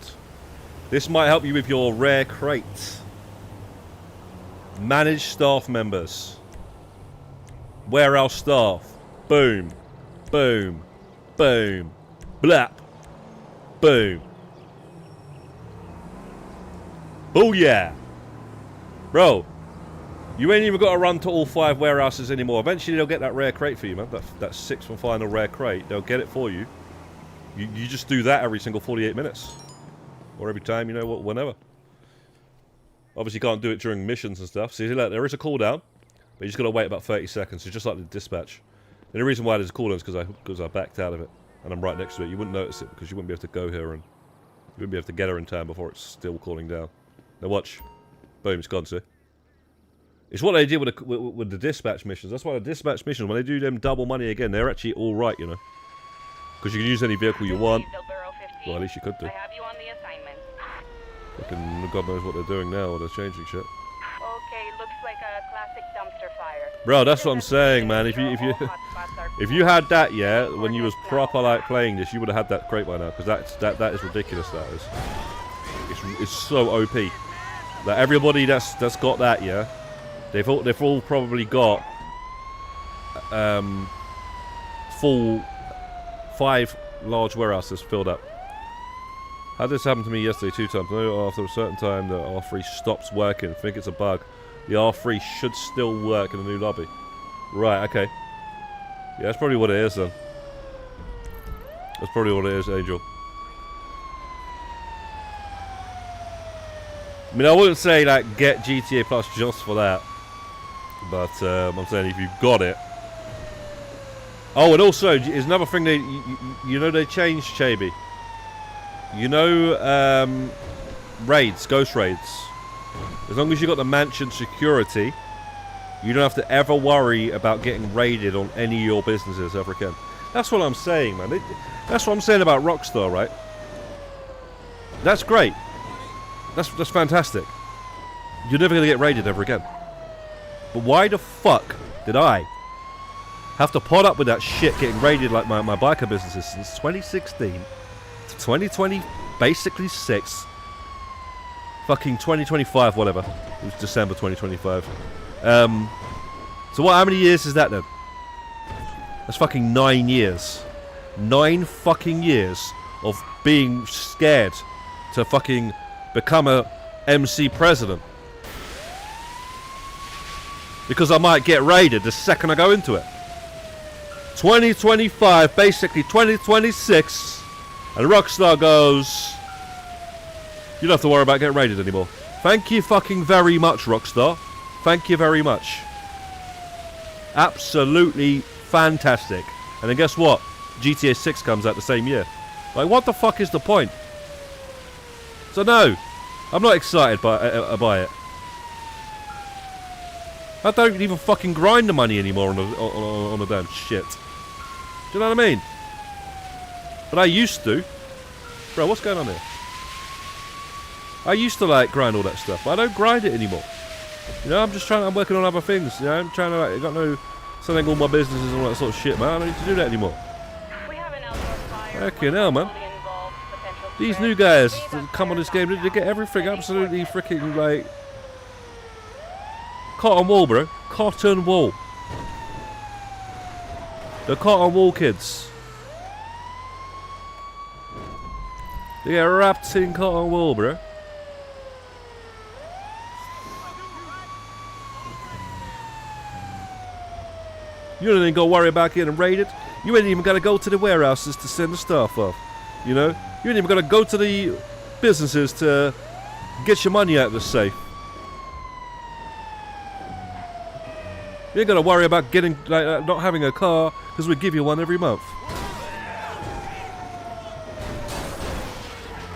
This might help you with your rare crate. Manage staff members. Warehouse staff. Boom. Boom. Boom. Blap. Boom. Booyah. Bro, you ain't even got to run to all 5 warehouses anymore. Eventually they'll get that rare crate for you, man. That 6th and final rare crate. They'll get it for you. You just do that every single 48 minutes. Or every time, you know what, whenever. Obviously you can't do it during missions and stuff. See, look, there is a cooldown, but you just got to wait about 30 seconds. It's just like the dispatch. And the reason why there's a cooldown is because I backed out of it. And I'm right next to it. You wouldn't notice it because you wouldn't be able to go here and you wouldn't be able to get her in time before it's still cooling down. Now watch. Boom, it's gone, see? It's what they did with the dispatch missions. That's why the dispatch missions, when they do them double money again, they're actually alright, you know. Because you can use any vehicle you want. Well, at least you could do. I have you on the assignment. Fucking God knows what they're doing now, or they're changing shit. Okay, looks like a classic dumpster fire. Bro, that's what I'm saying, man. If you had that, yeah, when you was proper like playing this, you would have had that crate by now. Because that is ridiculous. That is. It's so OP. Like everybody that's got that, yeah, they've all probably got full 5 large warehouses filled up. Had this happen to me yesterday 2 times. No, after a certain time the R3 stops working. I think it's a bug. The R3 should still work in the new lobby. Right, okay. Yeah, that's probably what it is then. That's probably what it is, Angel. I mean, I wouldn't say like get GTA Plus just for that, but I'm saying if you've got it. Oh, and also, there's another thing you know they changed, Chaby. You know, raids, ghost raids. As long as you got the mansion security, you don't have to ever worry about getting raided on any of your businesses ever again. That's what I'm saying, man. That's what I'm saying about Rockstar, right? That's great. That's fantastic. You're never going to get raided ever again. But why the fuck did I have to put up with that shit getting raided like my biker businesses since 2016 to 2020, basically 6, fucking 2025, whatever. It was December 2025. So what? How many years is that then? That's fucking 9 years. 9 fucking years of being scared to fucking become a MC president. Because I might get raided the second I go into it. 2025, basically 2026, and Rockstar goes, you don't have to worry about getting raided anymore. Thank you fucking very much, Rockstar. Thank you very much. Absolutely fantastic. And then guess what? GTA 6 comes out the same year. Like, what the fuck is the point? So no, I'm not excited by it. I don't even fucking grind the money anymore on the damn shit. Do you know what I mean? But I used to. Bro, what's going on here? I used to like grind all that stuff, but I don't grind it anymore. You know, I'm working on other things. You know, I'm trying to like, I got no selling all my businesses and all that sort of shit, man. I don't need to do that anymore. We have an outdoor fire. Okay, now, man. These new guys that come on this game, they get everything absolutely freaking like cotton wool, bro. Cotton wool. The cotton wool kids. They get wrapped in cotton wool, bro. You don't even got to worry about getting raided. You ain't even got to go to the warehouses to send the stuff off. You know? You ain't even got to go to the businesses to get your money out of the safe. You ain't got to worry about getting not having a car because we give you one every month.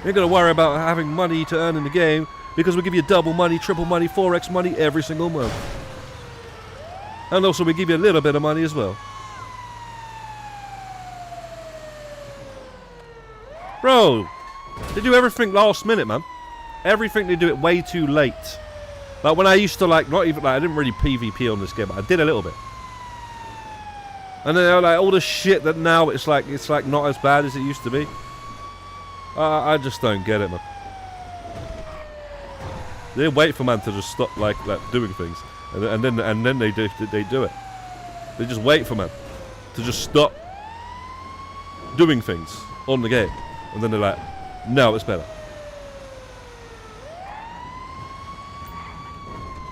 You ain't got to worry about having money to earn in the game because we give you double money, triple money, 4x money every single month. And also we give you a little bit of money as well. Bro, they do everything last minute, man. Everything, they do it way too late. Like when I used to like, not even like, I didn't really PvP on this game, but I did a little bit. And then like all the shit that now it's like not as bad as it used to be. I just don't get it, man. They wait for man to just stop like doing things, and then they do it. They just wait for man to just stop doing things on the game, and then they're like, no, it's better.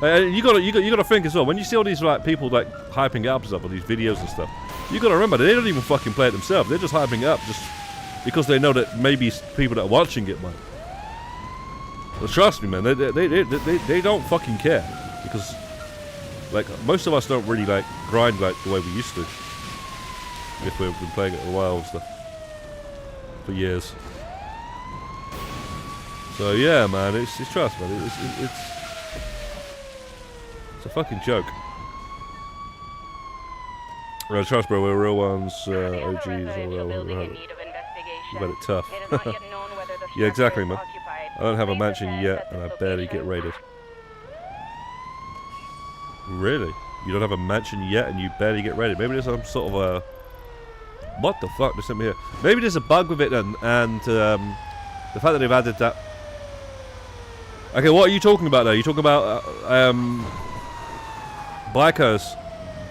You gotta think as well. When you see all these like people like hyping up stuff on these videos and stuff, you gotta remember they don't even fucking play it themselves. They're just hyping it up just because they know that maybe people that are watching it might. But trust me, man, they don't fucking care because like most of us don't really like grind like the way we used to if we've been playing it a while and stuff for years. So yeah, man, it's trust, man. It's a fucking joke. Well, trust, bro, we're real ones, OGs, we've had it tough. Yeah, exactly, man. I don't have a mansion yet, and I barely get raided. Really? You don't have a mansion yet, and you barely get raided? Maybe there's some sort of a... What the fuck? They sent me here. Maybe there's a bug with it, then, and the fact that they've added that... Okay, what are you talking about, though? You talking about bikers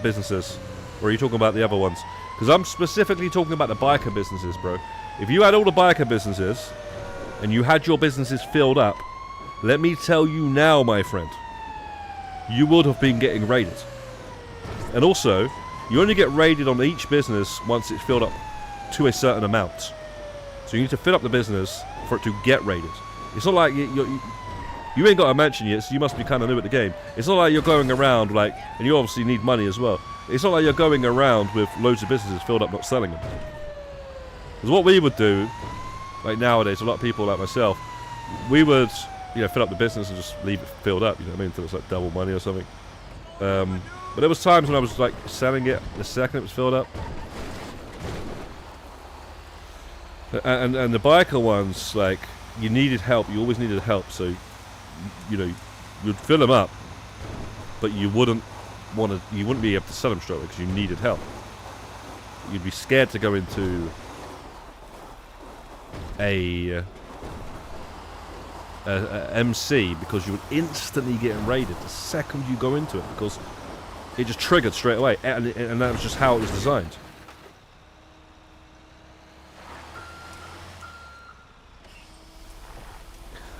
businesses, or are you talking about the other ones? Because I'm specifically talking about the biker businesses, bro. If you had all the biker businesses and you had your businesses filled up, let me tell you now, my friend, you would have been getting raided. And also, you only get raided on each business once it's filled up to a certain amount. So you need to fill up the business for it to get raided. It's not like You ain't got a mansion yet, so you must be kind of new at the game. It's not like you're going around like, and you obviously need money as well. It's not like you're going around with loads of businesses filled up, not selling them. Because what we would do, like nowadays, a lot of people like myself, we would, fill up the business and just leave it filled up. You know what I mean? Until it's like double money or something. But there was times when I was like selling it the second it was filled up. And the biker ones, like, you needed help. You always needed help, so you'd fill them up, but you wouldn't be able to sell them straight away because you needed help. You'd be scared to go into a MC because you would instantly get raided the second you go into it because it just triggered straight away, and that was just how it was designed.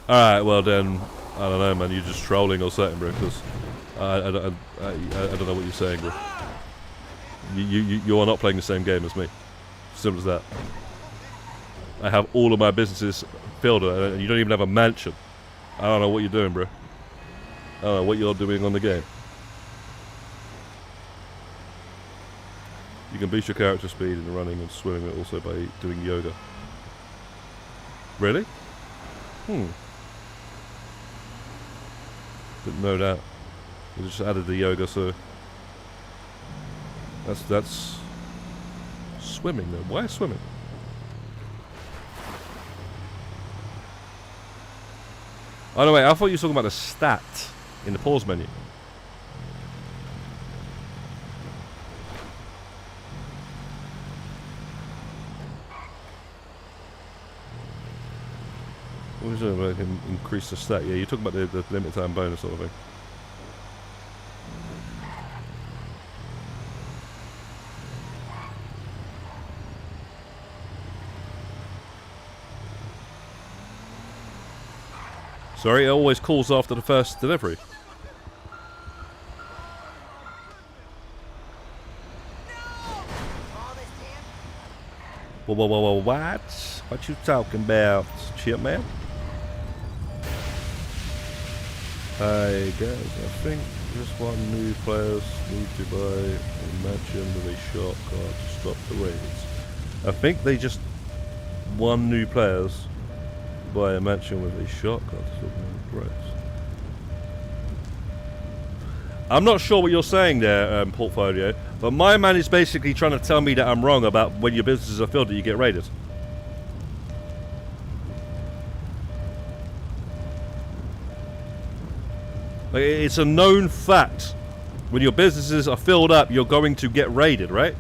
Alright, well then, I don't know, man, you're just trolling or something, bro, because I don't know what you're saying, bro. You are not playing the same game as me. Simple as that. I have all of my businesses filled, and you don't even have a mansion. I don't know what you're doing, bro. I don't know what you're doing on the game. You can boost your character speed in running and swimming also by doing yoga. Really? Didn't know that. We just added the yoga, so that's swimming though. Why swimming? Oh no, wait, I thought you were talking about the stat in the pause menu. What was it about increase the stat? Yeah, you're talking about the limit time bonus sort of thing. Sorry, it always calls after the first delivery. Whoa, what? What you talking about, Chip Man? Hi guys, I think just one new players need to buy a mansion with a short card to stop the raids. I think they just one new players buy a mansion with a short card to stop the raids. I'm not sure what you're saying there, Portfolio, but my man is basically trying to tell me that I'm wrong about when your businesses are filled that you get raided. Like, it's a known fact. When your businesses are filled up, you're going to get raided, right?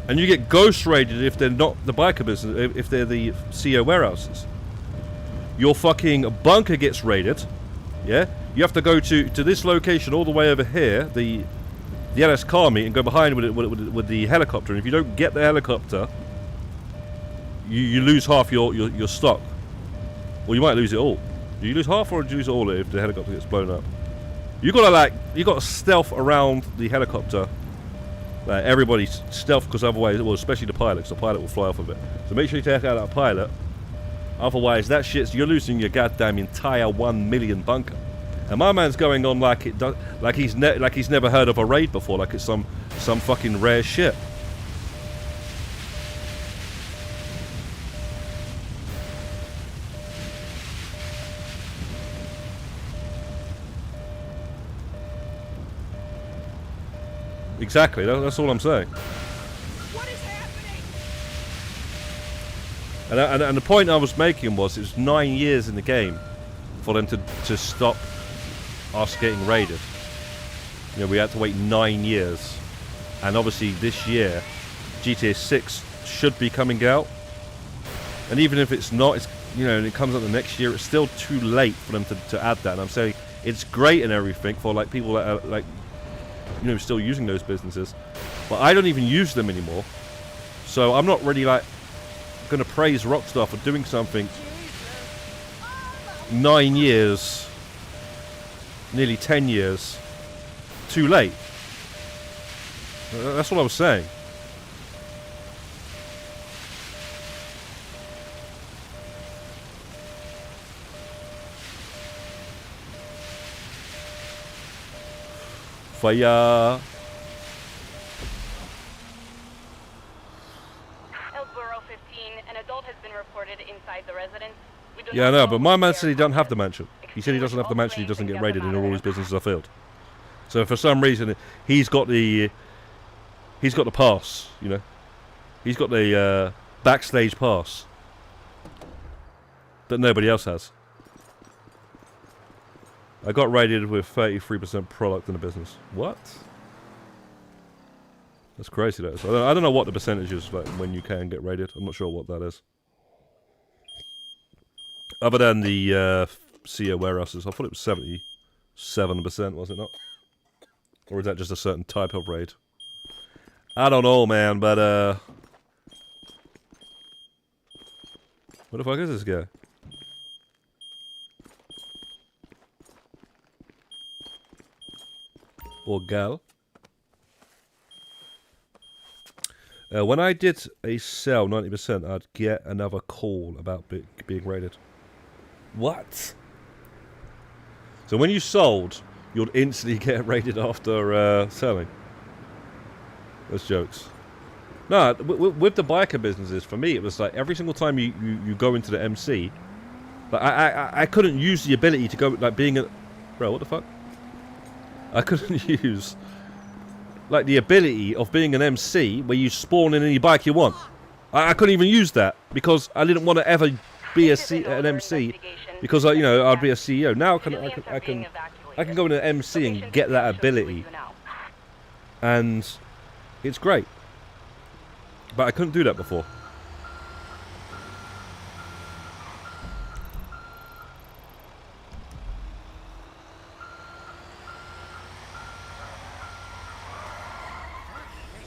And you get ghost raided if they're not the biker business, if they're the CO warehouses. Your fucking bunker gets raided, yeah? You have to go to this location all the way over here, the LS car meet, and go behind with the helicopter. And if you don't get the helicopter, you lose half your stock. Or you might lose it all. Do you lose half or do you lose all if the helicopter gets blown up? You gotta stealth around the helicopter. Like everybody stealth, because otherwise, well, especially the pilot, because the pilot will fly off of it. So make sure you take out that pilot. Otherwise, you're losing your goddamn entire 1 million bunker. And my man's going on like he's never heard of a raid before, like it's some fucking rare shit. Exactly, that's all I'm saying. What is happening? And the point I was making was it was 9 years in the game for them to stop us getting raided. You know, we had to wait 9 years. And obviously this year, GTA 6 should be coming out. And even if it's not, it's, and it comes out the next year, it's still too late for them to add that. And I'm saying it's great and everything for like people that are like, still using those businesses, but I don't even use them anymore, so I'm not really like gonna praise Rockstar for doing something 9 years, nearly 10 years too late. That's what I was saying. Fire. Elborough 15, an adult has been reported inside the residence. We do Yeah, not no, know but my if man they said are he doesn't have the conscious. mansion. He said he doesn't have the Extinguish mansion, he all doesn't get flames raided, and and all get his them out of businesses are filled. So for some reason, he's got the pass, you know. He's got the backstage pass that nobody else has. I got raided with 33% product in the business. What? That's crazy, that is. I don't know what the percentage is like when you can get raided. I'm not sure what that is. Other than the CEO warehouses, I thought it was 77%, was it not? Or is that just a certain type of raid? I don't know, man, but what the fuck is this guy? Or gal? When I did a sell 90%, I'd get another call about being raided. What? So when you sold, you'd instantly get raided after selling? That's jokes. No, with the biker businesses, for me, it was like every single time you go into the MC, like I couldn't use the ability to go, like being a... Bro, what the fuck? I couldn't use... like the ability of being an MC where you spawn in any bike you want. I couldn't even use that because I didn't want to ever be an MC because I'd be a CEO. Now I can go into an MC and get that ability, and it's great. But I couldn't do that before.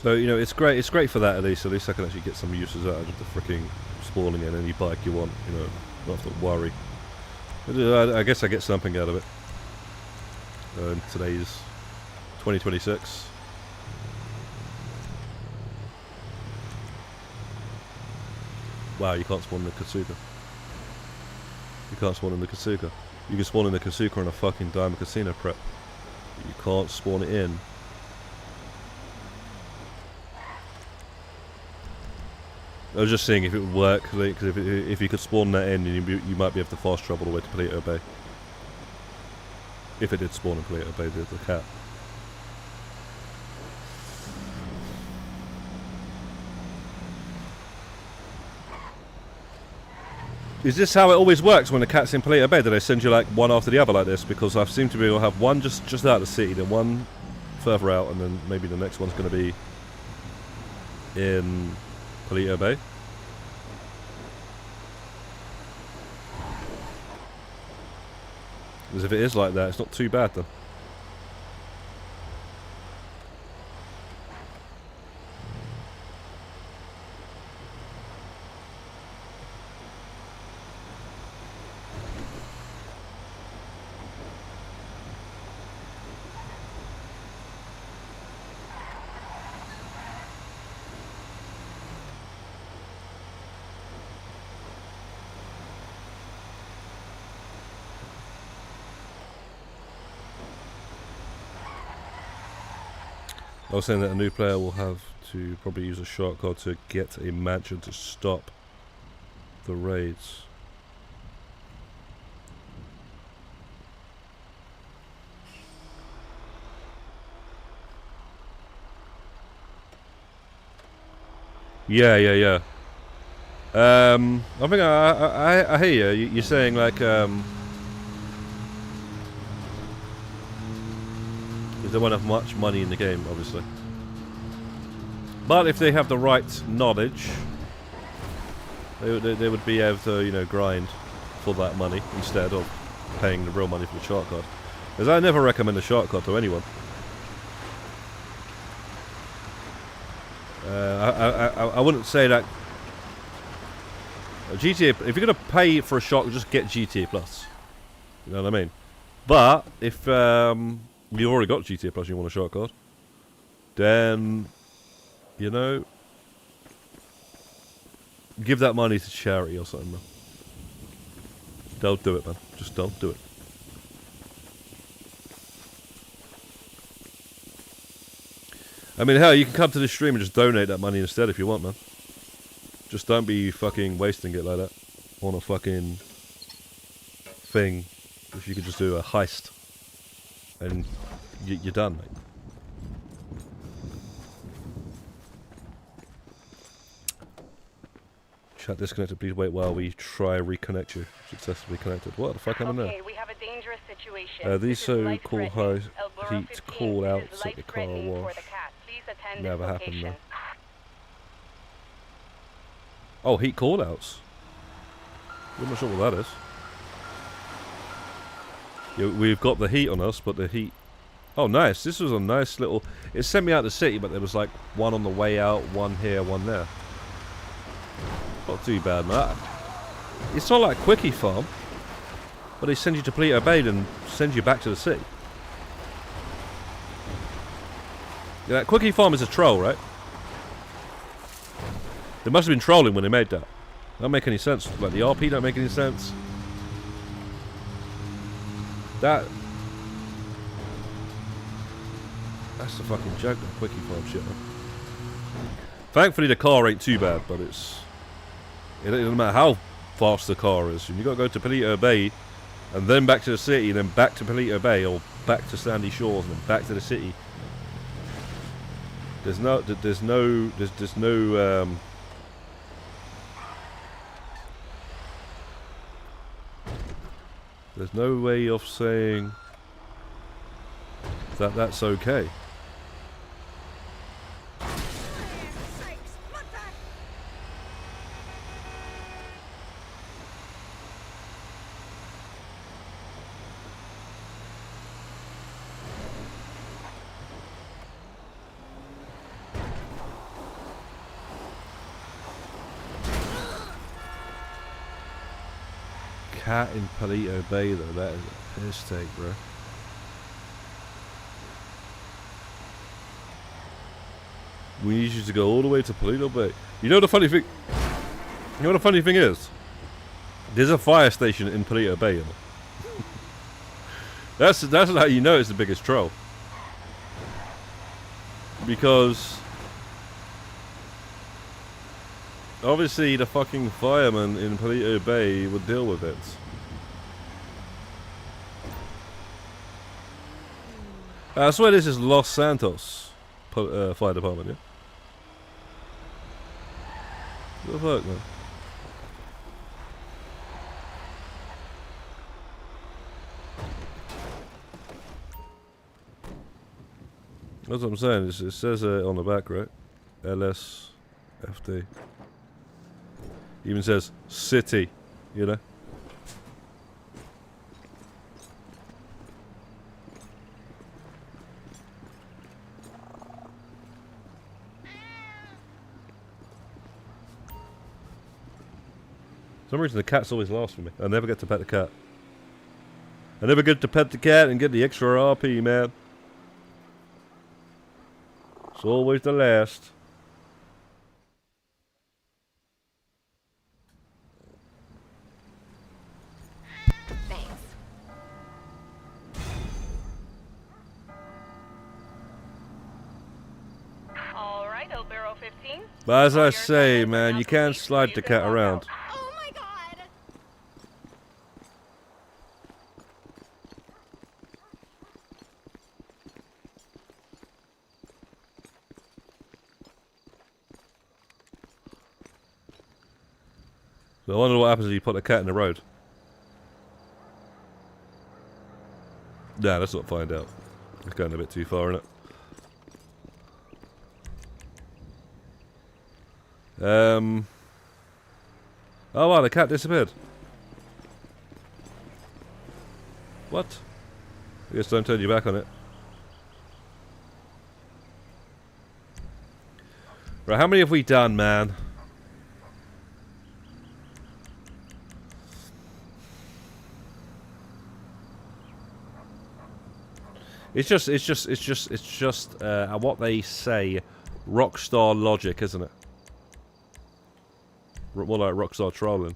So, it's great. It's great for that at least. At least I can actually get some uses out of the freaking spawning in any bike you want. Not have to worry. I guess I get something out of it. Today's 2026. Wow, you can't spawn in the Kasuga. You can't spawn in the Kasuga. You can spawn in the Kasuga on a fucking Diamond Casino prep. But you can't spawn it in. I was just seeing if it would work, because if you could spawn that in, you might be able to fast travel all the way to Palito Bay. If it did spawn in Palito Bay, the cat. Is this how it always works when the cat's in Palito Bay? Do they send you like one after the other like this? Because I seem to be able to have one just out of the city, then one further out, and then maybe the next one's going to be in Palito Bay. Because if it is like that, it's not too bad then. I was saying that a new player will have to probably use a shortcut to get a mansion to stop the raids. Yeah. I think I hear you. You're saying like they won't have much money in the game, obviously. But if they have the right knowledge, they would be able to, grind for that money instead of paying the real money for the shark card. Because I never recommend a shark card to anyone. I wouldn't say that. GTA, if you're going to pay for a shark, just get GTA Plus. You know what I mean? But if you've already got GTA Plus and you want a shark card, then, give that money to charity or something, man. Don't do it, man. Just don't do it. I mean, hell, you can come to this stream and just donate that money instead if you want, man. Just don't be fucking wasting it like that on a fucking thing. If you could just do a heist and you're done, mate. Chat disconnected. Please wait while we try reconnect you. Successfully connected. What the fuck happened there? Okay, we have a dangerous situation. These This is so-called life-threatening. high El Burro heat 15, call this outs is at the car life-threatening for wash. the cat. Please attend Never this happened location. though. Oh, heat call outs. I'm not sure what that is. Yeah, we've got the heat on us, but the heat. Oh, nice. This was a nice little. It sent me out the city, but there was like one on the way out, one here, one there. Not too bad, man. It's not like Quickie Farm, but they send you to Palito Bay and send you back to the city. Yeah, Quickie Farm is a troll, right? They must have been trolling when they made that. Don't make any sense. Like the RP don't make any sense. That's the fucking joke, that Quickie Farm shit, man. Thankfully the car ain't too bad, but it doesn't matter how fast the car is. You got to go to Palito Bay, and then back to the city, and then back to Palito Bay, or back to Sandy Shores, and then back to the city. There's no way of saying that that's okay. Sakes, what the? Cat in Palito Bay, though, that is a piss take, bro. We need you to go all the way to Palito Bay. You know the funny thing? You know what the funny thing is? There's a fire station in Palito Bay, you know? That's how you know it's the biggest troll. Because obviously the fucking firemen in Palito Bay would deal with it. I swear this is Los Santos Fire Department, yeah? What the fuck, man? That's what I'm saying. It says on the back, right? LSFD. Even says city, you know? For some reason the cat's always last for me. I never get to pet the cat. I never get to pet the cat and get the extra RP, man. It's always the last. Thanks. All right, El Burro 15. But as All I your say, assignments are man, now you can't complete, slide so the you can cat log around. out. Oh my god! So I wonder what happens if you put the cat in the road. Nah, let's not find out. It's going a bit too far, isn't it? Oh wow, the cat disappeared. What? I guess don't turn your back on it. Right, how many have we done, man? It's just what they say, rockstar logic, isn't it? More like rockstar trolling.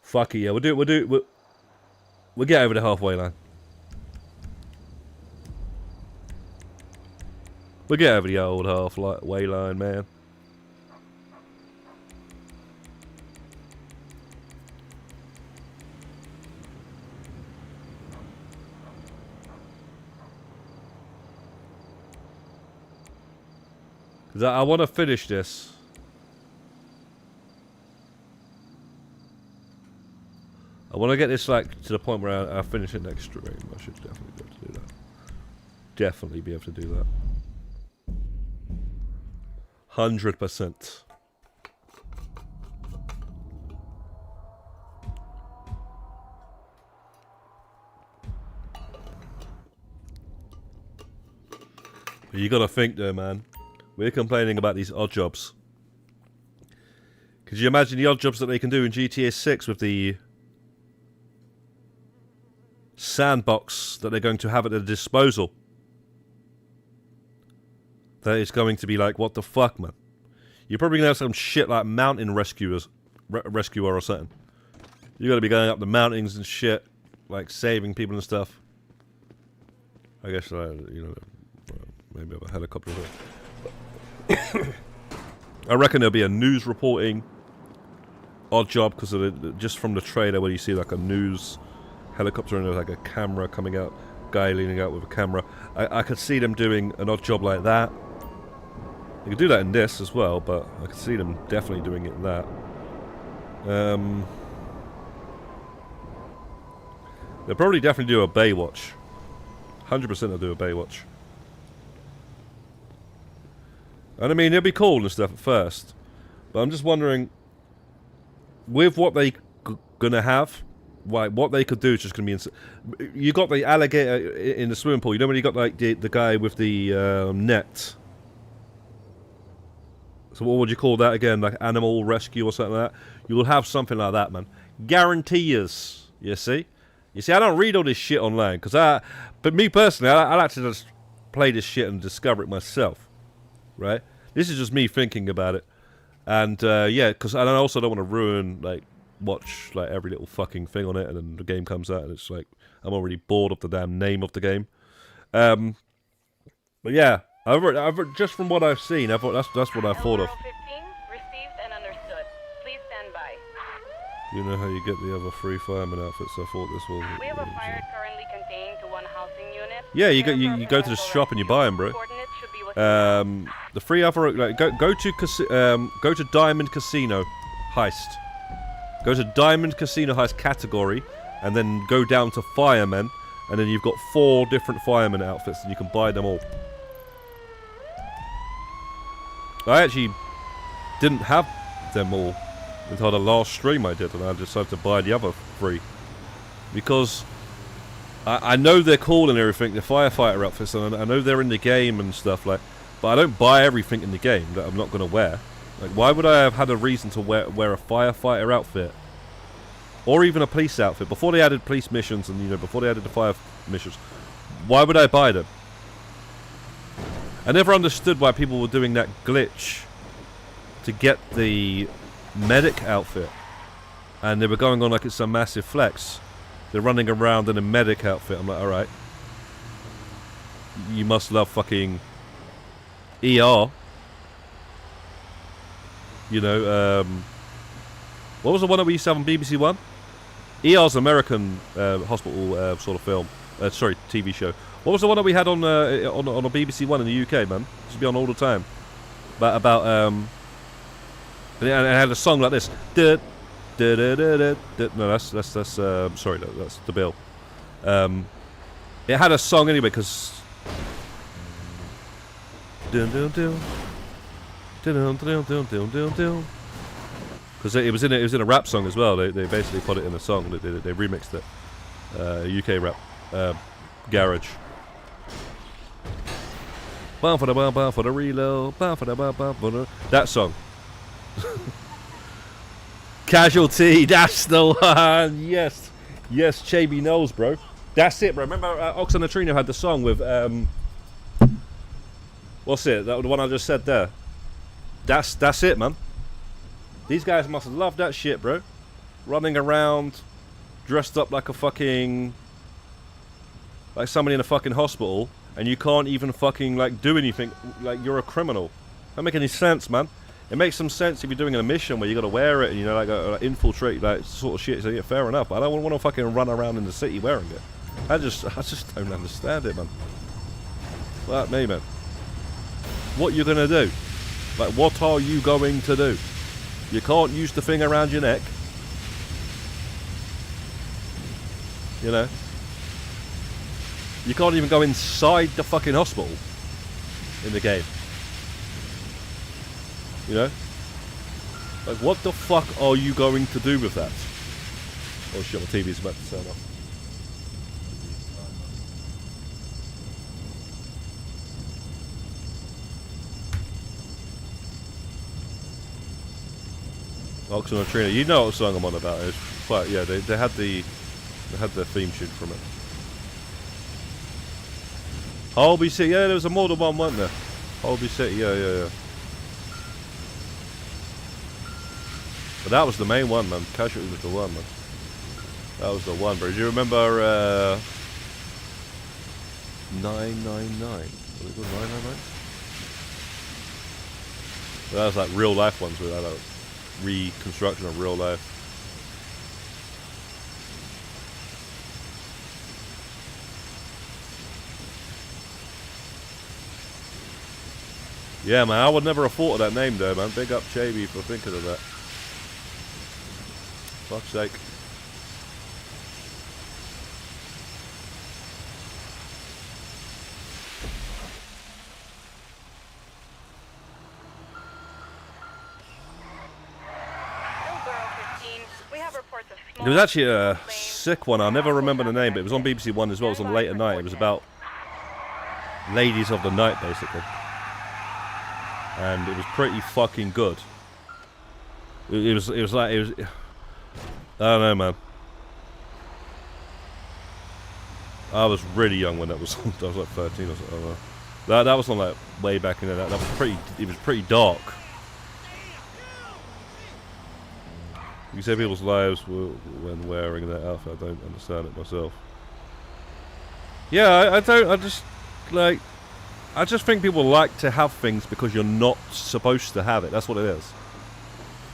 Fuck it, yeah, we'll get over the halfway line. We'll get over the old halfway line, man. Because I want to finish this. I want to get this like to the point where I finish it next stream. I should definitely be able to do that. Definitely be able to do that. 100%. But you gotta think though, man. We're complaining about these odd jobs. Could you imagine the odd jobs that they can do in GTA 6 with the sandbox that they're going to have at their disposal? That is going to be like, what the fuck, man? You're probably gonna have some shit like mountain rescuer or something. You gotta be going up the mountains and shit, like saving people and stuff. I guess you know, maybe have a helicopter. I reckon there'll be a news reporting odd job because of just from the trailer where you see like a news helicopter and there's like a camera coming out, guy leaning out with a camera. I could see them doing an odd job like that. They could do that in this as well, but I could see them definitely doing it in that. They'll probably definitely do a Baywatch. 100% they'll do a Baywatch. And I mean, it'd be cool and stuff at first, but I'm just wondering, with what they gonna have, what they could do is just gonna be. You got the alligator in the swimming pool. You know when you got like the guy with the net. So what would you call that again? Like animal rescue or something like that? You will have something like that, man. Guarantee yous. You see? You see, I don't read all this shit online but me personally, I like to just play this shit and discover it myself. Right? This is just me thinking about it. And yeah, because I also don't want to ruin, watch every little fucking thing on it, and then the game comes out and it's like, I'm already bored of the damn name of the game. But yeah, just from what I've seen, that's what I thought of. 15, received and understood. Please stand by. You know how you get the other 3 fireman outfits? I thought this was. We have a fire currently contained to one housing unit. Yeah, you go to the shop and you buy them, bro. Coordinates should be within The 3 other go to Diamond Casino Heist. Go to Diamond Casino Heist category, and then go down to Firemen, and then you've got 4 different fireman outfits, and you can buy them all. I actually didn't have them all until the last stream I did, and I decided to buy the other 3 because I know they're cool and everything, the firefighter outfits, and I know they're in the game and stuff but I don't buy everything in the game that I'm not going to wear. Like, why would I have had a reason to wear a firefighter outfit or even a police outfit before they added police missions and before they added the fire missions? Why would I buy them? I never understood why people were doing that glitch to get the medic outfit, and they were going on like it's some massive flex. They're running around in a medic outfit. I'm like, alright, you must love fucking ER. What was the one that we used to have on BBC One? ER's American hospital sort of film. Sorry, TV show. What was the one that we had on a BBC One in the UK, man? It used to be on all the time. And it had a song like this. No, that's sorry, that's the bill. It had a song anyway, because because it was in a rap song as well. They basically put it in a song. They remixed it. UK rap garage. For the reload. That song. Casualty. That's the one. Yes, Chaby knows, bro. That's it, bro. Remember, Ox and Neutrino had the song with what's it? The one I just said there. That's it, man. These guys must love that shit, bro. Running around, dressed up like a fucking, like somebody in a fucking hospital, and you can't even fucking like do anything, like you're a criminal. Don't make any sense, man. It makes some sense if you're doing a mission where you got to wear it and, you know, like infiltrate like sort of shit. So yeah, fair enough. But I don't want to fucking run around in the city wearing it. I just don't understand it, man. Fuck me, man. What you gonna do? Like, what are you going to do? You can't use the thing around your neck. You know? You can't even go inside the fucking hospital in the game. You know? Like, what the fuck are you going to do with that? Oh shit, my TV's about to turn off. Oxen and Trina, you know what song I'm on about. It's quite, yeah, they had the theme tune from it. Holby City, yeah, there was a more than one, wasn't there? Holby City, yeah. But that was the main one, man. Casualty was the one, man. That was the one, bro. Do you remember 999? Was it called 999? That was like real life ones with like reconstruction of real life. Yeah, man, I would never have thought of that name though, man. Big up Chavy for thinking of that. Fuck's sake. It was actually a sick one. I'll never remember the name, but it was on BBC One as well. It was on late at night. It was about ladies of the night, basically. And it was pretty fucking good. It was I don't know, man. I was really young when that was on. I was like 13 or something. That was on like way back in there. That was pretty. It was pretty dark. You say people's lives when wearing that outfit. I don't understand it myself. Yeah, I don't. I just think people like to have things because you're not supposed to have it. That's what it is.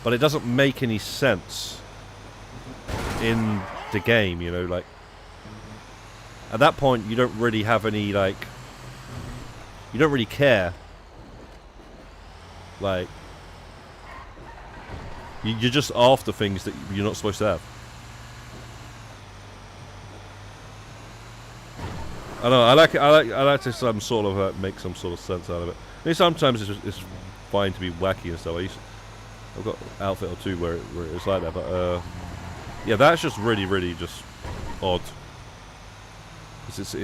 But it doesn't make any sense in the game, you know, like at that point you don't really have any, like, you don't really care, like you're just after things that you're not supposed to have. I know, I like to some sort of make some sort of sense out of it. I mean, sometimes it's fine to be wacky and stuff. I've got an outfit or two where it's like that, but yeah, that's just really just odd. It's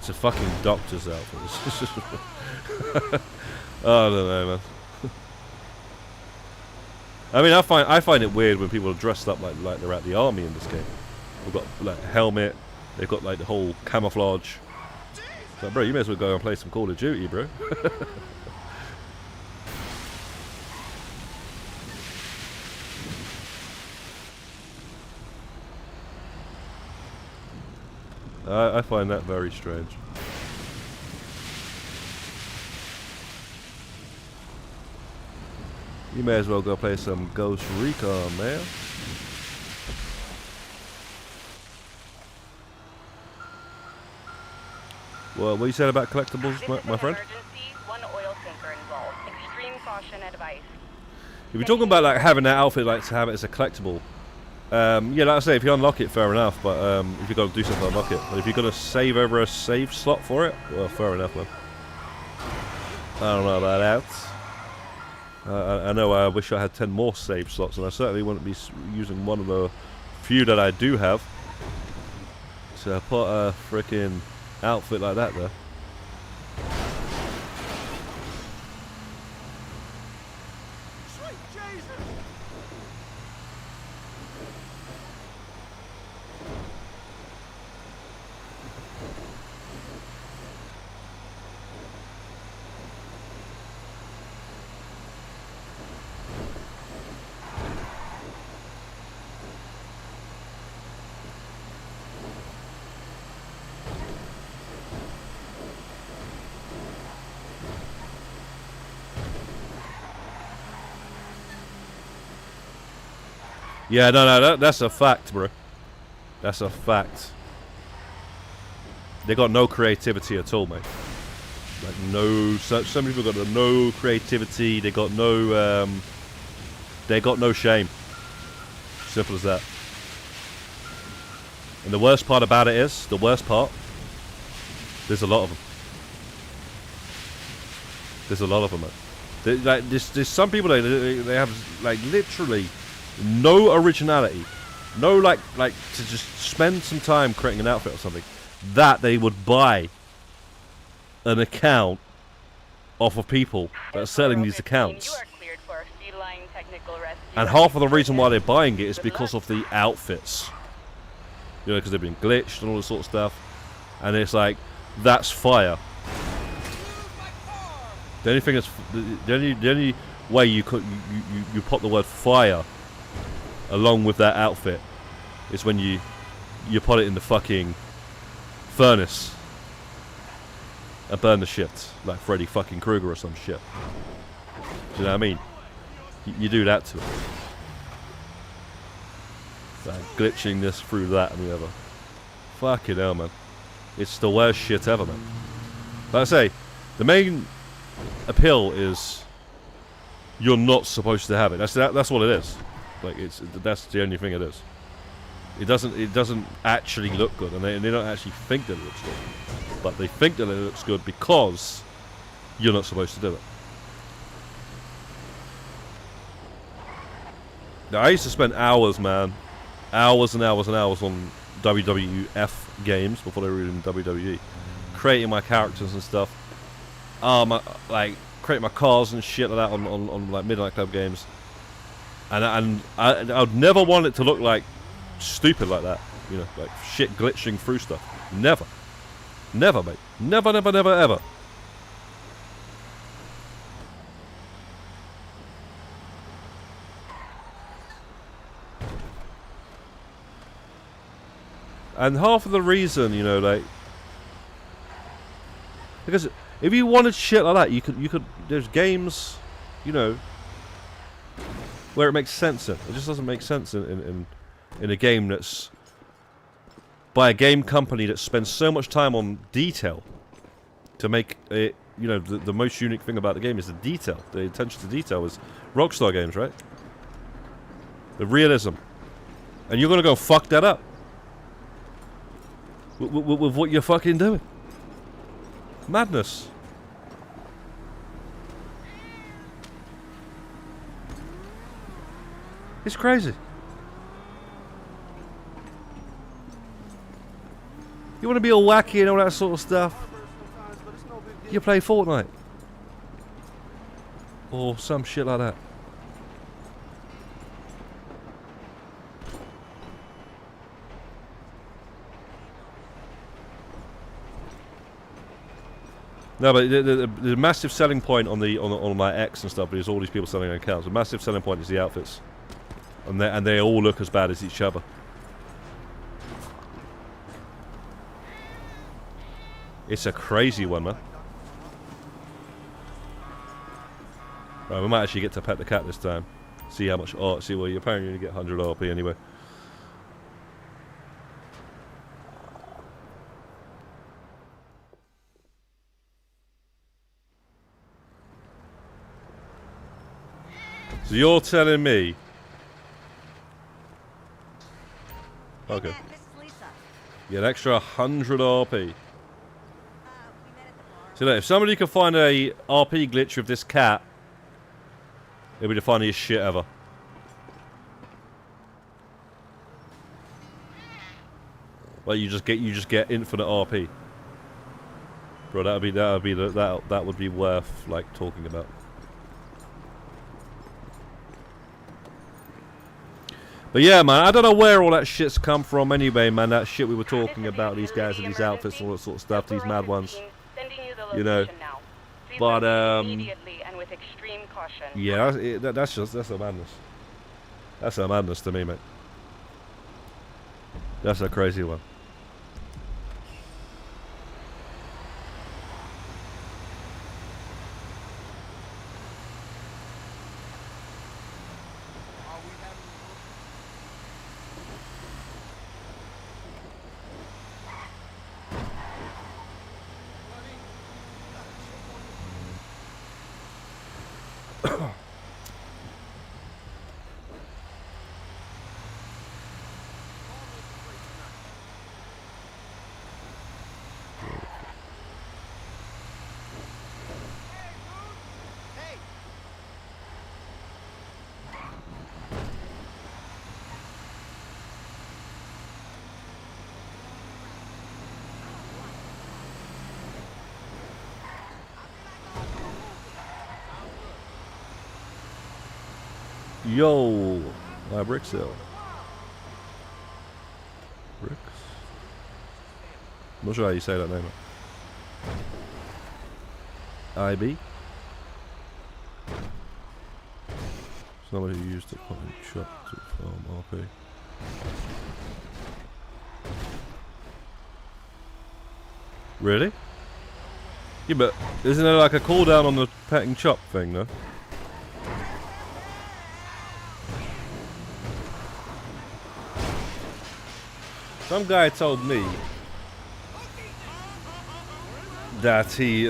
a fucking doctor's outfit. It's just I don't know, man. I mean, I find it weird when people are dressed up like they're at the army in this game. They've got like a helmet. They've got like the whole camouflage. So, bro, you may as well go and play some Call of Duty, bro. I find that very strange. You may as well go play some Ghost Recon, man. Well, what you said about collectibles, my friend? One oil tanker involved. Extreme caution advice. If you're talking about like having that outfit, like to have it as a collectible, yeah, like I say, if you unlock it, fair enough. But if you got to do something to unlock it, but if you got to save over a save slot for it, well, fair enough, man. I don't know about that. I know I wish I had 10 more save slots, and I certainly wouldn't be using one of the few that I do have. So I put a freaking outfit like that there. Yeah, no, that's a fact, bro. That's a fact. They got no creativity at all, mate. Like no, some people got no creativity. They got no shame. Simple as that. And the worst part about it is, there's a lot of them. There's a lot of them, man. Like there's some people they have like literally no originality, no like to just spend some time creating an outfit or something that they would buy an account off of people that are selling these accounts. You are cleared for a feline technical rescue. And half of the reason why they're buying it is because of the outfits. You know, because they've been glitched and all this sort of stuff. And it's like, that's fire. The only thing that's the only way you could you pop the word fire along with that outfit is when you put it in the fucking furnace and burn the shit like Freddy fucking Krueger or some shit. Do you know what I mean? You do that to it. Like glitching this through that and the other. Fucking hell, man. It's the worst shit ever, man. Like I say, the main appeal is you're not supposed to have it. That's what it is. Like that's the only thing it is. It doesn't actually look good, and they don't actually think that it looks good. But they think that it looks good because you're not supposed to do it. Now, I used to spend hours, man, hours and hours and hours on WWF games before they were in WWE, creating my characters and stuff. Like creating my cars and shit like that on like Midnight Club games. And I'd never want it to look like stupid like that, you know, like shit glitching through stuff. Never, mate. Never, ever. And half of the reason, you know, like, because if you wanted shit like that, you could. There's games, you know, where it makes sense. It just doesn't make sense in a game that's by a game company that spends so much time on detail to make it. You know, the most unique thing about the game is the detail. The attention to detail is Rockstar games, right? The realism, and you're gonna go fuck that up with what you're fucking doing. Madness. It's crazy. You want to be all wacky and all that sort of stuff? You play Fortnite. Or some shit like that. No, but the massive selling point on my X and stuff is all these people selling accounts. The massive selling point is the outfits, and they all look as bad as each other. It's a crazy one, man. Right, we might actually get to pet the cat this time. See how much. Oh, see, well, you apparently only get 100 RP anyway. So you're telling me? Okay. Hey, Matt, this is Lisa. You get an extra 100 RP. We met at the bar. So look, if somebody could find a RP glitch with this cat, it'd be the funniest shit ever. Like you just get infinite RP, bro. That would be worth like talking about. But yeah, man, I don't know where all that shit's come from anyway, man. That shit we were talking about, these guys and these outfits and all that sort of stuff, these mad ones. You know. But yeah, that's a madness. That's a madness to me, mate. That's a crazy one. Yo! Bricks Hill. Bricks? I'm not sure how you say that name. IB? Somebody who used the fucking shop to farm RP. Really? Yeah, but isn't there like a cooldown on the petting chop thing, though? Some guy told me that he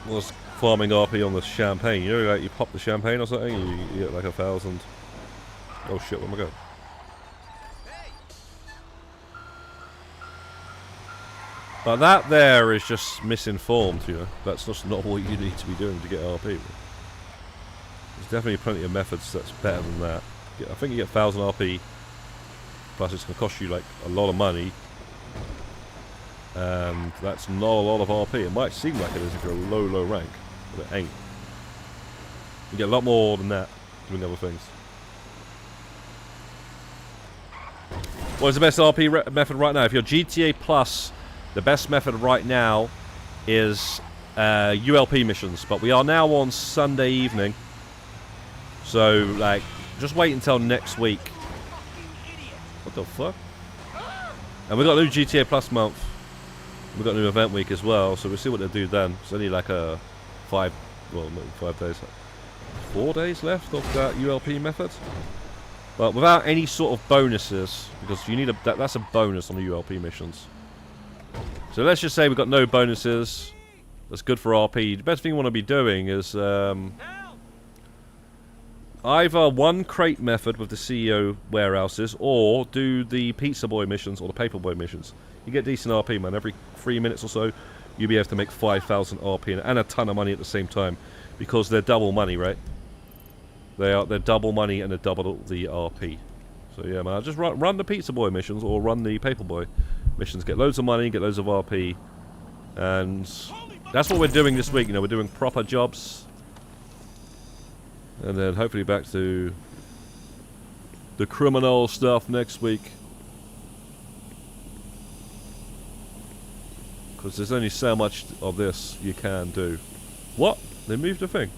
was farming RP on the champagne. You know, like you pop the champagne or something, you get like 1,000. Oh shit, where am I going? But that there is just misinformed, you know. That's just not what you need to be doing to get RP. There's definitely plenty of methods that's better than that. I think you get 1,000 RP, plus it's going to cost you like a lot of money. And that's not a lot of RP. It might seem like it is if you're a low rank, but it ain't. You get a lot more than that doing other things. What is the best RP method right now? If you're GTA Plus, the best method right now is ULP missions, but we are now on Sunday evening, so like just wait until next week. What the fuck? And we got a new GTA Plus month. We got a new event week as well, so we'll see what they do then. It's only like a 5 days, 4 days left of that ULP method, but without any sort of bonuses, because you need that's a bonus on the ULP missions. So let's just say we've got no bonuses. That's good for RP. The best thing you want to be doing is either one crate method with the CEO warehouses, or do the pizza boy missions or the paper boy missions. You get decent RP, man. Every 3 minutes or so, you'll be able to make 5,000 RP and a ton of money at the same time, because they're double money, right? They're double money and they're double the RP. So yeah, man, just run the pizza boy missions or run the paper boy missions. Get loads of money, get loads of RP, and that's what we're doing this week. You know, we're doing proper jobs, and then hopefully back to the criminal stuff next week. Because there's only so much of this you can do. What? They moved the thing.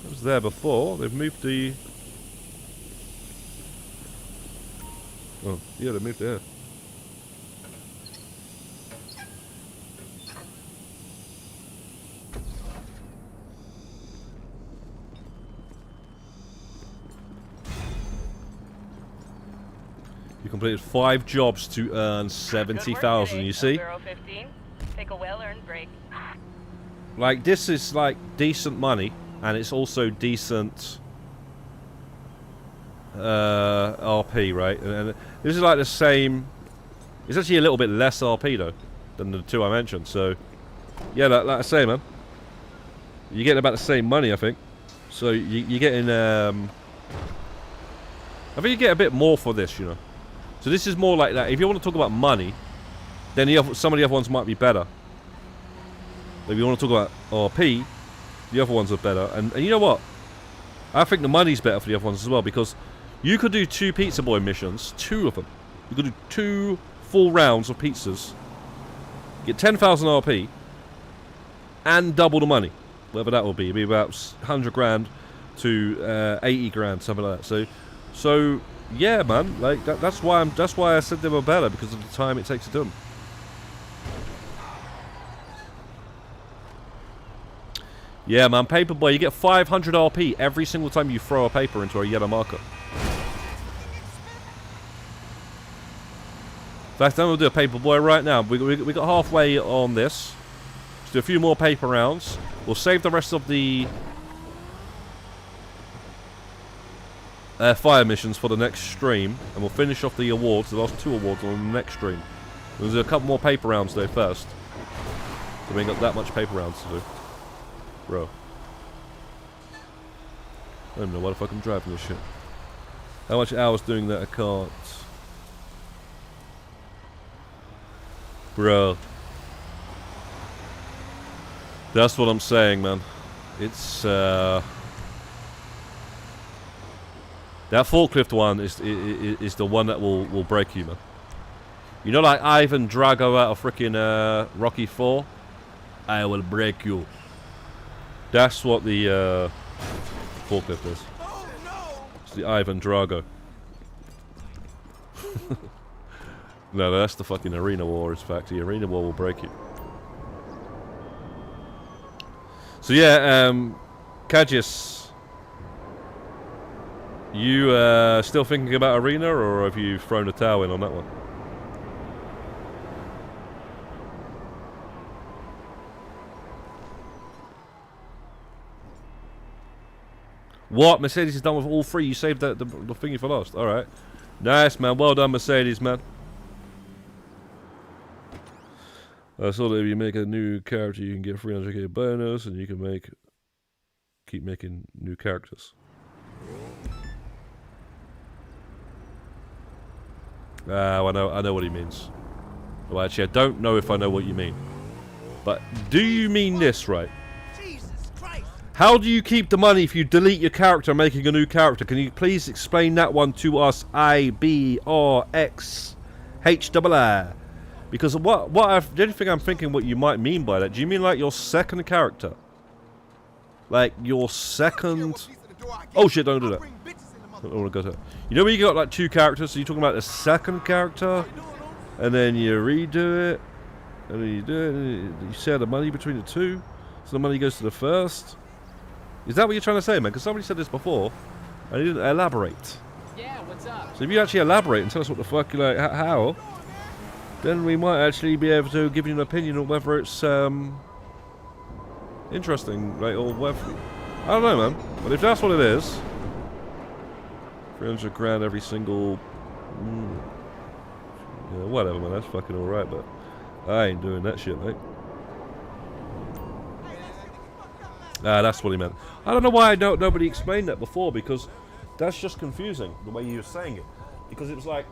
It was there before. They've moved the... Oh, yeah, they moved there. You completed 5 jobs to earn 70,000, you see? Take a well-earned break. Like, this is like decent money, and it's also decent RP, right? And this is like the same. It's actually a little bit less RP though than the 2 I mentioned. So yeah, like I say, man, you're getting about the same money, I think. So you're getting I think you get a bit more for this, you know. So this is more like that. If you want to talk about money, then some of the other ones might be better. If you want to talk about RP, the other ones are better. And you know what? I think the money's better for the other ones as well, because you could do 2 pizza boy missions, 2 of them. You could do 2 full rounds of pizzas, get 10,000 RP, and double the money. Whatever that will be. It'll be about 100 grand to 80 grand, something like that. So yeah, man. Like that's why I said they were better, because of the time it takes to do them. Yeah, man, Paperboy, you get 500 RP every single time you throw a paper into a yellow marker. In fact, then we'll do a Paperboy right now. We got halfway on this. Let's do a few more paper rounds. We'll save the rest of the fire missions for the next stream, and we'll finish off the awards, the last 2 awards on the next stream. We'll do a couple more paper rounds though first. So we ain't got that much paper rounds to do. Bro. I don't know why the fuck I'm driving this shit. How much hours doing that I can't. Bro. That's what I'm saying, man. It's that forklift one is the one that will break you, man. You know, like Ivan Drago out of freaking Rocky 4. I will break you. That's what the forklift is. It's the Ivan Drago. No, that's the fucking arena war. In fact, the arena war will break you. So yeah, Kajis, you still thinking about arena, or have you thrown a towel in on that one? What? Mercedes is done with all three. You saved the thingy for last. All right, nice, man. Well done, Mercedes, man. I saw that if you make a new character, you can get 300k bonus, and you can keep making new characters. I know what he means. Well, actually, I don't know if I know what you mean. But do you mean this, right? Jesus Christ! How do you keep the money if you delete your character making a new character? Can you please explain that one to us? IBRXHII. Because the only thing I'm thinking what you might mean by that, do you mean like your second character? Like your second... Oh shit, don't do that. I don't want to go to that. You know when you got like two characters, so you're talking about the second character, and then you redo it, and then you do it, and you share the money between the two, so the money goes to the first? Is that what you're trying to say, man? Because somebody said this before, and he didn't elaborate. Yeah, what's up? So if you actually elaborate and tell us what the fuck, like, how... then we might actually be able to give you an opinion on whether it's interesting, like, or whether... I don't know, man. But if that's what it is, 300 grand every single... yeah, whatever, man. That's fucking alright, but I ain't doing that shit, mate. That's what he meant. I don't know why nobody explained that before, because that's just confusing, the way you were saying it. Because it was like...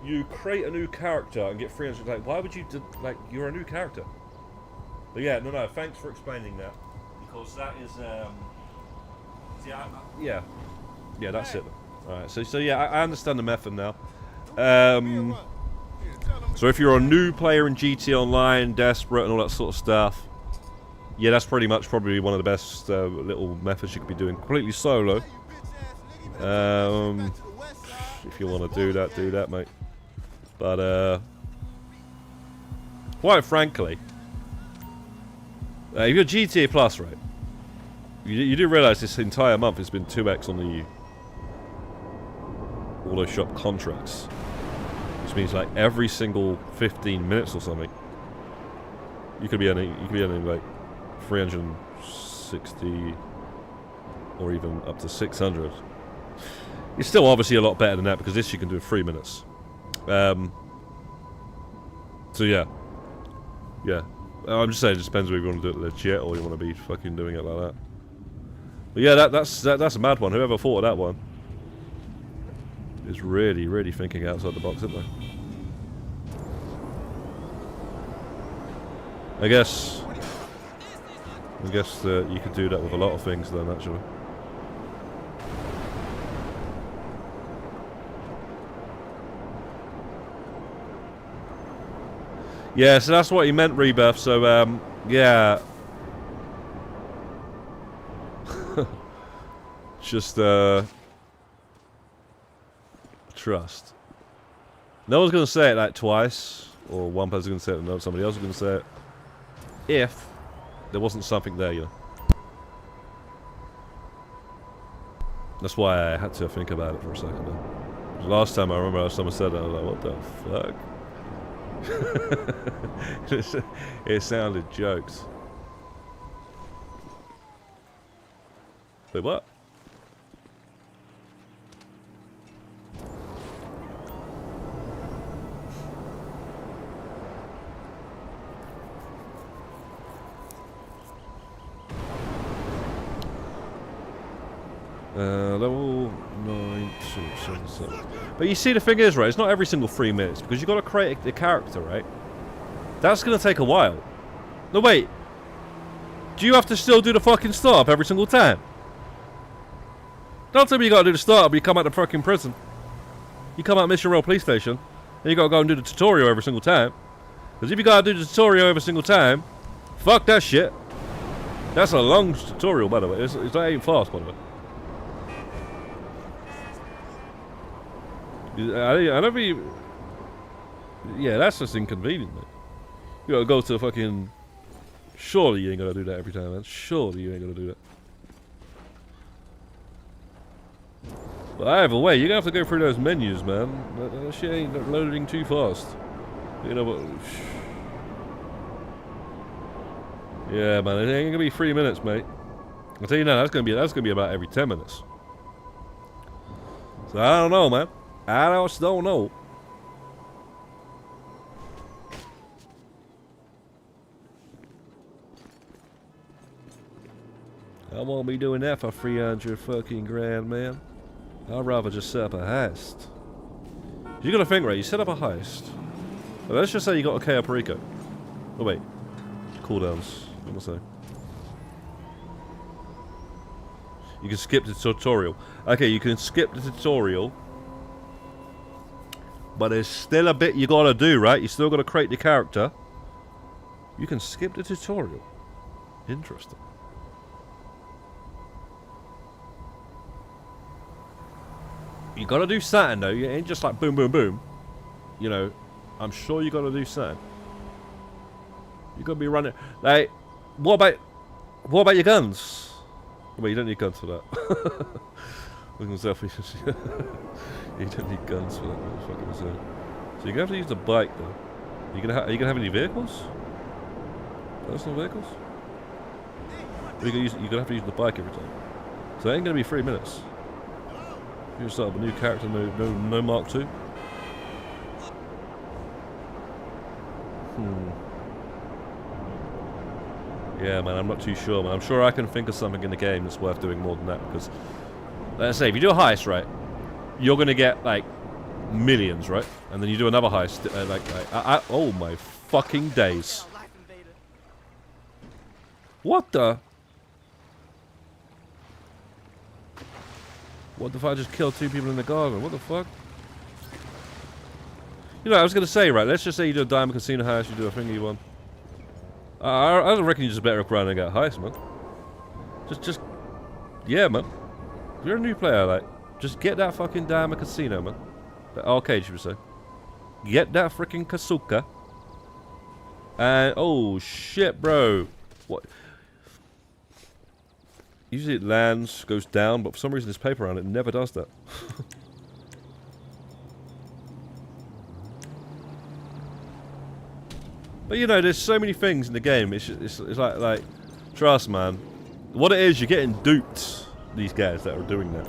you create a new character and get 300. Like, why would you do, like, you're a new character? But yeah, no, thanks for explaining that, because that is yeah, that's it. All right, so yeah, I understand the method now. So if you're a new player in GT Online, desperate and all that sort of stuff, yeah, that's pretty much probably one of the best little methods you could be doing completely solo. If you want to do that, mate. But, quite frankly, if you're GTA Plus, right, you do realise this entire month has been 2x on the auto shop contracts, which means like every single 15 minutes or something, you could be earning like 360 or even up to 600. It's still obviously a lot better than that, because this you can do in 3 minutes. So yeah. I'm just saying, it just depends whether you want to do it legit or you want to be fucking doing it like that. But yeah, that's a mad one. Whoever thought of that one is really, really thinking outside the box, isn't they? I guess that you could do that with a lot of things then, actually. Yeah, so that's what he meant, Rebirth. So, yeah. Just, trust. No one's going to say it like twice, or one person's going to say it and no, somebody else is going to say it, if there wasn't something there, you know. That's why I had to think about it for a second. Though. Last time I remember someone said that, I was like, what the fuck? It sounded jokes. Wait, what? Level 9, 2, 7, 7. But you see, the thing is, right, it's not every single 3 minutes, because you've got to create the character, right? That's going to take a while. No, wait. Do you have to still do the fucking startup every single time? Don't tell me you gotta do the startup, but you come out the fucking prison. You come out Mission Row Police Station, and you gotta go and do the tutorial every single time. Because if you gotta do the tutorial every single time, fuck that shit. That's a long tutorial, by the way. It's that ain't fast, by the way. I don't think. Yeah, that's just inconvenient, mate. You gotta go to fucking. Surely you ain't gonna do that every time, man. Surely you ain't gonna do that. But either way, you're gonna have to go through those menus, man. That shit ain't loading too fast. You know what? Yeah, man, it ain't gonna be 3 minutes, mate. I'll tell you now, that's gonna be about every 10 minutes. So I don't know, man. I just don't know. I won't be doing that for 300 fucking grand, man. I'd rather just set up a heist. You gotta think, right? You set up a heist. Well, let's just say you got a K Perico. Oh wait, cooldowns. What am I saying? You can skip the tutorial. Okay, you can skip the tutorial, but there's still a bit you gotta do, right? You still gotta create the character. You can skip the tutorial. Interesting. You gotta do something though. You ain't just like boom, boom, boom. You know, I'm sure you gotta do something. You gotta be running. Like, what about your guns? Well, you don't need guns for that. Look at myself. You don't need guns for that. Fucking so you're gonna have to use the bike though. Are you gonna have any vehicles? Personal vehicles? You're gonna have to use the bike every time. So it ain't gonna be 3 minutes. You can start up a new character, no Mark II. Yeah, man, I'm not too sure, man. I'm sure I can think of something in the game that's worth doing more than that, because, let's say, if you do a heist, right, you're gonna get, like, millions, right? And then you do another heist, oh my fucking days. What the? What if I just killed 2 people in the garden? What the fuck? You know, I was gonna say, right, let's just say you do a Diamond Casino heist, you do a thingy one. I reckon you just better up around and get a heist, man. Yeah, man. If you're a new player, like, just get that fucking Diamond Casino, man. The arcade, should we say. Get that freaking Kasuka. And, oh, shit, bro. What? Usually it lands, goes down, but for some reason this paper around it never does that. But you know, there's so many things in the game. It's like, trust, man. What it is, you're getting duped. These guys that are doing that.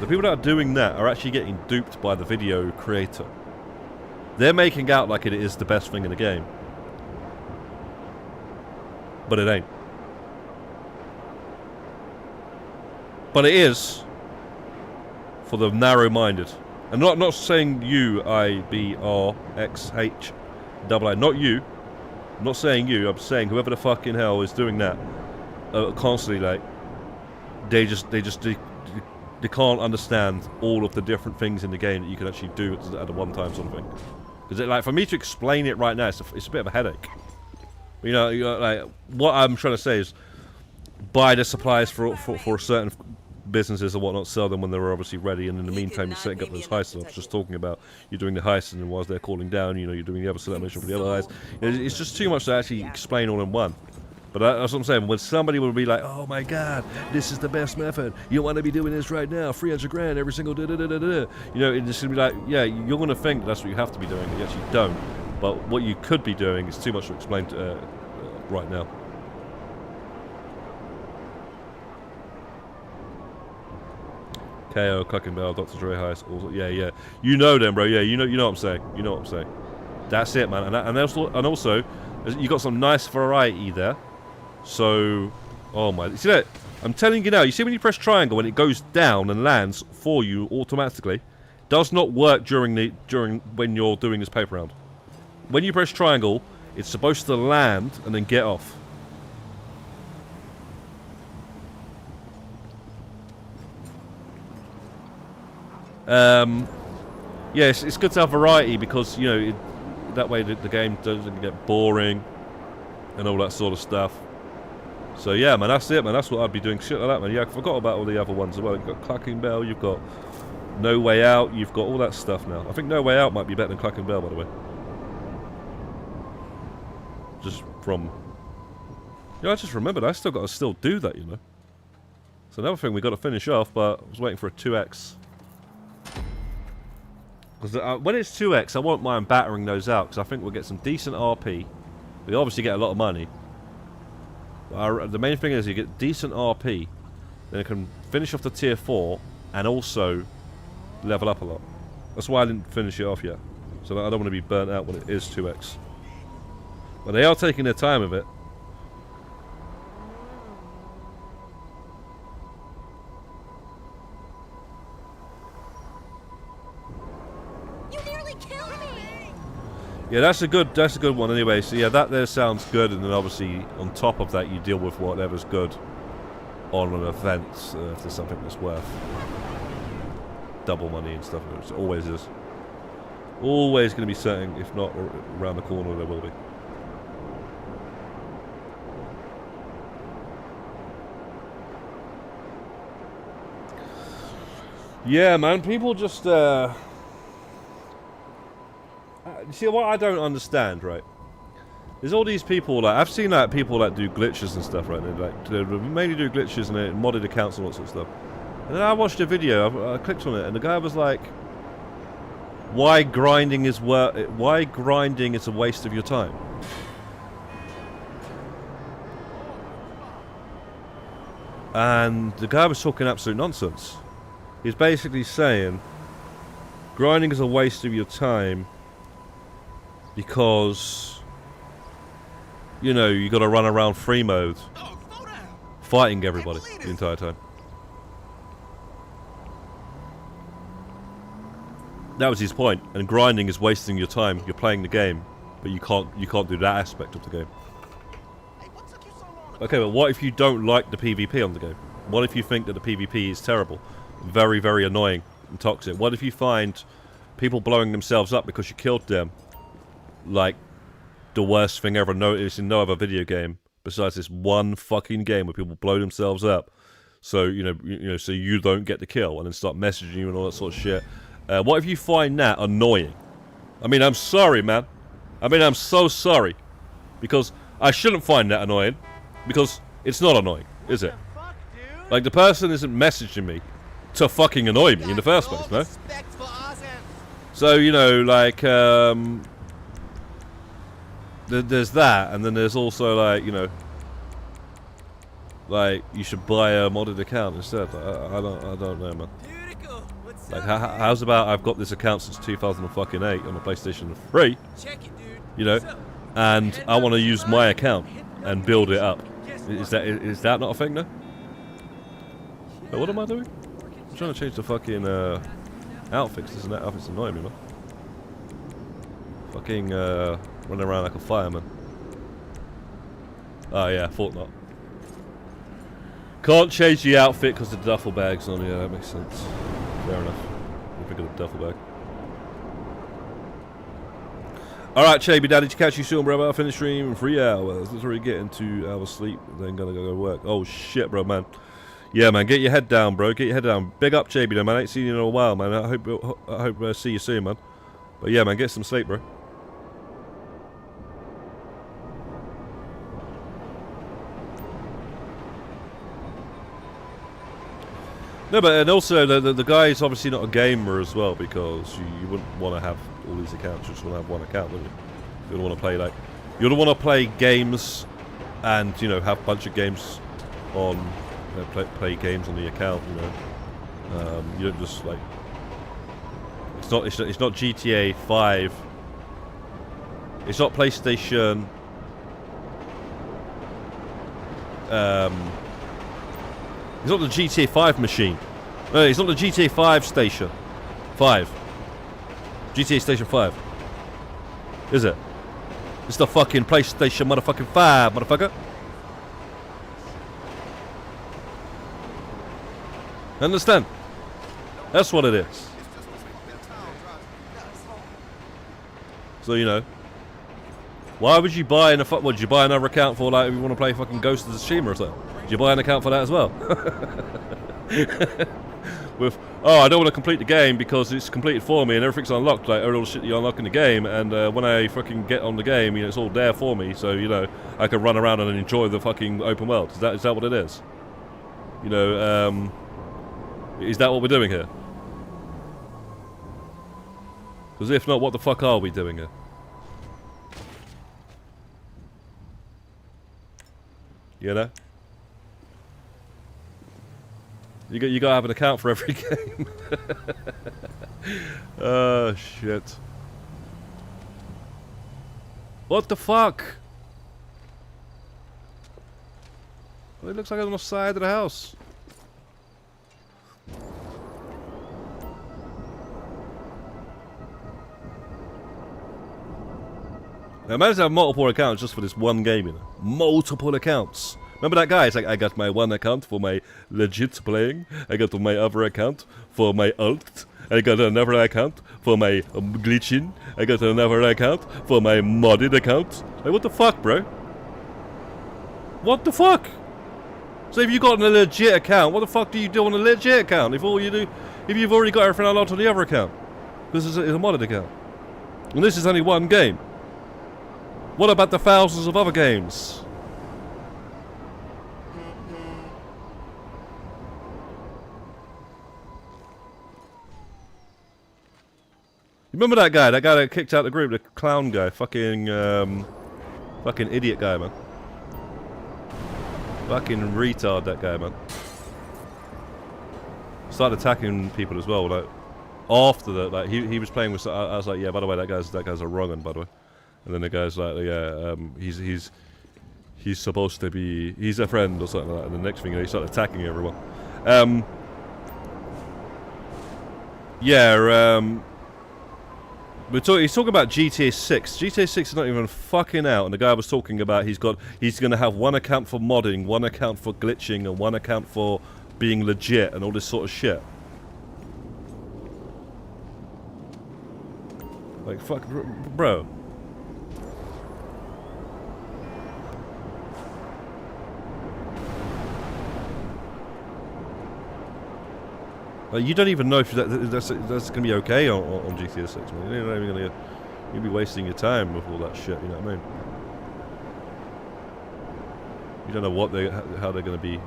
The people that are doing that are actually getting duped by the video creator. They're making out like it is the best thing in the game, but it ain't. But it is for the narrow-minded, and not saying you, IBRXH. Double A, not you. I'm not saying you. I'm saying whoever the fucking hell is doing that constantly. Like they can't understand all of the different things in the game that you can actually do at a one-time sort of thing. Because like for me to explain it right now, it's a bit of a headache. You know, like what I'm trying to say is buy the supplies for certain businesses and whatnot, sell them when they're obviously ready, and in the meantime you're setting up those heists. I was just talking about you're doing the heists, and whilst they're calling down, you know, you're doing the other select mission for the other heists. It's just too much to actually explain all in one. But that's what I'm saying. When somebody will be like, "Oh my God, this is the best method. You want to be doing this right now? 300 grand every single da da da da da." You know, it's gonna be like, yeah, you're gonna think that's what you have to be doing, but you actually don't. But what you could be doing is too much to explain right now. KO, Clucking Bell, Dr. Dre Heist, also, yeah. You know them, bro. Yeah, you know what I'm saying. You know what I'm saying. That's it, man. And also, you got some nice variety there. So, oh my, see that? I'm telling you now. You see when you press triangle, when it goes down and lands for you automatically, does not work during when you're doing this paper round. When you press triangle, it's supposed to land and then get off. Yeah, it's good to have variety because, you know, that way the game doesn't get boring and all that sort of stuff. So yeah, man, that's it, man. That's what I'd be doing, shit like that, man. Yeah, I forgot about all the other ones as well. You've got Clacking Bell, you've got No Way Out, you've got all that stuff now. I think No Way Out might be better than Clacking Bell, by the way. Just from... Yeah, I just remembered I still got to still do that, you know. So another thing we got to finish off, but I was waiting for a 2x. Because when it's 2x, I won't mind battering those out, because I think we'll get some decent RP. We obviously get a lot of money. The main thing is you get decent RP, then you can finish off the tier 4, and also level up a lot. That's why I didn't finish it off yet. So that I don't want to be burnt out when it is 2x. But they are taking their time with it. Yeah, that's a good one anyway. So yeah, that there sounds good, and then obviously on top of that you deal with whatever's good on an event if there's something that's worth double money and stuff. It always is. Always going to be something, if not around the corner there will be. Yeah, man, people just see what I don't understand, right? There's all these people, like I've seen like people that do glitches and stuff, right? They mainly do glitches and modded accounts and all that sort of stuff. And then I watched a video, I clicked on it, and the guy was like, "Why grinding is Why grinding is a waste of your time?" And the guy was talking absolute nonsense. He's basically saying grinding is a waste of your time because, you know, you got to run around free mode fighting everybody the entire time. That was his point. And grinding is wasting your time. You're playing the game, but you can't do that aspect of the game. Okay, but what if you don't like the PvP on the game? What if you think that the PvP is terrible, very, very annoying and toxic? What if you find people blowing themselves up because you killed them like the worst thing ever noticed in no other video game besides this one fucking game where people blow themselves up, so you know, so you don't get the kill, and then start messaging you and all that sort of shit? What if you find that annoying? I mean, I'm sorry, man. I mean, I'm so sorry, because I shouldn't find that annoying, because it's not annoying, is it? Like, the person isn't messaging me to fucking annoy me in the first place, no? So, you know, like, there's that, and then there's also, like, you know, like, you should buy a modded account instead. I don't know, man. Like, how's about I've got this account since 2008 on the PlayStation 3, you know, and I want to use my account and build it up. Is that not a thing, no? But what am I doing? I'm trying to change the fucking outfits. Isn't that outfit's annoying me, man? Fucking running around like a fireman. Oh yeah, thought not. Can't change the outfit because the duffel bag's on. Yeah, that makes sense. Fair enough. We'll pick up the duffel bag. Alright, Chaby Daddy, to catch you soon, bro. I'll finish stream in 3 hours. Let's already get into hours sleep. Then gonna go to work. Oh shit, bro, man. Yeah, man, get your head down, bro. Get your head down. Big up, Chaby, though, man. I ain't seen you in a while, man. I hope I see you soon, man. But yeah, man, get some sleep, bro. No, but and also the guy's obviously not a gamer as well, because you wouldn't want to have all these accounts. You just want to have one account, wouldn't you? You don't want to play like you don't want to play games, and you know, have a bunch of games on play games on the account. You know, you don't just like it's not GTA 5. It's not PlayStation. It's not the GTA 5 machine. No, it's not the GTA 5 station. 5. GTA Station 5. Is it? It's the fucking PlayStation motherfucking 5, motherfucker. Understand? That's what it is. So, you know. Why would you buy would you buy another account for, like, if you want to play fucking Ghost of Tsushima or something? Did you buy an account for that as well? With, oh, I don't want to complete the game because it's completed for me and everything's unlocked, like all the shit you unlock in the game, and when I fucking get on the game, you know, it's all there for me, so, you know, I can run around and enjoy the fucking open world. Is that what it is? You know, is that what we're doing here? Because if not, what the fuck are we doing here? You know? You gotta have an account for every game. Oh, shit. What the fuck? Well, it looks like it's on the side of the house. Now, imagine have multiple accounts just for this one game, you know? Multiple accounts. Remember that guy? It's like, I got my one account for my legit playing. I got my other account for my alt. I got another account for my glitching. I got another account for my modded account. Like, what the fuck, bro? What the fuck? So if you got a legit account, what the fuck do you do on a legit account? If you've already got everything unlocked on the other account? Because it's a modded account. And this is only one game. What about the thousands of other games? Remember that guy that kicked out the group, the clown guy, fucking idiot guy, man. Fucking retard, that guy, man. Started attacking people as well, like, after that, like, he was playing with, I was like, yeah, by the way, that guy's a wrong one, by the way. And then the guy's like, yeah, he's supposed to be, he's a friend or something like that, and the next thing, he started attacking everyone. He's talking about GTA 6. GTA 6 is not even fucking out, and the guy was talking about he's going to have one account for modding, one account for glitching, and one account for being legit, and all this sort of shit. Like, fuck, bro. You don't even know if that's going to be okay on GTA 6, man. You're not even going to... You'll be wasting your time with all that shit, you know what I mean? You don't know how they're going to be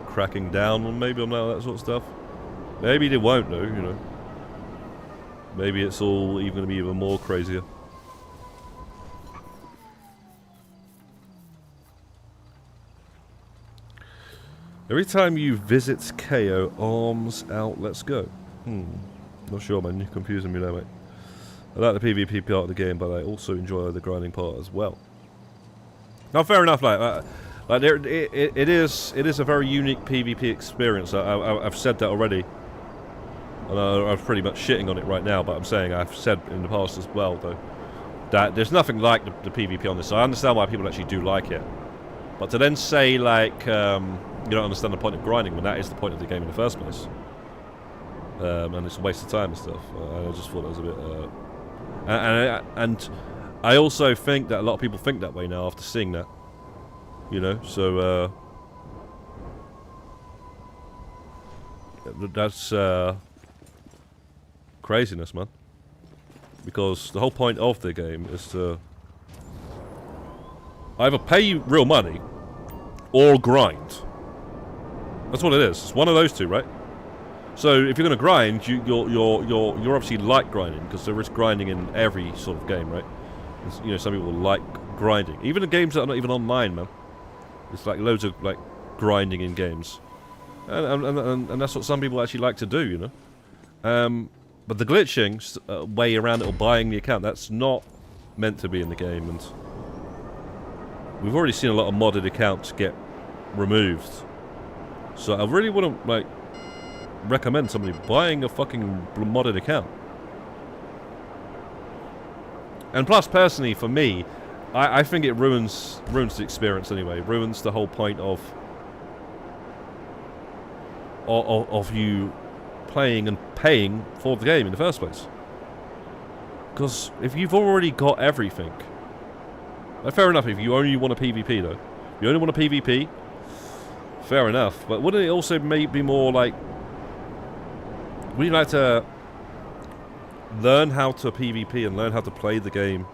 cracking down on maybe on that sort of stuff. Maybe they won't though, you know. Maybe it's all even going to be even more crazier. Every time you visit KO, arms out, let's go. Not sure, man. You're confusing me there, mate. I like the PvP part of the game, but I also enjoy the grinding part as well. Now, fair enough. It is a very unique PvP experience. I've said that already, and I'm pretty much shitting on it right now. But I'm saying I've said in the past as well, though, that there's nothing like the PvP on this. So I understand why people actually do like it, but to then say like you don't understand the point of grinding when that is the point of the game in the first place, and it's a waste of time and stuff. I just thought that was a bit. And I also think that a lot of people think that way now after seeing that. You know, so that's craziness, man. Because the whole point of the game is to either pay you real money or grind. That's what it is. It's one of those two, right? So if you're going to grind, you're obviously like grinding, because there is grinding in every sort of game, right? You know, some people like grinding, even in games that are not even online, man. It's like loads of like grinding in games, and that's what some people actually like to do, you know. But the glitching way around it or buying the account, that's not meant to be in the game, and we've already seen a lot of modded accounts get removed. So I really wouldn't like recommend somebody buying a fucking modded account. And plus, personally, for me, I think it ruins the experience anyway. It ruins the whole point of you playing and paying for the game in the first place. Because if you've already got everything, fair enough. If you only want a PvP though, you only want a PvP. Fair enough. But wouldn't it also be more like? Would you like to learn how to PvP and learn how to play the game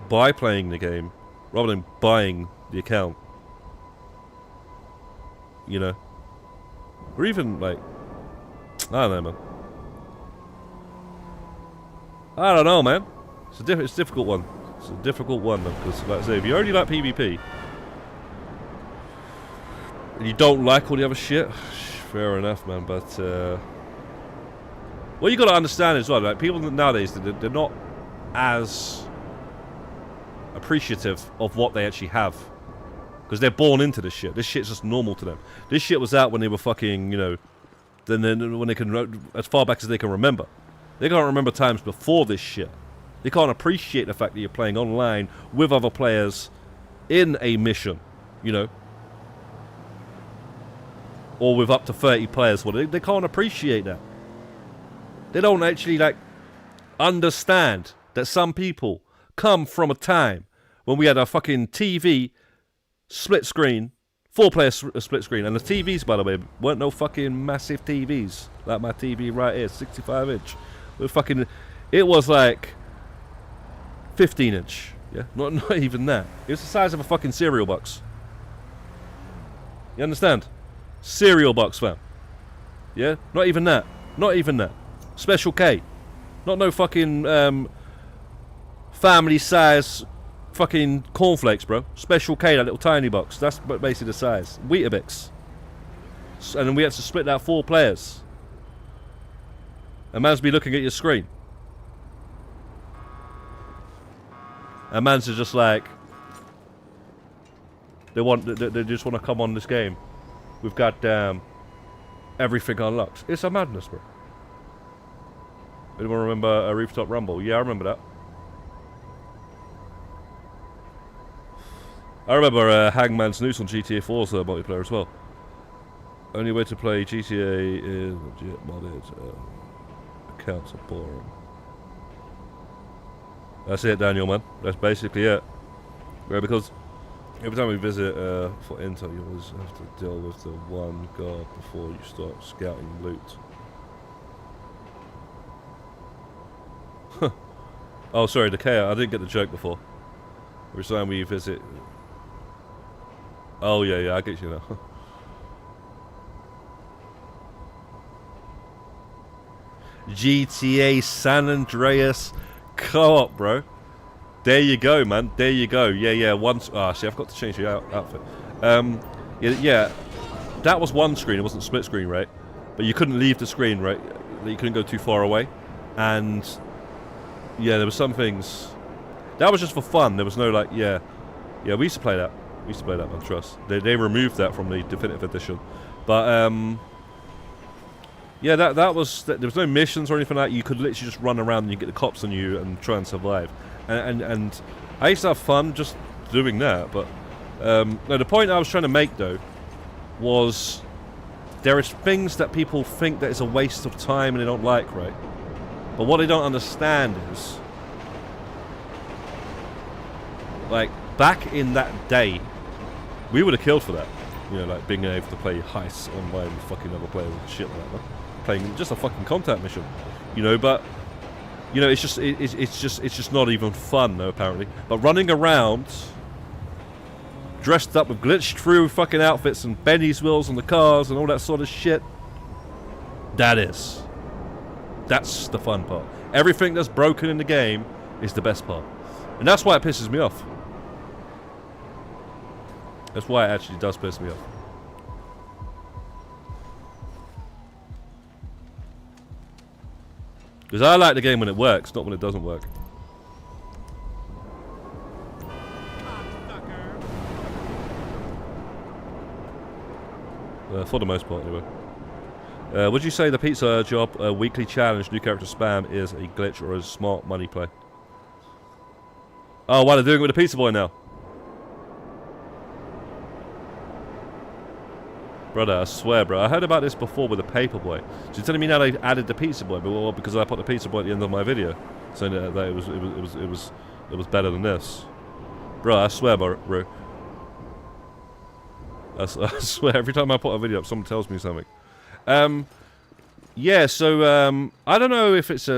by playing the game rather than buying the account? You know, or even like, I don't know, man. I don't know, man. It's a difficult one. It's a difficult one, man, because, like I say, if you only like PvP and you don't like all the other shit, fair enough, man. But what you got to understand as well, like people nowadays, they're not as appreciative of what they actually have because they're born into this shit. This shit's just normal to them. This shit was out when they were fucking, you know, then when they can, as far back as they can remember. They can't remember times before this shit. They can't appreciate the fact that you're playing online with other players in a mission, you know, or with up to 30 players. Well, they can't appreciate that. They don't actually, like, understand that some people come from a time when we had a fucking TV split screen, 4-player split screen, and the TVs, by the way, weren't no fucking massive TVs like my TV right here, 65-inch. It was like 15-inch, yeah, not even that. It was the size of a fucking cereal box. You understand? Cereal box, fam. Yeah, not even that. Not even that. Special K. Not no fucking family size fucking cornflakes, bro. Special K, that little tiny box. That's basically the size. Weetabix. And then we had to split that 4 players. A man's be looking at your screen. A man's just like, they just want to come on this game. We've got everything unlocked. It's a madness, bro. Anyone remember a Rooftop Rumble? Yeah, I remember that. I remember Hangman's Noose on GTA 4's multiplayer as well. Only way to play GTA is legit modded. Accounts are boring. That's it, Daniel, man. That's basically it. Yeah, because every time we visit for intel, you always have to deal with the one guard before you start scouting loot. Oh, sorry, the chaos. I didn't get the joke before. Every time we visit. Oh yeah, I get you now. GTA San Andreas co-op, bro. There you go, man. There you go. Yeah. Once. Ah, see, I've got to change the outfit. Yeah. That was one screen. It wasn't split screen, right? But you couldn't leave the screen, right? You couldn't go too far away. And yeah, there were some things. That was just for fun. There was no like, yeah. We used to play that. Man. Trust. They removed that from the definitive edition, but yeah, that was. There was no missions or anything like that. You could literally just run around and you get the cops on you and try and survive. And I used to have fun just doing that. But no, the point I was trying to make though was there is things that people think that is a waste of time and they don't like, right? But what they don't understand is, like, back in that day, we would have killed for that. You know, like being able to play heists online with fucking other players and shit like that. Playing just a fucking contact mission. You know, but you know, it's just not even fun though, apparently. But running around dressed up with glitched through fucking outfits and Benny's wheels on the cars and all that sort of shit. That's the fun part. Everything that's broken in the game is the best part. And that's why it pisses me off. That's why it actually does piss me off. Because I like the game when it works, not when it doesn't work. For the most part, anyway. Would you say the pizza job weekly challenge, new character spam, is a glitch or a smart money play? Oh, wow, they're doing it with the pizza boy now. Brother, I swear, bro. I heard about this before with the Paperboy. So you're telling me now they've added the Pizza Boy, but well, because I put the Pizza Boy at the end of my video, saying that it was better than this. Bro, I swear, bro. I swear, every time I put a video up, someone tells me something. Yeah. So I don't know if it's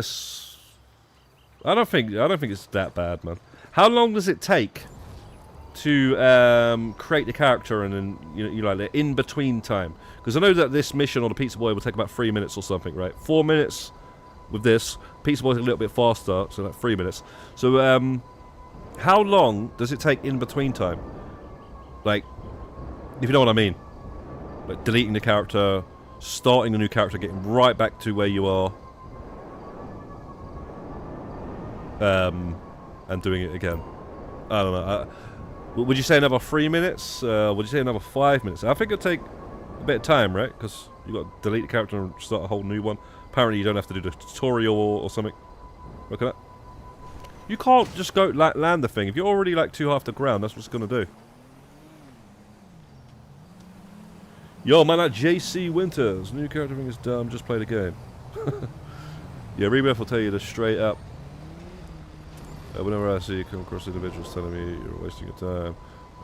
I don't think it's that bad, man. How long does it take to create the character and then you like the in between time? Because I know that this mission or the Pizza Boy will take about 3 minutes or something, right? 4 minutes with this. Pizza Boy's a little bit faster, so like 3 minutes. So how long does it take in between time? Like, if you know what I mean, like deleting the character, starting a new character, getting right back to where you are, and doing it again. I don't know. Would you say another 3 minutes? Would you say another 5 minutes? I think it'll take a bit of time, right? Because you've got to delete the character and start a whole new one. Apparently you don't have to do the tutorial or something. Look at that. You can't just go land the thing. If you're already like 2 half the ground, that's what it's going to do. Yo, man, that JC Winters. New character thing is dumb. Just play the game. Yeah, Rebirth will tell you this straight up. Whenever I see you come across individuals telling me you're wasting your time,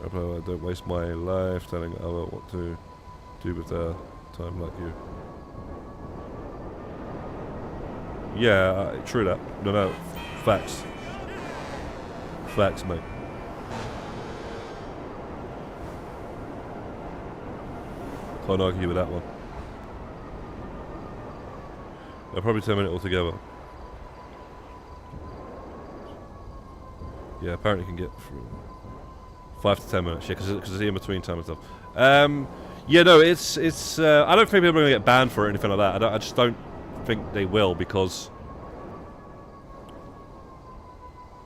I don't waste my life telling others what to do with their time like you. Yeah, true that. No, facts. Facts, mate. Can't argue with that one. Probably 10 minutes altogether. Yeah, apparently you can get through 5 to 10 minutes. Yeah, because it's in between time and stuff. Yeah, no, it's. I don't think people are going to get banned for it or anything like that. I just don't think they will, because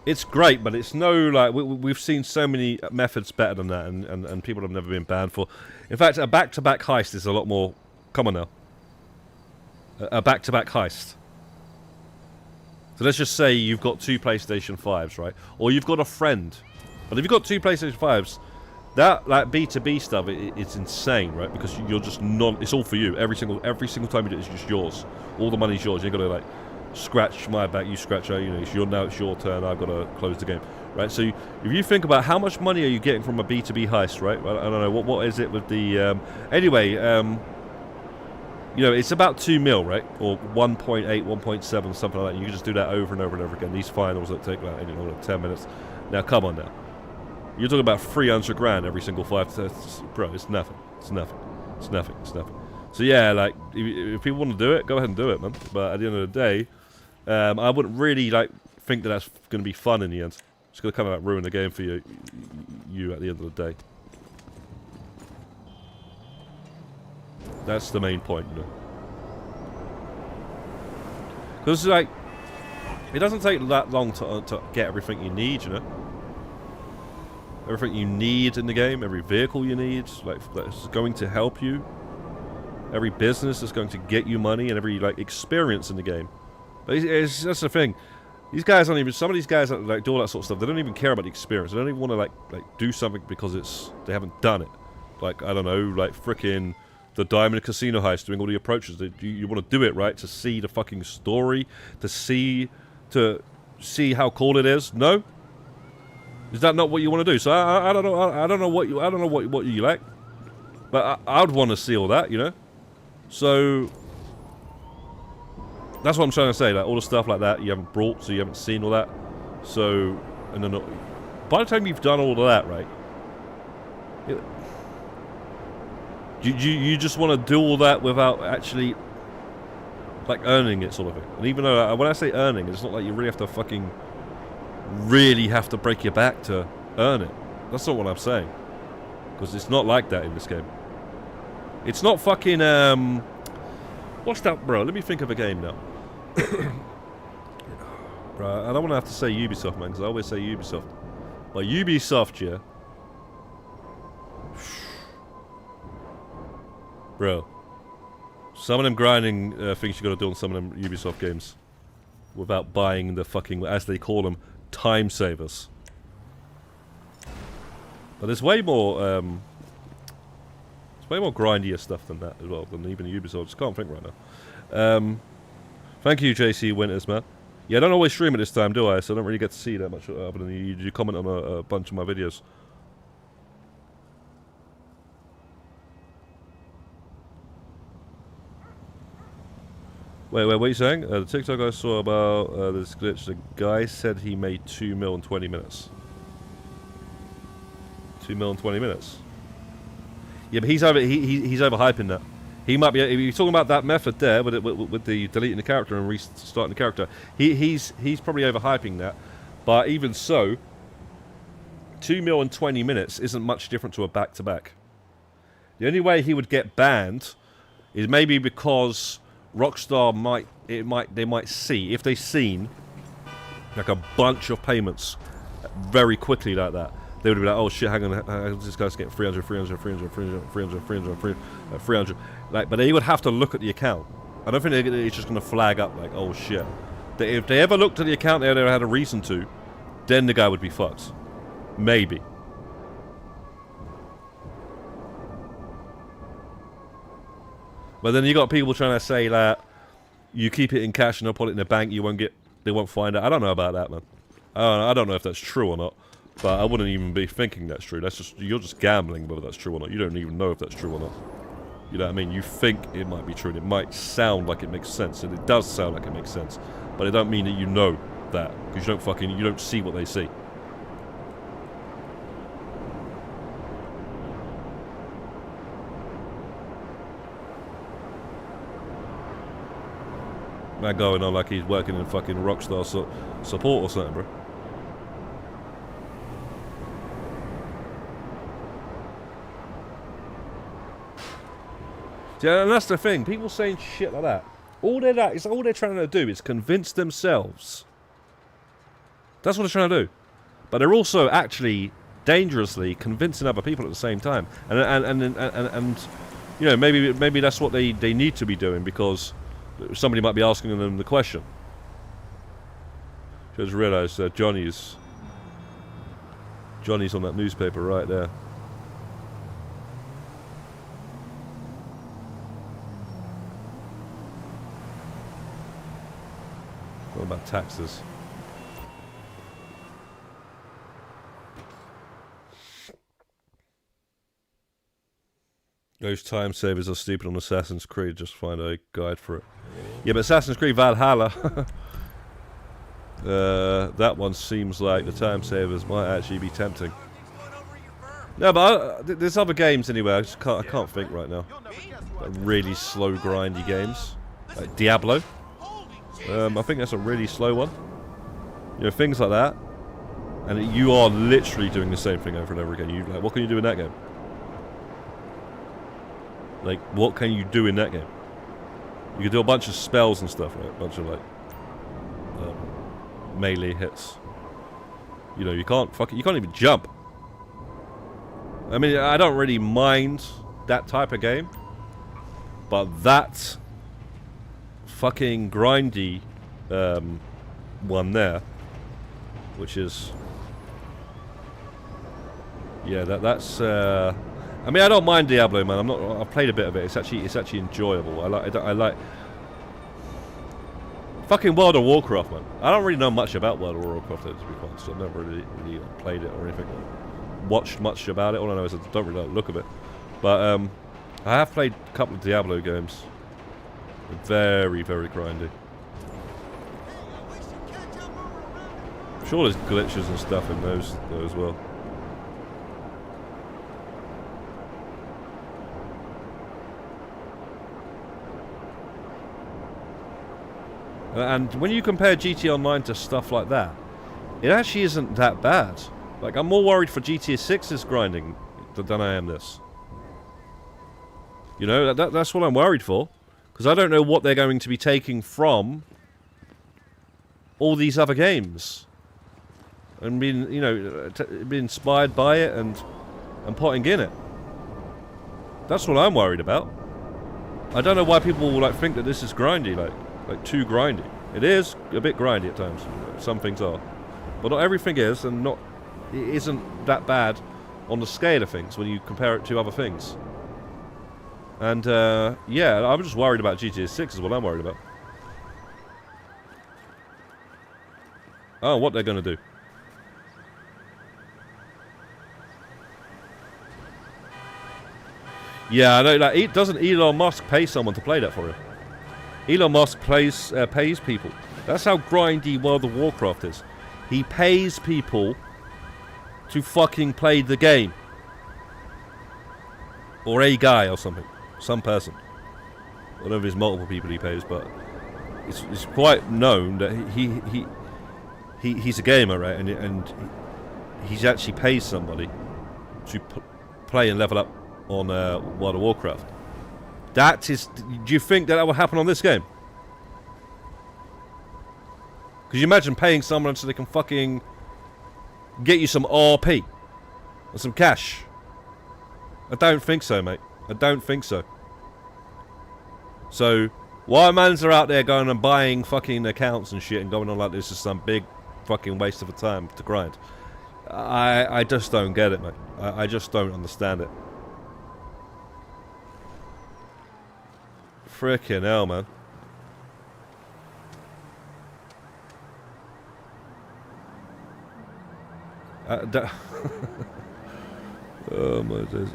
it's great, but it's no like we've seen so many methods better than that, and people have never been banned for. In fact, a back-to-back heist is a lot more common now. A back-to-back heist. So let's just say you've got 2 PlayStation 5s, right? Or you've got a friend. But if you've got 2 PlayStation 5s, that like B2B stuff, it's insane, right? Because you're just it's all for you. Every single time you do it, it's just yours. All the money's yours. You've got to like scratch my back, you scratch her, it's your turn, I've got to close the game, right? So if you think about how much money are you getting from a B2B heist, right? I don't know, what is it with the, anyway, it's about 2 mil, right? Or 1.8, 1.7, something like that. You can just do that over and over and over again. These finals that take like, 10 minutes. Now, come on now. You're talking about 300 grand every single 5 to... Bro, it's nothing. It's nothing. It's nothing. It's nothing. So, yeah, like, if people want to do it, go ahead and do it, man. But at the end of the day, I wouldn't really, like, think that that's going to be fun in the end. It's going to kind of, like, ruin the game for you at the end of the day. That's the main point, Because, like, it doesn't take that long to get everything you need, Everything you need in the game, every vehicle you need, like, that's going to help you. Every business is going to get you money, and every, like, experience in the game. That's the thing. These guys don't even... Some of these guys that, like, do all that sort of stuff, they don't even care about the experience. They don't even want to, like do something because they haven't done it. Like, I don't know, like, frickin' the Diamond Casino heist, doing all the approaches. You want to do it, right? To see the fucking story, to see how cool it is. No, is that not what you want to do? So I don't know. I don't know what you like, but I'd want to see all that, So that's what I'm trying to say. Like all the stuff like that you haven't brought, so you haven't seen all that. So and then by the time you've done all of that, right? You just want to do all that without actually, like, earning it, sort of thing. And even though, when I say earning, it's not like you really have to break your back to earn it. That's not what I'm saying. Because it's not like that in this game. It's not fucking, what's that, bro? Let me think of a game now. Bro, I don't want to have to say Ubisoft, man, because I always say Ubisoft. But Ubisoft, yeah. Bro, some of them grinding things you got to do on some of them Ubisoft games without buying the fucking, as they call them, time savers. But there's way more It's way more grindier stuff than that as well, than even Ubisoft. I just can't think right now. Thank you, JC Winters, man. Yeah, I don't always stream at this time, do I? So I don't really get to see that much other than you comment on a bunch of my videos. Wait, what are you saying? The TikTok I saw about this glitch, the guy said he made 2 mil in 20 minutes. 2 mil in 20 minutes? Yeah, but he's overhyping that. He might be. If you're talking about that method there with the deleting the character and restarting the character, he's probably overhyping that. But even so, 2 mil in 20 minutes isn't much different to a back-to-back. The only way he would get banned is maybe because Rockstar they might see, if they've seen like a bunch of payments very quickly like that, they would be like, oh shit, hang on, this guy's getting 300, 300, 300, 300, 300, 300, 300. Like, but they would have to look at the account. I don't think it's just going to flag up like, oh shit. If they ever looked at the account, they ever had a reason to, then the guy would be fucked. Maybe. But then you got people trying to say that you keep it in cash and they'll put it in the bank, they won't find out. I don't know about that, man. I don't know if that's true or not. But I wouldn't even be thinking that's true. You're just gambling whether that's true or not. You don't even know if that's true or not. You know what I mean? You think it might be true and it might sound like it makes sense, and it does sound like it makes sense. But it don't mean that you know that, because you don't see what they see. Man going on like he's working in fucking Rockstar support or something, bro. Yeah, and that's the thing. People saying shit like that. All they're trying to do is convince themselves. That's what they're trying to do. But they're also actually dangerously convincing other people at the same time. And you know, maybe that's what they need to be doing, because somebody might be asking them the question. Just realised Johnny's on that newspaper right there. What about taxes? Those time savers are stupid on Assassin's Creed. Just find a guide for it. Yeah, but Assassin's Creed Valhalla, that one seems like the time savers might actually be tempting. No, but there's other games anyway. I can't think right now. Like really slow, grindy games, like Diablo. I think that's a really slow one. You know, things like that, and you are literally doing the same thing over and over again. Like, what can you do in that game? Like, what can you do in that game? You can do a bunch of spells and stuff, right? A bunch of like melee hits. You know, you can't even jump. I mean, I don't really mind that type of game, but that fucking grindy one there, which is, yeah, that's I mean, I don't mind Diablo, man. I've played a bit of it. It's actually enjoyable. I like fucking World of Warcraft, man. I don't really know much about World of Warcraft, to be honest. I've never really played it or anything, watched much about it. All I know is I don't really like the look of it. But I have played a couple of Diablo games. Very, very grindy. I'm sure there's glitches and stuff in those though as well. And when you compare GT Online to stuff like that, it actually isn't that bad. Like, I'm more worried for GTA 6's grinding than I am this. You know, that's what I'm worried for. Because I don't know what they're going to be taking from all these other games. And being, you know, being inspired by it and putting in it. That's what I'm worried about. I don't know why people like think that this is grindy, like too grindy. It is a bit grindy at times. Some things are, but not everything is, and it isn't that bad on the scale of things when you compare it to other things. And yeah, I'm just worried about GTA 6 is what I'm worried about. Oh, what they're gonna do? Yeah, I know. Like, doesn't Elon Musk pay someone to play that for him? Elon Musk pays people. That's how grindy World of Warcraft is. He pays people to fucking play the game, or a guy or something, some person. I don't know if there's multiple people he pays, but it's quite known that he's a gamer, right? And he's actually pays somebody to play and level up on World of Warcraft. That is. Do you think that will happen on this game? Could you imagine paying someone so they can fucking get you some RP or some cash? I don't think so, mate. I don't think so. So, while mans are out there going and buying fucking accounts and shit and going on like this is some big fucking waste of a time to grind, I just don't get it, mate. I just don't understand it. Frickin' hell, man. Oh my days.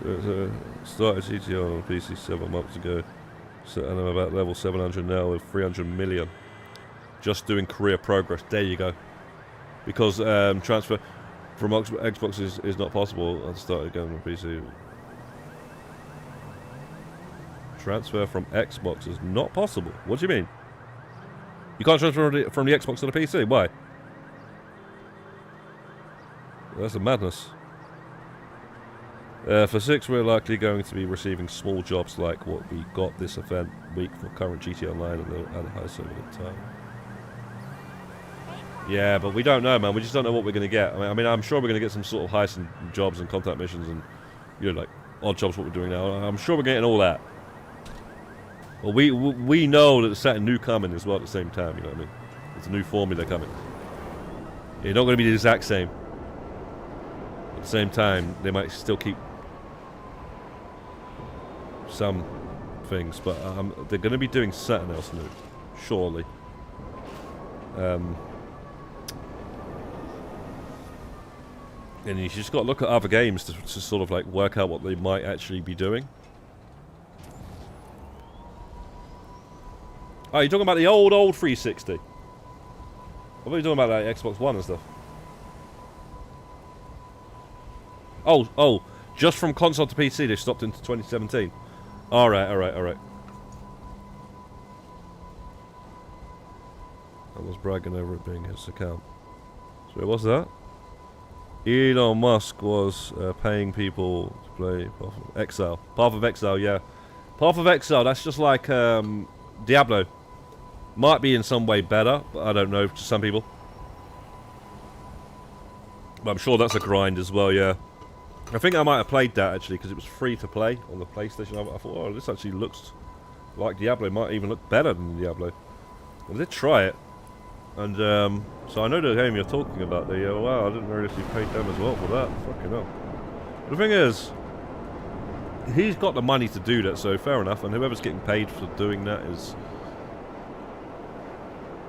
Started GTA on PC 7 months ago. So, and I'm about level 700 now with 300 million. Just doing career progress. There you go. Because transfer from Xbox is not possible. I started going on PC. Transfer from Xbox is not possible. What do you mean? You can't transfer from the Xbox to the PC? Why? That's a madness. For 6, we're likely going to be receiving small jobs like what we got this event week for current GTA Online and Heists over the time. Yeah, but we don't know, man. We just don't know what we're going to get. I mean, I'm sure we're going to get some sort of heists and jobs and contact missions and, you know, like odd jobs. What we're doing now. I'm sure we're getting all that. Well, we know that there's something new coming as well at the same time. You know what I mean? There's a new formula coming. It's not going to be the exact same. At the same time, they might still keep some things, but they're going to be doing something else new, surely. And you just got to look at other games to sort of like work out what they might actually be doing. Oh, you're talking about the old 360? I thought you were talking about like Xbox One and stuff. Oh, just from console to PC they stopped into 2017. Alright. I was bragging over it being his account. So what's that? Elon Musk was paying people to play Path of Exile. Path of Exile, yeah. Path of Exile, that's just like Diablo. Might be in some way better, but I don't know, to some people. But I'm sure that's a grind as well, yeah. I think I might have played that actually, because it was free to play on the PlayStation. I thought, oh, this actually looks like Diablo. It might even look better than Diablo. I did try it. And so I know the game you're talking about there. Yeah, wow, I didn't realize you paid them as well for that. Fucking hell. The thing is, he's got the money to do that, so fair enough. And whoever's getting paid for doing that is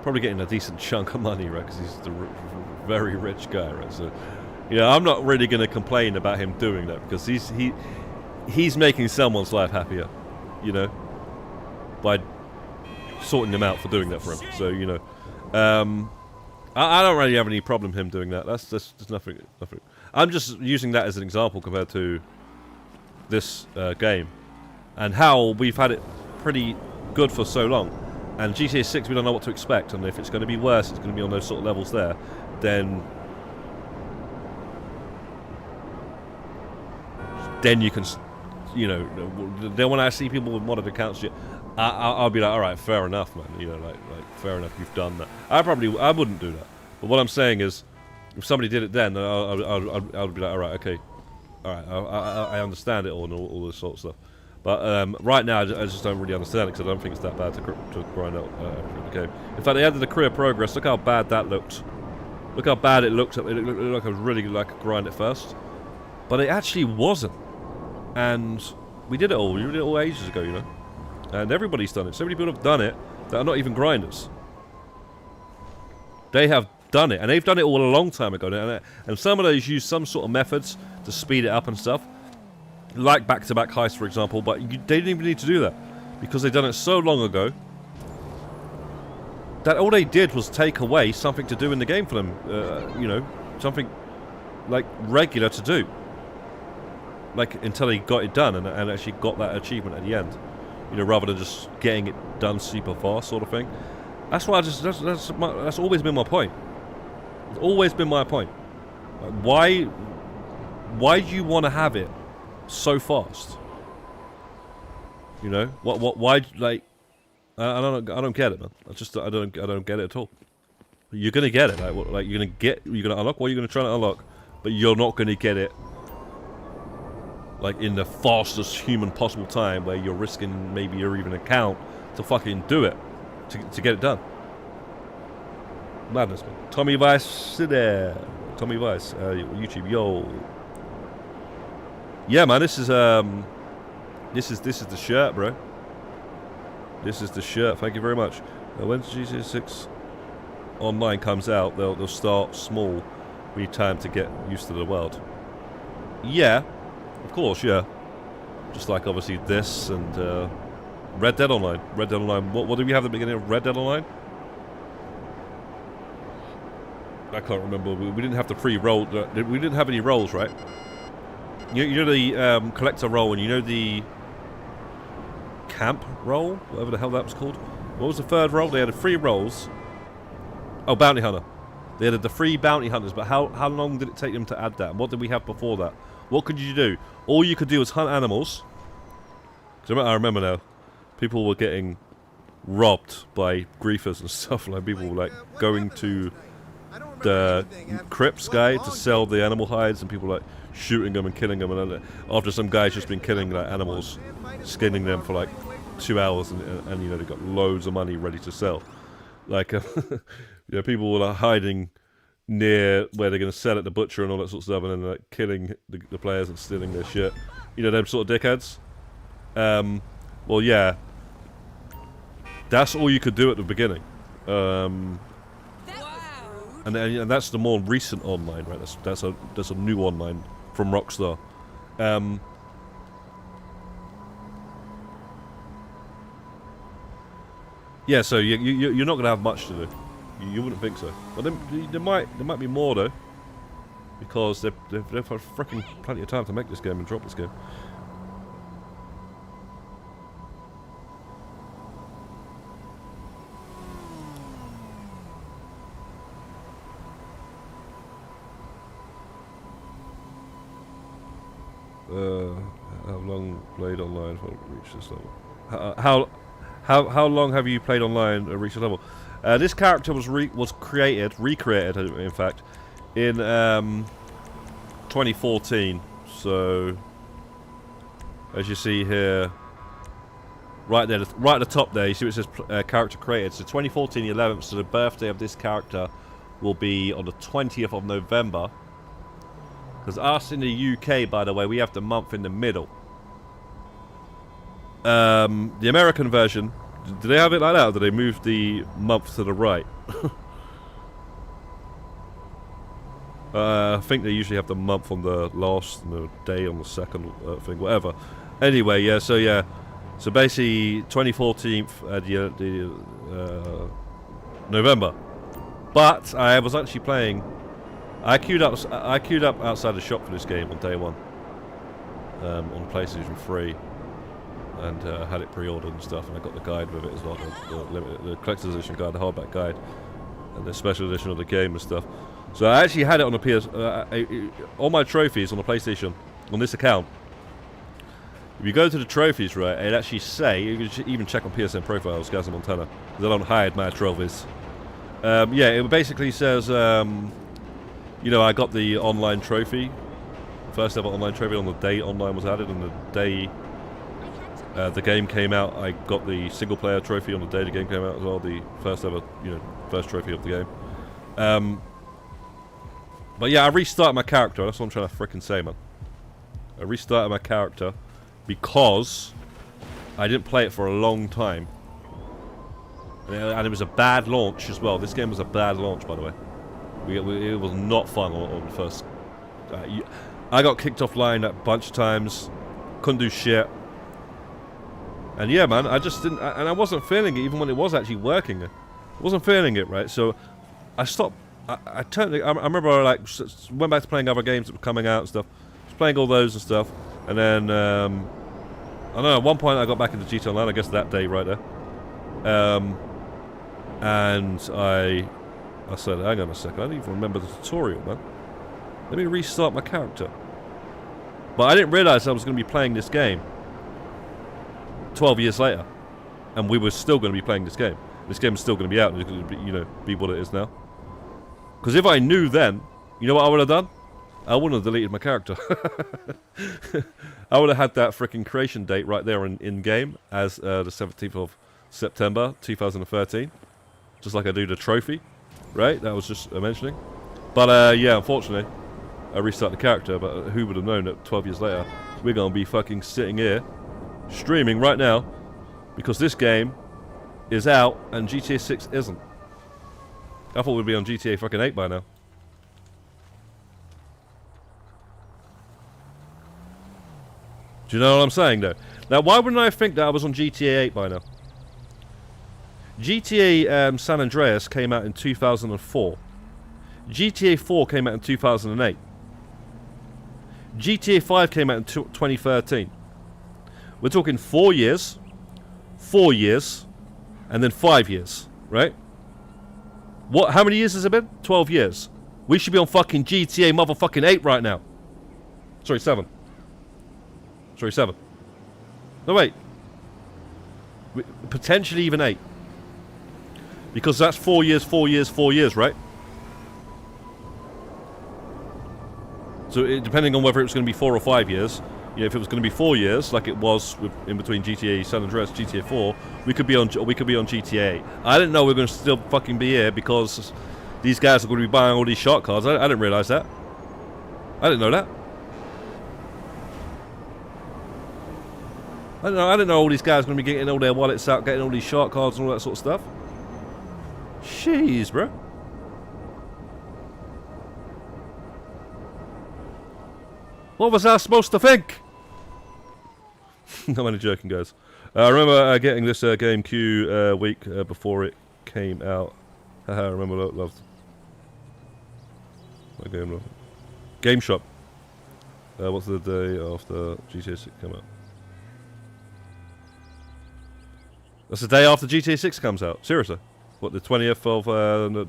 probably getting a decent chunk of money, right? Because he's the very rich guy, right? So, yeah, I'm not really going to complain about him doing that because he's making someone's life happier, you know, by sorting them out for doing that for him. So, you know. I don't really have any problem him doing that. That's nothing. I'm just using that as an example compared to this game and how we've had it pretty good for so long. And GTA 6, we don't know what to expect, and if it's going to be worse, it's going to be on those sort of levels there. Then you can, you know, then when I see people with modded accounts, I'll be like, all right, fair enough, man. You know, like fair enough, you've done that. I wouldn't do that. But what I'm saying is, if somebody did it then, I'd be like, all right, okay, all right, I understand it all this sort of stuff. But right now, I just don't really understand it because I don't think it's that bad to grind out the game. In fact, they added the career progress. Look how bad that looked. Look how bad it looked. It looked like I was really like a grind at first, but it actually wasn't. And We did it all. We did it all ages ago, you know. And everybody's done it. So many people have done it that are not even grinders. They have done it, and they've done it all a long time ago. And some of those use some sort of methods to speed it up and stuff, like back-to-back heists, for example. But they didn't even need to do that because they've done it so long ago that all they did was take away something to do in the game for them. You know, something like regular to do. Like until they got it done and actually got that achievement at the end. You know, rather than just getting it done super fast, sort of thing. That's why that's always been my point. It's always been my point. Like, why do you want to have it so fast? You know, why? Like, I don't get it, man. I don't get it at all. You're gonna get it, like you're gonna unlock what you're gonna try to unlock, but you're not gonna get it like in the fastest human possible time, where you're risking maybe your even account to fucking do it, to get it done. Madness, man. Tommy Vice, sit there. Tommy Vice, YouTube, yo. Yeah, man, this is the shirt, bro. This is the shirt. Thank you very much. When GTA 6 Online comes out, they'll start small. We need time to get used to the world. Yeah, of course, yeah. Just like obviously this and Red Dead Online. Red Dead Online. What did we have at the beginning of Red Dead Online? I can't remember. We didn't have the free roll. We didn't have any rolls, right? You know the collector roll, and you know the camp roll, whatever the hell that was called. What was the third roll? They had the free rolls. Oh, bounty hunter. They had the free bounty hunters, but how long did it take them to add that? And what did we have before that? What could you do? All you could do was hunt animals. Because I remember now, people were getting robbed by griefers and stuff. Like people were like going to the crypts guy to sell the animal hides, and people like shooting them and killing them. And after some guy's just been killing like animals, skinning them for like 2 hours, and you know they got loads of money ready to sell. Like you know, people were like hiding near where they're going to sell at the butcher and all that sort of stuff, and then like killing the players and stealing their shit. You know, them sort of dickheads. Well, yeah, that's all you could do at the beginning. And that's the more recent online, right? That's a new online from Rockstar. Yeah, so you're not gonna have much to do. You wouldn't think so, but there might be more though, because they've had freaking plenty of time to make this game and drop this game. How long played online for reach this level? How long have you played online to reach this level? This character was recreated, in fact, in 2014. So, as you see here, right there, right at the top there, you see it says character created. So 2014, the 11th. So the birthday of this character will be on the 20th of November. Because us in the UK, by the way, we have the month in the middle. The American version, do they have it like that, or do they move the month to the right? I think they usually have the month on the last, the day on the second thing, whatever. Anyway, yeah, so basically 2014, November. But I was actually playing. I queued up outside the shop for this game on day one, on PlayStation 3, and had it pre-ordered and stuff, and I got the guide with it as well, the collector's edition guide, the hardback guide, and the special edition of the game and stuff. So I actually had it on the PS, all my trophies on the PlayStation, on this account. If you go to the trophies, right, it actually say, you can even check on PSN profiles, GazzaMontana, because I don't hide my trophies. Yeah, it basically says, you know, I got the online trophy, first ever online trophy on the day online was added, and the day the game came out, I got the single player trophy on the day the game came out as well, the first ever, you know, first trophy of the game. But yeah, I restarted my character, that's what I'm trying to frickin' say, man. I restarted my character because I didn't play it for a long time. And it was a bad launch as well. This game was a bad launch, by the way. It was not fun on the first. I got kicked offline a bunch of times. Couldn't do shit. And yeah, man, I just didn't. And I wasn't feeling it even when it was actually working. I wasn't feeling it, right? So I stopped. I turned. I remember I like went back to playing other games that were coming out and stuff. I was playing all those and stuff. And then I don't know. At one point, I got back into GTA Online. I guess that day right there. And I said, hang on a second, I don't even remember the tutorial, man. Let me restart my character. But I didn't realise I was going to be playing this game 12 years later. And we were still going to be playing this game. This game is still going to be out, and it's going to be, you know, be what it is now. Because if I knew then, you know what I would have done? I wouldn't have deleted my character. I would have had that freaking creation date right there in-game as the 17th of September 2013. Just like I do the trophy, right? That was just mentioning. But yeah, unfortunately, I restarted the character. But who would have known that 12 years later, we're going to be fucking sitting here, streaming right now, because this game is out and GTA 6 isn't. I thought we'd be on GTA fucking 8 by now. Do you know what I'm saying, though? Now, why wouldn't I think that I was on GTA 8 by now? GTA San Andreas came out in 2004. GTA 4 came out in 2008. GTA 5 came out in 2013. We're talking 4 years, 4 years, and then 5 years, right? What? How many years has it been? 12 years. We should be on fucking GTA motherfucking 8 right now. Sorry, 7. Sorry, 7. No, wait. Potentially even 8. Because that's 4 years, 4 years, 4 years, right? So depending on whether it was going to be 4 or 5 years, you know, if it was going to be 4 years, like it was in between GTA San Andreas, GTA 4, we could be on GTA. I didn't know we were going to still fucking be here because these guys are going to be buying all these shark cards. I didn't realize that. I didn't know that. I didn't know all these guys are going to be getting all their wallets out, getting all these shark cards and all that sort of stuff. Jeez, bro. What was I supposed to think? I'm only joking, guys. I remember getting this GameCube week before it came out. Haha, I remember that. Loved. My game. Game Shop. What's the day after GTA 6 came out? That's the day after GTA 6 comes out. Seriously. What, the 20th of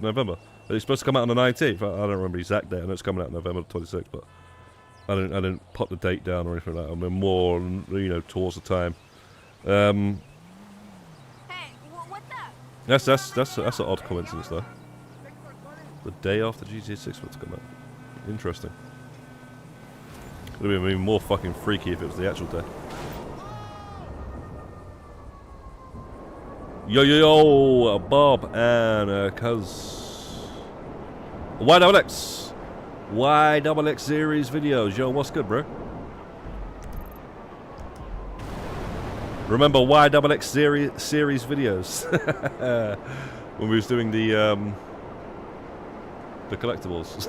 November? It's supposed to come out on the 19th. I don't remember the exact date. I know it's coming out November 26th, but I didn't put the date down or anything like that. I mean, more, you know, towards the time. Hey, what's up? That's an odd coincidence, though. The day after GTA 6 was to come out. Interesting. It would have been even more fucking freaky if it was the actual day. Yo, Bob and Cuz. YXX series videos. Yo, what's good, bro? Remember YXX series videos when we was doing the collectibles.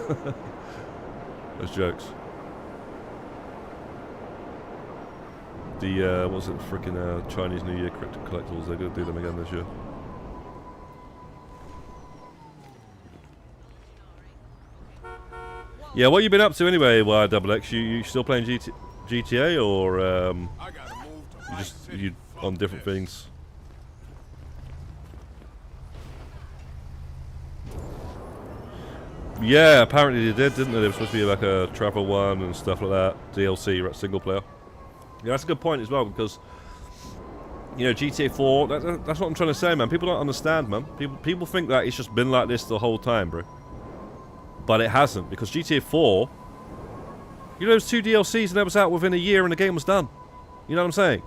Those jokes. The what was it? Freaking Chinese New Year crypto collectibles. They're gonna do them again this year. Yeah, what you been up to anyway, YXX? You still playing GTA or you on different things? Yeah, apparently they did, didn't they? There was supposed to be like a travel one and stuff like that. DLC, right, single player. Yeah, that's a good point as well, because you know, GTA 4. That's what I'm trying to say, man. People don't understand, man. People think that it's just been like this the whole time, bro. But it hasn't, because GTA 4, you know, there's 2 DLCs and that was out within a year and the game was done. You know what I'm saying?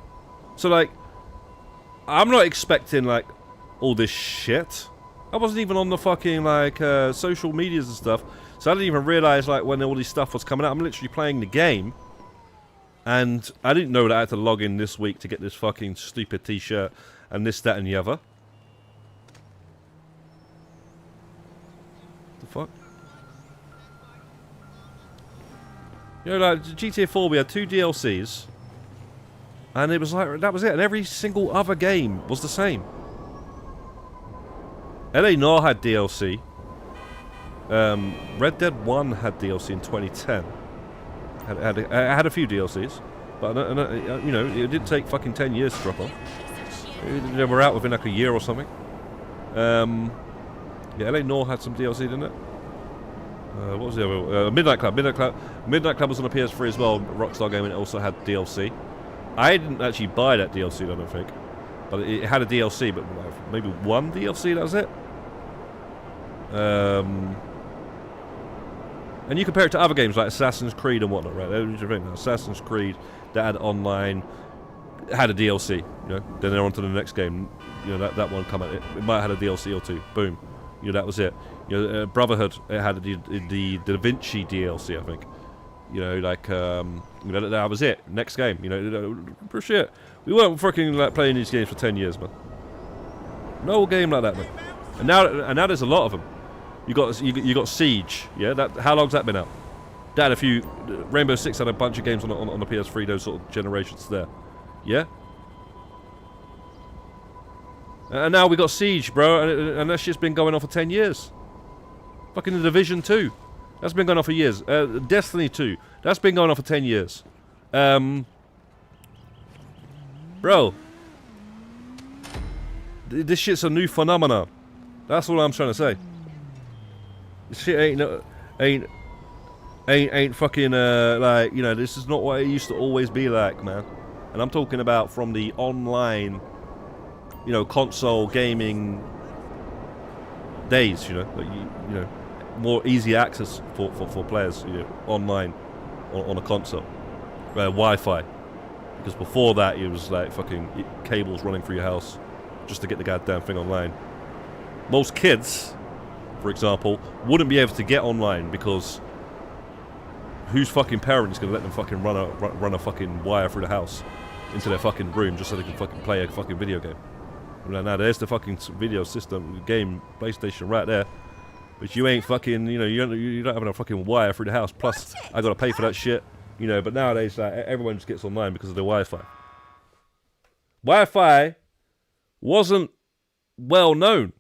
So, like, I'm not expecting, like, all this shit. I wasn't even on the fucking, like, social medias and stuff, so I didn't even realise, like, when all this stuff was coming out. I'm literally playing the game, And I didn't know that I had to log in this week to get this fucking stupid t-shirt and this, that, and the other. The fuck? You know, like GTA 4, we had 2 DLCs, and it was like that was it. And every single other game was the same. LA Noire had DLC. Red Dead 1 had DLC in 2010. Had a few DLCs, but you know, it didn't take fucking 10 years to drop off. They were out within like a year or something. Yeah, LA Noire had some DLC, didn't it? What was the other? Midnight Club. Midnight Club was on the PS3 as well. Rockstar Gaming also had DLC. I didn't actually buy that DLC, I don't think, but it had a DLC, but maybe one DLC. That was it. And you compare it to other games like Assassin's Creed and whatnot, right? Assassin's Creed that had online, had a DLC. You know, then they're on to the next game. You know, that one come out. It might have had a DLC or two. Boom. You know, that was it. You know, Brotherhood, it had the Da Vinci DLC, I think. You know, like, you know, that was it. Next game. You know, for shit. We weren't fucking like playing these games for 10 years, man. No game like that, man. And now there's a lot of them. You got Siege, yeah. How long's that been out? That had a few. Rainbow Six had a bunch of games on the PS3. Those sort of generations there, yeah. And now we got Siege, bro, and that's just been going on for 10 years. Fucking The Division 2, that's been going on for years. Destiny 2, that's been going on for 10 years. Bro, this shit's a new phenomenon. That's all I'm trying to say. This shit ain't fucking like, you know, this is not what it used to always be like, man. And I'm talking about from the online, you know, console gaming days, you know, like you know, more easy access for players, you know, online on a console, Wi-Fi. Because before that, it was like fucking cables running through your house just to get the goddamn thing online. Most kids, for example, wouldn't be able to get online because whose fucking parent is going to let them fucking run a fucking wire through the house into their fucking room just so they can fucking play a fucking video game? Now there's the fucking video system game PlayStation right there, but you ain't fucking, you know, you don't have a fucking wire through the house. Plus, I gotta pay for that shit, you know. But nowadays, like, everyone just gets online because of the Wi-Fi. Wi-Fi wasn't well known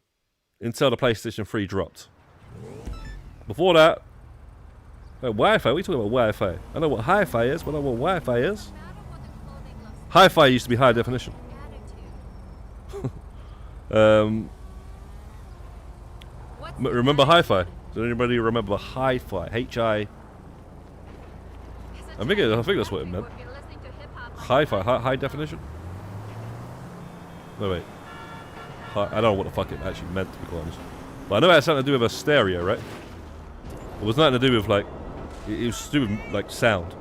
until the PlayStation 3 dropped. Before that, Wi-Fi. What are you talking about Wi-Fi? I know what hi-fi is, but I know what Wi-Fi is. Hi-fi used to be high definition. Remember hi-fi? Does anybody remember hi-fi? H-I... I think that's what it meant. Hi-fi, high definition? No, wait. I don't know what the fuck it actually meant, to be quite honest. But I know it had something to do with a stereo, right? It was nothing to do with, like... It was to do with, like, sound.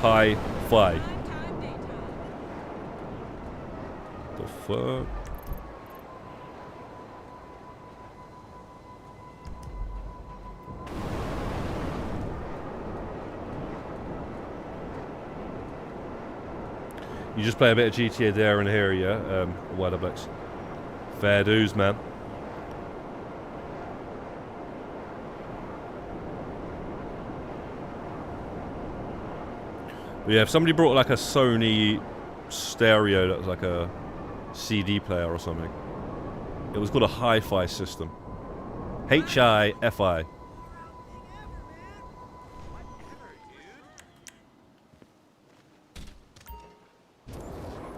Hi-fi. The fuck? You just play a bit of GTA there and here, yeah? Weatherblacks. Fair dues, man. But yeah, if somebody brought like a Sony stereo that was like a CD player or something, it was called a hi-fi system. H-I-F-I.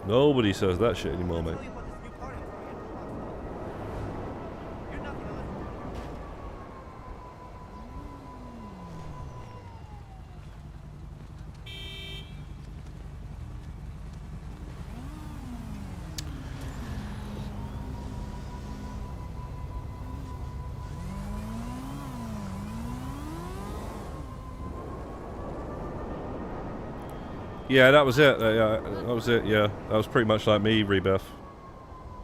Nobody says that shit anymore, mate. Yeah, that was it. Yeah, that was it. Yeah, that was pretty much like me, Rebirth.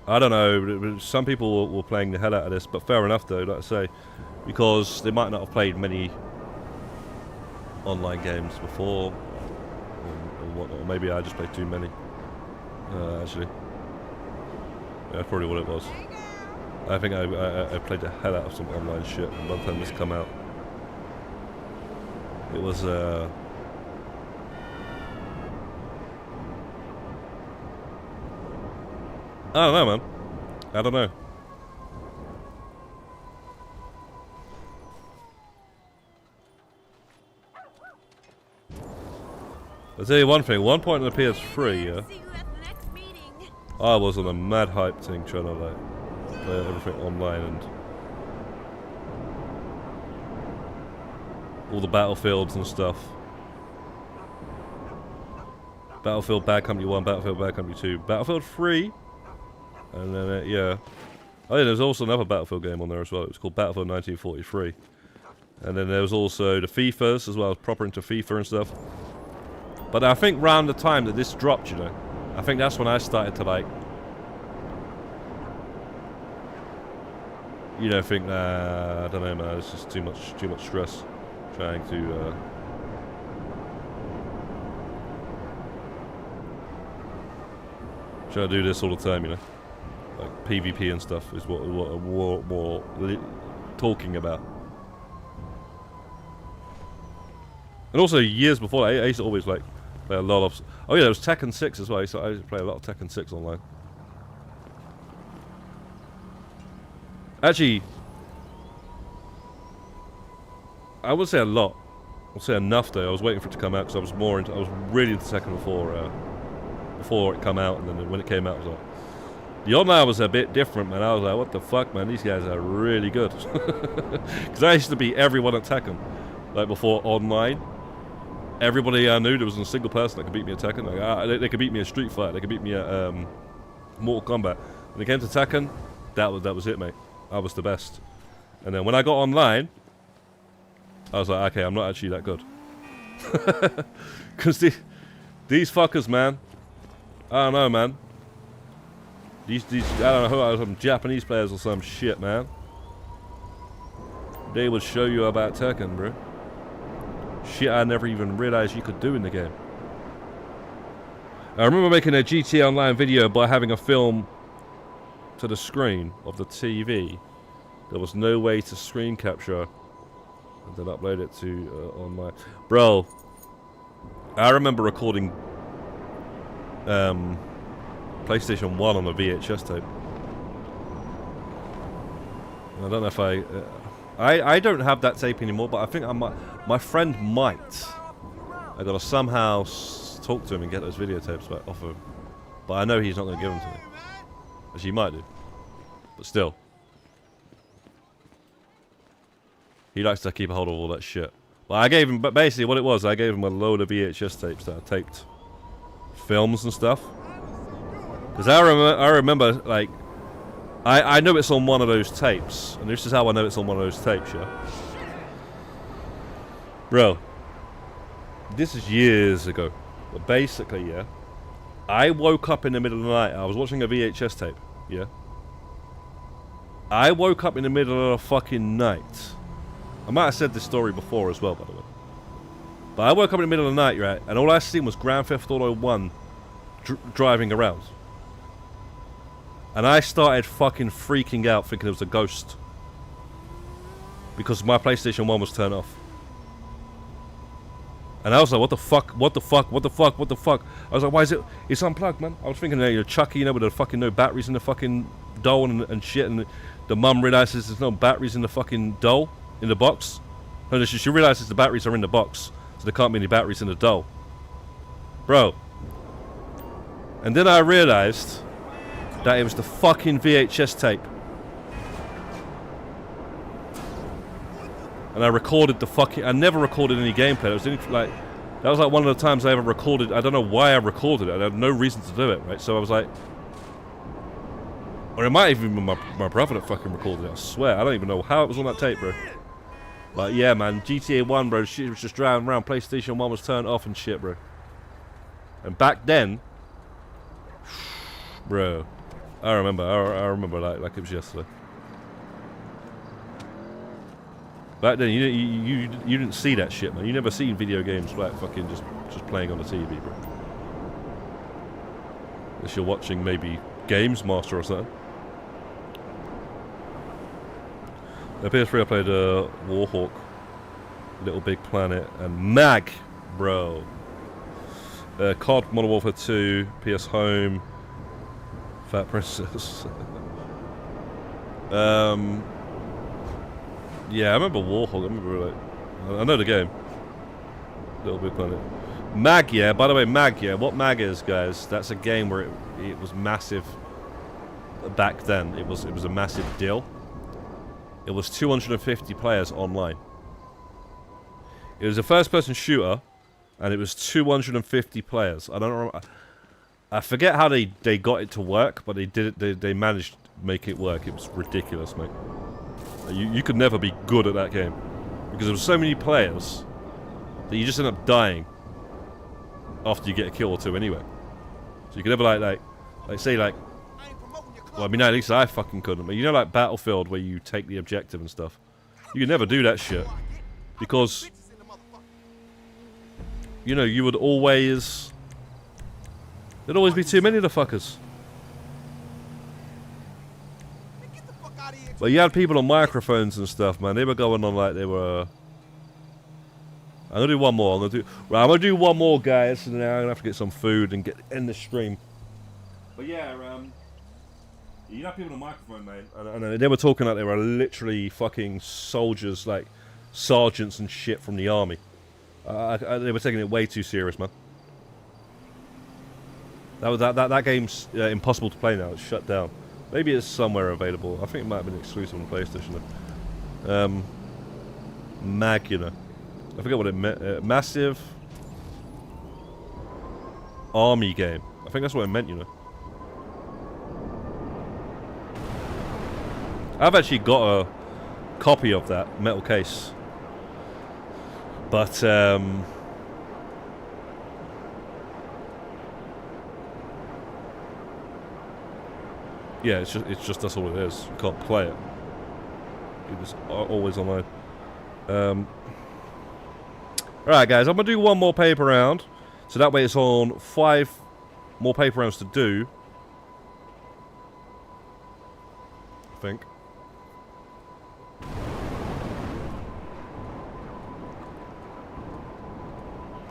I don't know. Some people were playing the hell out of this, but fair enough, though. Like I say, because they might not have played many online games before. whatnot. Or maybe I just played too many. Actually. Yeah, that's probably what it was. I think I played the hell out of some online shit, and by the time this come out, it was I don't know, man. I don't know. I'll tell you one thing, one point on the PS3, yeah, I was on a mad hype thing trying to like play everything online and all the battlefields and stuff. Battlefield Bad Company 1, Battlefield Bad Company 2, Battlefield 3, and then yeah. Oh yeah, there's also another Battlefield game on there as well. It was called Battlefield 1943. And then there was also the FIFAs as well, proper into FIFA and stuff. But I think around the time that this dropped, you know, I think that's when I started to like, you know, think, I don't know, man, it's just too much stress trying to, trying to do this all the time, you know, like PvP and stuff is what I'm more talking about. And also years before, I used to always like play a lot of. Oh yeah, there was Tekken 6 as well. I used to play a lot of Tekken 6 online. Actually, I would say a lot. I'll say enough though. I was waiting for it to come out because I was really into Tekken before it come out, and then when it came out, I was like, the online was a bit different, man. I was like, what the fuck, man? These guys are really good. Because I used to beat everyone at Tekken, like before online. Everybody I knew, there was a single person that could beat me at Tekken. Like, they could beat me at Street Fighter. They could beat me at Mortal Kombat. When it came to Tekken, that was it, mate. I was the best. And then when I got online, I was like, okay, I'm not actually that good. Because these fuckers, man, I don't know, man. These I don't know, some Japanese players or some shit, man. They would show you about Tekken, bro. Shit I never even realized you could do in the game. I remember making a GTA Online video by having a film to the screen of the TV. There was no way to screen capture and then upload it to online. Bro, I remember recording PlayStation 1 on a VHS tape. I don't know if I don't have that tape anymore, but I think my friend might. I gotta somehow talk to him and get those videotapes back off of him. But I know he's not gonna give them to me. Actually, he might do. But still. He likes to keep a hold of all that shit. But I gave him, but basically what it was, I gave him a load of VHS tapes that I taped films and stuff. Because I remember, like, I know it's on one of those tapes, and this is how I know it's on one of those tapes, yeah? Bro, this is years ago, but basically, yeah, I woke up in the middle of the night, I was watching a VHS tape, yeah? I woke up in the middle of the fucking night. I might have said this story before as well, by the way. But I woke up in the middle of the night, right, and all I seen was Grand Theft Auto 1 driving around. And I started fucking freaking out thinking it was a ghost. Because my PlayStation 1 was turned off. And I was like, what the fuck, what the fuck, what the fuck, what the fuck? I was like, why is it, it's unplugged, man. I was thinking that you're Chucky, you know, with the fucking no batteries in the fucking doll and shit. And the mum realizes there's no batteries in the fucking doll, in the box. And she realizes the batteries are in the box. So there can't be any batteries in the doll. Bro. And then I realized that it was the fucking VHS tape. And I recorded the fucking... I never recorded any gameplay. It was like... That was like one of the times I ever recorded... I don't know why I recorded it. I had no reason to do it, right? So I was like... Or it might even be my brother that fucking recorded it, I swear. I don't even know how it was on that tape, bro. But yeah, man. GTA 1, bro. Shit was just driving around. PlayStation 1 was turned off and shit, bro. And back then... Bro... I remember like it was yesterday. Back then, you didn't see that shit, man. You never seen video games like fucking just playing on the TV, bro. Unless you're watching maybe Games Master or something. The PS3 I played Warhawk, Little Big Planet, and Mag, bro. COD, Modern Warfare 2, PS Home, Fat Princess. Yeah, I remember Warhawk. I remember, like, I know the game. Little Big Planet. Mag, yeah. By the way, Mag, yeah. What Mag is, guys? That's a game where it was massive. Back then, it was a massive deal. It was 250 players online. It was a first-person shooter, and it was 250 players. I don't remember. I forget how they got it to work, but they did it. They managed to make it work. It was ridiculous, mate. You could never be good at that game because there were so many players that you just end up dying after you get a kill or two anyway. So you could never like say like, well, I mean, at least I fucking couldn't. But you know, like Battlefield where you take the objective and stuff. You could never do that shit because you know you would always. There'd always be too many of the fuckers. But you had people on microphones and stuff, man. They were going on like they were. I'm gonna do one more. I'm gonna do one more, guys, and then I'm gonna have to get some food and end the stream. But yeah, you had people on microphone, mate, and they were talking like they were literally fucking soldiers, like sergeants and shit from the army. They were taking it way too serious, man. That game's impossible to play now. It's shut down. Maybe it's somewhere available. I think it might have been exclusive on PlayStation. Mag, you know. I forget what it meant. Massive army game. I think that's what it meant, you know. I've actually got a copy of that metal case. But, yeah, it's just that's all it is. You can't play it. It's always online. Alright, guys, I'm gonna do one more paper round. So that way it's on 5 more paper rounds to do. I think.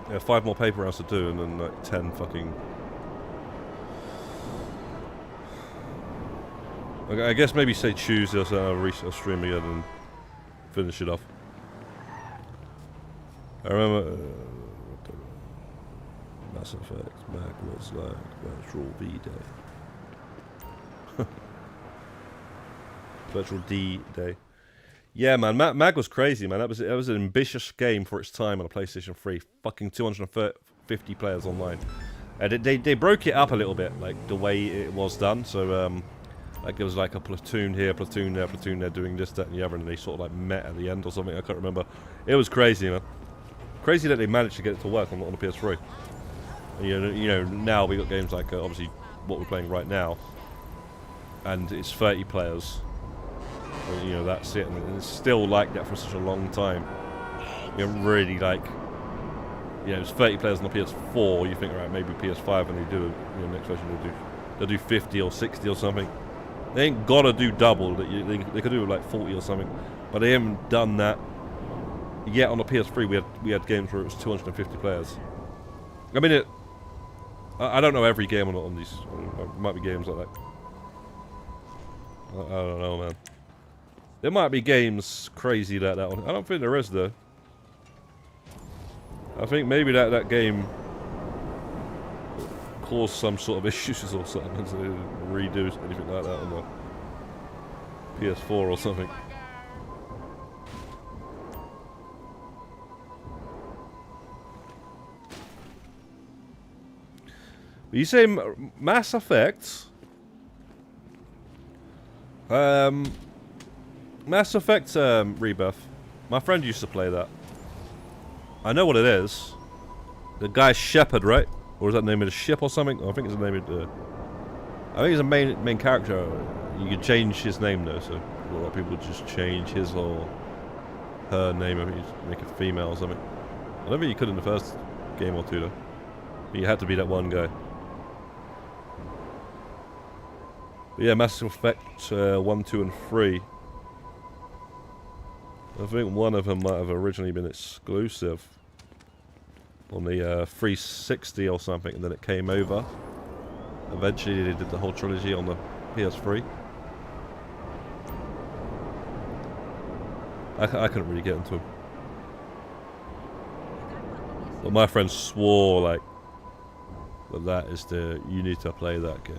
Yeah, 5 more paper rounds to do, and then like 10 fucking. I guess maybe say Tuesday, so I'll stream again and finish it off. I remember Mass Effect, Mag was like Virtual V Day. Virtual D Day. Yeah, man, Mag was crazy, man. That was an ambitious game for its time on a PlayStation 3. Fucking 250 players online. They broke it up a little bit, like the way it was done. So like there was like a platoon here, platoon there, doing this, that, and the other, and they sort of like met at the end or something. I can't remember. It was crazy, man. Crazy that they managed to get it to work on the PS3. And, you know, now we got games like obviously what we're playing right now, and it's 30 players. And, you know, that's it, and it's still like that for such a long time. You know, really like, you know, it's 30 players on the PS4. You think, right, maybe PS5, and they do, you know, next version they'll do 50 or 60 or something. They ain't gotta do double. They could do like 40 or something, but they haven't done that yet. On the PS3, we had games where it was 250 players. I mean, I don't know every game on these. There might be games like that. I don't know, man. There might be games crazy like that one. I don't think there is though. I think maybe that game caused some sort of issues or something, and so they didn't redo anything like that on the PS4 or something. You say Mass Effect? Mass Effect Rebirth. My friend used to play that. I know what it is. The guy Shepard, right? Or is that the name of the ship or something? I think it's the name of the. I think it's a main character. You can change his name though, so a lot of people just change his or her name. I think you make it female or something. I don't think you could in the first game or two though. But you had to be that one guy. But yeah, Mass Effect 1, 2, and 3. I think one of them might have originally been exclusive on the 360 or something, and then it came over. Eventually they did the whole trilogy on the PS3. I couldn't really get into them. But my friend swore like that is the, you need to play that game.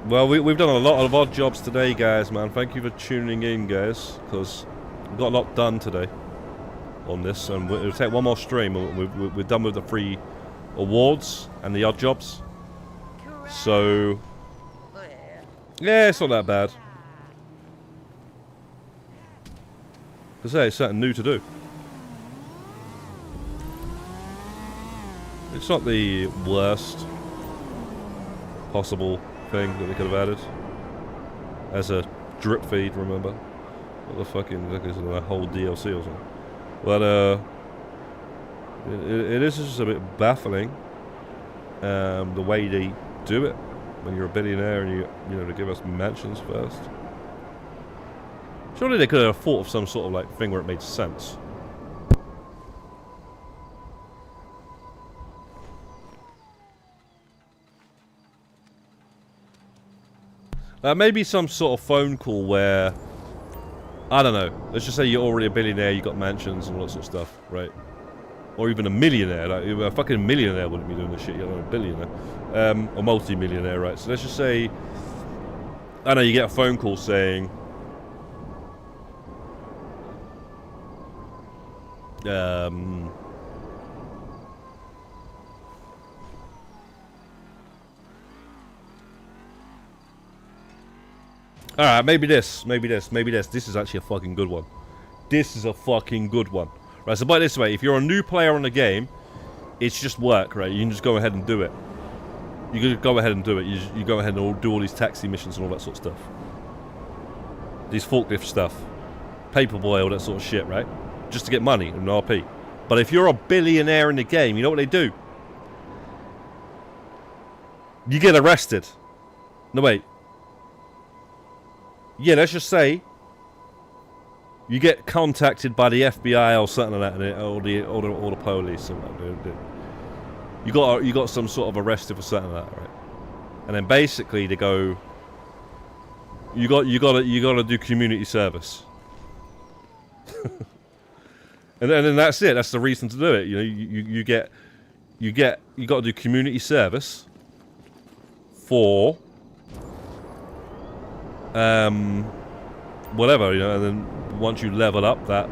Well, we've done a lot of odd jobs today, guys, man. Thank you for tuning in, guys, because we've got a lot done today on this, and it'll take one more stream. We're done with the free awards and the odd jobs. So, yeah, it's not that bad. Because hey, it's something new to do. It's not the worst possible thing that they could have added as a drip feed, remember? What the fucking, like, is it a whole DLC or something? But it is just a bit baffling the way they do it when you're a billionaire and you know, to give us mansions first. Surely they could have thought of some sort of like thing where it made sense. Maybe some sort of phone call where, I don't know, let's just say you're already a billionaire, you got mansions and all that sort of stuff, right? Or even a millionaire, like a fucking millionaire wouldn't be doing this shit, you're not a billionaire. Or multi-millionaire, right? So let's just say, I know you get a phone call saying, alright, maybe this. This is actually a fucking good one. This is a fucking good one. Right, so by this way, if you're a new player on the game, it's just work, right? You can just go ahead and do it. You can go ahead and do it. You go ahead and do all these taxi missions and all that sort of stuff. These forklift stuff. Paperboy, all that sort of shit, right? Just to get money and RP. But if you're a billionaire in the game, you know what they do? You get arrested. No, wait. Yeah, let's just say you get contacted by the FBI or something like that, or the police. You got some sort of arrested for something like that, right? And then basically they go, you got to do community service, and then that's it. That's the reason to do it. You know, you got to do community service for whatever, you know, and then once you level up that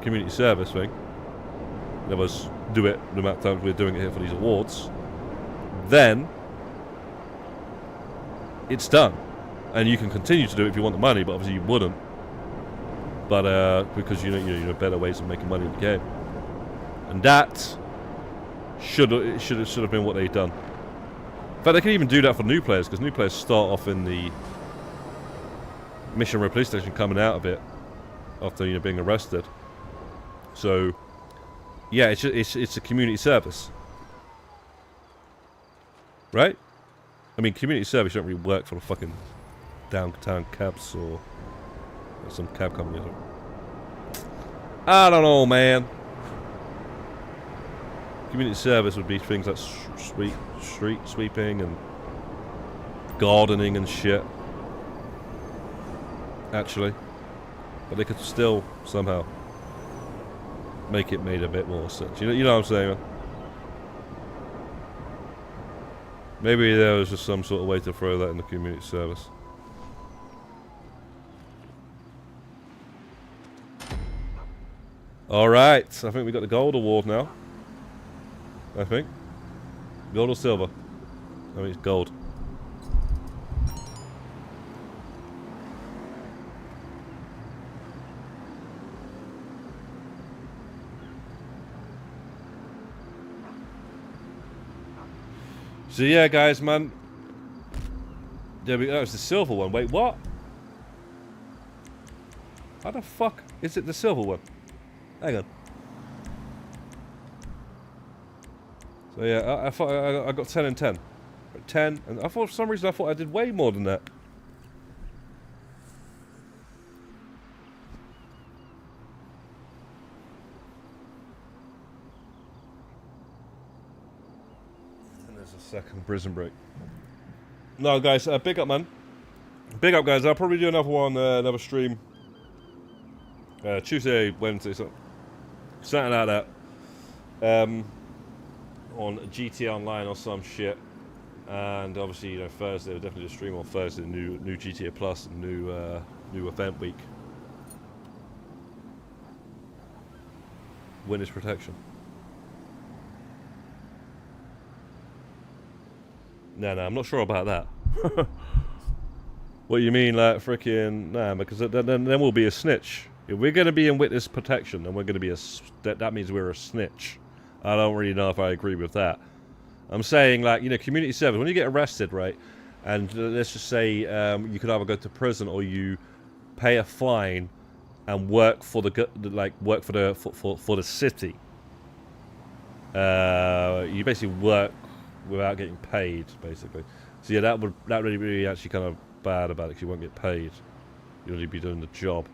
community service thing, in other words, do it the amount of times we're doing it here for these awards, then it's done. And you can continue to do it if you want the money, but obviously you wouldn't. But because you know better ways of making money in the game. And that should have been what they'd done. In fact, they can even do that for new players, because new players start off in the mission road police station coming out of it after being arrested. So yeah, it's a community service, right? I mean, community service don't really work for the fucking downtown cabs or some cab company. I don't know, man. Community service would be things like street sweeping and gardening and shit. Actually, but they could still somehow make it made a bit more sense. You know what I'm saying, man? Maybe there was just some sort of way to throw that in the community service. Alright, I think we got the gold award now. I think. Gold or silver? I mean, it's gold. So yeah, guys, man. There we go. It's the silver one. Wait, what? How the fuck is it the silver one? Hang on. So yeah, I thought I got 10 and 10. 10, and I thought for some reason I thought I did way more than that. And there's a second prison break. No, guys, big up, man. Big up, guys. I'll probably do another one, another stream. Tuesday, Wednesday, something like that. On GTA Online or some shit. And obviously, you know, Thursday, we'll definitely do a stream on Thursday, new GTA Plus, and new event week. Witness protection. No, I'm not sure about that. What you mean, like freaking? Nah, because then we'll be a snitch. If we're going to be in witness protection, then we're going to be that means we're a snitch. I don't really know if I agree with that. I'm saying, like, you know, community service. When you get arrested, right, and let's just say you could either go to prison or you pay a fine and work for the city. You basically work without getting paid, basically. So yeah, that would really be actually kind of bad about it, because you won't get paid. You'll only be doing the job,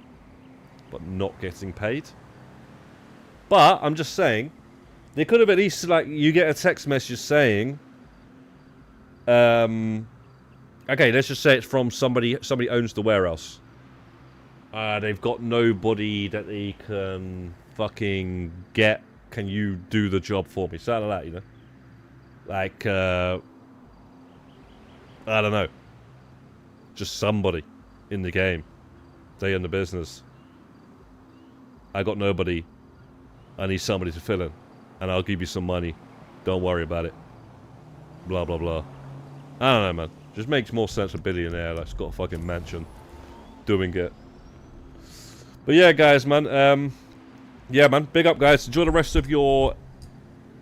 but not getting paid. But I'm just saying, they could have at least, like, you get a text message saying, okay, let's just say it's from somebody owns the warehouse. They've got nobody that they can fucking get. Can you do the job for me? Something like that, you know? Like, I don't know. Just somebody in the game. They in the business. I got nobody. I need somebody to fill in. And I'll give you some money. Don't worry about it. Blah, blah, blah. I don't know, man. Just makes more sense a billionaire that's got a fucking mansion doing it. But yeah, guys, man. Yeah, man. Big up, guys. Enjoy the rest of your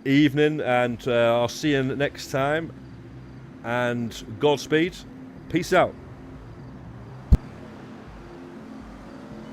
evening. And I'll see you next time. And Godspeed. Peace out.